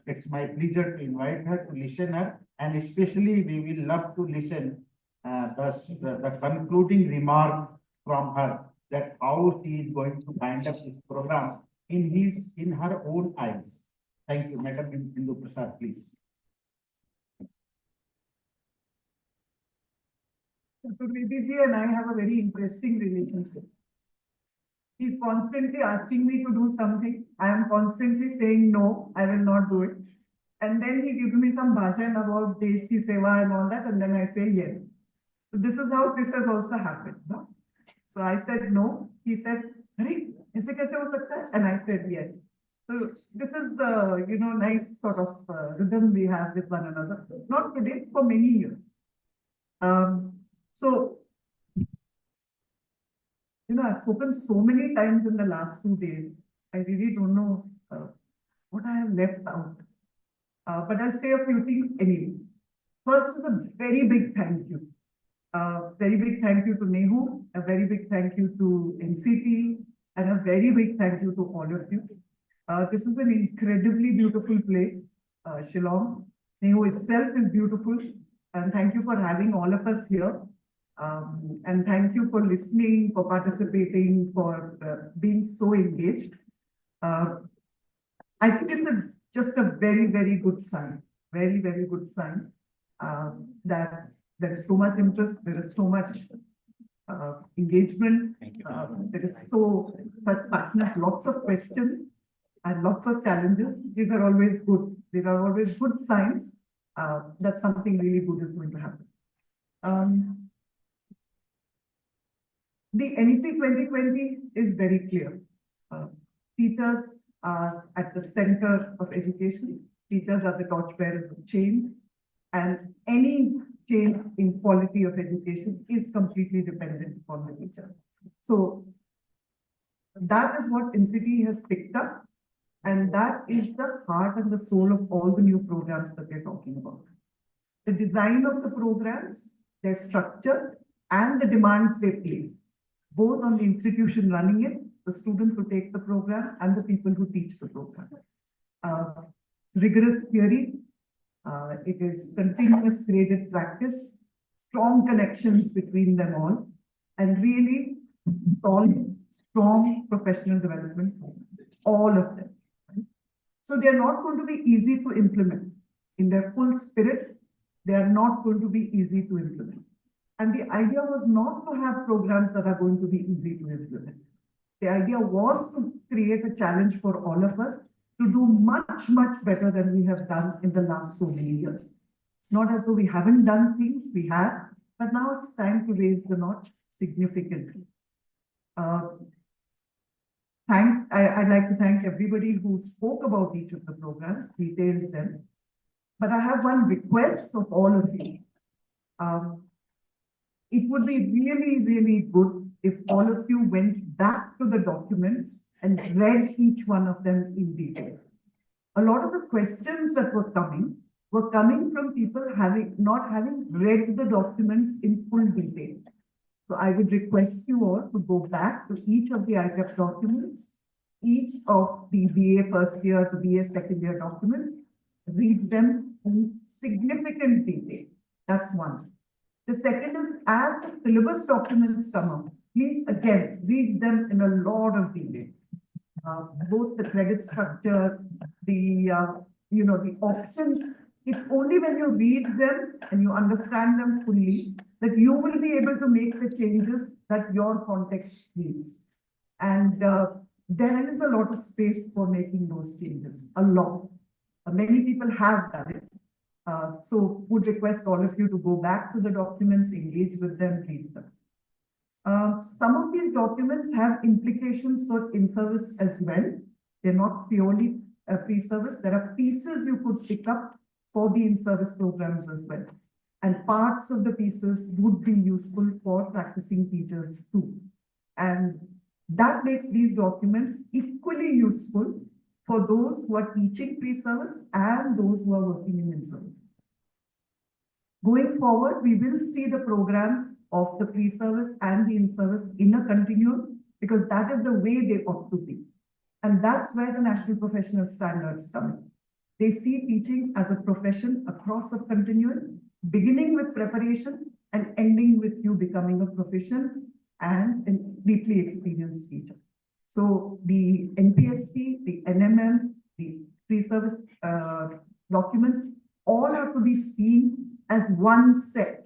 it's my pleasure to invite her to listen her, and especially we will love to listen the concluding remark from her, that how she is going to wind up this program in her own eyes. Thank you, Madam Indu Prasad, please. Dr. Vediji and I have a very interesting relationship. He's constantly asking me to do something. I am constantly saying, no, I will not do it. And then he gives me some bhajan about Desh Ki Seva and all that, and then I say yes. So this is how this has also happened. No? So I said no. He said, "Arey, aise kaise ho sakta hai?" And I said yes. So this is the nice sort of rhythm we have with one another. Not today, for many years. So I've spoken so many times in the last 2 days. I really don't know what I have left out. But I'll say a few things anyway. First is a very big thank you. Very big thank you to NEHU, a very big thank you to NCTE, and a very big thank you to all of you. This is an incredibly beautiful place, Shillong. NEHU itself is beautiful, and thank you for having all of us here. And thank you for listening, for participating, for being so engaged. I think it's just a very, very good sign, very, very good sign that there is so much interest, there is so much engagement, there is such passionate, lots of questions and lots of challenges. These are always good. These are always good signs that something really good is going to happen. The NEP 2020 is very clear. Teachers are at the center of education. Teachers are the torchbearers of change. And any change in quality of education is completely dependent upon the teacher. So that is what NCTE has picked up. And that is the heart and the soul of all the new programs that we're talking about. The design of the programs, their structure, and the demands they place, both on the institution running it, the students who take the program, and the people who teach the program. It's rigorous theory. It is continuous graded practice, strong connections between them all, and really solid, strong professional development programs, all of them. So they are not going to be easy to implement. In their full spirit, they are not going to be easy to implement. And the idea was not to have programs that are going to be easy to implement. The idea was to create a challenge for all of us to do much, much better than we have done in the last so many years. It's not as though we haven't done things, we have, but now it's time to raise the notch significantly. I'd like to thank everybody who spoke about each of the programs, detailed them. But I have one request of all of you. It would be really, really good if all of you went back to the documents and read each one of them in detail. A lot of the questions that were coming from people not having read the documents in full detail. So I would request you all to go back to each of the ICAP documents, each of the BA first year to BA second year documents, read them in significant detail. That's one. The second is, as the syllabus documents come out, please again read them in a lot of detail. Both the credit structure, the options. It's only when you read them and you understand them fully that you will be able to make the changes that your context needs. And there is a lot of space for making those changes, a lot. Many people have done it. So would request all of you to go back to the documents, engage with them, read them. Some of these documents have implications for in-service as well. They're not purely pre-service. There are pieces you could pick up for the in-service programs as well. And parts of the pieces would be useful for practicing teachers too. And that makes these documents equally useful for those who are teaching pre-service and those who are working in in-service. Going forward, we will see the programs of the pre-service and the in-service in a continuum because that is the way they ought to be. And that's where the National Professional Standards come in. They see teaching as a profession across a continuum, beginning with preparation and ending with you becoming a proficient and a deeply experienced teacher. So the NPSP, the NMM, the pre-service documents, all have to be seen as one set.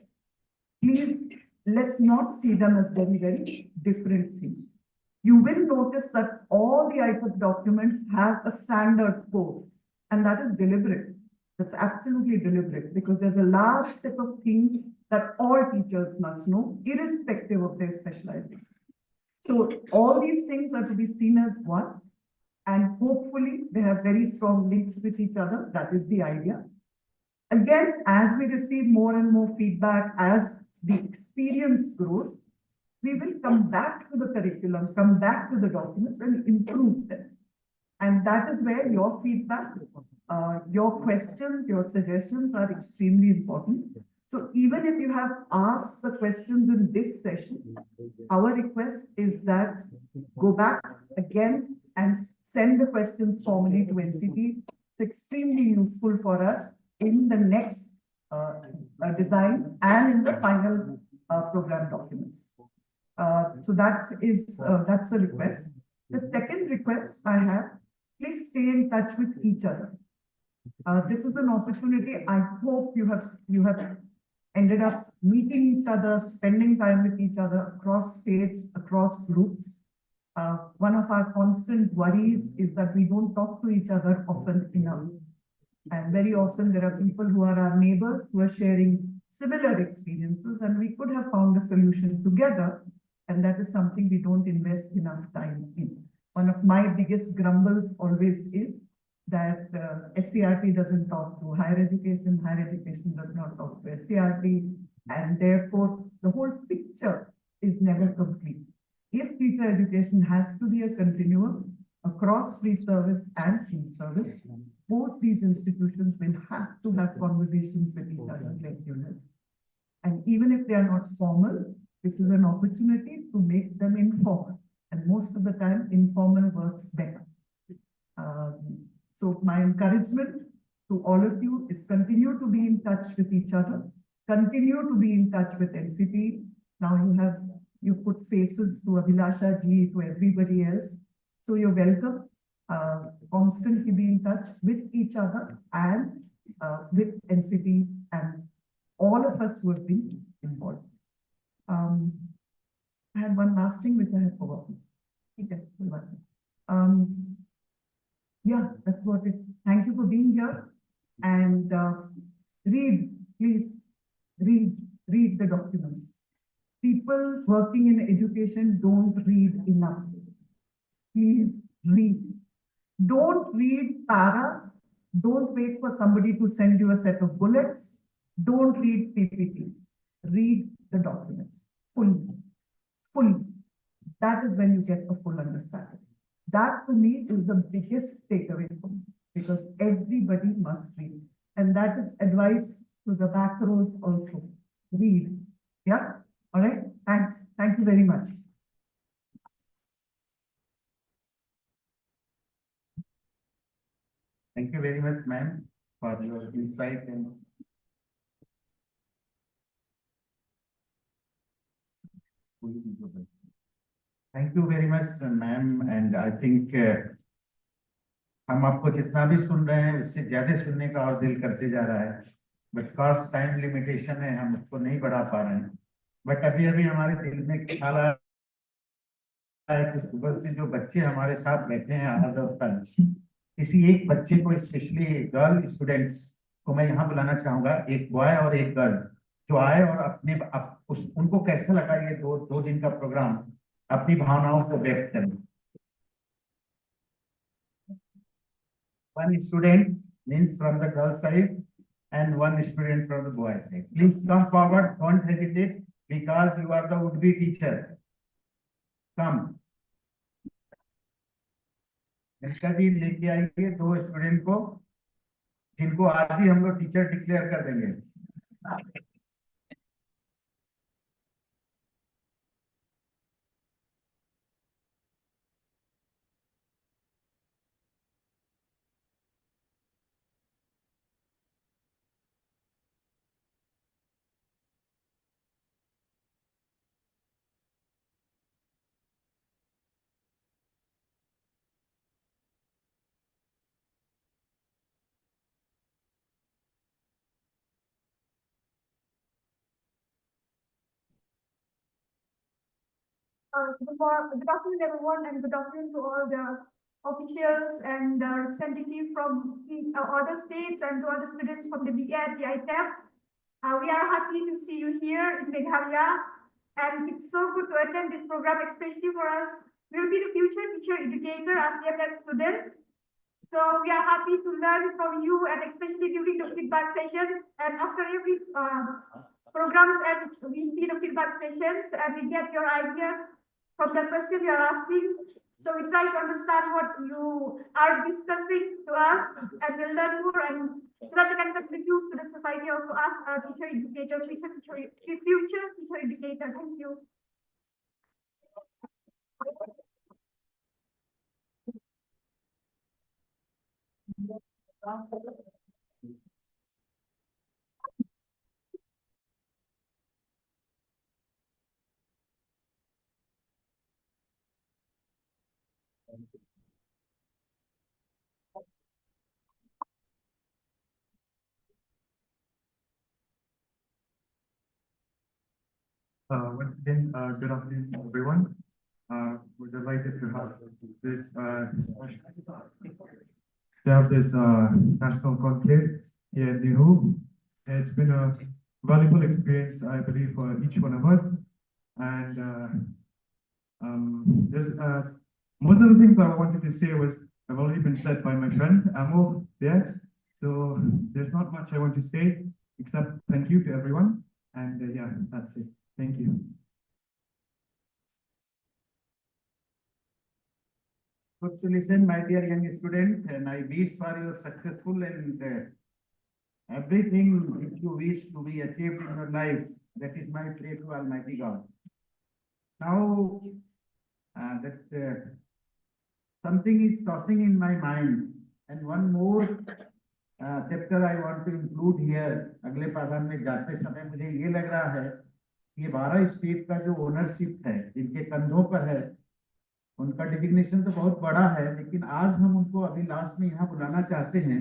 Please, let's not see them as very, very different things. You will notice that all the IPEP documents have a standard code, and that is deliberate. That's absolutely deliberate because there's a large set of things that all teachers must know, irrespective of their specialization. So all these things are to be seen as one, and hopefully they have very strong links with each other. That is the idea. Again, as we receive more and more feedback, as the experience grows, we will come back to the curriculum, come back to the documents and improve them. And that is where your feedback, your questions, your suggestions are extremely important. So even if you have asked the questions in this session, our request is that go back again and send the questions formally to NCTE. It's extremely useful for us in the next design and in the final program documents. So that's a request. The second request I have, please stay in touch with each other. This is an opportunity. I hope you have ended up meeting each other, spending time with each other across states, across groups. One of our constant worries is that we don't talk to each other often enough. And very often there are people who are our neighbors who are sharing similar experiences, and we could have found a solution together. And that is something we don't invest enough time in. One of my biggest grumbles always is that SCRT doesn't talk to higher education does not talk to SCRT, and therefore the whole picture is never complete. If teacher education has to be a continuum across pre-service and in-service, both these institutions will have to have conversations with each other regularly. And even if they are not formal, this is an opportunity to make them informal. And most of the time, informal works better. So my encouragement to all of you is continue to be in touch with each other, continue to be in touch with NCTE. Now you put faces to Abhilasha ji, to everybody else. So you're welcome. Constantly be in touch with each other and with NCTE and all of us who have been involved. I had one last thing which I have forgotten. Yeah, that's what it. Thank you for being here. And read, please, read the documents. People working in education don't read enough. Please read. Don't read paras. Don't wait for somebody to send you a set of bullets. Don't read PPTs. Read the documents fully. That is when you get a full understanding. That to me is the biggest takeaway from me, because everybody must read. And that is advice to the back rows also. Read. Yeah? All right? Thanks. Thank you very much. Thank you very much, ma'am, for your insight and thank you very much, ma'am. And I think हम आपको जितना भी सुन रहे हैं उससे ज्यादा सुनने का और दिल करते जा रहा है, बट कॉस्ट टाइम लिमिटेशन है, हम उसको नहीं बढ़ा पा रहे हैं. बट अभी हमारे दिल में ख्याल आया है कि सुबह से जो बच्चे हमारे साथ बैठे हैं आज और कल, किसी एक बच्चे को, स्पेशली गर्ल स्टूडेंट्स को मैं यहाँ बुलाना चाहूंगा, एक बॉय और एक गर्ल जो आए और उनको कैसा लगा ये दो दिन का प्रोग्राम, अपनी भावनाओं को व्यक्त करें. One student means from the girl side and one student from the boy side. Please come forward, don't hesitate, because you are the would-be teacher. कम इनका भी लेके आइए 2 स्टूडेंट को जिनको आज ही हम लोग टीचर डिक्लेयर कर देंगे। Good afternoon, everyone, and good afternoon to all the officials and representatives from other states and to other students from the B.Ed, the ITEP. We are happy to see you here in Meghalaya, and it's so good to attend this program, especially for us. We will be the future teacher educator as DMS student. So we are happy to learn from you, and especially during the feedback session. And after every programs, and we see the feedback sessions, and we get your ideas from the question you are asking. So we try to understand what you are discussing to us, and we'll learn more, and so that we can contribute to the society of us, teacher educator, future teacher educator. Thank you. Once again, good afternoon, everyone. We're delighted to have this National Conclave here at NEHU. It's been a valuable experience, I believe, for each one of us. And most of the things I wanted to say have already been said by my friend Amo there. So there's not much I want to say except thank you to everyone. And yeah, that's it. Thank you. Good to listen, my dear young student, and I wish for your successful and everything which you wish to be achieved in your life. That is my prayer to Almighty God. Now, something is tossing in my mind, and one more chapter I want to include here. अगले पाठन में जाते समय मुझे ये लग रहा है ये 12 स्टेट का जो ओनरशिप है जिनके कंधों पर है उनका डिजिग्नेशन तो बहुत बड़ा है, लेकिन आज हम उनको अभी लास्ट में यहाँ बुलाना चाहते हैं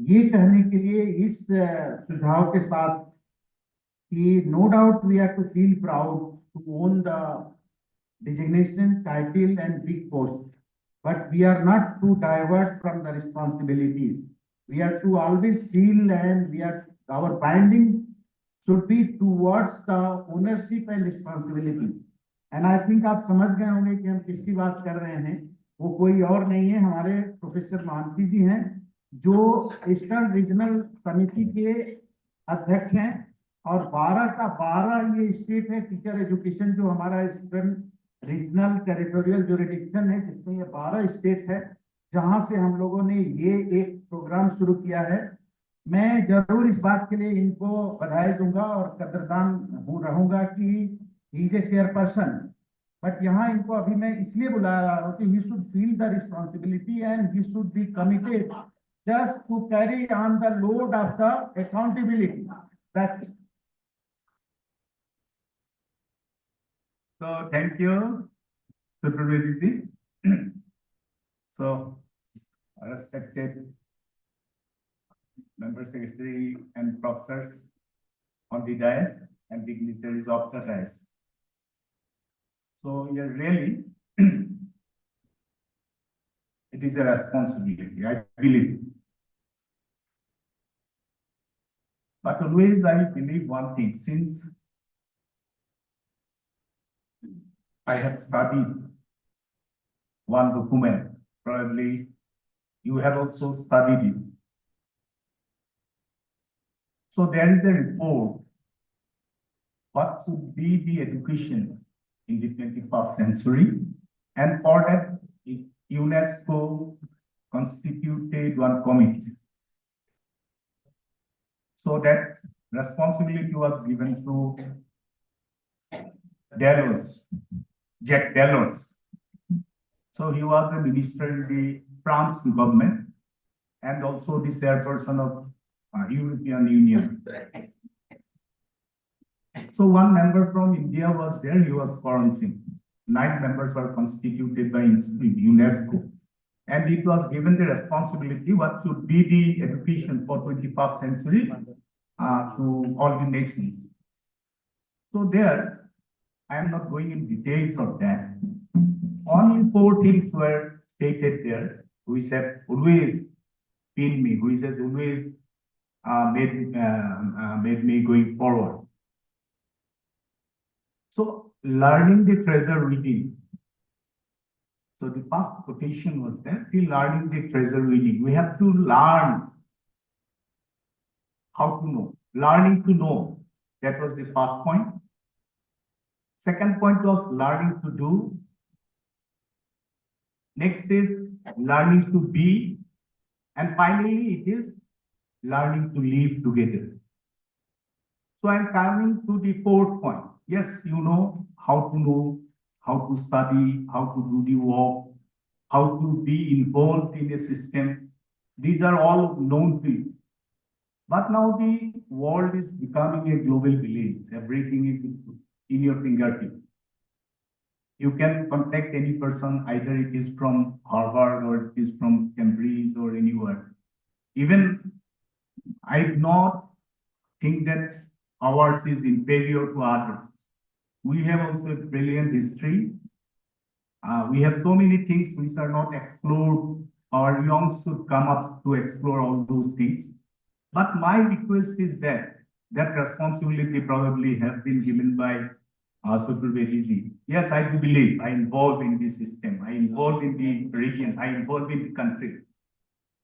ये कहने के लिए इस सुझाव के साथ कि no doubt we have to feel proud to own the designation title and big post, but we are not to divert from the responsibilities. We are to always feel, and our binding should be towards the ownership and responsibility. And I think आप समझ गए होंगे कि हम किसकी बात कर रहे हैं। वो कोई और नहीं है, हमारे प्रोफेसर महांती जी हैं जो ईस्टर्न रीजनल कमेटी के अध्यक्ष हैं, और 12 का 12 ये स्टेट है टीचर एजुकेशन जो हमारा ईस्टर्न रीजनल टेरिटोरियल जुरिडिक्शन है जिसमें ये 12 स्टेट है जहां से हम लोगों ने ये एक प्रोग्राम शुरू किया है। मैं जरूर इस बात के लिए इनको बधाई दूंगा और कदरदान रहूंगा कि he is a chairperson, but यहाँ इनको अभी मैं इसलिए बुला रहा हूँ कि he should feel the responsibility and he should be committed just to carry on the load of the accountability. That's it. So thank you, Supervisor. So, respected member secretary and professors on the dais and dignitaries of the dais. So, yeah, really, it is a responsibility, I believe. But always I believe one thing, since I have studied one document, probably you have also studied it. So there is a report, what should be the education in the 21st century. And for that, UNESCO constituted one committee. So that responsibility was given to Jack Delors. So he was a minister in the France government and also the chairperson of European Union. So one member from India was there, he was Karan Singh. 9 members were constituted by UNESCO. And it was given the responsibility what should be the education for 21st century to all the nations. So there, I am not going in details of that. Only 4 things were stated there, which have always been me, which has always made me going forward. So learning the treasure within. So the first quotation was that the learning the treasure within. We have to learn how to know. Learning to know. That was the first point. Second point was learning to do. Next is learning to be. And finally, it is learning to live together. So I'm coming to the 4th point. Yes, you know, how to study, how to do the work, how to be involved in a system. These are all known to you. But now the world is becoming a global village. Everything is in your fingertips. You can contact any person, either it is from Harvard or it is from Cambridge or anywhere. Even I do not think that ours is inferior to others. We have also a brilliant history. We have so many things which are not explored. Our young should come up to explore all those things. But my request is that responsibility probably have been given by Subrubedi. Yes, I do believe I involved in this system. I involved in the region. I involved in the country.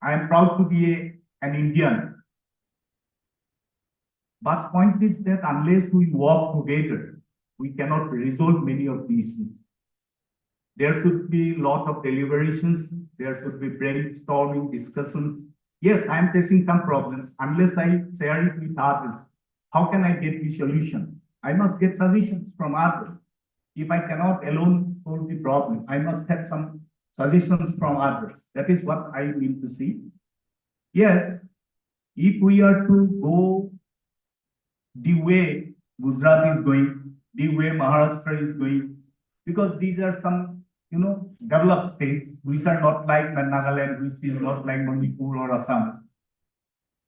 I am proud to be an Indian. But point is that unless we work together, we cannot resolve many of these issues. There should be a lot of deliberations. There should be brainstorming, discussions. Yes, I am facing some problems. Unless I share it with others, how can I get the solution? I must get suggestions from others. If I cannot alone solve the problem, I must have some suggestions from others. That is what I mean to see. Yes, if we are to go the way Gujarat is going, the way Maharashtra is going, because these are some, developed states which are not like Nagaland, which is not like Manipur or Assam.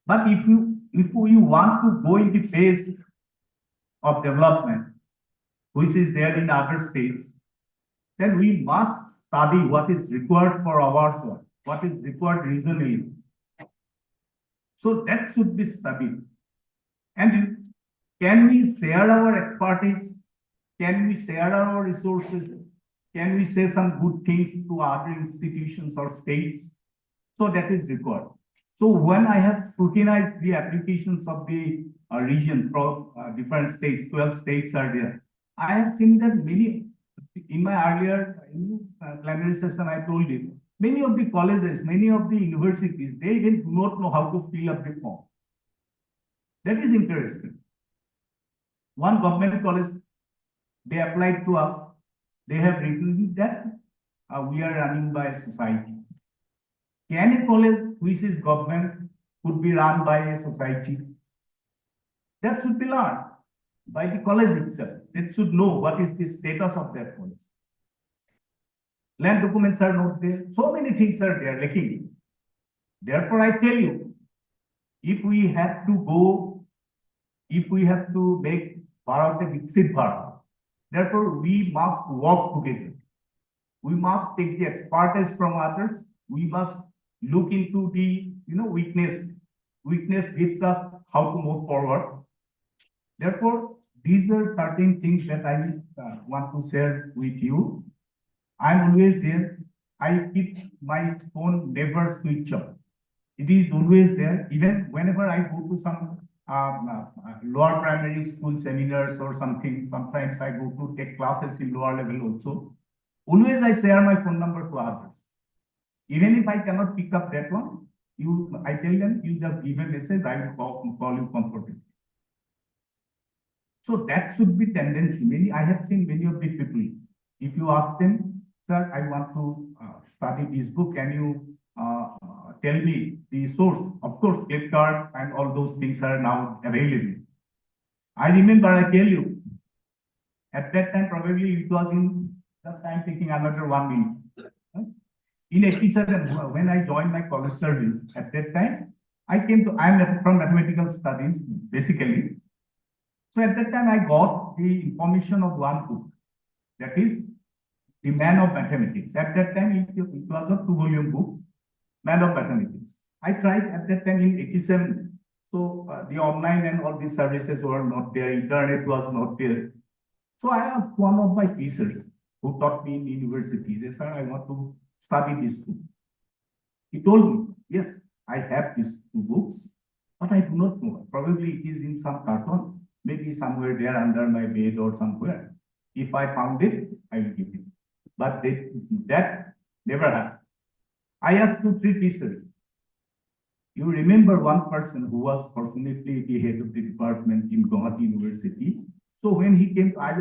But if we want to go in the pace of development, which is there in other states, then we must study what is required for ourselves, what is required regionally. So that should be studied. And can we share our expertise? Can we share our resources? Can we say some good things to other institutions or states? So that is required. So when I have scrutinized the applications of the region from different states, 12 states are there, I have seen that many, in my earlier plenary session, I told you, many of the colleges, many of the universities, they do not know how to fill up the form. That is interesting. One government college, they applied to us. They have written that we are running by a society. Can a college which is government could be run by a society? That should be learned by the college itself. It should know what is the status of that college. Land documents are not there. So many things are there lacking. Therefore, I tell you, if we have to make Bharat a Viksit Bharat, therefore we must work together. We must take the expertise from others. We must look into the weakness. Weakness gives us how to move forward. Therefore, these are certain things that I want to share with you. I'm always there. I keep my phone never switch off. It is always there. Even whenever I go to some lower primary school seminars or something. Sometimes I go to take classes in lower level also. Always I share my phone number to others. Even if I cannot pick up that one, I tell them, you just give a message, I will call you comfortably. So that should be tendency. I have seen many of the people. If you ask them, sir, I want to study this book, can you tell me the source? Of course, Flipkart and all those things are now available. I remember I tell you, at that time probably it was in just time taking another 1 minute. In 87, when I joined my college service, at that time, I am from mathematical studies, basically. So at that time, I got the information of one book, that is The Man of Mathematics. At that time, it was a 2-volume book, Man of Mathematics. I tried at that time in 87. So the online and all these services were not there, internet was not there. So I asked one of my teachers who taught me in university, he said, sir, I want to study this book. He told me, yes, I have these 2 books, but I do not know. Probably it is in some carton, maybe somewhere there under my bed or somewhere. If I found it, I will give it. But that never happened. I asked 2-3 teachers. You remember one person who was fortunately the head of the department in Guwahati University. So when he came, I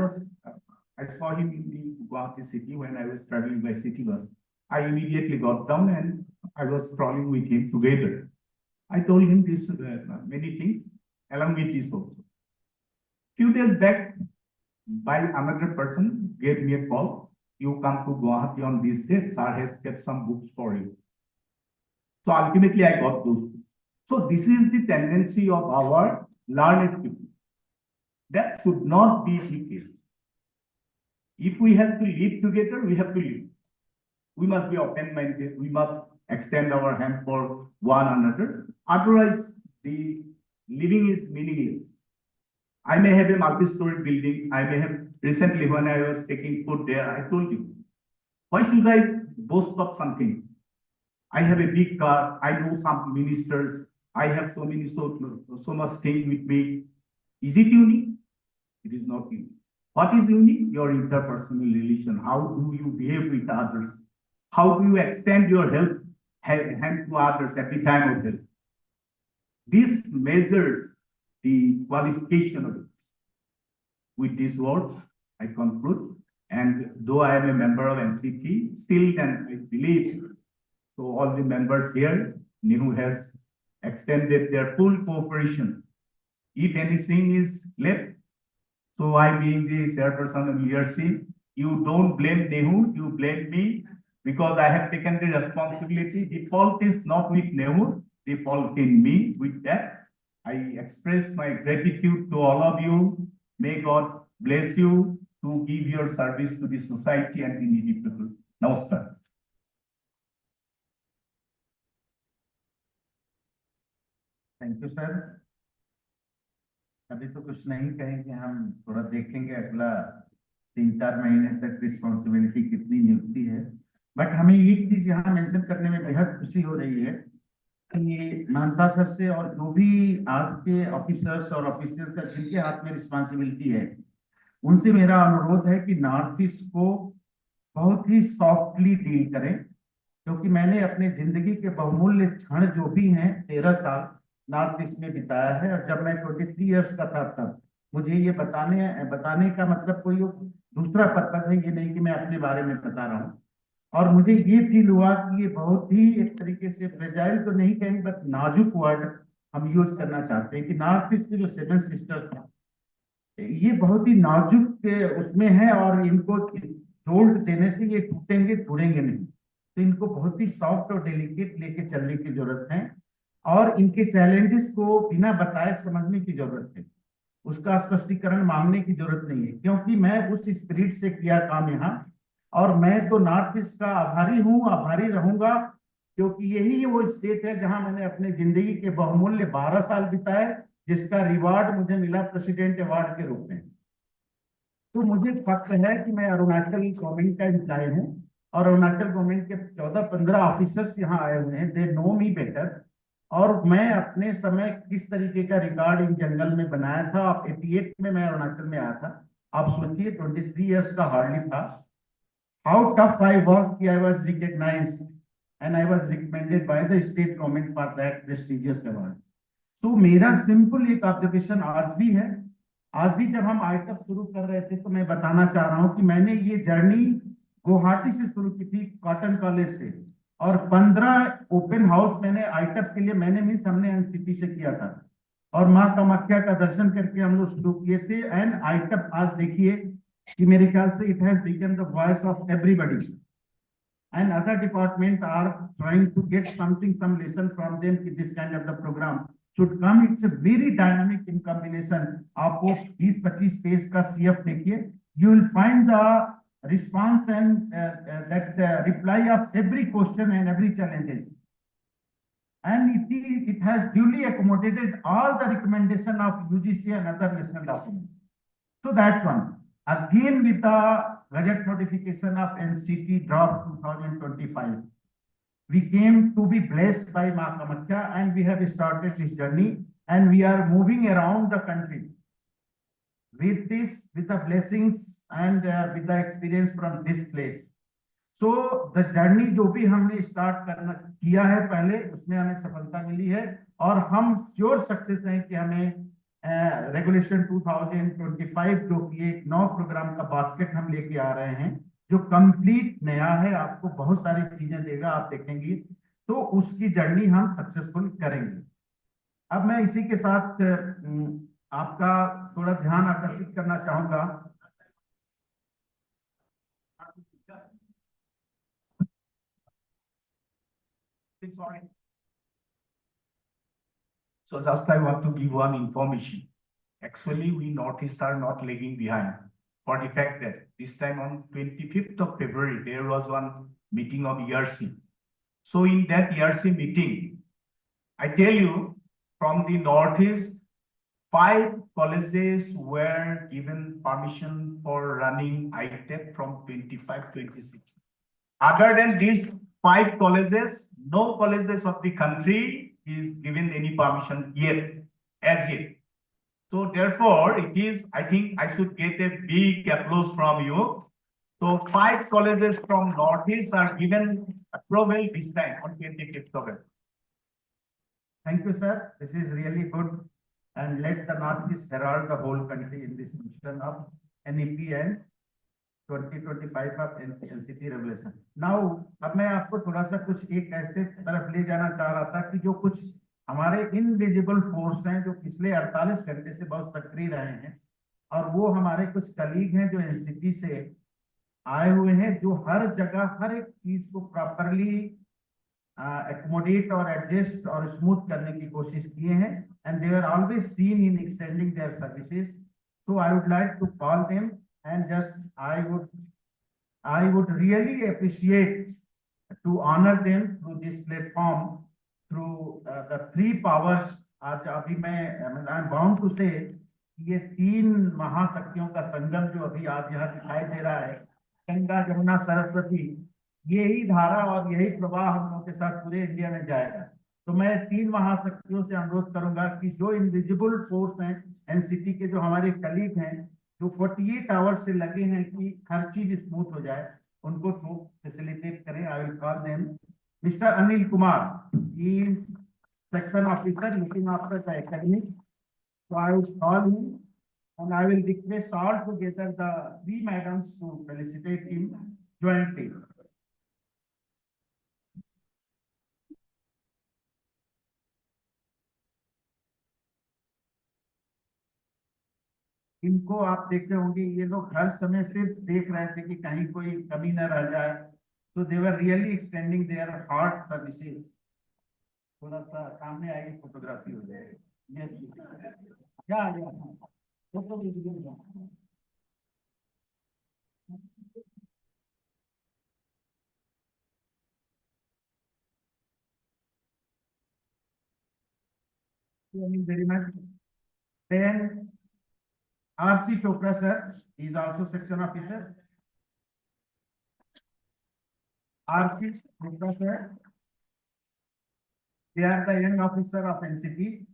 saw him in the Guwahati city when I was traveling by city bus. I immediately got down and I was strolling with him together. I told him this many things along with this also. Few days back, by another person gave me a call. You come to Guwahati on this day, sir has kept some books for you. So ultimately I got those books. So this is the tendency of our learned people. That should not be the case. If we have to live together, we have to live. We must be open-minded. We must extend our hand for one another. Otherwise, the living is meaningless. I may have a multi-story building. I may have recently, when I was taking food there, I told you, why should I boast of something? I have a big car. I know some ministers. I have so much thing with me. Is it unique? It is not unique. What is unique? Your interpersonal relation. How do you behave with others? How do you extend your hand to others at the time of help? This measures the qualification of it. With these words, I conclude. And though I am a member of NCTE, still then I believe, so all the members here, NEHU has extended their full cooperation. If anything is left, so I being the chairperson of ERC, you don't blame NEHU, you blame me, because I have taken the responsibility. The fault is not with NEHU, the fault in me. With that, I express my gratitude to all of you. May God bless you to give your service to the society and the needy people. Namaskar. Thank you sir. अभी तो कुछ नहीं कहेंगे, हम थोड़ा देखेंगे अगला 3-4 महीने तक रिस्पॉन्सिबिलिटी कितनी नियुक्ति है। बट हमें एक चीज यहाँ मेंशन करने में बेहद खुशी हो रही है कि महंता सर से और जो भी आज के ऑफिसर्स और ऑफिसर्स का जिनके हाथ में रिस्पॉन्सिबिलिटी है, उनसे मेरा अनुरोध है कि नॉर्थ ईस्ट को बहुत ही सॉफ्टली डील करें, क्योंकि मैंने अपने जिंदगी के बहुमूल्य क्षण जो भी हैं 13 साल नॉर्थ ईस्ट में बिताया है। और जब मैं 23 इयर्स का था तब मुझे ये बताने का मतलब कोई दूसरा पर्पज है, ये नहीं कि मैं अपने बारे में बता रहा हूँ। और मुझे ये फील हुआ कि ये बहुत ही एक तरीके से फ्रेजाइल तो नहीं कहेंगे बट नाजुक वर्ड हम यूज करना चाहते हैं कि नॉर्थ ईस्ट के जो 7 सिस्टर्स हैं ये बहुत ही नाजुक उसमें है और इनको जोल्ट देने से ये टूटेंगे जुड़ेंगे नहीं। तो इनको बहुत ही सॉफ्ट और डेलिकेट लेके चलने की जरूरत है और इनके चैलेंजेस को बिना बताए समझने की जरूरत है, उसका स्पष्टीकरण मांगने की जरूरत नहीं है, क्योंकि मैं उस स्पिरिट से किया काम यहाँ। और मैं तो नॉर्थ ईस्ट का आभारी हूँ, आभारी रहूंगा, क्योंकि यही वो स्टेट है जहां मैंने अपने जिंदगी के बहुमूल्य 12 साल बिताए, जिसका रिवार्ड मुझे मिला प्रेसिडेंट अवार्ड के रूप में। तो मुझे फख्र है कि मैं अरुणाचल गवर्नमेंट का एम्प्लॉय हूँ और अरुणाचल गवर्नमेंट के 14-15 ऑफिसर्स यहाँ आए हुए हैं। दे नो मी बेटर और मैं अपने समय किस तरीके का रिकॉर्ड इन जंगल में बनाया था। आप 88 में मैं अरुणाचल में आया था, आप सोचिए 23 इयर्स का हार्डली था। हाउ टफ आई वर्क कि I was recognised and I was recommended by the state government for that prestigious award. तो मेरा सिंपल एक ऑब्जर्वेशन आज भी है। आज भी जब हम आइटअप शुरू कर रहे थे तो मैं बताना चाह रहा हूं कि मैंने ये जर्नी गुवाहाटी से शुरू की थी, कॉटन कॉलेज से, और 15 ओपन हाउस मैंने आइटअप के लिए मैंने मीन्स हमने एनसीटी से किया था, और माँ कामाख्या का दर्शन करके हम लोग शुरू किए थे। एंड आइटअप आज देखिए कि मेरे ख्याल से it has become the voice of everybody, and other departments are trying to get something, some lesson from them कि this kind of the program should come. It's a very dynamic in combination. आपको 20-25 page का CF देखिए, you will find the response and that reply of every question and every challenges. And it has duly accommodated all the recommendation of UGC and other national documents. So that's one. Again, with the budget notification of NCT draft 2025, we came to be blessed by Ma Kamakya, and we have started this journey, and we are moving around the country with this, with the blessings and with the experience from this place. So the journey जो भी हमने start करना किया है पहले, उसमें हमें सफलता मिली है, और हम श्योर सक्सेस हैं कि हमें रेगुलेशन 2025 जो कि एक 9 प्रोग्राम का बास्केट हम लेके आ रहे हैं, जो कंप्लीट नया है, आपको बहुत सारी चीजें देगा, आप देखेंगे, तो उसकी जर्नी हम सक्सेसफुल करेंगे। अब मैं इसी के साथ आपका थोड़ा ध्यान आकर्षित करना चाहूंगा। So just I want to give one information. Actually, we Northeast are not lagging behind, for the fact that this time on 25th of February, there was one meeting of ERC. So in that ERC meeting, I tell you, from the Northeast, 5 colleges were given permission for running ITEP from 25-26. Other than these 5 colleges, no colleges of the country is given any permission yet, as yet. So therefore, it is, I think I should get a big applause from you. So 5 colleges from Northeast are given approval this time on 25th of April. Thank you, sir. This is really good. And let the Northeast herald the whole country in this mission of NEP and 2025 of NCT regulation. Now अब मैं आपको थोड़ा सा कुछ एक ऐसे तरफ ले जाना चाह रहा था कि जो कुछ हमारे इनविजिबल फोर्स हैं, जो पिछले 48 घंटे से बहुत सक्रिय रहे हैं, और वो हमारे कुछ कलीग हैं जो एनसीटी से आए हुए हैं, जो हर जगह हर एक चीज को प्रॉपरली एक्मोडेट और एडजस्ट और स्मूथ करने की कोशिश किए हैं, and they are always seen in extending their services. So I would like to call them and just I would really appreciate to honor them through this platform, through the 3 powers. आज अभी I'm bound to say ये 3 महाशक्तियों का संगम जो अभी आज यहाँ दिखाई दे रहा है, गंगा जमुना सरस्वती, यही धारा और यही प्रवाह हम लोगों के साथ पूरे इंडिया में जाएगा। तो मैं 3 महाशक्तियों से अनुरोध करूंगा कि जो इनविजिबल फोर्स हैं एनसीटी के, जो हमारे कलीग हैं, जो 48 आवर्स से लगे हैं कि हर चीज स्मूथ हो जाए, उनको तो फैसिलिटेट करें। I will call them mister Anil Kumar, he is section officer looking after the academy, so I will call him and I will request all together the 3 madams to felicitate him jointly. इनको आप देखते होंगे, ये लोग हर समय सिर्फ देख रहे थे कि कहीं कोई कमी न रह जाए, तो they were really extending their heart services. थोड़ा सा सामने आएगी, फोटोग्राफी हो जाएगी। यस, क्या आ गया photo very much. Then R.C. Chopra sir is also section officer. R.C. Chopra sir, They are the young officer of NCT.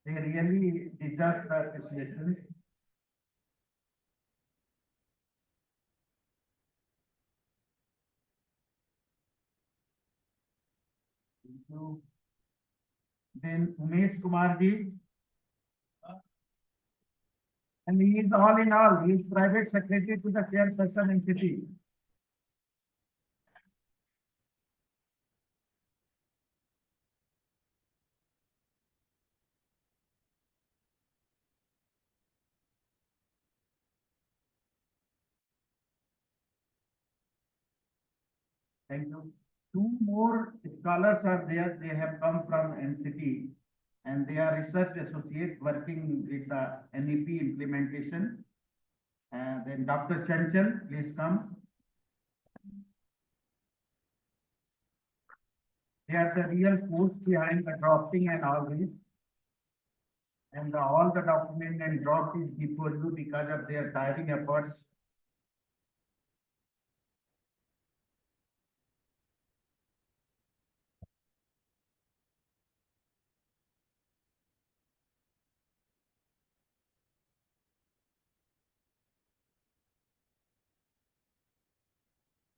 They really deserve the appreciation. Thank you. Then Umesh Kumar ji. And he is all in all, he is private secretary to the chairperson in city. Thank you. Two more scholars are there, they have come from NCT and they are research associate working with the NEP implementation. And then Dr. Chanchal, please come. They are the real force behind the drafting and all this. And all the document and draft is before you because of their tiring efforts.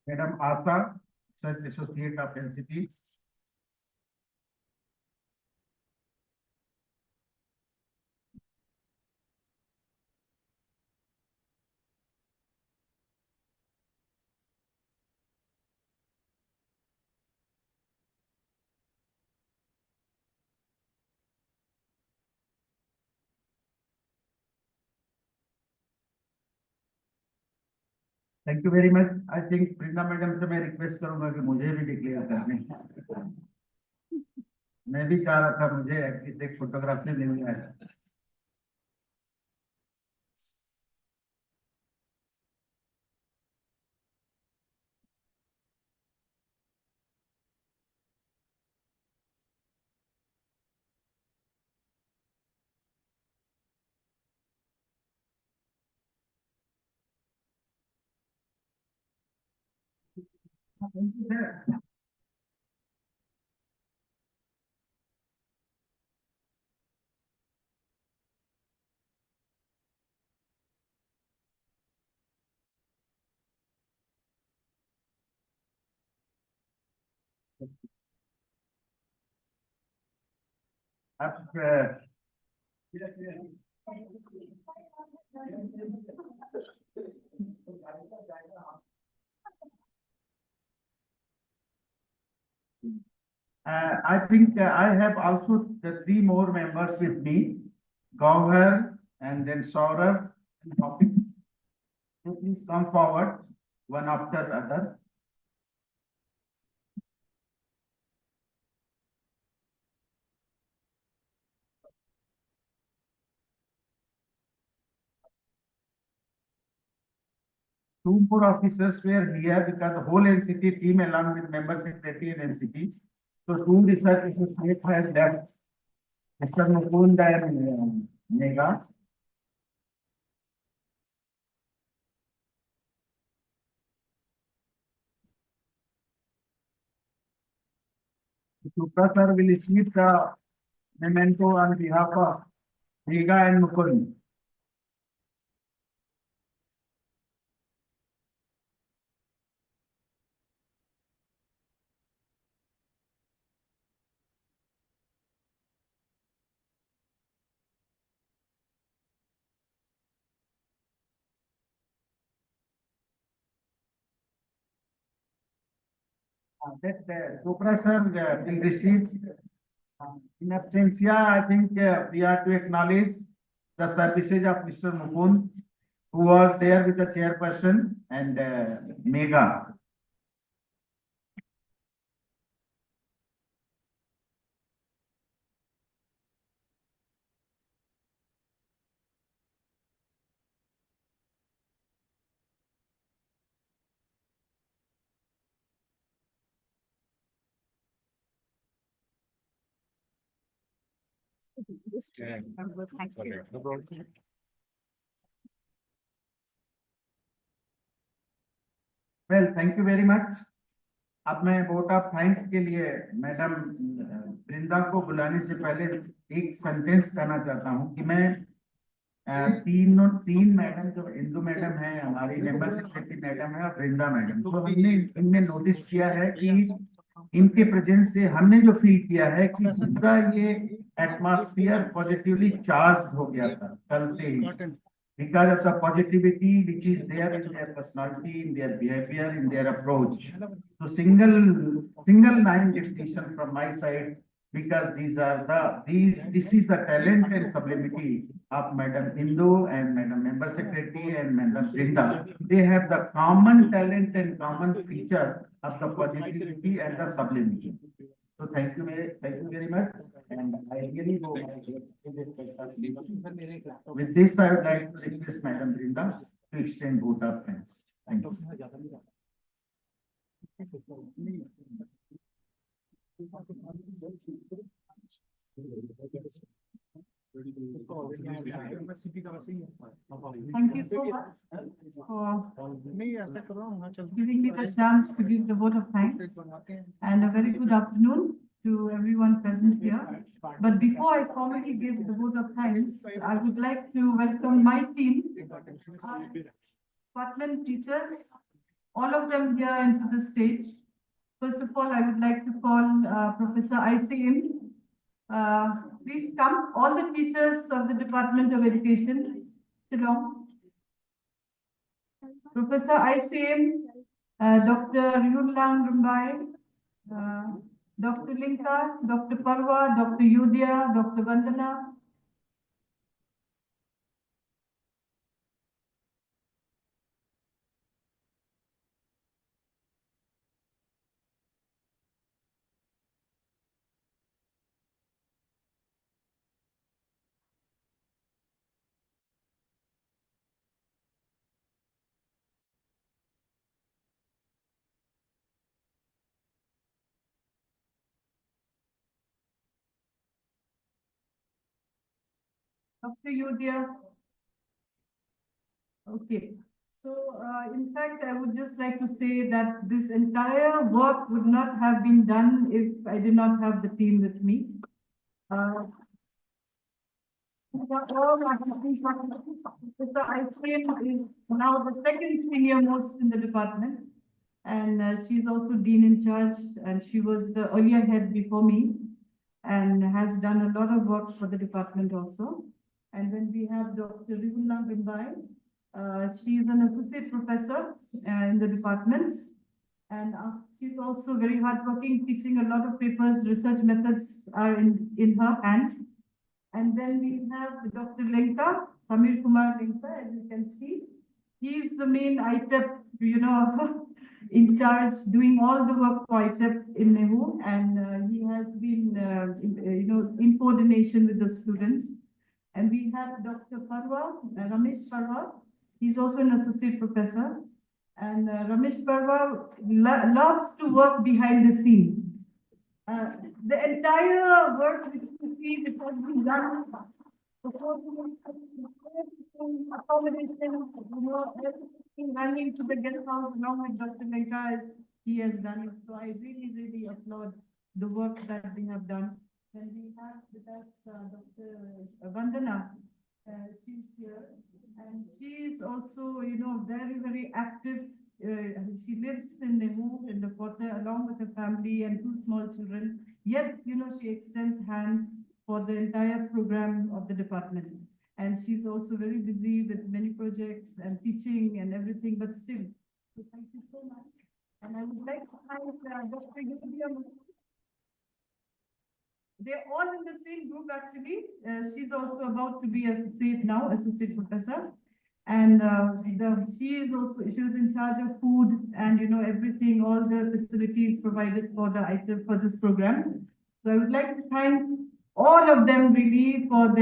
Madam Asa, Research Associate of NCT. Thank you very much. I think प्रिंदा madam से मैं request करूंगा कि मुझे भी declare करने। मैं भी चाह रहा था मुझे एटलीस्ट एक फोटोग्राफी मिल जाए। Thank you, sir. I think I have also the three more members with me, Gauhar and then Saurabh and Hoppy. So please come forward one after the other. Two more officers were here because the whole NCT team along with member secretary and NCT. So two research associates have left. Mr. Mukund and Megha. Supra sir will receive the memento on behalf of Megha and Mukund. That Supra sir will receive in absentia. I think we have to acknowledge the services of Mr. Mukund, who was there with the chairperson and Megha. Well thank you very much. अब मैं vote of thanks के लिए madam वृंदा को बुलाने से पहले एक sentence कहना चाहता हूँ कि मैं तीन मैडम जो इंदु मैडम है, हमारी मेंबर सेक्रेटरी मैडम है और वृंदा मैडम, तो हमने इनमें नोटिस किया है कि इनके प्रेजेंस से हमने जो फील किया है कि पूरा ये एटमॉस्फेयर पॉजिटिवली चार्ज हो गया था कल से ही, because of the positivity which is there in their personality, in their behavior, in their approach. So single line definition from my side, because this is the talent and sublimity of Madam Indu and Madam Member Secretary and Madam Brinda. They have the common talent and common feature of the positivity and the sublimity. So thank you very much, and I really go. With this, I would like to request Madam Brinda to extend vote of thanks. Thank you. Thank you so much for giving me the chance to give the vote of thanks, and a very good afternoon to everyone present here. But before I formally give the vote of thanks, I would like to welcome my team, department teachers, all of them here into the stage. First of all, I would like to call Professor ICM. Please come, all the teachers of the Department of Education, Shillong. Professor ICM, Dr. Yunlang Rumbai, Dr. Linka, Dr. Parwa, Dr. Yudhya, Dr. Vandana. Dr. Yudhya. Okay. So, in fact, I would just like to say that this entire work would not have been done if I did not have the team with me. Professor ICM is now the second senior most in the department, and she's also dean in charge, and she was the earlier head before me and has done a lot of work for the department also. And then we have Dr. Rivulna Bimbai. She is an associate professor in the department, and she's also very hardworking, teaching a lot of papers. Research methods are in her hand. And then we have Dr. Lenka, Samir Kumar Lenka, as you can see. He's the main ITEP, in charge, doing all the work for ITEP in NEHU, and he has been, in coordination with the students. And we have Dr. Parwa, Ramesh Parwa. He's also an associate professor. And Ramesh Parwa loves to work behind the scene. The entire work which you see, which has been done, accommodation, everything running to the guest house along with Dr. Lenka, he has done it. So I really, really applaud the work that they have done. Then we have with us Dr. Vandana. She's here, and she is also, very, very active. She lives in NEHU, in the quarter, along with her family and 2 small children. Yet, she extends hand for the entire program of the department. And she's also very busy with many projects and teaching and everything, but still. So thank you so much. And I would like to thank Dr. Yudhya. They're all in the same group, actually. She's also about to be associate professor. And she was in charge of food and, everything, all the facilities provided for the item for this program. So I would like to thank all of them really from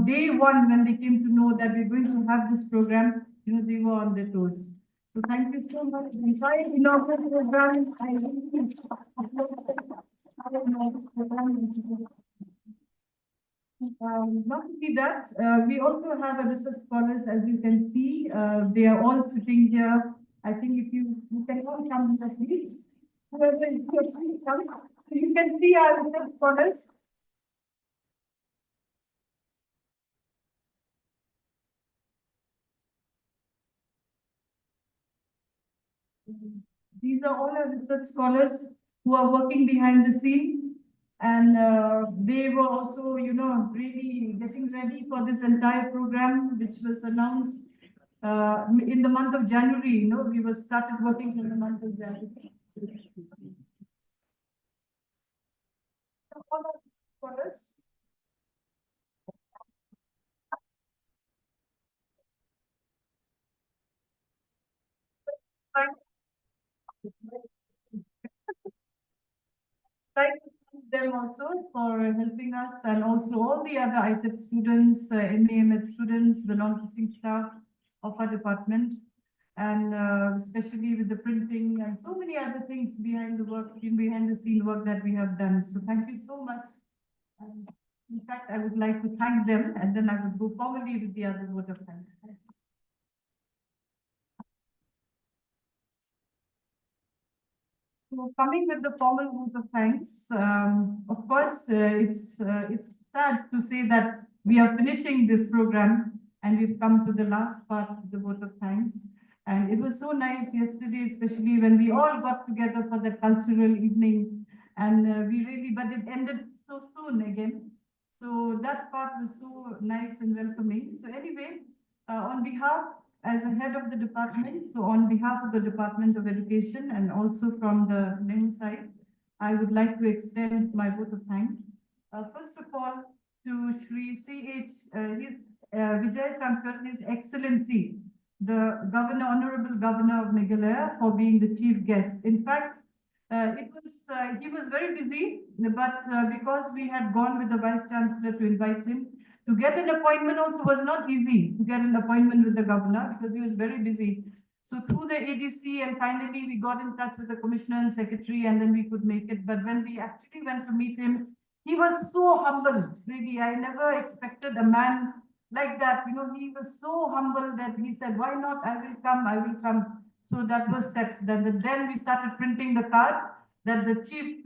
day one when they came to know that we're going to have this program, they were on their toes. So thank you so much. The entire inaugural program, not only that, we also have a research scholars, as you can see. They are all sitting here I think if you can all come here, please. Whoever is here, please come. You can see our research scholars. These are all our research scholars who are working behind the scene. And they were also, really getting ready for this entire program, which was announced in the month of January. We started working in the month of January. All our scholars. Thank them also for helping us, and also all the other ITEP students, NEHU students, the non-teaching staff of our department, and especially with the printing and so many other things behind the scene work that we have done. So thank you so much. In fact, I would like to thank them, and then I would go formally with the other vote of thanks. So coming with the formal vote of thanks, of course, it's sad to say that we are finishing this program and we've come to the last part of the vote of thanks. And it was so nice yesterday, especially when we all got together for the cultural evening, and but it ended so soon again. So that part was so nice and welcoming. So anyway, on behalf, as a head of the department, so on behalf of the Department of Education and also from the NEHU side, I would like to extend my vote of thanks. First of all, to Shri C.H. Vijay Shankar, His Excellency, the Honorable Governor of Meghalaya, for being the chief guest. In fact, he was very busy, but because we had gone with the Vice Chancellor to invite him, to get an appointment also was not easy, to get an appointment with the governor, because he was very busy. So through the ADC, and finally we got in touch with the Commissioner and Secretary, and then we could make it. But when we actually went to meet him, he was so humble, really. I never expected a man like that. He was so humble that he said, why not? I will come, I will come. So that was set. Then we started printing the card that the chief,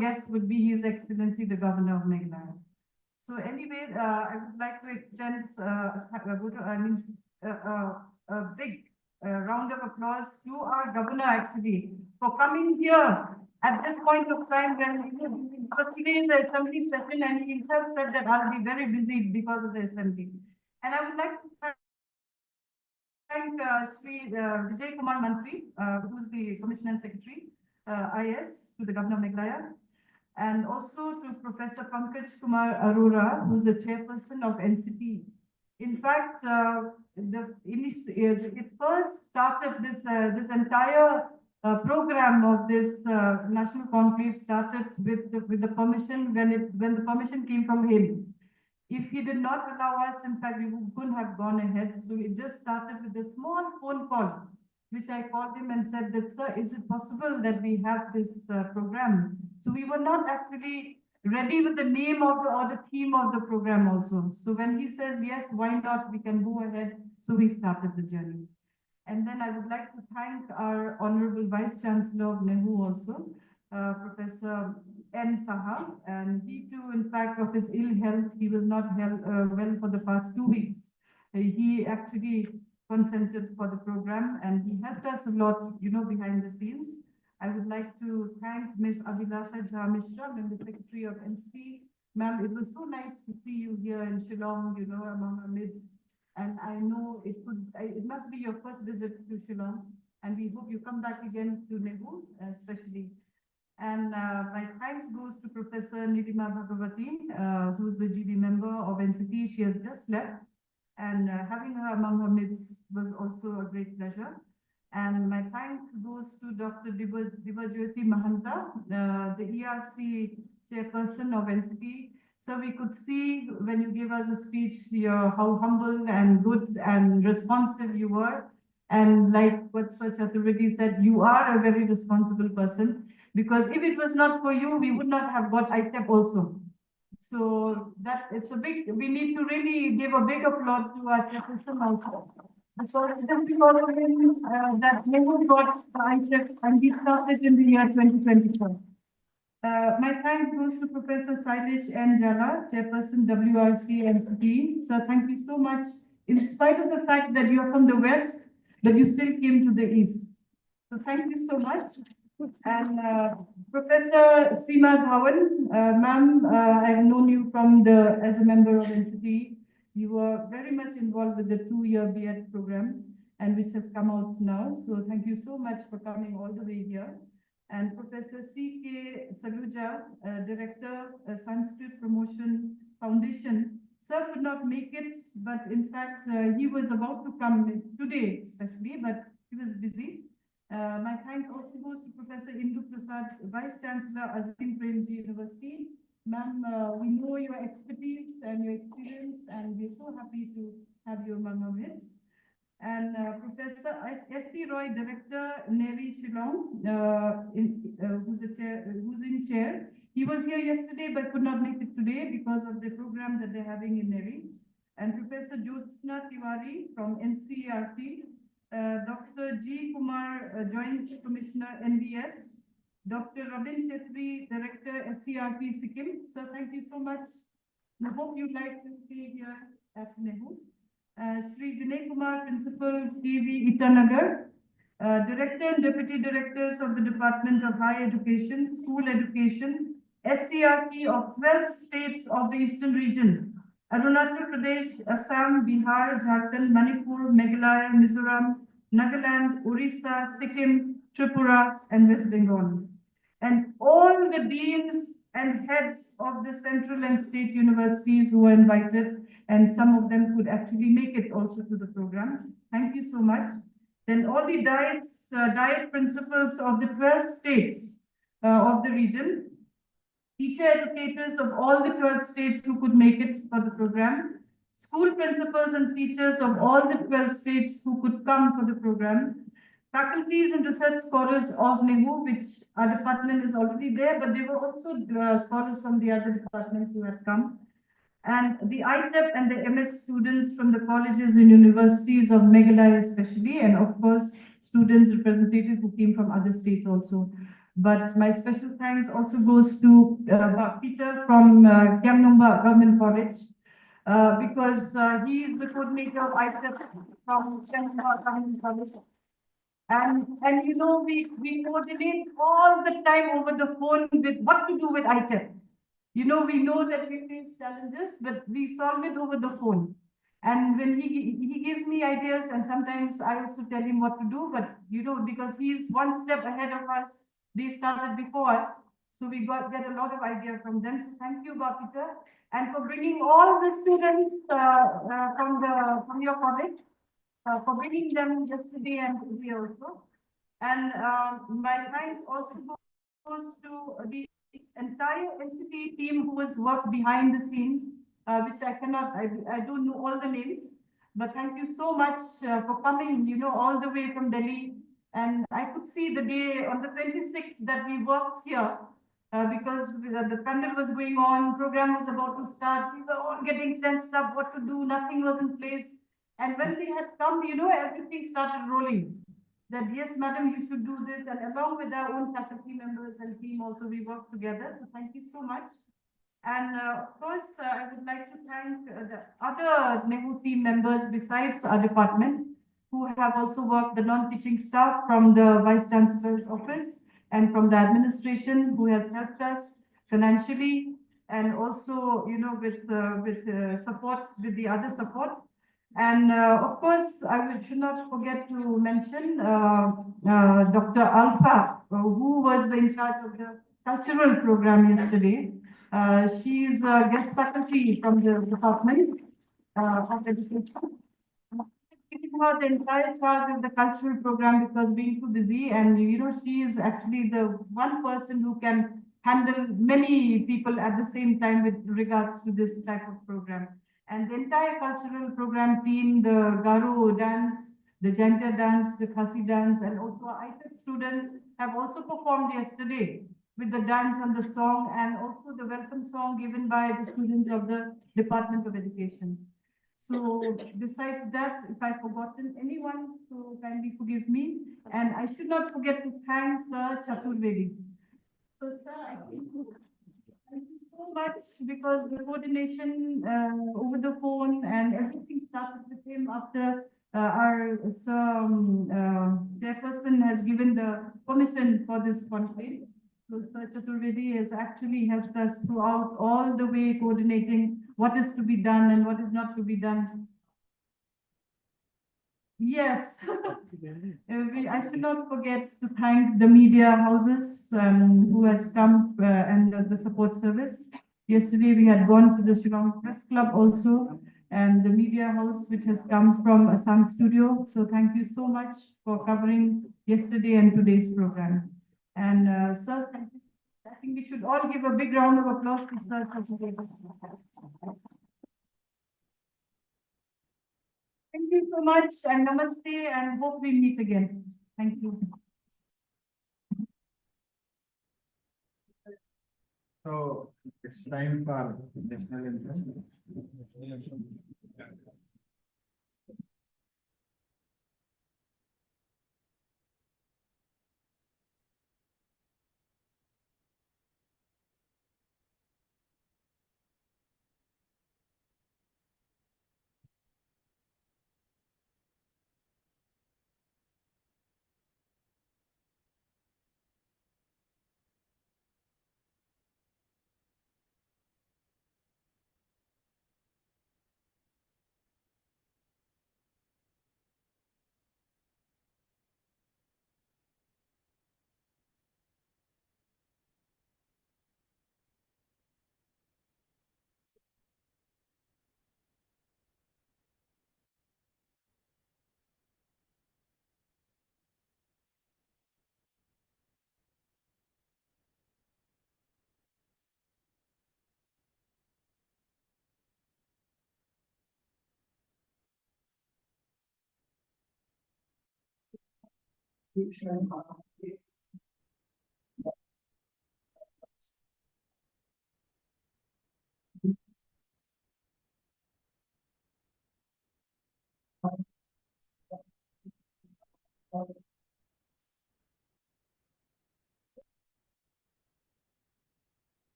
guest would be His Excellency, the Governor of Meghalaya. So anyway, I would like to extend a big round of applause to our governor, actually, for coming here at this point of time when he was today in the assembly session, and he himself said that I'll be very busy because of the assembly. And I would like to thank Shri Vijay Kumar Mantri, who's the Commissioner and Secretary, IS, to the Governor of Meghalaya, and also to Professor Pankaj Kumar Arora, who's the chairperson of NCTE. In fact, it first started this entire program of this National Conclave started with the permission when the permission came from him. If he did not allow us, in fact, we couldn't have gone ahead. So it just started with a small phone call, which I called him and said that, sir, is it possible that we have this program? So we were not actually ready with the name of or the theme of the program also. So when he says, yes, why not, we can go ahead. So we started the journey. And then I would like to thank our Honorable Vice Chancellor of NEHU also, Professor N. Saha, and he too, in fact, of his ill health, he was not well for the past 2 weeks. He actually consented for the program, and he helped us a lot, behind the scenes. I would like to thank Ms. Abhilasha Jha Mishra, Member Secretary of NCTE. Ma'am, it was so nice to see you here in Shillong, among our midst. And I know it must be your first visit to Shillong, and we hope you come back again to NEHU, especially. And my thanks goes to Professor Nidima Bhagavati, who's the GB member of NCTE. She has just left, and having her among her midst was also a great pleasure. And my thanks goes to Dr. Dibajyoti Mahanta, the ERC chairperson of NCTE. So we could see when you gave us a speech how humble and good and responsive you were. And like what Sir Chaturvedi said, you are a very responsible person, because if it was not for you, we would not have got ITEP also. So that it's we need to really give a big applause to our chairperson also. Because just because of him, that NEHU got the ITEP and we started in the year 2024. My thanks goes to Professor Sailesh N. Jala, Chairperson WRC NCTE. Sir, thank you so much. In spite of the fact that you are from the West, but you still came to the East. So thank you so much. And Professor Seema Dhawan, ma'am, I have known you as a member of NCTE. You were very much involved with the 2-year B.Ed program and which has come out now. So thank you so much for coming all the way here. And Professor C.K. Saluja, Director, Sanskrit Promotion Foundation. Sir could not make it, but in fact, he was about to come today, especially, but he was busy. My thanks also goes to Professor Indu Prasad, Vice Chancellor, Azim Premji University. Ma'am, we know your expertise and your experience, and we're so happy to have you among our midst. And Professor S.C. Roy, Director, NEHU Shillong, who's in chair. He was here yesterday but could not make it today because of the program that they're having in NEHU. And Professor Jyotsna Tiwari from NCERT, Dr. G. Kumar, Joint Commissioner, NBS, Dr. Rabin Chetri, Director, SCRT Sikkim. Sir, thank you so much. I hope you'd like to stay here at NEHU. Shri Vinay Kumar, Principal, TV Itanagar, Director and Deputy Directors of the Department of Higher Education, School Education, SCRT of 12 states of the Eastern Region, Arunachal Pradesh, Assam, Bihar, Jharkhand, Manipur, Meghalaya, Mizoram, Nagaland, Orissa, Sikkim, Tripura, and West Bengal. And all the deans and heads of the central and state universities who were invited, and some of them could actually make it also to the program. Thank you so much. Then all the diet principals of the 12 states of the region, teacher educators of all the 12 states who could make it for the program, school principals and teachers of all the 12 states who could come for the program, faculties and research scholars of NEHU, which our department is already there, but there were also scholars from the other departments who had come, and the ITEP and the MEd students from the colleges and universities of Meghalaya especially, and of course, students representative who came from other states also. But my special thanks also goes to Peter from Kamnumba Government College, because he is the coordinator of ITEP from Kamnumba Government College. And you know, we coordinate all the time over the phone with what to do with ITEP. You know, we know that we face challenges, but we solve it over the phone. And when he gives me ideas, and sometimes I also tell him what to do, but you know, because he's one step ahead of us, they started before us, so we get a lot of idea from them. So thank you, Peter, and for bringing all the students from your college, for bringing them yesterday and today also. And my thanks also goes to the entire NCTE team who has worked behind the scenes, which I don't know all the names, but thank you so much for coming, you know, all the way from Delhi. And I could see the day on the 26th that we worked here because the panel was going on, program was about to start, we were all getting tensed up, what to do, nothing was in place. And when they had come, you know, everything started rolling. That yes, madam, you should do this, and along with our own faculty members and team also, we worked together. So thank you so much. And of course, I would like to thank the other NEHU team members besides our department, who have also worked, the non-teaching staff from the Vice Chancellor's office and from the administration, who has helped us financially and also, you know, with support, with the other support. And of course, I should not forget to mention Dr. Alpha, who was in charge of the cultural program yesterday. She's a guest faculty from the Department of Education. Giving her the entire charge of the cultural program because being too busy, and you know, she is actually the one person who can handle many people at the same time with regards to this type of program. And the entire cultural program team, the Garo dance, the Janta dance, the Khasi dance, and also our ITEP students have also performed yesterday with the dance and the song, and also the welcome song given by the students of the Department of Education. So besides that, if I've forgotten anyone, so kindly forgive me. And I should not forget to thank Sir Chaturvedi. So sir, thank you so much because the coordination over the phone and everything started with him after our chairperson has given the permission for this conclave. So Sir Chaturvedi has actually helped us throughout all the way coordinating what is to be done and what is not to be done. Yes. I should not forget to thank the media houses who has come and the support service. Yesterday we had gone to the Shillong Press Club also and the media house which has come from Assam studio. So thank you so much for covering yesterday and today's program. And sir, thank you. I think we should all give a big round of applause to Sir. Thank you so much and namaste and hope we meet again. Thank you. So it's time for national anthem.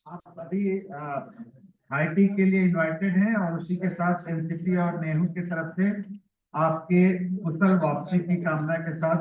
आप सभी IT के लिए invited हैं और उसी के साथ NCT और नेहरू की तरफ से आपके कुशल वापसी की कामना के साथ